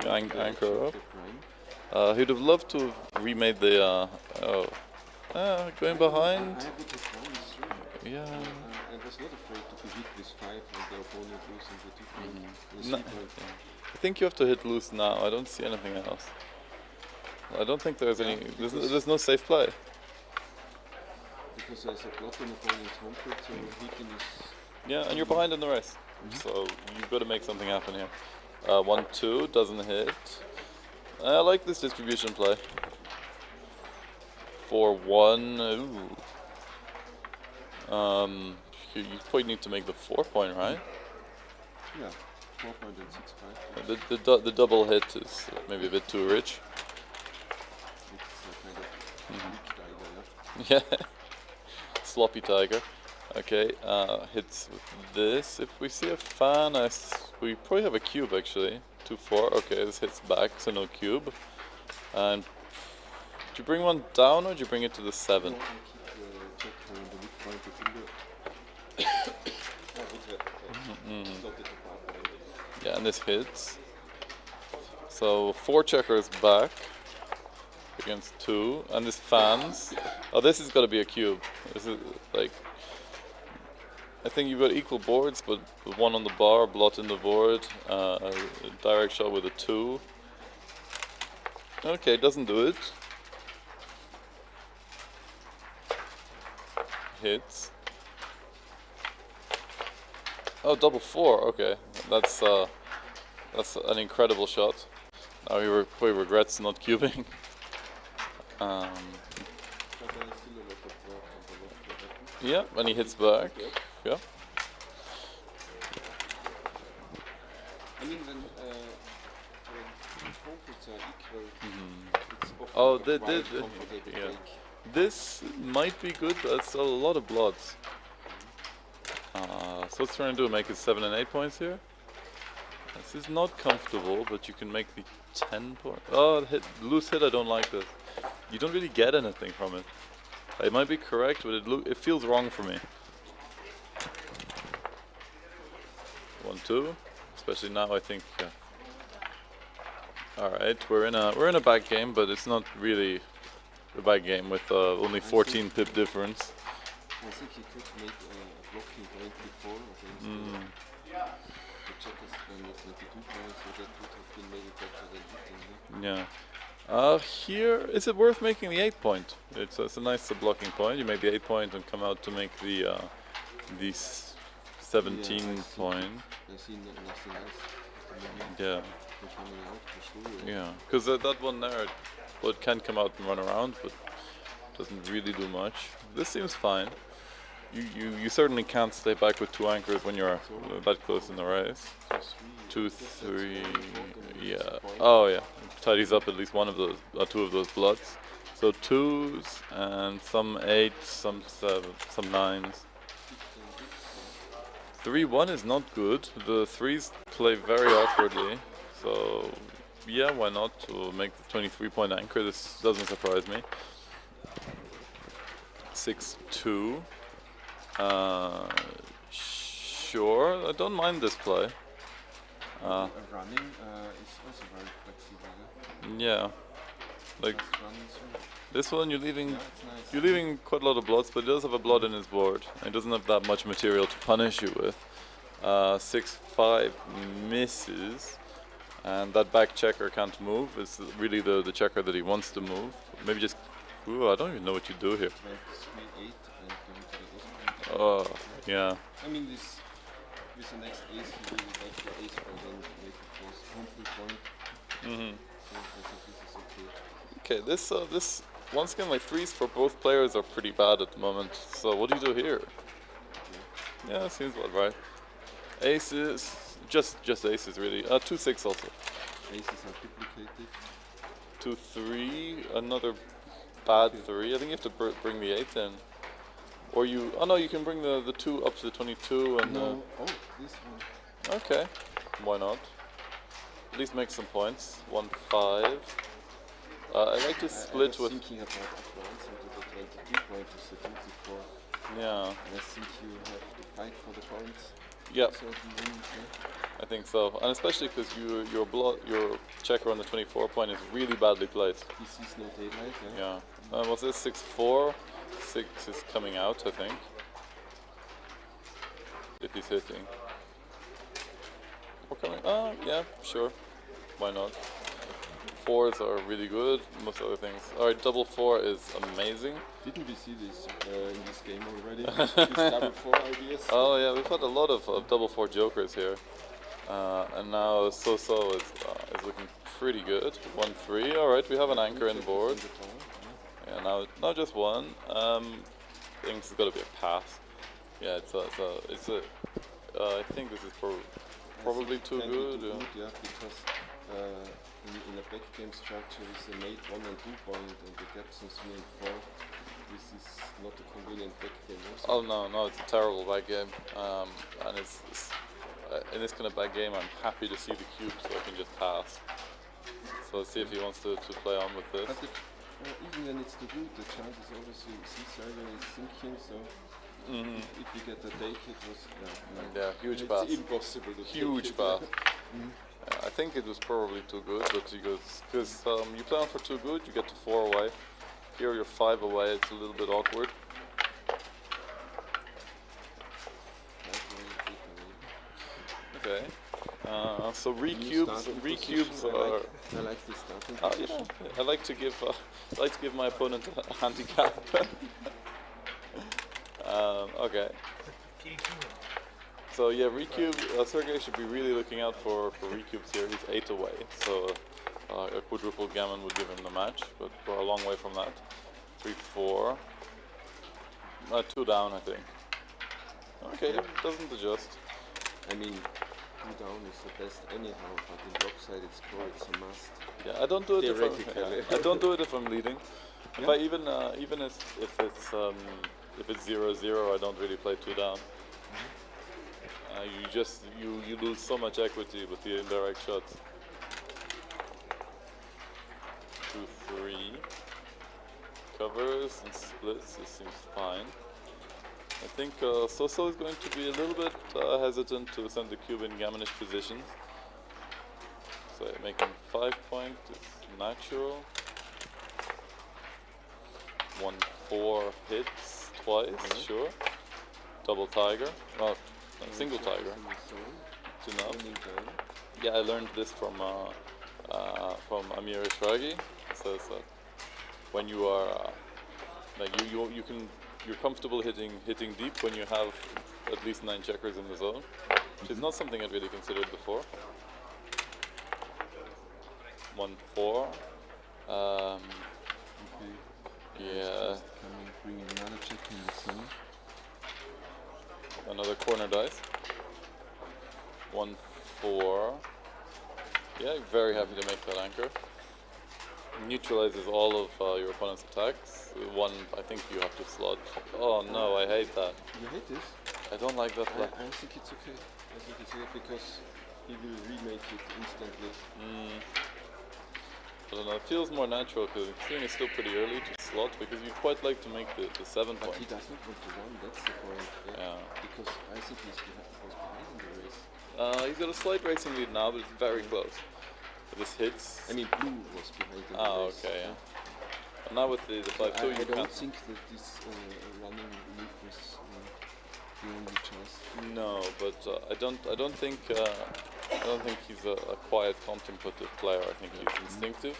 Yeah. Anchor up. He'd have loved to have remade the. Going behind. I would have won through. Yeah. I was not afraid to be hit with 5 and the opponent losing the 2 point. I think you have to hit loose now. I don't see anything else. I don't think there's any. There's no safe play. Because there's a blot on opponent's home field, so hitting is. Yeah, and you're behind in the race, so you've got to make something happen here. 1-2 doesn't hit. I like this distribution play. 4-1. Ooh. You probably need to make the 4 point, right? Yeah. 4 point and 6-5. The double hit is maybe a bit too rich. It's a kind of weak tiger, Yeah. Sloppy tiger. Okay, hits with this. If we see a fan, we probably have a cube actually. 2-4. Okay, this hits back, so no cube. And do you bring one down or do you bring it to the 7? No, I keep the check in the midpoint of finger. I would have slotted the part behind it. Yeah, and this hits. So 4 checkers back against 2, and this fans. Oh, this has got to be a cube. This is like. I think you've got equal boards, but one on the bar, blot in the board, a direct shot with a 2. Okay, doesn't do it. Hits. Oh, double 4. Okay, that's an incredible shot. Now he probably regrets not cubing. Yeah, and he hits back. Yeah. I mean, when home fields are equal, it's often Oh, a quite comfortable yeah. break. This might be good, but it's a lot of blots. So what's trying to do? Make it 7 and 8 points here. This is not comfortable, but you can make the 10 point. Oh, loose hit. I don't like this. You don't really get anything from it. It might be correct, but it feels wrong for me. 1-2, especially now. I think. All right, we're in a back game, but it's not really a back game with only 14 pip difference. I think he could make a blocking point before against the checkers when it's 22 points, so that would have been maybe better than hitting. Yeah. Here, is it worth making the 8 point? It's a nice blocking point. You make the 8 point and come out to make the 17 point. I see nothing else at the moment. Yeah. They're coming out for sure. Yeah. Because that one there, it can come out and run around, but doesn't really do much. This seems fine. you certainly can't stay back with two anchors when you're that close in the race. 2-3, yeah. Oh yeah, tidies up at least one of those, two of those bloods. So 2s and some 8s, some 7s, some 9s. 3-1 is not good. The 3s play very awkwardly. So yeah, why not to make the 23-point anchor? This doesn't surprise me. 6-2. Sure, I don't mind this play. Running is also very flexible. Yeah, like this one, you're leaving Nice. you're leaving quite a lot of blots, but he does have a blot in his board. He doesn't have that much material to punish you with. 6-5 misses, and that back checker can't move. It's really the checker that he wants to move. Maybe just. Ooh, I don't even know what you do here. 3-8 and going to the ace point. Oh, yeah. I mean, this with the next ace, you really like the ace point and make the first home free point. So I think this is okay. Okay, this once again, like 3s for both players are pretty bad at the moment. So what do you do here? Yeah, seems about right. Aces, just aces really. 2-6 also. Aces are duplicated. 2-3, another bad 3. I think you have to bring the 8 in. Or you, oh no, you can bring the 2 up to the 22 and... No, oh, this one. Okay, why not? At least make some points. 1-5. I like to split I was with... thinking about advancing to the 22 point with the 24. Yeah, And I think you have to fight for the points. yep, Certain moments, yeah. I think so. And especially because your checker on the 24 point is really badly placed. He sees no daylight, yeah. Yeah. Was this 6-4? 6 is coming out, I think. If he's hitting. We're coming. Yeah, sure. Why not? 4s are really good. Most other things. Alright, double 4 is amazing. Didn't we see this in this game already? These double 4 ideas? Oh yeah, we've had a lot of double 4 jokers here. And now So-So is looking pretty good. 1-3. Alright, we have an anchor in board. Yeah, now just one. I think it's got to be a pass. Yeah, I think this is probably too good. Yeah, because in a back game structure with a mate 1 and 2 point and the gaps in 3 and 4, this is not a convenient back game. Also. Oh no, it's a terrible back game. And it's in this kind of back game, I'm happy to see the cube so I can just pass. So let's see if he wants to play on with this. But even when it's too good, the chance is always you see Sergey is sinking, so if you get the take, it was huge it's pass. impossible to Huge take pass. it. I think it was probably too good, but because you play on for too good, you get to 4 away. Here you're 5 away. It's a little bit awkward. Okay. So recubes are. I like this starting Oh, position. yeah. I like to give my opponent a handicap. Okay. So yeah, recube. Sergey should be really looking out for recubes here. He's 8 away, so a quadruple gammon would give him the match, but we're a long way from that. 3-4. 2 down, I think. Okay, doesn't adjust. I mean, 2 down is the best anyhow, but in lopsided score it's a must. Yeah, I don't do it Theoretically. I don't do it if I'm leading. Yeah. But even if it's 0-0, I don't really play 2 down. You lose so much equity with the indirect shots. 2-3. Covers and splits. This seems fine. I think So-So is going to be a little bit hesitant to send the cube in gammonish positions. So making 5 point is natural. 1-4 hits twice, sure. Double tiger. Well, single tiger. It's enough. Yeah, I learned this from Amiryan. It says that when you are you're comfortable hitting deep when you have at least 9 checkers in the zone, which is not something I'd really considered before. 1-4. Okay. Yeah. Bring another check in the zone. another corner dice. 1-4. Yeah, very happy to make that anchor. Neutralizes all of your opponent's attacks. One, I think you have to slot. Oh no, I hate that. You hate this? I don't like that. I think it's okay. I think it's okay because he will remake it instantly. I don't know, it feels more natural because considering it's still pretty early to slot because you quite like to make the 7 But point. he doesn't want to run, that's the point. Yeah. Because I think was behind in the race. He's got a slight racing lead now, but it's very close. This hits. I mean, blue was behind in the race. Okay, yeah. And now with the 5-2, I you don't can't. think that this running move was the only choice. No, but I don't think he's a quiet, contemplative player. I think he's instinctive,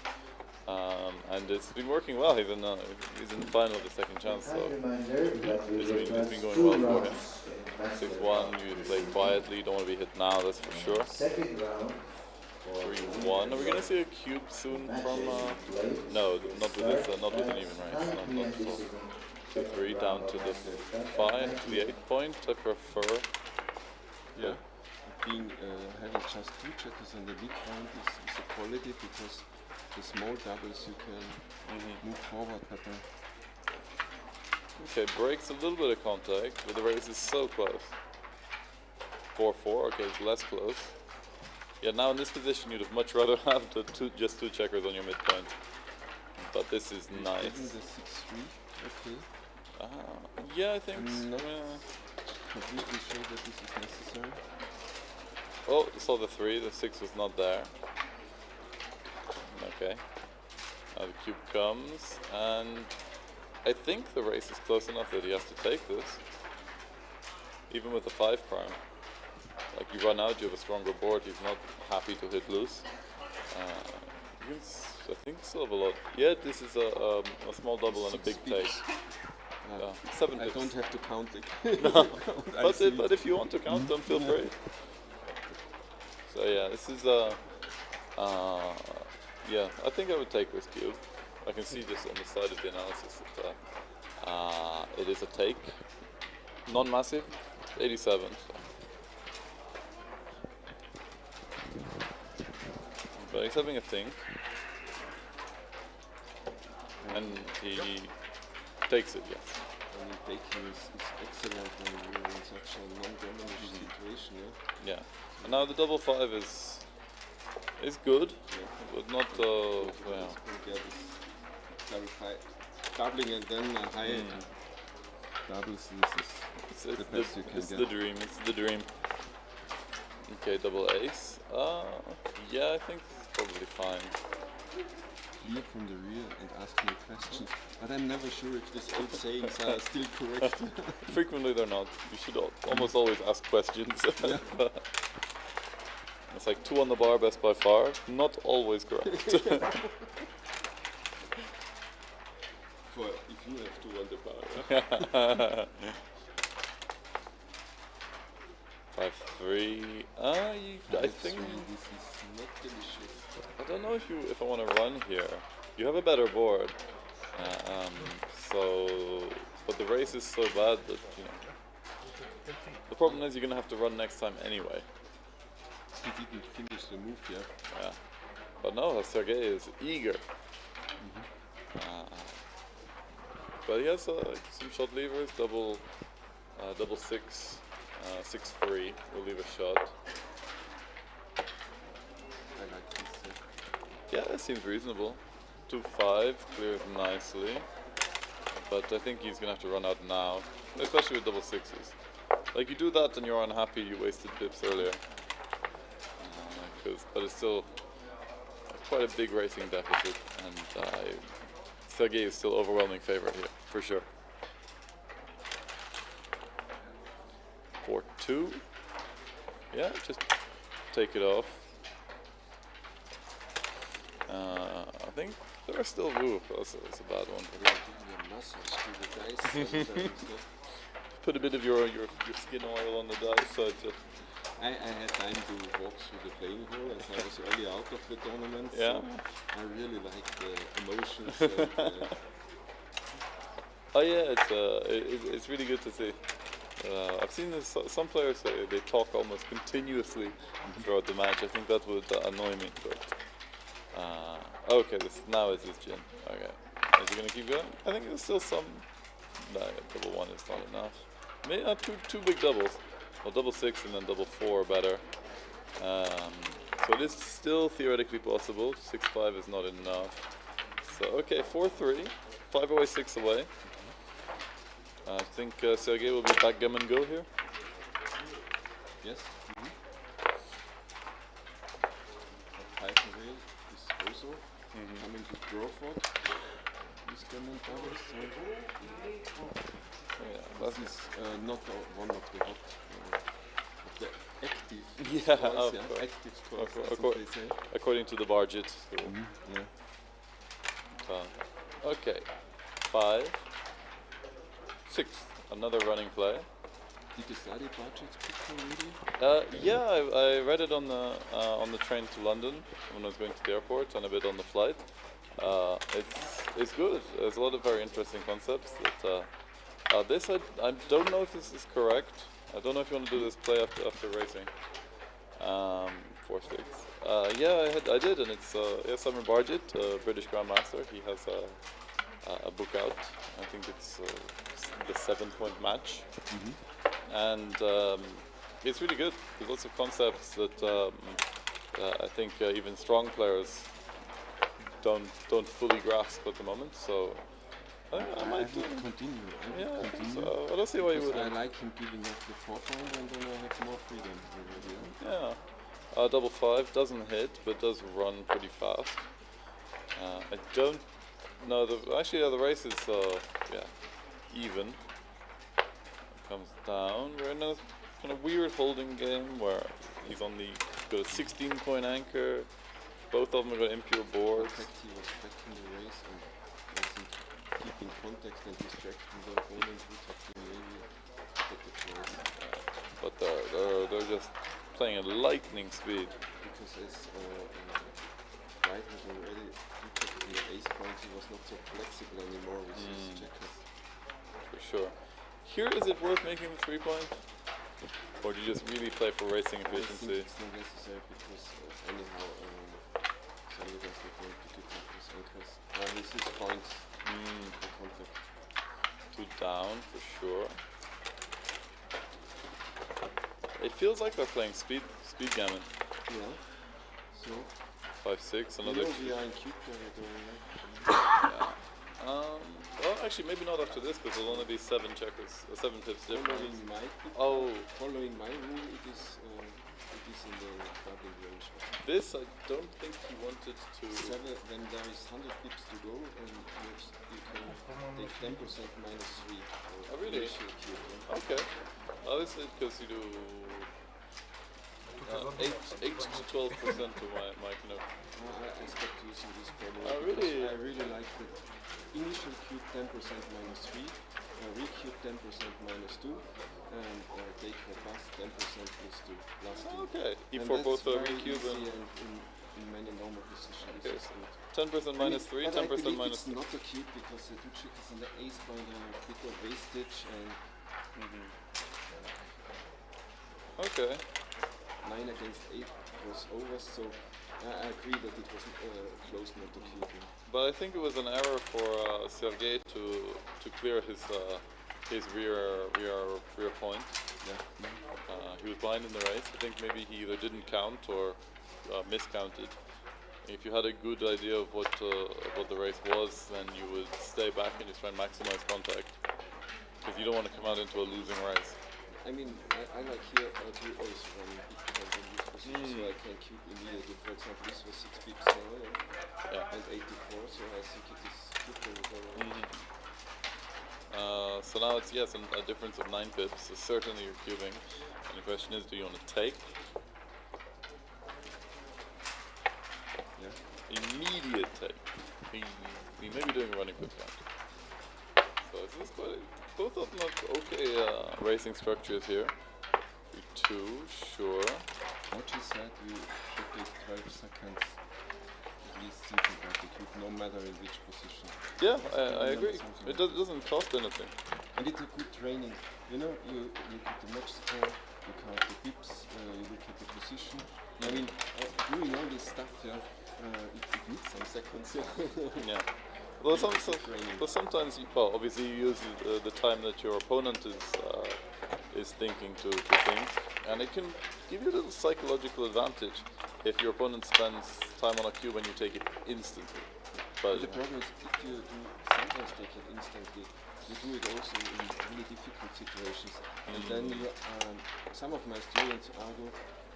and it's been working well. He's in the final of the second chance, so it's been going well for him. 6-1, you play quietly. You don't want to be hit now, that's for sure. Second round. 3-1. Are we gonna see a cube soon from? No, not with this. Not with an even race. Not so. 2-3 down to the 5, to the 8 point. I prefer. Yeah. Being having just 2 checkers on the weak point is a quality because the small doubles you can move forward better. Okay, breaks a little bit of contact, but the race is so close. 4-4. Okay, it's less close. Yeah, now in this position you'd have much rather have the just 2 checkers on your midpoint. But this is nice. Even the 6-3, okay. Yeah, I think not completely sure that this is necessary. Oh, saw the 3, the 6 was not there. Okay. Now the cube comes, and I think the race is close enough that he has to take this. Even with the 5 prime. Like you run out, you have a stronger board, he's not happy to hit loose. I think still have a lot. Yeah, this is a small double and a big take. 7 I pips. don't have to count it. No. But if you want to count them, feel free. So yeah, this is yeah, I think I would take this cube. I can see this on the side of the analysis that it is a take. Non-massive, 87. So. But he's having a think. And he takes it, yes. I mean, taking is excellent when you're in such a non-damage situation, yeah? Yeah. And now the double 5 is good, but not well. Yeah, this clarify doubling and then a high doubles. This is the best you can it's get. the dream. It's the dream. Okay, double ace. Yeah, I think it's probably fine. Clear from the rear and ask me questions, but I'm never sure if these old sayings are still correct. Frequently they're not. You should almost always ask questions. It's like 2 on the bar, best by far. Not always correct. For if you have 2 on the bar. 5-3. I think This is not delicious. I don't know if I want to run here. You have a better board, but the race is so bad that the problem is you're gonna have to run next time anyway. He didn't finish the move yet. Yeah, but no, Sergei is eager. But he has some shot levers, double 6, 6-3. We'll leave a shot. I like this. Yeah, that seems reasonable. 2-5 clears nicely, but I think he's gonna have to run out now, especially with double 6s. Like you do that and you're unhappy you wasted pips earlier. But it's still quite a big racing deficit, and Sergei is still overwhelming favorite here, for sure. 4-2. Yeah, just take it off. I think there are still that's a bad one. Put a bit of your skin oil on the dice, so I had time to walk through the playing hall as I was early out of the tournament. Yeah. So I really like the emotions. And, oh yeah, it's really good to see. I've seen this, some players say they talk almost continuously throughout the match. I think that would annoy me. But okay, now it's his gin. Okay, is he gonna keep going? I think there's still some. No, double one is not enough. Maybe not two big doubles. Well, double 6 and then double 4 are better. So it is still theoretically possible. 6-5 is not enough. So okay, 4-3, 5 away, 6 away. I think Sergey will be backgammon go here. Yes. Python is also coming to Crawford. This gammon doubles. This is not one of the hot, of the active scores, active scores, they say. According to the budget. So. Okay, 5, 6, another running play. Did you study budgets already? Yeah, I read it on the train to London when I was going to the airport, and a bit on the flight. It's good. There's a lot of very interesting concepts. This I don't know if this is correct. I don't know if you want to do this play after racing. 4-6. Yeah, I did, and it's Samir Barjit, British Grandmaster. He has a book out. I think it's the 7-point match, and it's really good. There's lots of concepts that I think even strong players don't fully grasp at the moment. So I might continue. I think so. I don't see why you wouldn't. I like him giving up the 4-point, and then I have more freedom. Yeah. Double 5 doesn't hit, but does run pretty fast. I don't know. Actually, the race is even. Comes down. We're in a kind of weird holding game where he's on got a 16-point anchor. Both of them got impure boards. In fact, he was back in the race and wasn't keeping context and distracting the opponent would have been maybe better choice. But they're just playing at lightning speed. Because as White has already detected in the ace point, he was not so flexible anymore with his checkers. For sure. Here, is it worth making the 3-point? Or do you just really play for racing efficiency? I think it's not necessary because anyhow, Sammy does not want to give up his anchors. His points for contact. 2 down, for sure. It feels like they're playing speed gammon. Yeah. So 5-6, another. We are in cube territory. Yeah. Well, actually, maybe not after this, because it'll only be 7 checkers, 7 pips difference. Following my rule, it is in the doubling range. This, I don't think he wanted to. 7, when there is 100 pips to go, and you can take 10% minus 3. Oh, really? Cube, Okay. This is because you do 8 to 12% to my canoe. I stopped using this formula. Oh, really? I really like the initial cube 10% minus 3, recube 10% minus 2, and take a pass 10% plus 2 last 2. Okay, and for both very recube easy and in many normal positions. Okay. 10% minus 3, 10% minus 2. It's not a cube because the 2 checkers and the ace point are a bit of wastage and Okay. 9 against 8 crossovers, so I agree that it was close not to cube. But I think it was an error for Sergey to clear his rear point. Yeah. He was behind in the race. I think maybe he either didn't count or miscounted. If you had a good idea of what the race was, then you would stay back and just try and maximize contact, because you don't want to come out into a losing race. I mean, I like here to always run big points in this position, so I can cube immediately. For example, this was 6 pips now, and 84, so I think it is cubed. So now it's a difference of 9 pips. So certainly you're cubing, and the question is, do you want to take? Yeah. Immediate take. He may be doing a running flip count. So this is quite. Both of them have okay racing structures here. 2, sure. What you said, you should take 12 seconds at least thinking about the cube, no matter in which position. Yeah, I agree. It doesn't cost anything. and it's a good training. You know, you look at the match score, you count the pips, you look at the position. I mean, doing all this stuff, it needs some seconds. Yeah. Well, sometimes, well, obviously you use the time that your opponent is thinking to think, and it can give you a little psychological advantage if your opponent spends time on a cube and you take it instantly. But the problem is, if you do sometimes take it instantly, you do it also in really difficult situations, and then you, some of my students argue,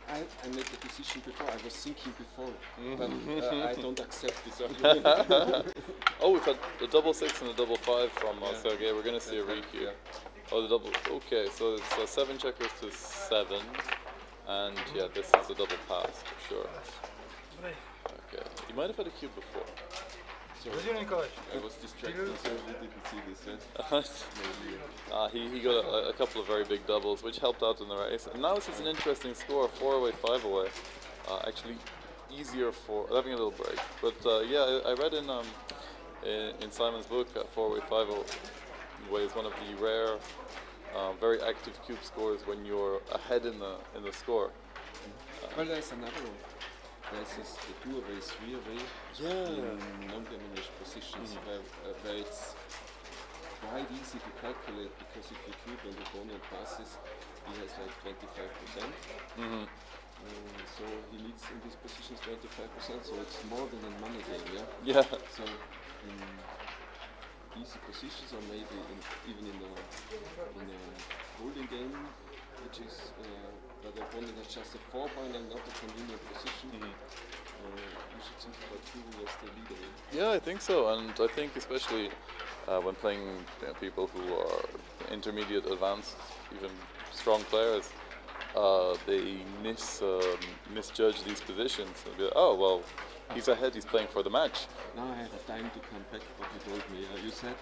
I made the decision before, I was thinking before, but I don't accept this argument. Oh, we've had a double 6 and a double 5 from Sergey. We're going to see a re here. Oh, the double. Okay, so it's 7 checkers to 7, and yeah, this is a double pass for sure. Okay, you might have had a cube before. I was distracted, so I didn't see this. He got a couple of very big doubles, which helped out in the race. And now this is an interesting score, 4 away, 5 away. Actually, easier for having a little break. But yeah, I read in Simon's book, 4 away, 5 away is one of the rare, very active cube scores when you're ahead in the score. Well, there's another one. There's this 2 away, 3 away in non-diminished positions where it's quite easy to calculate, because if you cube and the opponent passes, he has like 25%. So he leads in these positions 25%, so it's more than a money game, Yeah. So in easy positions, or maybe even in a holding game, which is where the opponent has just a 4-point and not a convenient position. You should think about cubing as the leader. Yeah, I think so, and I think especially when playing people who are intermediate, advanced, even strong players, they misjudge these positions. They'll be like, oh well, he's ahead, he's playing for the match. Now I have time to come back to what you told me. You said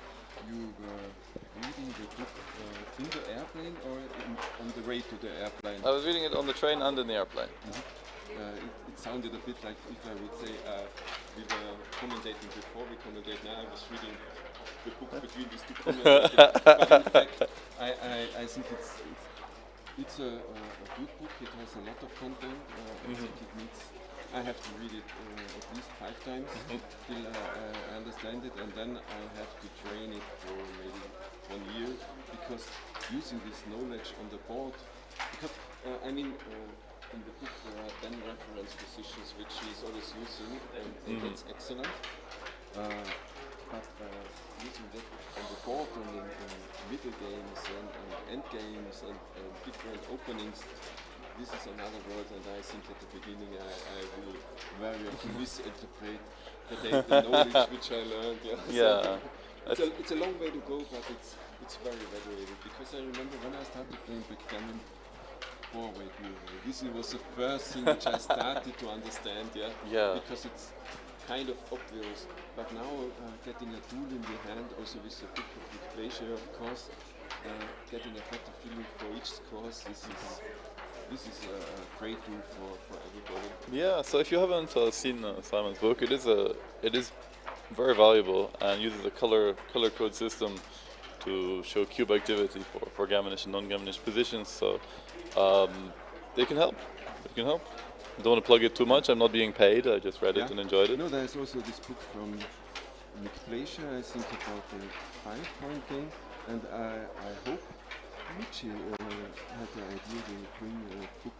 you were reading the book in the airplane or on the way to the airplane? I was reading it on the train and in the airplane. It sounded a bit like if I would say we were commentating before we commentate now. I was reading the book between these two commentators. But in fact, I think it's a good book. It has a lot of content. I think it needs. I have to read it at least 5 times till I understand it, and then I have to train it for maybe 1 year, because using this knowledge on the board, because in the book there are 10 reference positions which he is always using, and that's excellent. But using that on the board and in middle games and end games and different openings, this is another world, and I think at the beginning I will very often misinterpret the knowledge which I learned. Yeah. So it's a long way to go, but it's very valuable, because I remember when I started playing backgammon, 4-way, 2-way. This was the first thing which I started to understand, because it's kind of obvious. But now getting a tool in the hand, also with the book of Elimination, of course, getting a better feeling for each course, this is a great tool for everybody. Yeah, so if you haven't seen Simon's book, it is very valuable and uses a color code system to show cube activity for gammonish and non-gammonish positions. So they can help. It can help. I don't want to plug it too much. I'm not being paid. I just read it and enjoyed it. No, there's also this book from Elimination, I think, about the 5-point game, and I hope Michi had the idea to bring a book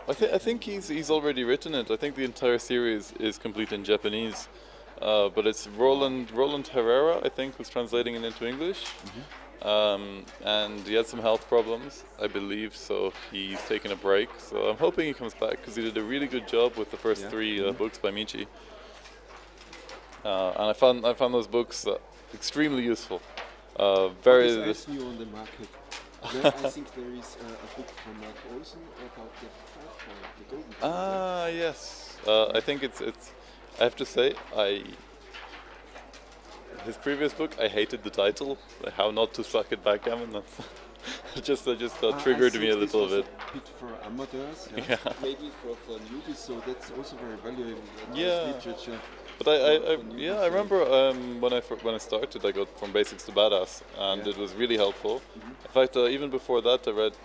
about. I think he's already written it. I think the entire series is complete in Japanese, but it's Roland Herrera, I think, who's translating it into English. And he had some health problems, I believe, so he's taken a break. So I'm hoping he comes back, because he did a really good job with the first 3 books by Michi. And I found those books extremely useful. Very. What is new on the market? I think there is a book from Mark Olsen about the 5-point, the golden point. Yes. I think it's. I have to say, his previous book, I hated the title, How Not to Suck at Backgammon. just triggered me a little bit. A bit for amateurs, Yeah. maybe for newbies, so that's also very valuable. Yeah. Literature. But I remember when I started, I got From Basics to Badass, and it was really helpful. In fact, even before that, I read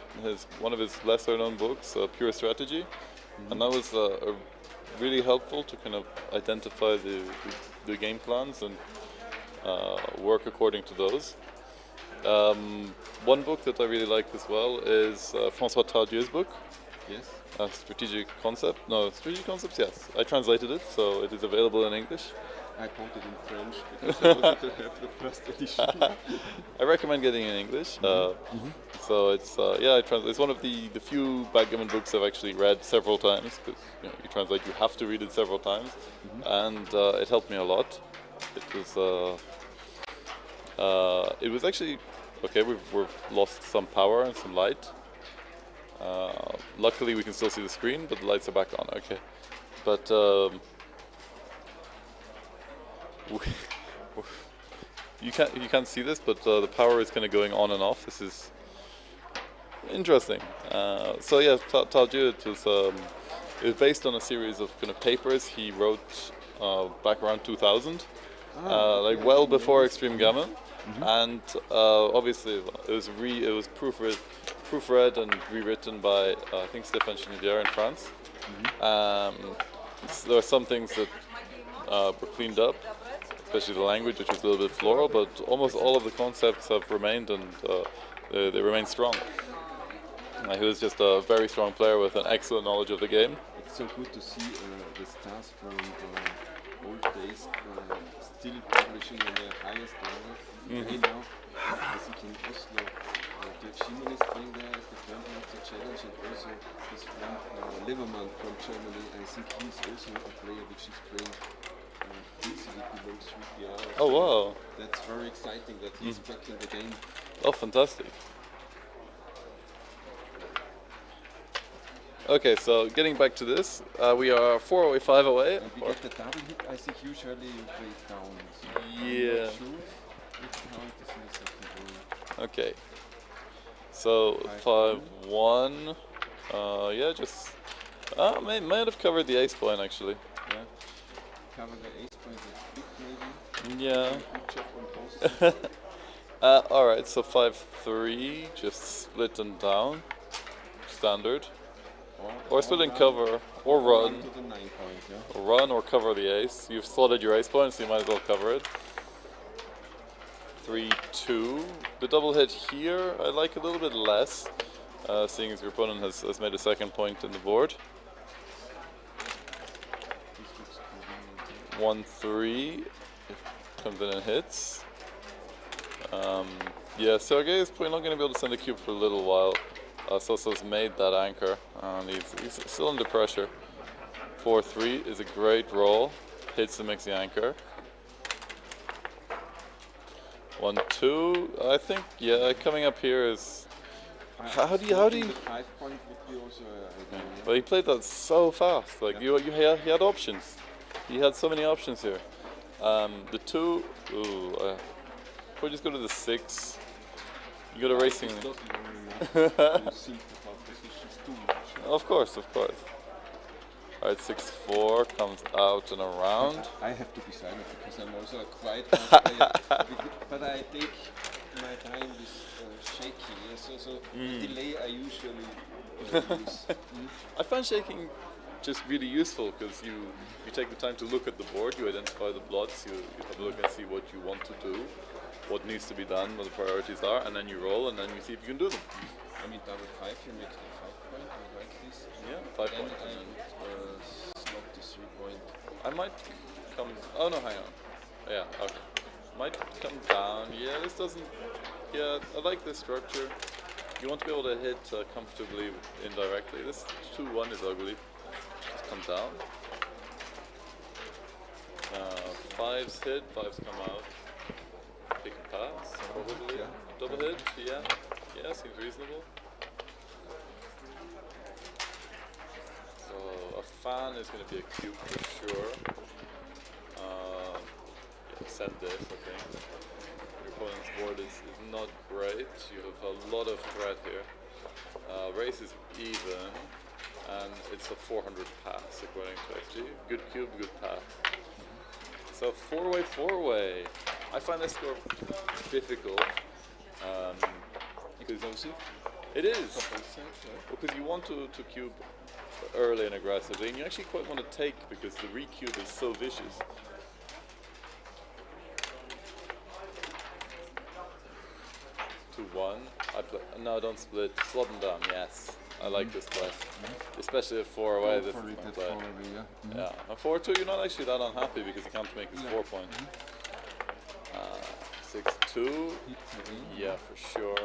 one of his lesser-known books, Pure Strategy, and that was really helpful to kind of identify the game plans and work according to those. One book that I really like as well is François Tardieu's book. Yes. Strategic Concepts, yes. I translated it, so it is available in English. I bought it in French because I wanted to have the first edition. I recommend getting it in English. So it's it's one of the few backgammon books I've actually read several times, because you translate, you have to read it several times, and it helped me a lot. It was actually okay. We've lost some power and some light. Luckily, we can still see the screen, but the lights are back on. Okay, but you can't see this, but the power is kind of going on and off. This is interesting. So yeah, Tardieu, it was based on a series of kind of papers he wrote back around 2000, like well before Extreme Gammon, and obviously it was proofread and rewritten by I think Stéphane Chenevière in France. There are some things that were cleaned up, especially the language, which was a little bit floral, but almost all of the concepts have remained, and they remain strong. He was just a very strong player with an excellent knowledge of the game. It's so good to see the stars from old days still publishing on the highest level. Right now, I think in Oslo, the Chimon is playing there at the Grandmaster Challenge, and also his friend Yerevan from Germany. I think he's also a player which is playing easily below 3 PR. Oh wow! That's very exciting that he's back in the game. Oh, fantastic! Okay, so getting back to this, we are 405 away. And we get the double hit, I think usually you play down. So yeah. I'm not sure which count is in the second row. Okay. So 5-1. Yeah, just might have covered the ace point actually. Yeah. Cover the ace point, that's big maybe. Yeah. Good job on post. Alright, so 5-3, just split and down. Standard. Or split and cover, or run. To the 9 point, yeah. Or run or cover the ace. You've slotted your ace point, so you might as well cover it. 3-2. The double hit here I like a little bit less, seeing as your opponent has made a second point in the board. 1-3. Comes in and hits. Yeah, Sergei is probably not going to be able to send a cube for a little while. Soso's made that anchor, and he's still under pressure. 4-3 is a great roll, hits the mixing anchor. 1-2, I think, yeah, coming up here is... How do you... The 5 point would be also ideal. Well, he played that so fast, like, he had options. He had so many options here. The 2, probably just go to the 6. You go to racing. Of course. Alright, 6-4 comes out and around. I have to be silent because I'm also a quite fast player. But I take my time with shaking. So the delay I usually use. I find shaking just really useful because you take the time to look at the board, you identify the blots, you have a look and see what you want to do, what needs to be done, what the priorities are, and then you roll and then you see if you can do them. I mean, double 5, you make the 5 point, I like this. Yeah, 5 then point. I slot the 3 point. I might come, oh no, hang on. Yeah, okay. Might come down, yeah, this doesn't, yeah, I like this structure. You want to be able to hit comfortably indirectly. This 2-1 is ugly. Just come down. 5s hit, 5s come out. Pick and pass, probably. Yeah. Double hit, yeah. Yeah, seems reasonable. So a fan is going to be a cube for sure. send this, I think. Your opponent's board is not great. You have a lot of threat here. Race is even, and it's a 400 pass according to XG. Good cube, good pass. So four-way. I find this score difficult. Explosive? It is. Because you want to cube early and aggressively, and you actually quite want to take because the re-cube is so vicious. To 1. No, don't split. Slot them down. Yes, I like this play, especially at 4-away. This is my play. Yeah, at 4-2, you're not actually that unhappy because you can't make his 4 point. 6-2. Yeah, for sure.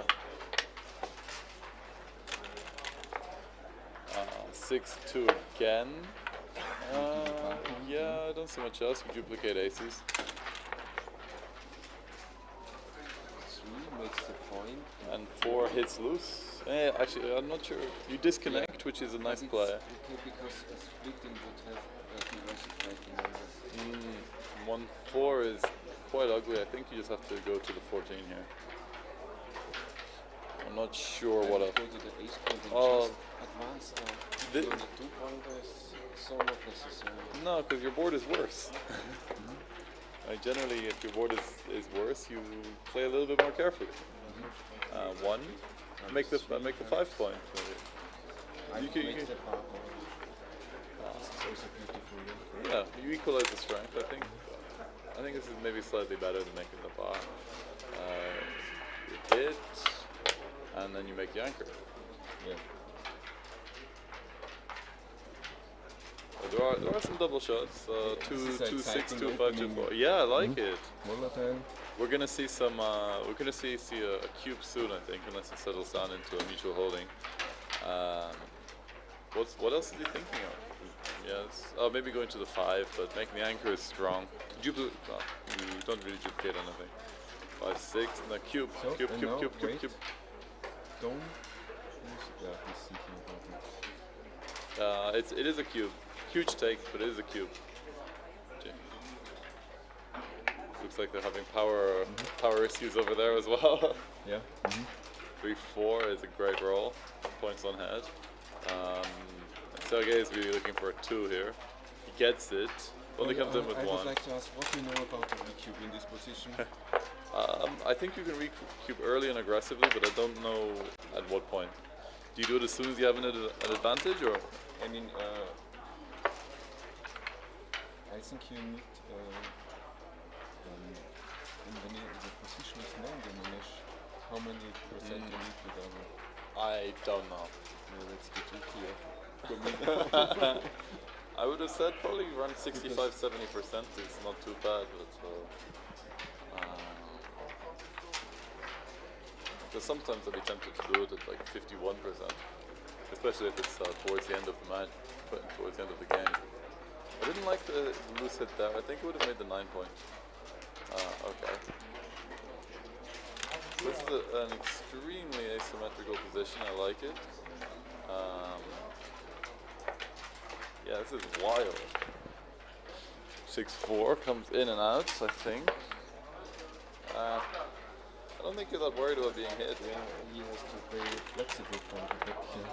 6-2 again. Yeah, I don't see much else. You duplicate aces. 3 makes the point. And 4 hits loose. Actually, I'm not sure. You disconnect, which is a nice play. Okay, because a splitting would have diversified numbers. 1-4 is quite ugly. I think you just have to go to the 14 here. I'm not sure what else. Go to the ace point and just advance. The 2-pointer is so not necessary. No, because your board is worse. Generally, if your board is worse, you play a little bit more carefully. 1, make the 5 point. You can, This is also beautiful. yeah, you equalize the strength. I think this is maybe slightly better than making the bar. You hit, and then you make the anchor. Yeah. There are some double shots. 2, This is 2, 6, exciting 2, 5, 2, opening. 4. Yeah, I like it. Volatile. We're gonna see some. We're gonna see a cube soon, I think, unless it settles down into a mutual holding. What else is he thinking of? Yes. Oh, maybe going to the 5, but making the anchor is strong. You don't really duplicate anything. 5, 6, and the cube. So, Cube. and now, wait. Don't. Yeah, he's thinking about it. It is a cube. Huge take, but it is a cube. Looks like they're having power issues over there as well. Yeah. 3-4 is a great roll. Points on head. Sergey is really looking for a 2 here. He gets it. Only comes in with I 1. would like to ask what do you know about the recube in this position? I think you can recube early and aggressively, but I don't know at what point. Do you do it as soon as you have an advantage, or? I mean, I think you need when the position is non-diminish, how many percent you need to double? I don't know. Yeah, that's the too clear for me. I would have said probably around 65-70% is not too bad, but because sometimes I'd be tempted to do it at like 51%, especially if it's towards the end of the match, towards the end of the game. I didn't like the loose hit there. I think it would have made the 9 point. Okay. This is an extremely asymmetrical position. I like it. Yeah, this is wild. 6-4 comes in and out, I think. I don't think you're that worried about being hit. Yeah, he has to play flexible from the back here.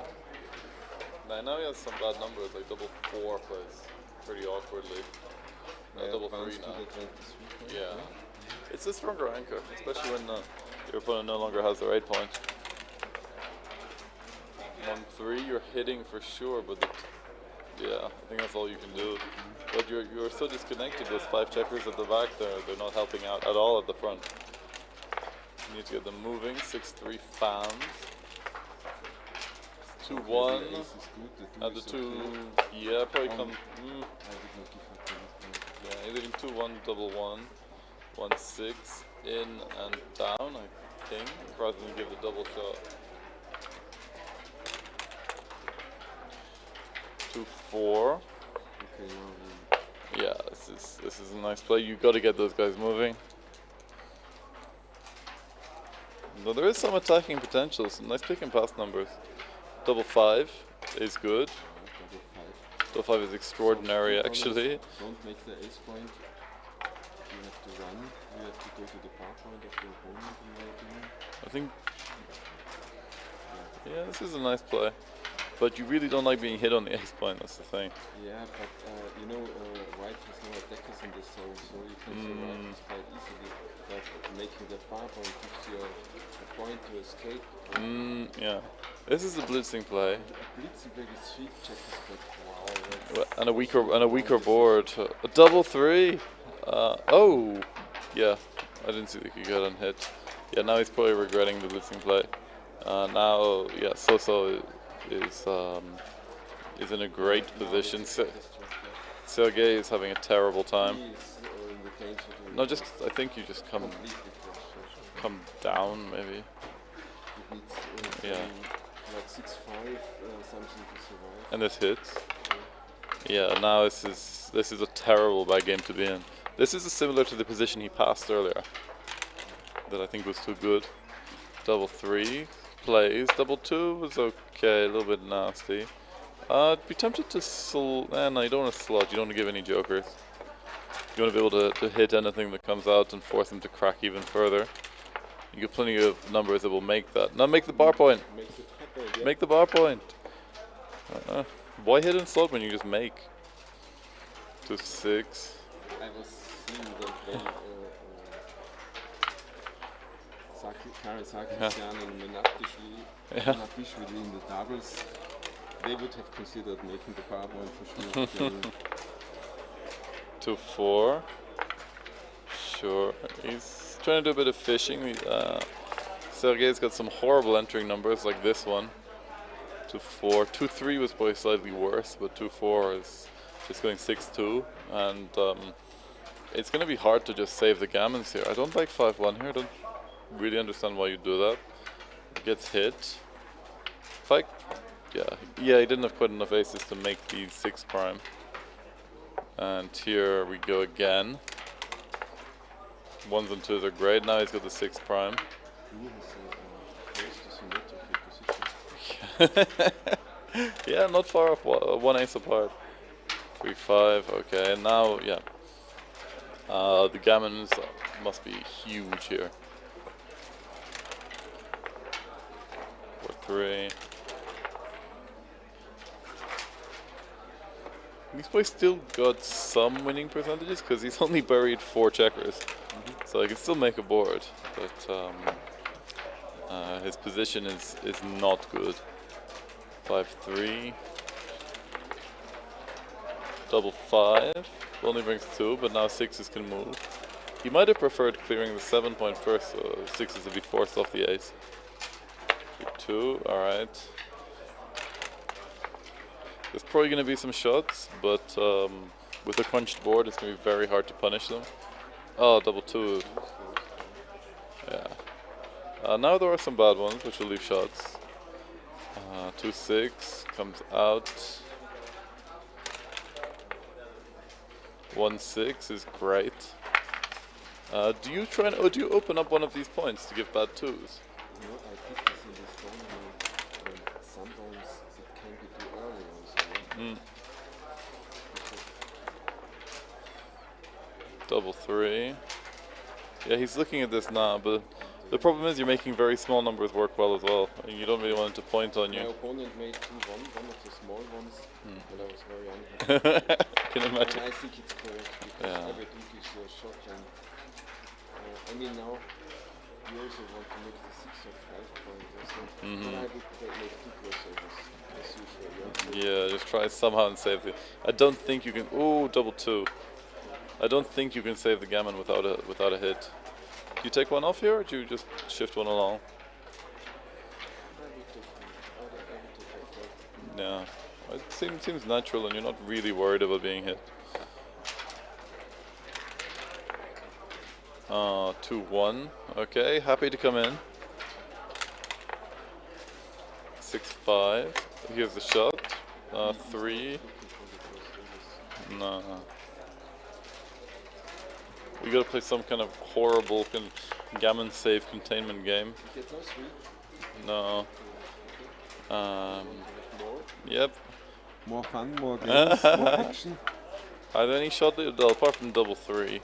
I know he has some bad numbers, like double 4 plays pretty awkwardly. Double 3 bounce to now. the 23 point, Yeah. It's a stronger anchor, especially when your opponent no longer has the right point. 1-3, you're hitting for sure, but yeah, I think that's all you can do. But you're so disconnected. Those 5 checkers at the back, they're not helping out at all at the front. You need to get them moving. 6-3 found. 2-1. The ace is good, the 2 And the is 2, okay. yeah, probably come. I would not give up anything. Yeah, you're leaving 2-1, double 1, 1-6, in and down, I think, rather than give the double shot. 2-4. Okay, Yeah, this is a nice play. You got to get those guys moving. Though there is some attacking potential, some nice pick and pass numbers. Double 5 is good. double 5. Double 5 is extraordinary, So, actually. Don't make the ace point. you have to run, you have to go to the bar point of the opponent, in my opinion. I think. Yeah, this is a nice play. But you really don't like being hit on the ace point, that's the thing. Yeah, but you know, white has no attackers in this zone, so you can survive quite easily. But making the bar point gives you a point to escape. Yeah. This is a blitzing play. Blitzing play with 3 checkers, but wow. And a weaker board. A double 3. Oh, yeah. I didn't see that he got unhit. Yeah, now he's probably regretting the blitzing play. Now, yeah, So is in a great position. Sergey is having a terrible time. No, just I think you just come down maybe. Yeah. Like 6-5, something to survive. And this hits. Yeah. Now this is a terrible bad game to be in. This is similar to the position he passed earlier. That I think was too good. Double 3 plays. Double 2 was okay, a little bit nasty. I'd be tempted to no, you don't want to slot. You don't want to give any jokers. You want to be able to hit anything that comes out and force him to crack even further. You get plenty of numbers that will make that. Now make the bar point. Make the bar point. Why hit and slot when you just make? To 6. I was seeing them play Karen Sarkisian and Menabishvili in the doubles. They would have considered making the bar point for sure. To 4. Sure. He's trying to do a bit of fishing. Sergey's got some horrible entering numbers like this one. 2-4. 2-3 was probably slightly worse, but 2-4 is just going 6-2. And it's going to be hard to just save the gammons here. I don't like 5-1 here. I don't really understand why you do that. Gets hit. Yeah, he didn't have quite enough aces to make the 6 prime. And here we go again. 1s and 2s are great. Now he's got the 6 prime. Yeah, not far off. 1 ace apart. 3-5. Okay, and now yeah. The gammons must be huge here. 4-3. He's probably still got some winning percentages because he's only buried 4 checkers, so he can still make a board. But his position is not good. 5-3. Double 5. Only brings 2, but now 6s can move. He might have preferred clearing the 7 point first, so 6s would be forced off the ace. 2. All right. There's probably going to be some shots, but with a crunched board, it's going to be very hard to punish them. Oh, double 2. Yeah. Now there are some bad ones, which will leave shots. 2-6 comes out. 1-6 is great. Do you try and do you open up one of these points to give bad 2s? No, I did this in this tournament. Sometimes it can be too early also. Double 3. Yeah, he's looking at this now, but the problem is you're making very small numbers work well as well. You don't really want it to point on you. My opponent made 2-1, one of the small ones, and I was very unhappy. Can imagine. And I think it's correct, because every 2 gives you a shot, and I mean now, you also want to make the 6 or 5 points or something. Then I would make 2 crossovers, as usual. Yeah, just try somehow and save it. I don't think you can. Ooh, double 2. I don't think you can save the gammon without a hit. Do you take one off here, or do you just shift one along? Yeah, it seems natural, and you're not really worried about being hit. 2-1. Okay, happy to come in. 6-5. Here's the shot. 3. No. We gotta play some kind of horrible gammon save containment game. No. Yep. More fun, more games, more action. Are there any shot apart from double 3?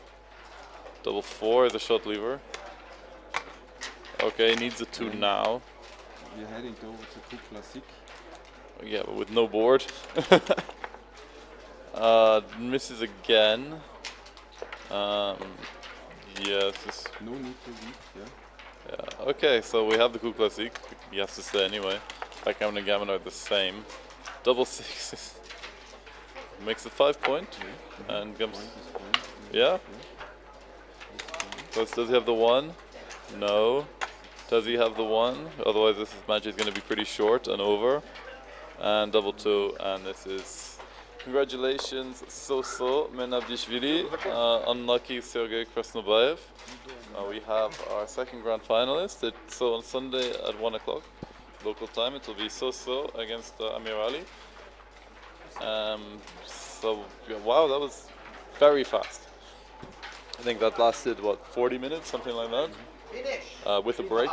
Double 4 is a shot lever. Okay, needs a 2 now. We're heading towards the coup classique. Yeah, but with no board. Misses again. Yes. No need to leave, yeah. Yeah. Okay, so we have the coup classique. He has to stay anyway. Backgammon and gammon are the same. Double 6 makes it 5 point, and comes. Yeah. Does he have the 1? No. Does he have the 1? Otherwise, this match is going to be pretty short and over. And double 2, and this is. Congratulations, Soso Menabdishvili, unlucky Sergei Krasnobayev. We have our second grand finalist. So on Sunday at 1 o'clock local time, it will be Soso against Amiryan. So yeah, wow, that was very fast. I think that lasted what, 40 minutes, something like that, with a break.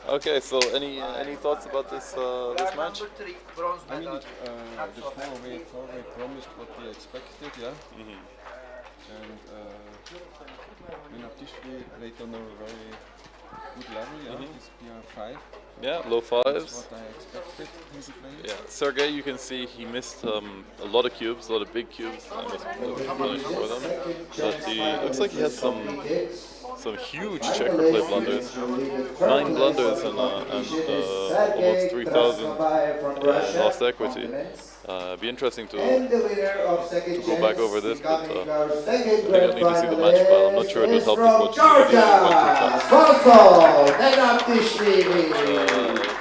Okay, so any thoughts about this this match? I mean, the four-way promised what they expected, yeah. And Menabdishvili played on a very good level, yeah. He's PR5. Yeah, low 5s. That's what I expected him to play. Yeah, Sergei, you can see he missed a lot of cubes, a lot of big cubes. I was punished for them. But he looks like he has some huge checker play blunders. 9 blunders and almost 3,000 lost equity. Be interesting to go back over this, but I think I'll need to see the match file. I'm not sure it would help as much if it went too fast.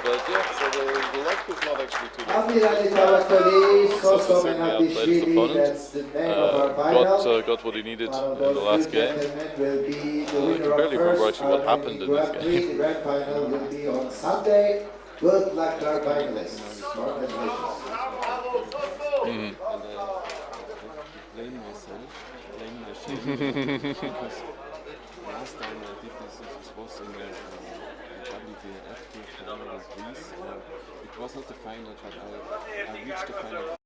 But yeah, so the luck was not actually too different. So certainly outplayed his opponent. Got what he needed in the last game. I can barely remember actually what happened in this game. The grand final will be on Sunday. Good luck to our finalists. Congratulations. And blame myself, because last time I did this, it was in the WBF final with Greece. It was not the final, but I reached the final.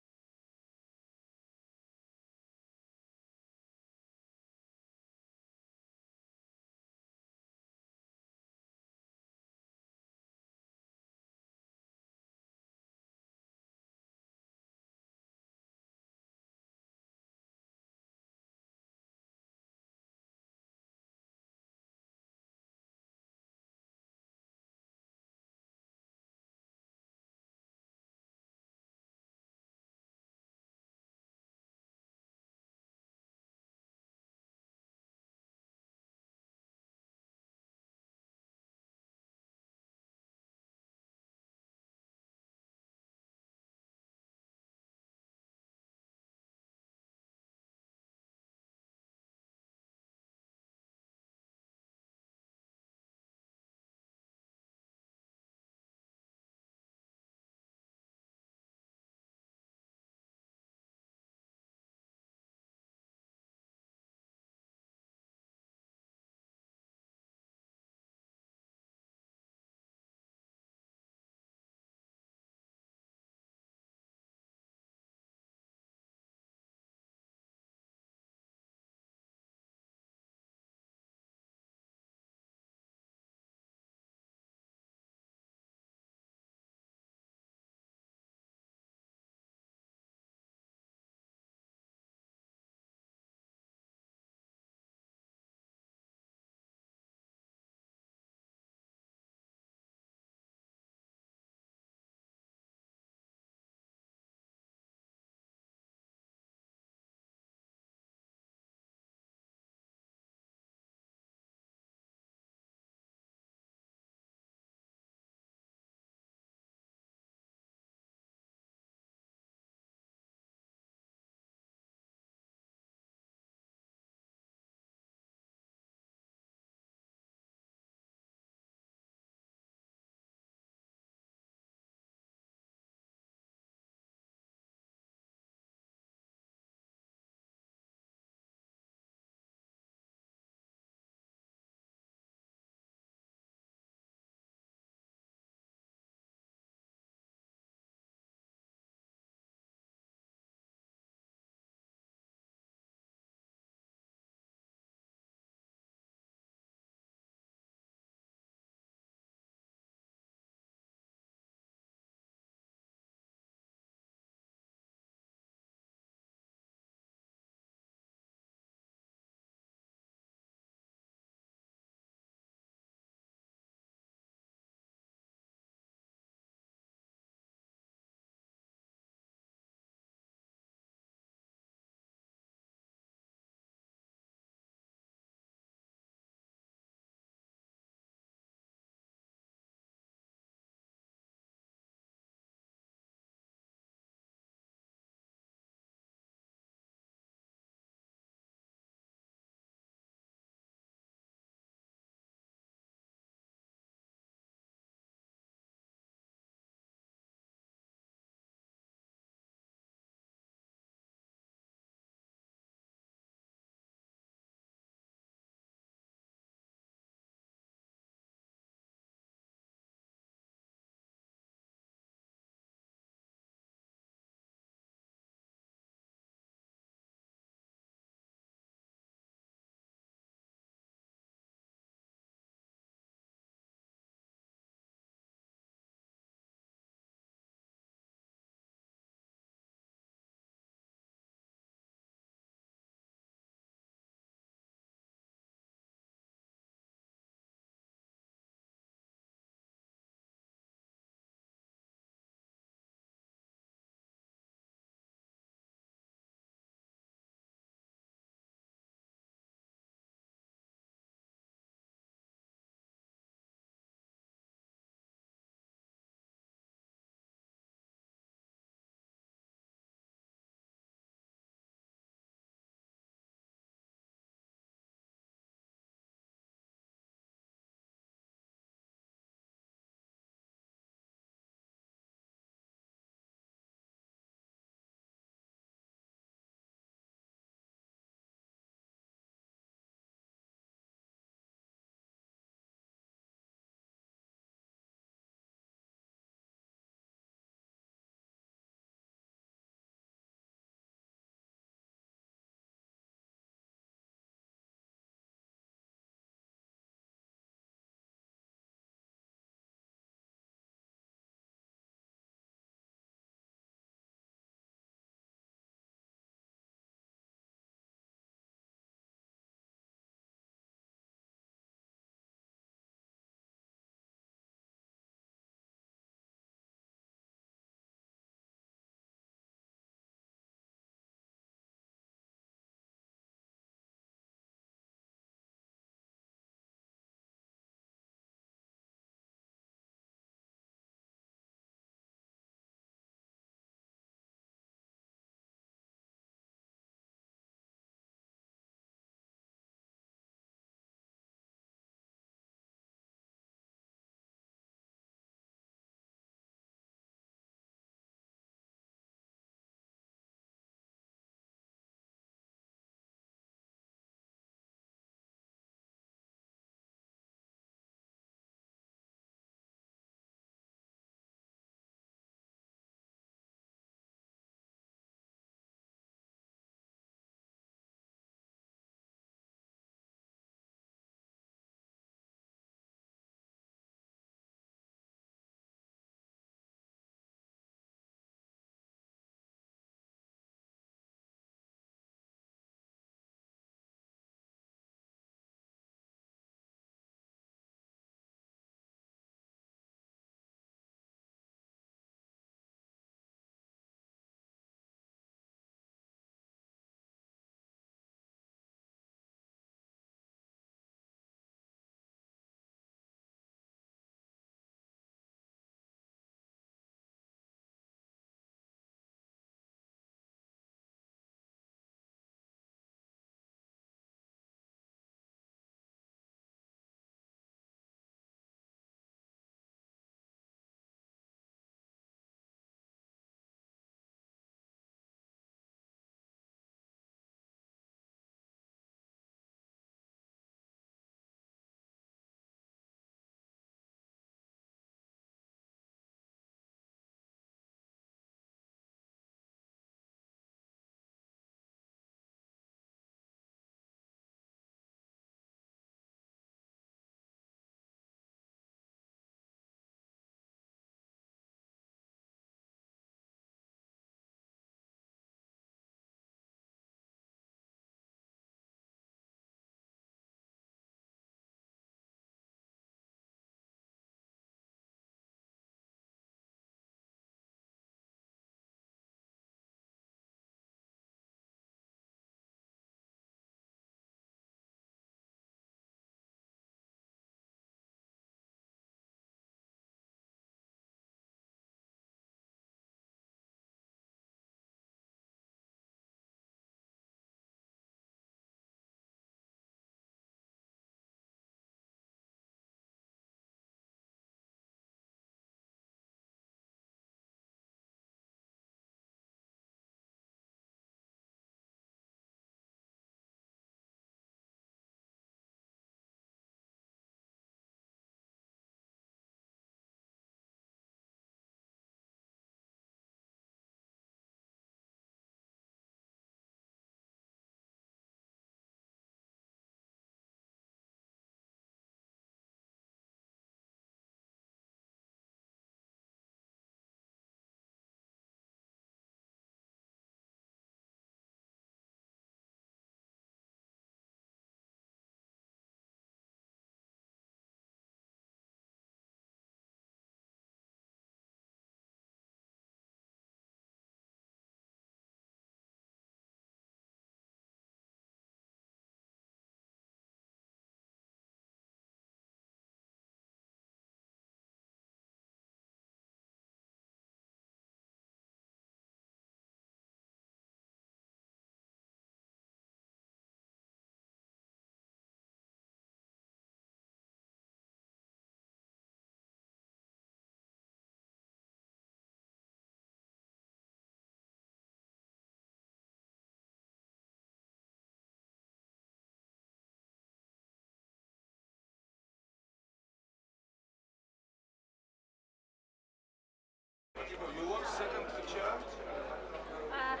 We have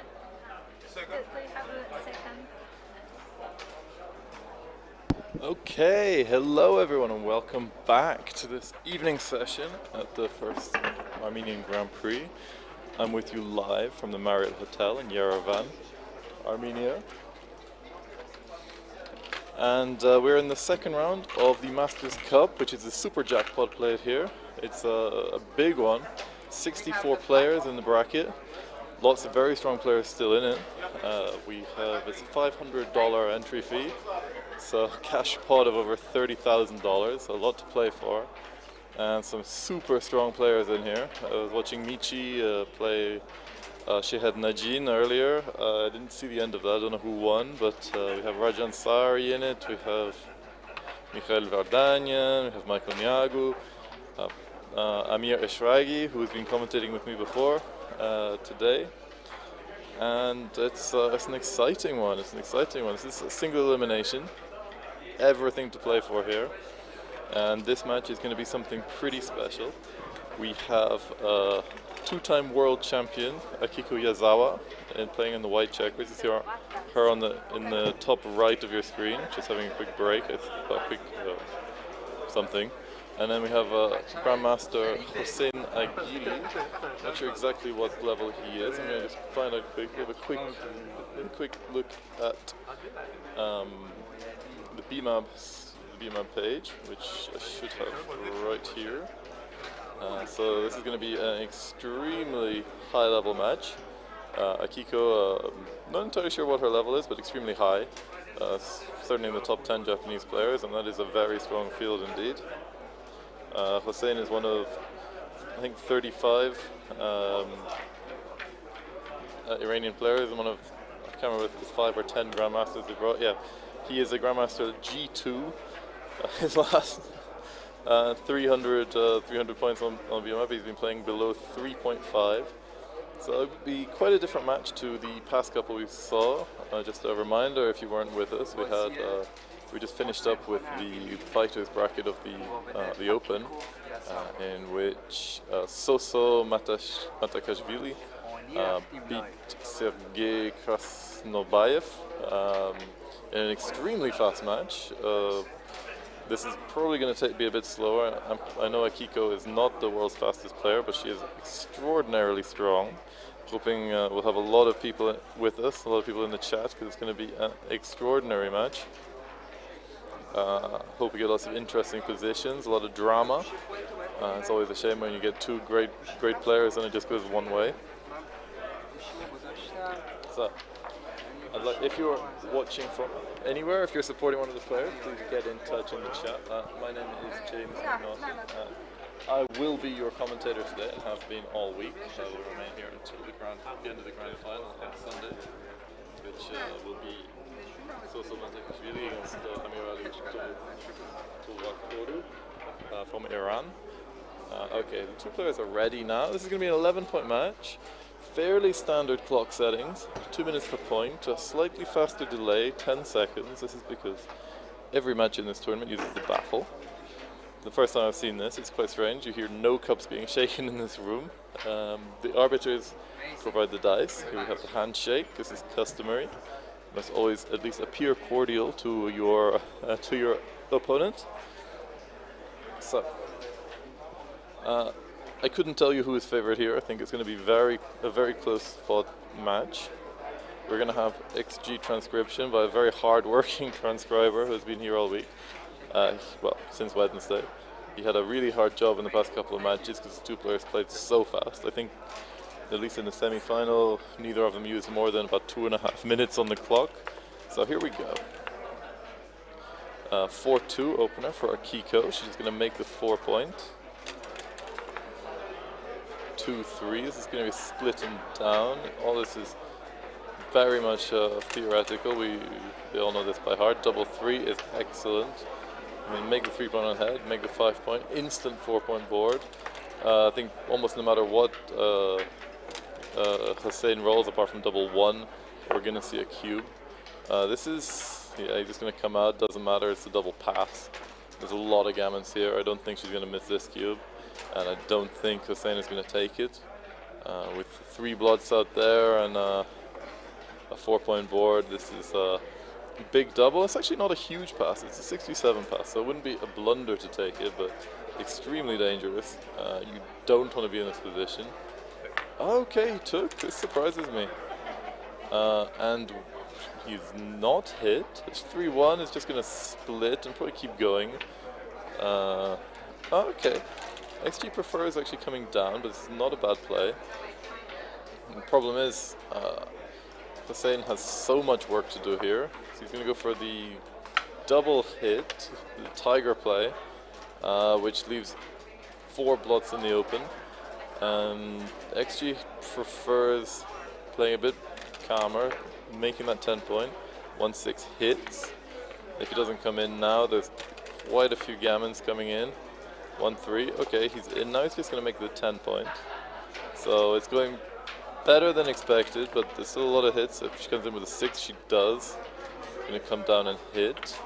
a second. Okay, hello everyone and welcome back to this evening session at the first Armenian Grand Prix. I'm with you live from the Marriott Hotel in Yerevan, Armenia. And we're in the second round of the Masters Cup, which is a super jackpot played here. It's a big one, 64 players in the bracket, lots of very strong players still in it. It's a $500 entry fee, so a cash pot of over $30,000, a lot to play for. And some super strong players in here. I was watching Michi play Shehed Najin earlier. I didn't see the end of that, I don't know who won, but we have Rajan Sari in it, we have Mikhail Vardanyan, we have Michael Niagu, Amir Eshragi, who's been commentating with me before today. And it's an exciting one, This is a single elimination, everything to play for here. And this match is going to be something pretty special. We have two-time world champion Akiko Yazawa playing in the white checkers. You see her in the top right of your screen, just having a quick break, something. And then we have Grandmaster Hossein Aguili. Not sure exactly what level he is. I'm going to just find out quick. We have a quick look at the BMAB page, which I should have right here. So this is going to be an extremely high-level match. Akiko, not entirely sure what her level is, but extremely high. Certainly in the top 10 Japanese players, and that is a very strong field indeed. Hossein is one of, I think, 35 Iranian players, and one of, I can't remember if it's 5 or 10 Grandmasters they brought. Yeah, he is a Grandmaster G2. His last 300 points on BMAP, he's been playing below 3.5. So it would be quite a different match to the past couple we saw. Just a reminder, if you weren't with us, we just finished up with the fighters bracket of the Open, in which Soso Matakashvili beat Sergei Krasnobayev in an extremely fast match. This is probably going to be a bit slower. I know Akiko is not the world's fastest player, but she is extraordinarily strong. Hoping we'll have a lot of people with us, a lot of people in the chat, because it's going to be an extraordinary match. Hope we get lots of interesting positions, a lot of drama. It's always a shame when you get two great players and it just goes one way. So, if you're watching from anywhere, if you're supporting one of the players, please get in touch in the chat. My name is James Ignacy. I will be your commentator today and have been all week. I will remain here until the end of the grand final on Sunday, which will be Soso Matakashvili against Amiryan from Iran. Okay, the two players are ready now. This is going to be an 11-point match. Fairly standard clock settings, 2 minutes per point, a slightly faster delay, 10 seconds. This is because every match in this tournament uses the baffle. The first time I've seen this, it's quite strange. You hear no cups being shaken in this room. The arbiters provide the dice. Here we have the handshake. This is customary. You must always at least appear cordial to your opponent. So, I couldn't tell you who is favourite here. I think it's going to be a very close fought match. We're going to have XG transcription by a very hard-working transcriber who's been here all week. Well, since Wednesday. He had a really hard job in the past couple of matches because the two players played so fast. I think, at least in the semi-final, neither of them used more than about 2.5 minutes on the clock. So here we go. 4-2 opener for Akiko. She's going to make the 4-point. 2-3. This is going to be split and down. All this is very much theoretical. They all know this by heart. Double 3 is excellent. I mean, make the 3-point on head, make the 5-point, instant 4-point board. I think almost no matter what Hossein rolls, apart from double 1, we're going to see a cube. This is, yeah, he's just going to come out, doesn't matter, it's a double pass. There's a lot of gammons here. I don't think she's going to miss this cube, and I don't think Hossein is going to take it. with 3 blots out there and a 4-point board. This is a big double. It's actually not a huge pass. It's a 67 pass, so it wouldn't be a blunder to take it, but extremely dangerous. You don't want to be in this position. Okay, he took. This surprises me. And he's not hit. His 3-1 is just going to split and probably keep going. Okay. XG prefers actually coming down, but it's not a bad play. The problem is, Hussein has so much work to do here. So he's going to go for the double hit, the tiger play, which leaves 4 blots in the open. XG prefers playing a bit calmer, making that 10-point. 1-6 hits. If he doesn't come in now, there's quite a few gammons coming in. 1-3. Okay, he's in now. He's just going to make the 10-point. So it's going better than expected, but there's still a lot of hits. If she comes in with a 6, she does. Going to come down and hit.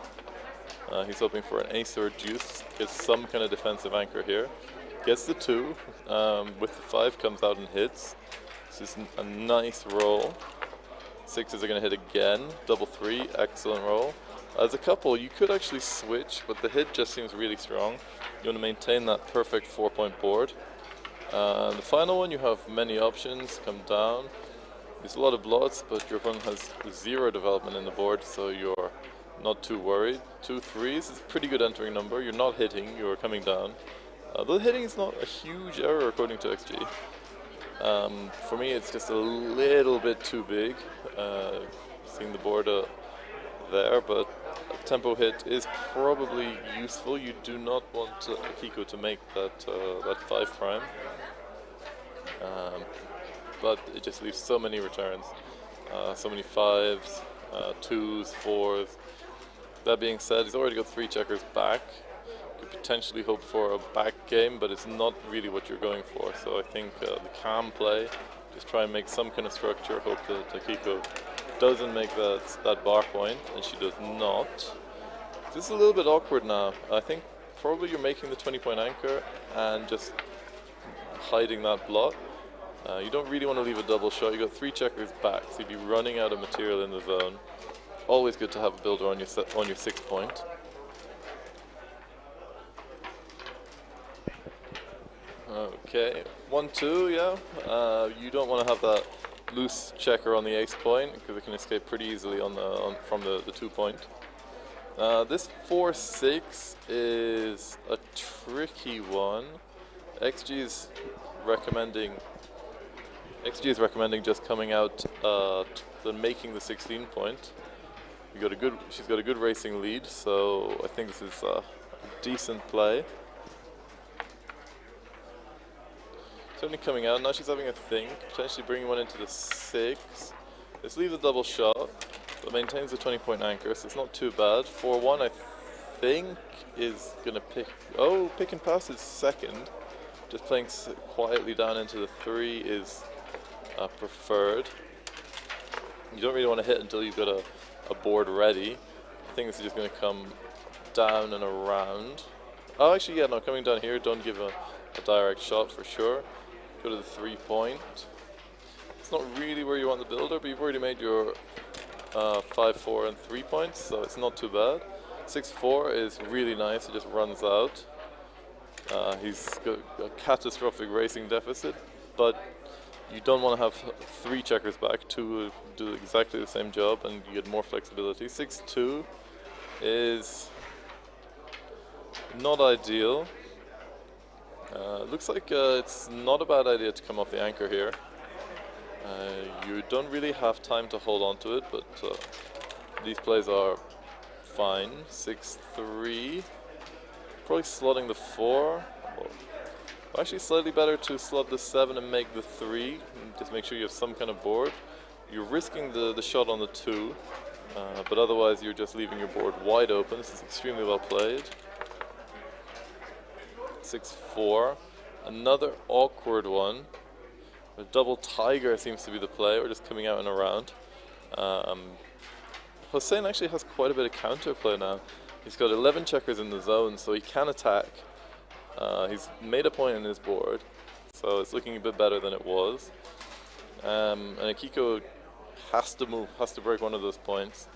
He's hoping for an ace or a deuce. Gets some kind of defensive anchor here. Gets the 2. With the 5 comes out and hits. This is a nice roll. 6s are going to hit again. Double 3. Excellent roll. As a couple, you could actually switch, but the hit just seems really strong. You want to maintain that perfect 4-point board. The final one, you have many options. Come down. There's a lot of blots, but your opponent has 0 development in the board, so you're not too worried. 2 3s is a pretty good entering number. You're not hitting, you're coming down. The hitting is not a huge error according to XG. For me, it's just a little bit too big. Seeing the board there, but a tempo hit is probably useful. You do not want Akiko to make that 5 prime. But it just leaves so many returns. So many 5s, 2s, 4s. That being said, he's already got 3 checkers back. Could potentially hope for a back game, but it's not really what you're going for. So I think the calm play, just try and make some kind of structure, hope that Akiko doesn't make that bar point, and she does not. This is a little bit awkward now. I think probably you're making the 20-point anchor and just hiding that blot. You don't really want to leave a double shot. You got 3 checkers back, so you'd be running out of material in the zone. Always good to have a builder on your 6-point. Okay, 1-2, yeah. You don't want to have that loose checker on the ace point because it can escape pretty easily from the 2-point. This 4-6 is a tricky one. XG is recommending just coming out than making the 16-point. She's got a good racing lead, so I think this is a decent play. Certainly coming out, now she's having a think, potentially bringing one into the 6. This leaves a double shot, but maintains the 20-point anchor, so it's not too bad. 4-1 I think is going to pick and pass is second. Just playing quietly down into the 3 is preferred. You don't really want to hit until you've got a board ready. I think this is just going to come down and around. Oh, actually, yeah, no, coming down here, don't give a direct shot for sure. Go to the 3-point. It's not really where you want the builder, but you've already made your 5, 4, and 3 points, so it's not too bad. 6-4 is really nice, it just runs out. He's got a catastrophic racing deficit, but you don't want to have 3 checkers back. 2 do exactly the same job, and you get more flexibility. 6-2 is not ideal. Looks like it's not a bad idea to come off the anchor here. You don't really have time to hold on to it, but these plays are fine. 6-3, probably slotting the 4. Actually, slightly better to slot the 7 and make the 3. And just make sure you have some kind of board. You're risking the shot on the 2, but otherwise you're just leaving your board wide open. This is extremely well played. 6-4, another awkward one. A double tiger seems to be the play, or just coming out and around. Hussein actually has quite a bit of counterplay now. He's got 11 checkers in the zone, so he can attack. He's made a point in his board. so it's looking a bit better than it was. And Akiko has to break one of those points.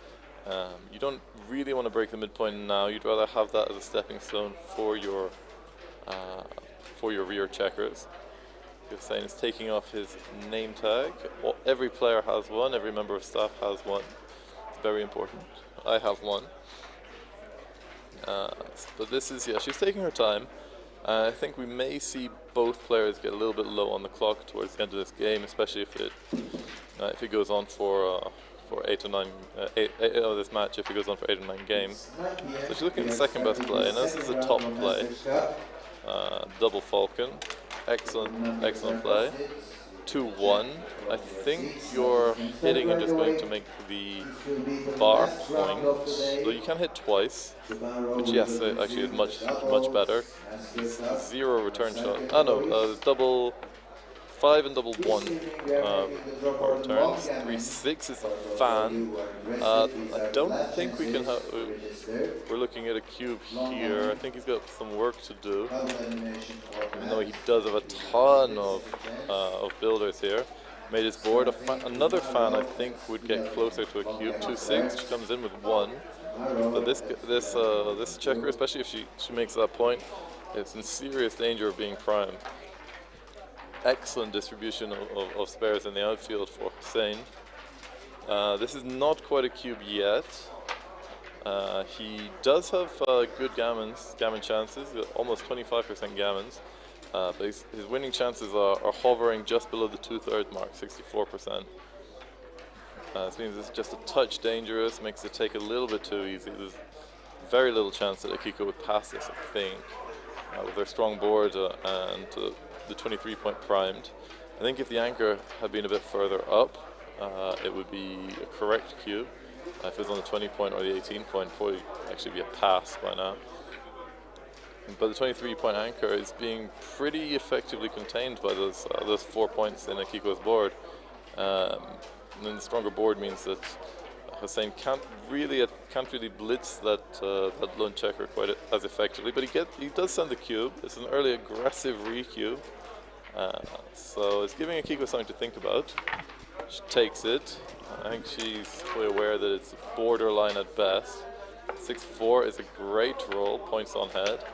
You don't really want to break the midpoint now. You'd rather have that as a stepping stone for your rear checkers. Hussein is taking off his name tag. Well, every player has one. Every member of staff has one. It's very important. I have one. But this is, yeah, she's taking her time. I think we may see both players get a little bit low on the clock towards the end of this game, especially if it goes on for 8 or 9 this match. If it goes on for 8 or 9 games, so she's looking at the second best play, and this is a top play. Double Falcon, excellent play. 2-1. I think you're hitting and just going to make the bar point. So you can hit twice, which yes, actually is much better. 0 return shot. Oh no, double 5 and double 1 returns. 3-6 is a fan. I don't think we can have. We're looking at a cube here. I think he's got some work to do. Even though he does have a ton of builders here. Made his board. Another fan I think would get closer to a cube. 2-6. She comes in with 1. But this checker, especially if she makes that point, it's in serious danger of being prime. Excellent distribution of spares in the outfield for Hussein. This is not quite a cube yet. He does have good gammon chances, almost 25% gammons. But his winning chances are hovering just below the 2/3 mark, 64%. This means it's just a touch dangerous, makes it take a little bit too easy. There's very little chance that Akiko would pass this, I think, with their strong board and the 23-point primed. I think if the anchor had been a bit further up, it would be a correct cube. If it was on the 20-point or the 18-point, probably actually be a pass by now. But the 23-point anchor is being pretty effectively contained by those 4 points in Akiko's board. And then the stronger board means that Hussein can't really blitz that lone checker quite as effectively, but he does send the cube. It's an early aggressive re-cube, so it's giving Akiko something to think about. She takes it. I think she's fully aware that it's borderline at best. 6-4 is a great roll, points on head.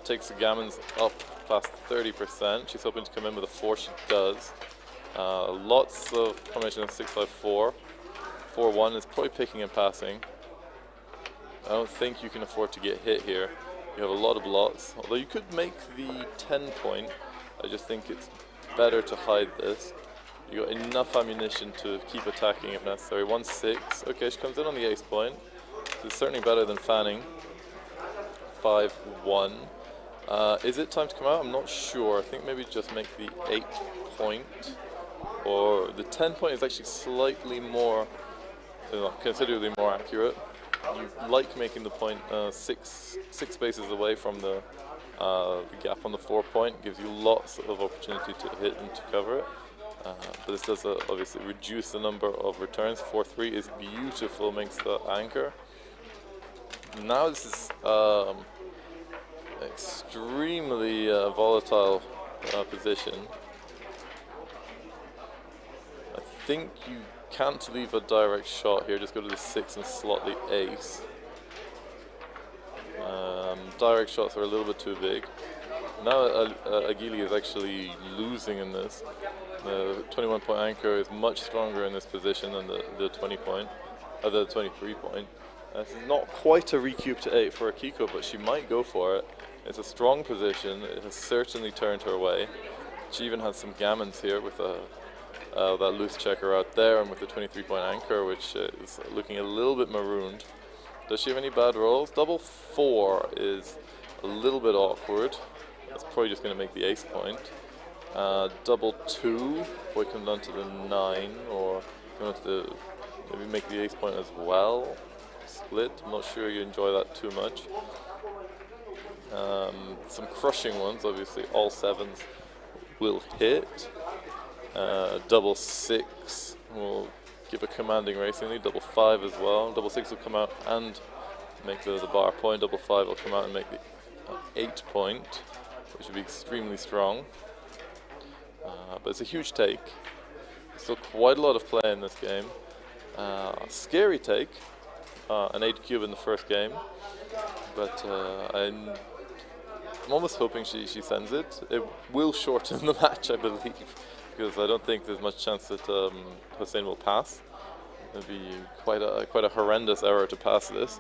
Takes the gammons up past 30%. She's hoping to come in with a 4. She does. Lots of combination of 6-5-4. 4-1 is probably picking and passing. I don't think you can afford to get hit here. You have a lot of blots. Although you could make the 10-point. I just think it's better to hide this. You got enough ammunition to keep attacking if necessary. 1-6. Okay, she comes in on the ace point. It's certainly better than fanning. 5-1. Is it time to come out? I'm not sure. I think maybe just make the 8-point. Or the 10-point is actually slightly more, considerably more accurate. You like making the point six spaces away from the gap on the 4-point. Gives you lots of opportunity to hit and to cover it. But this does obviously reduce the number of returns. 4-3 is beautiful, makes the anchor. Now this is extremely volatile position. I think you can't leave a direct shot here, just go to the 6 and slot the ace. Direct shots are a little bit too big. Now Agili is actually losing in this. The 21-point anchor is much stronger in this position than the 20-point, the 23-point. This is not quite a recube to 8 for Akiko, but she might go for it. It's a strong position. It has certainly turned her way. She even has some gammons here with that loose checker out there, and with the 23-point anchor, which is looking a little bit marooned. Does she have any bad rolls? Double 4 is a little bit awkward. That's probably just going to make the ace point. Double 2, probably come down to the 9, or going to maybe make the ace point as well. Split, I'm not sure you enjoy that too much. Some crushing ones, obviously all 7s will hit. Double 6 will give a commanding racing lead. Double 5 as well. Double 6 will come out and make the bar point. Double 5 will come out and make the 8-point, which would be extremely strong. but it's a huge take. Still quite a lot of play in this game. Scary take, an 8 cube in the first game, but I'm almost hoping she sends it. It will shorten the match, I believe, because I don't think there's much chance that Hussein will pass. It'd be quite a horrendous error to pass this.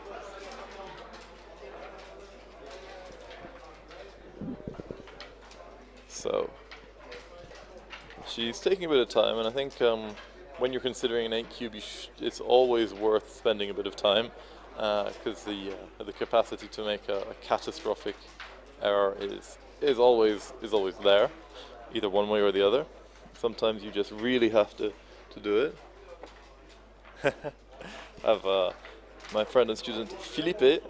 So she's taking a bit of time, and I think when you're considering an 8 cube, it's always worth spending a bit of time, because the capacity to make a catastrophic error is always there, either one way or the other. Sometimes you just really have to do it. I have my friend and student Felipe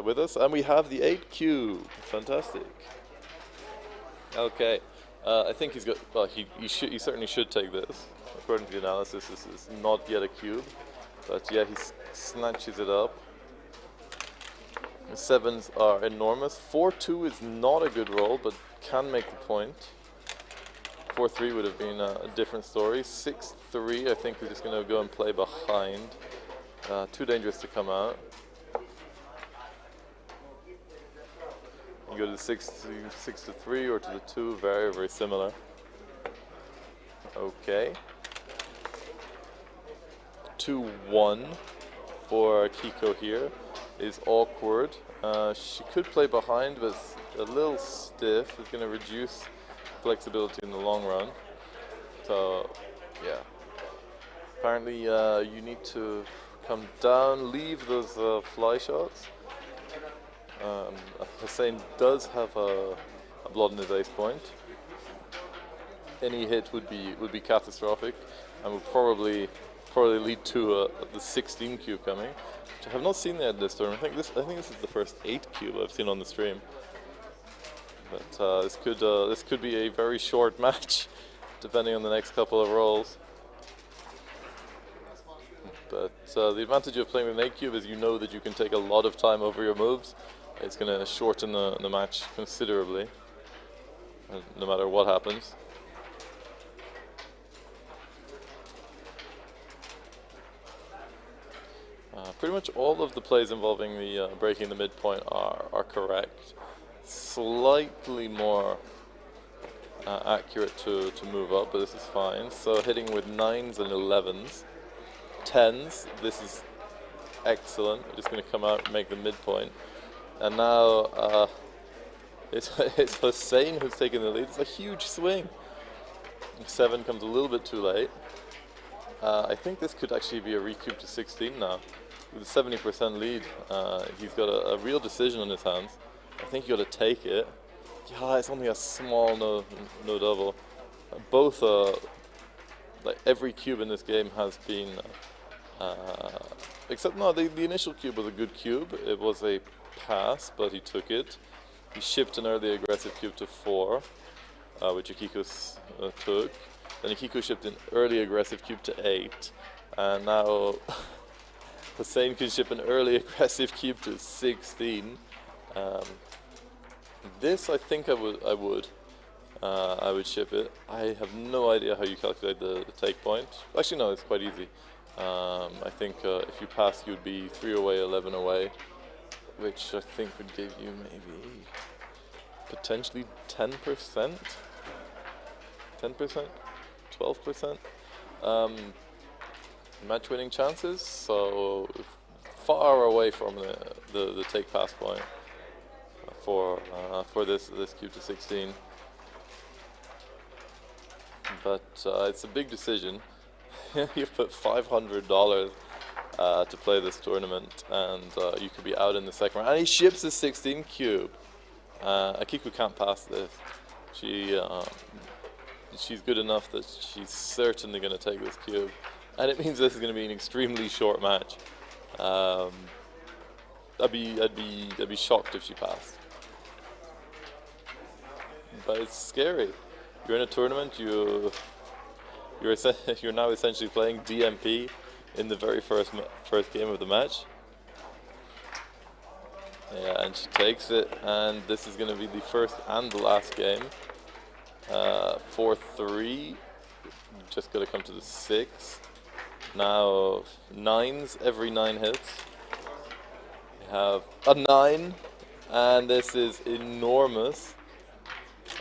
with us, and we have the 8 cube. Fantastic. Okay, I think he's got. Well, he certainly should take this. According to the analysis, this is not yet a cube, but yeah, he snatches it up. The 7s are enormous. 4-2 is not a good roll, but can make the point. 4-3 would have been a different story. 6-3, I think we're just going to go and play behind. Too dangerous to come out. You go to the 6-3 or to the 2, very, very similar. Okay. 2-1 for Kiko here is awkward. She could play behind, but it's a little stiff. It's going to reduce flexibility in the long run. So, yeah. Apparently, you need to come down, leave those fly shots. Hussein does have a blood in his ace point. Any hit would be catastrophic, and would probably lead to the 16 cube coming, which I have not seen yet this tournament. I think this is the first 8 cube I've seen on the stream. But this could be a very short match, depending on the next couple of rolls. But the advantage of playing with an 8 cube is you know that you can take a lot of time over your moves. It's going to shorten the match considerably, no matter what happens. Pretty much all of the plays involving the breaking the midpoint are correct. Slightly more accurate to move up, but this is fine. So hitting with 9s and 11s. 10s, this is excellent. We're just going to come out and make the midpoint. And now it's Hussein who's taking the lead. It's a huge swing. 7 comes a little bit too late. I think this could actually be a recube to 16 now. With a 70% lead, he's got a real decision on his hands. I think you got to take it. Yeah, it's only a small no double. Both, like every cube in this game has been, except no, the initial cube was a good cube. It was a pass, but he took it. He shipped an early aggressive cube to 4, which Akiko took. Then Akiko shipped an early aggressive cube to 8, and now Hussein can ship an early aggressive cube to 16. This I think I would ship it. I have no idea how you calculate the take point. Actually, no, it's quite easy. I think if you pass, you'd be 3 away, 11 away, which I think would give you maybe potentially 10%, 10%, 12% match winning chances. So far away from the take pass point for this cube to 16. But it's a big decision. You've put $500 to play this tournament, and you could be out in the second round. And he ships a 16 cube. Akiku can't pass this. She's good enough that she's certainly going to take this cube, and it means this is going to be an extremely short match. I'd be shocked if she passed. But it's scary. You're in a tournament. You're now essentially playing DMP in the very first game of the match. Yeah, and she takes it, and this is going to be the first and the last game. 4-3. Just got to come to the 6. Now 9s, every 9 hits. We have a 9, and this is enormous.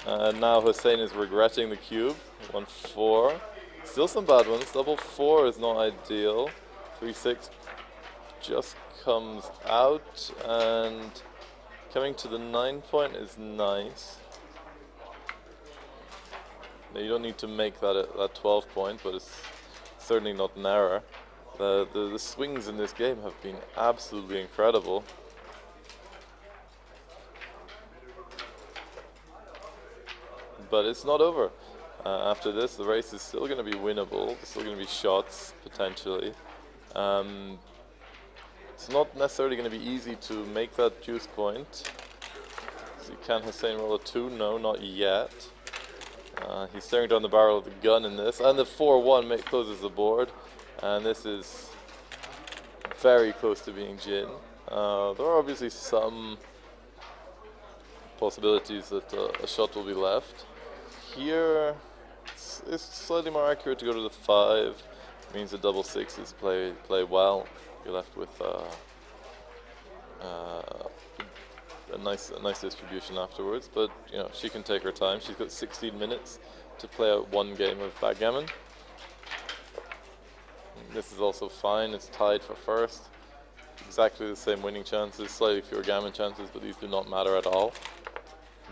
Now Hussein is regretting the cube. 1-4. Still some bad ones. Double 4 is not ideal. 3-6 just comes out, and coming to the 9 point is nice. Now you don't need to make that at 12 point, but it's certainly not an error. The swings in this game have been absolutely incredible. But it's not over. After this, the race is still going to be winnable. There's still going to be shots, potentially. It's not necessarily going to be easy to make that juice point. So can Hussein roll a 2? No, not yet. He's staring down the barrel of the gun in this. And the 4-1 closes the board. And this is very close to being Jin. There are obviously some possibilities that a shot will be left. Here, it's slightly more accurate to go to the 5. It means the double 6s play well. You're left with a nice distribution afterwards. But you know, she can take her time. She's got 16 minutes to play out one game of backgammon. This is also fine. It's tied for first. Exactly the same winning chances, slightly fewer gammon chances, but these do not matter at all.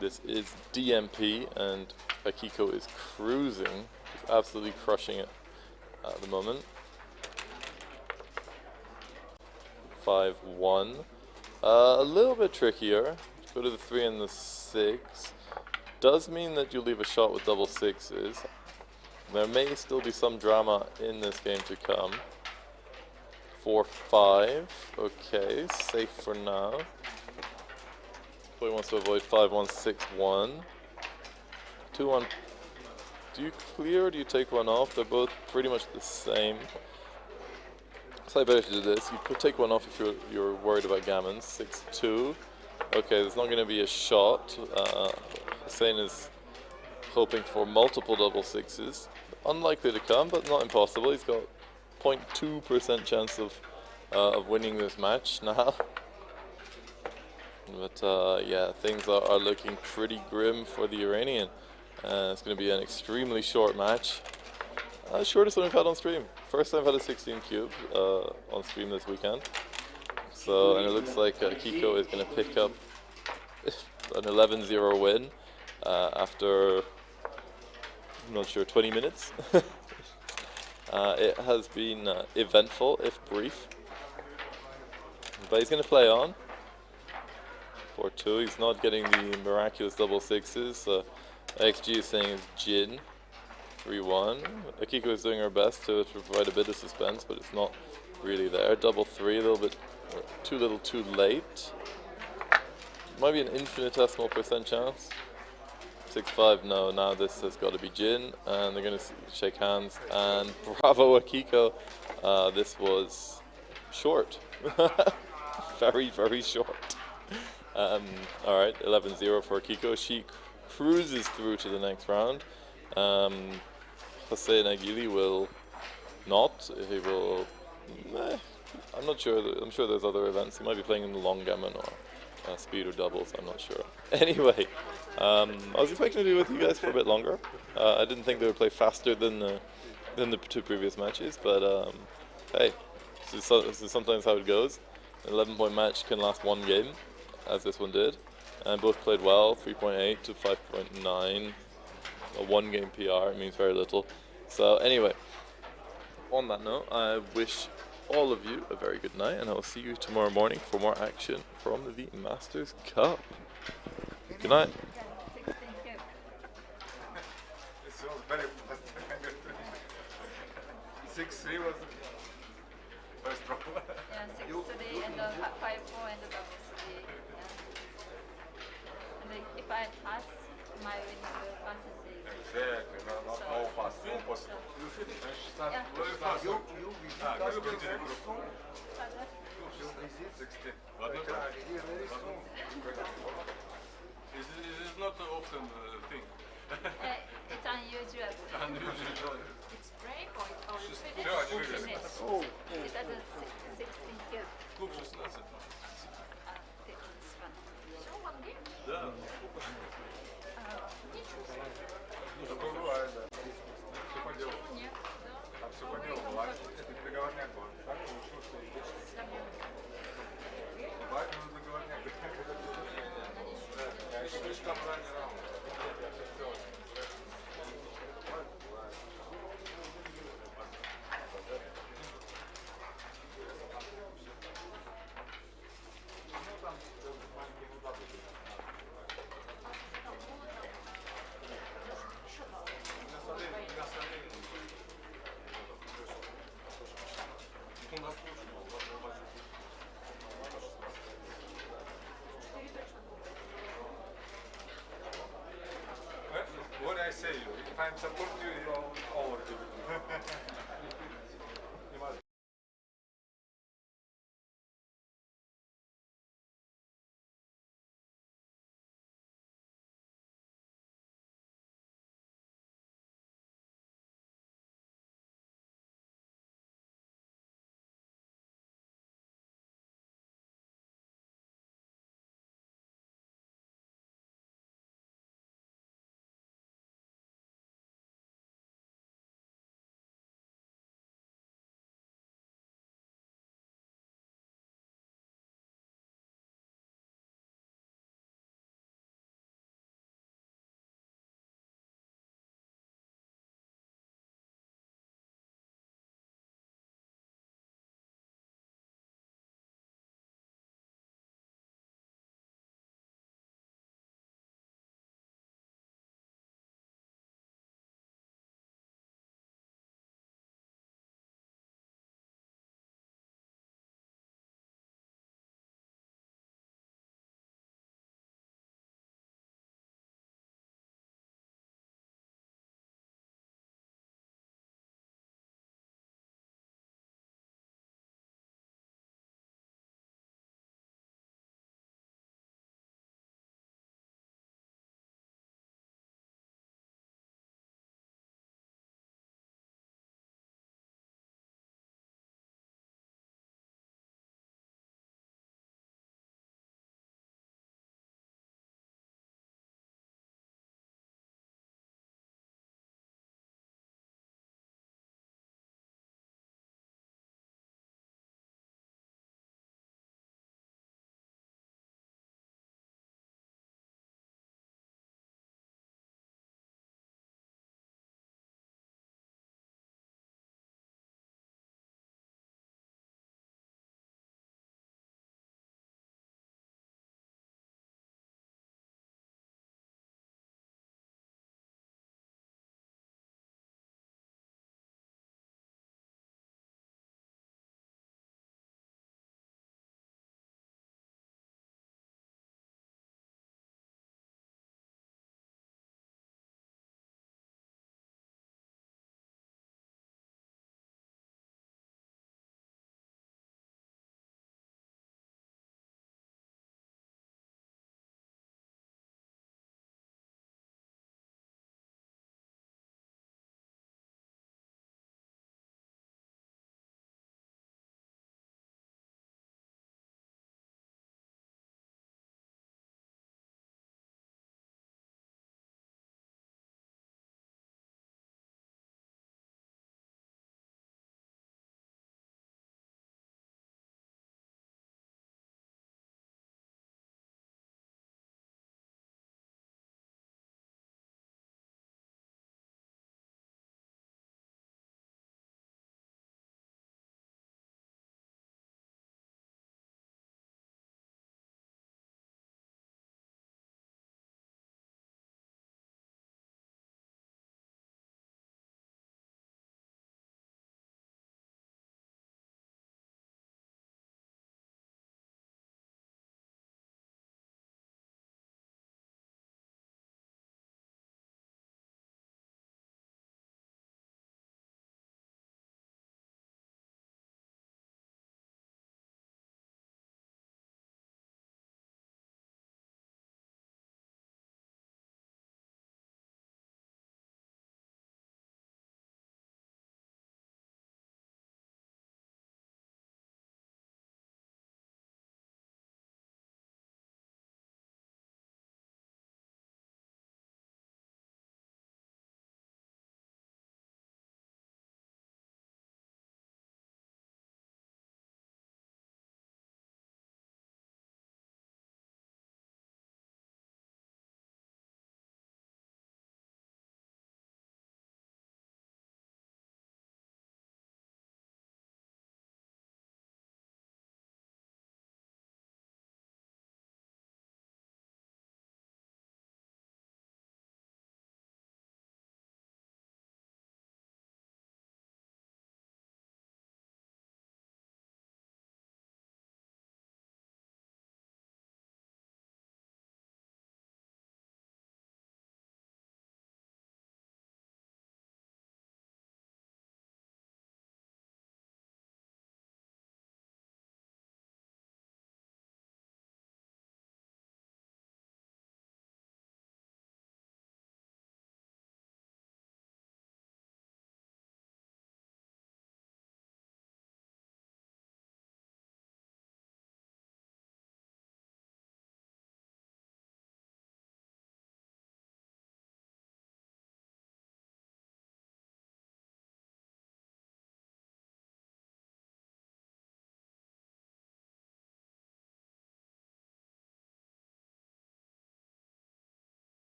This is DMP, and Akiko is cruising, absolutely crushing it at the moment. 5-1. A little bit trickier. Go to the 3 and the 6. Does mean that you leave a shot with double 6s. There may still be some drama in this game to come. 4-5. Okay, safe for now. Boy wants to avoid 5-1, 6-1. 2-1. Do you clear or do you take one off? They're both pretty much the same. Slightly better to do this. You take one off if you're worried about gammons. 6-2. Okay, there's not going to be a shot. Hussein is hoping for multiple double 6s. Unlikely to come, but not impossible. He's got 0.2% chance of winning this match now. But yeah, things are looking pretty grim for the Iranian. It's going to be an extremely short match. Shortest one we've had on stream. First time I've had a 16 cube on stream this weekend. So, and it looks like Kiko is going to pick up an 11-0 win after, I'm not sure, 20 minutes. It has been eventful, if brief. But he's going to play on. 4-2, he's not getting the miraculous double 6s. XG is saying it's Jin. 3-1. Akiko is doing her best to provide a bit of suspense, but it's not really there. Double 3, a little bit too little too late. Might be an infinitesimal percent chance. 6-5, no, now this has got to be Jin, and they're going to shake hands, and bravo Akiko. This was short. Very, very short. Alright, 11-0 for Akiko. She cruises through to the next round. Hussein Agili will not. He will. I'm not sure. I'm sure there's other events. He might be playing in the Longgammon or speed or doubles. I'm not sure. Anyway, I was expecting to do with you guys for a bit longer. I didn't think they would play faster than the 2 previous matches, but hey, this is sometimes how it goes. An 11-point match can last one game, as this one did, and both played well. 3.8 to 5.9. A 1-game PR, it means very little. So anyway, on that note, I wish all of you a very good night, and I will see you tomorrow morning for more action from the Masters Cup. Good night. This was very fast. 6-3 was the first drop. Yeah, 6-3 and 5-4 and the double 3. Yeah. And if I pass, my winning fantasy. Exactly, not fast, impossible. Yeah. You visit very soon. You visit 16. Very soon. This is not often a thing. It's brave or Swedish? Finnish. Oh, It doesn't 16 years. Все, вам где? Да. Нет, да. Все по делу была. Это договорняк был. Так получилось, что и договорняк. Я еще слишком ранний раунд. What I say, if I'm supporting you, you're all over.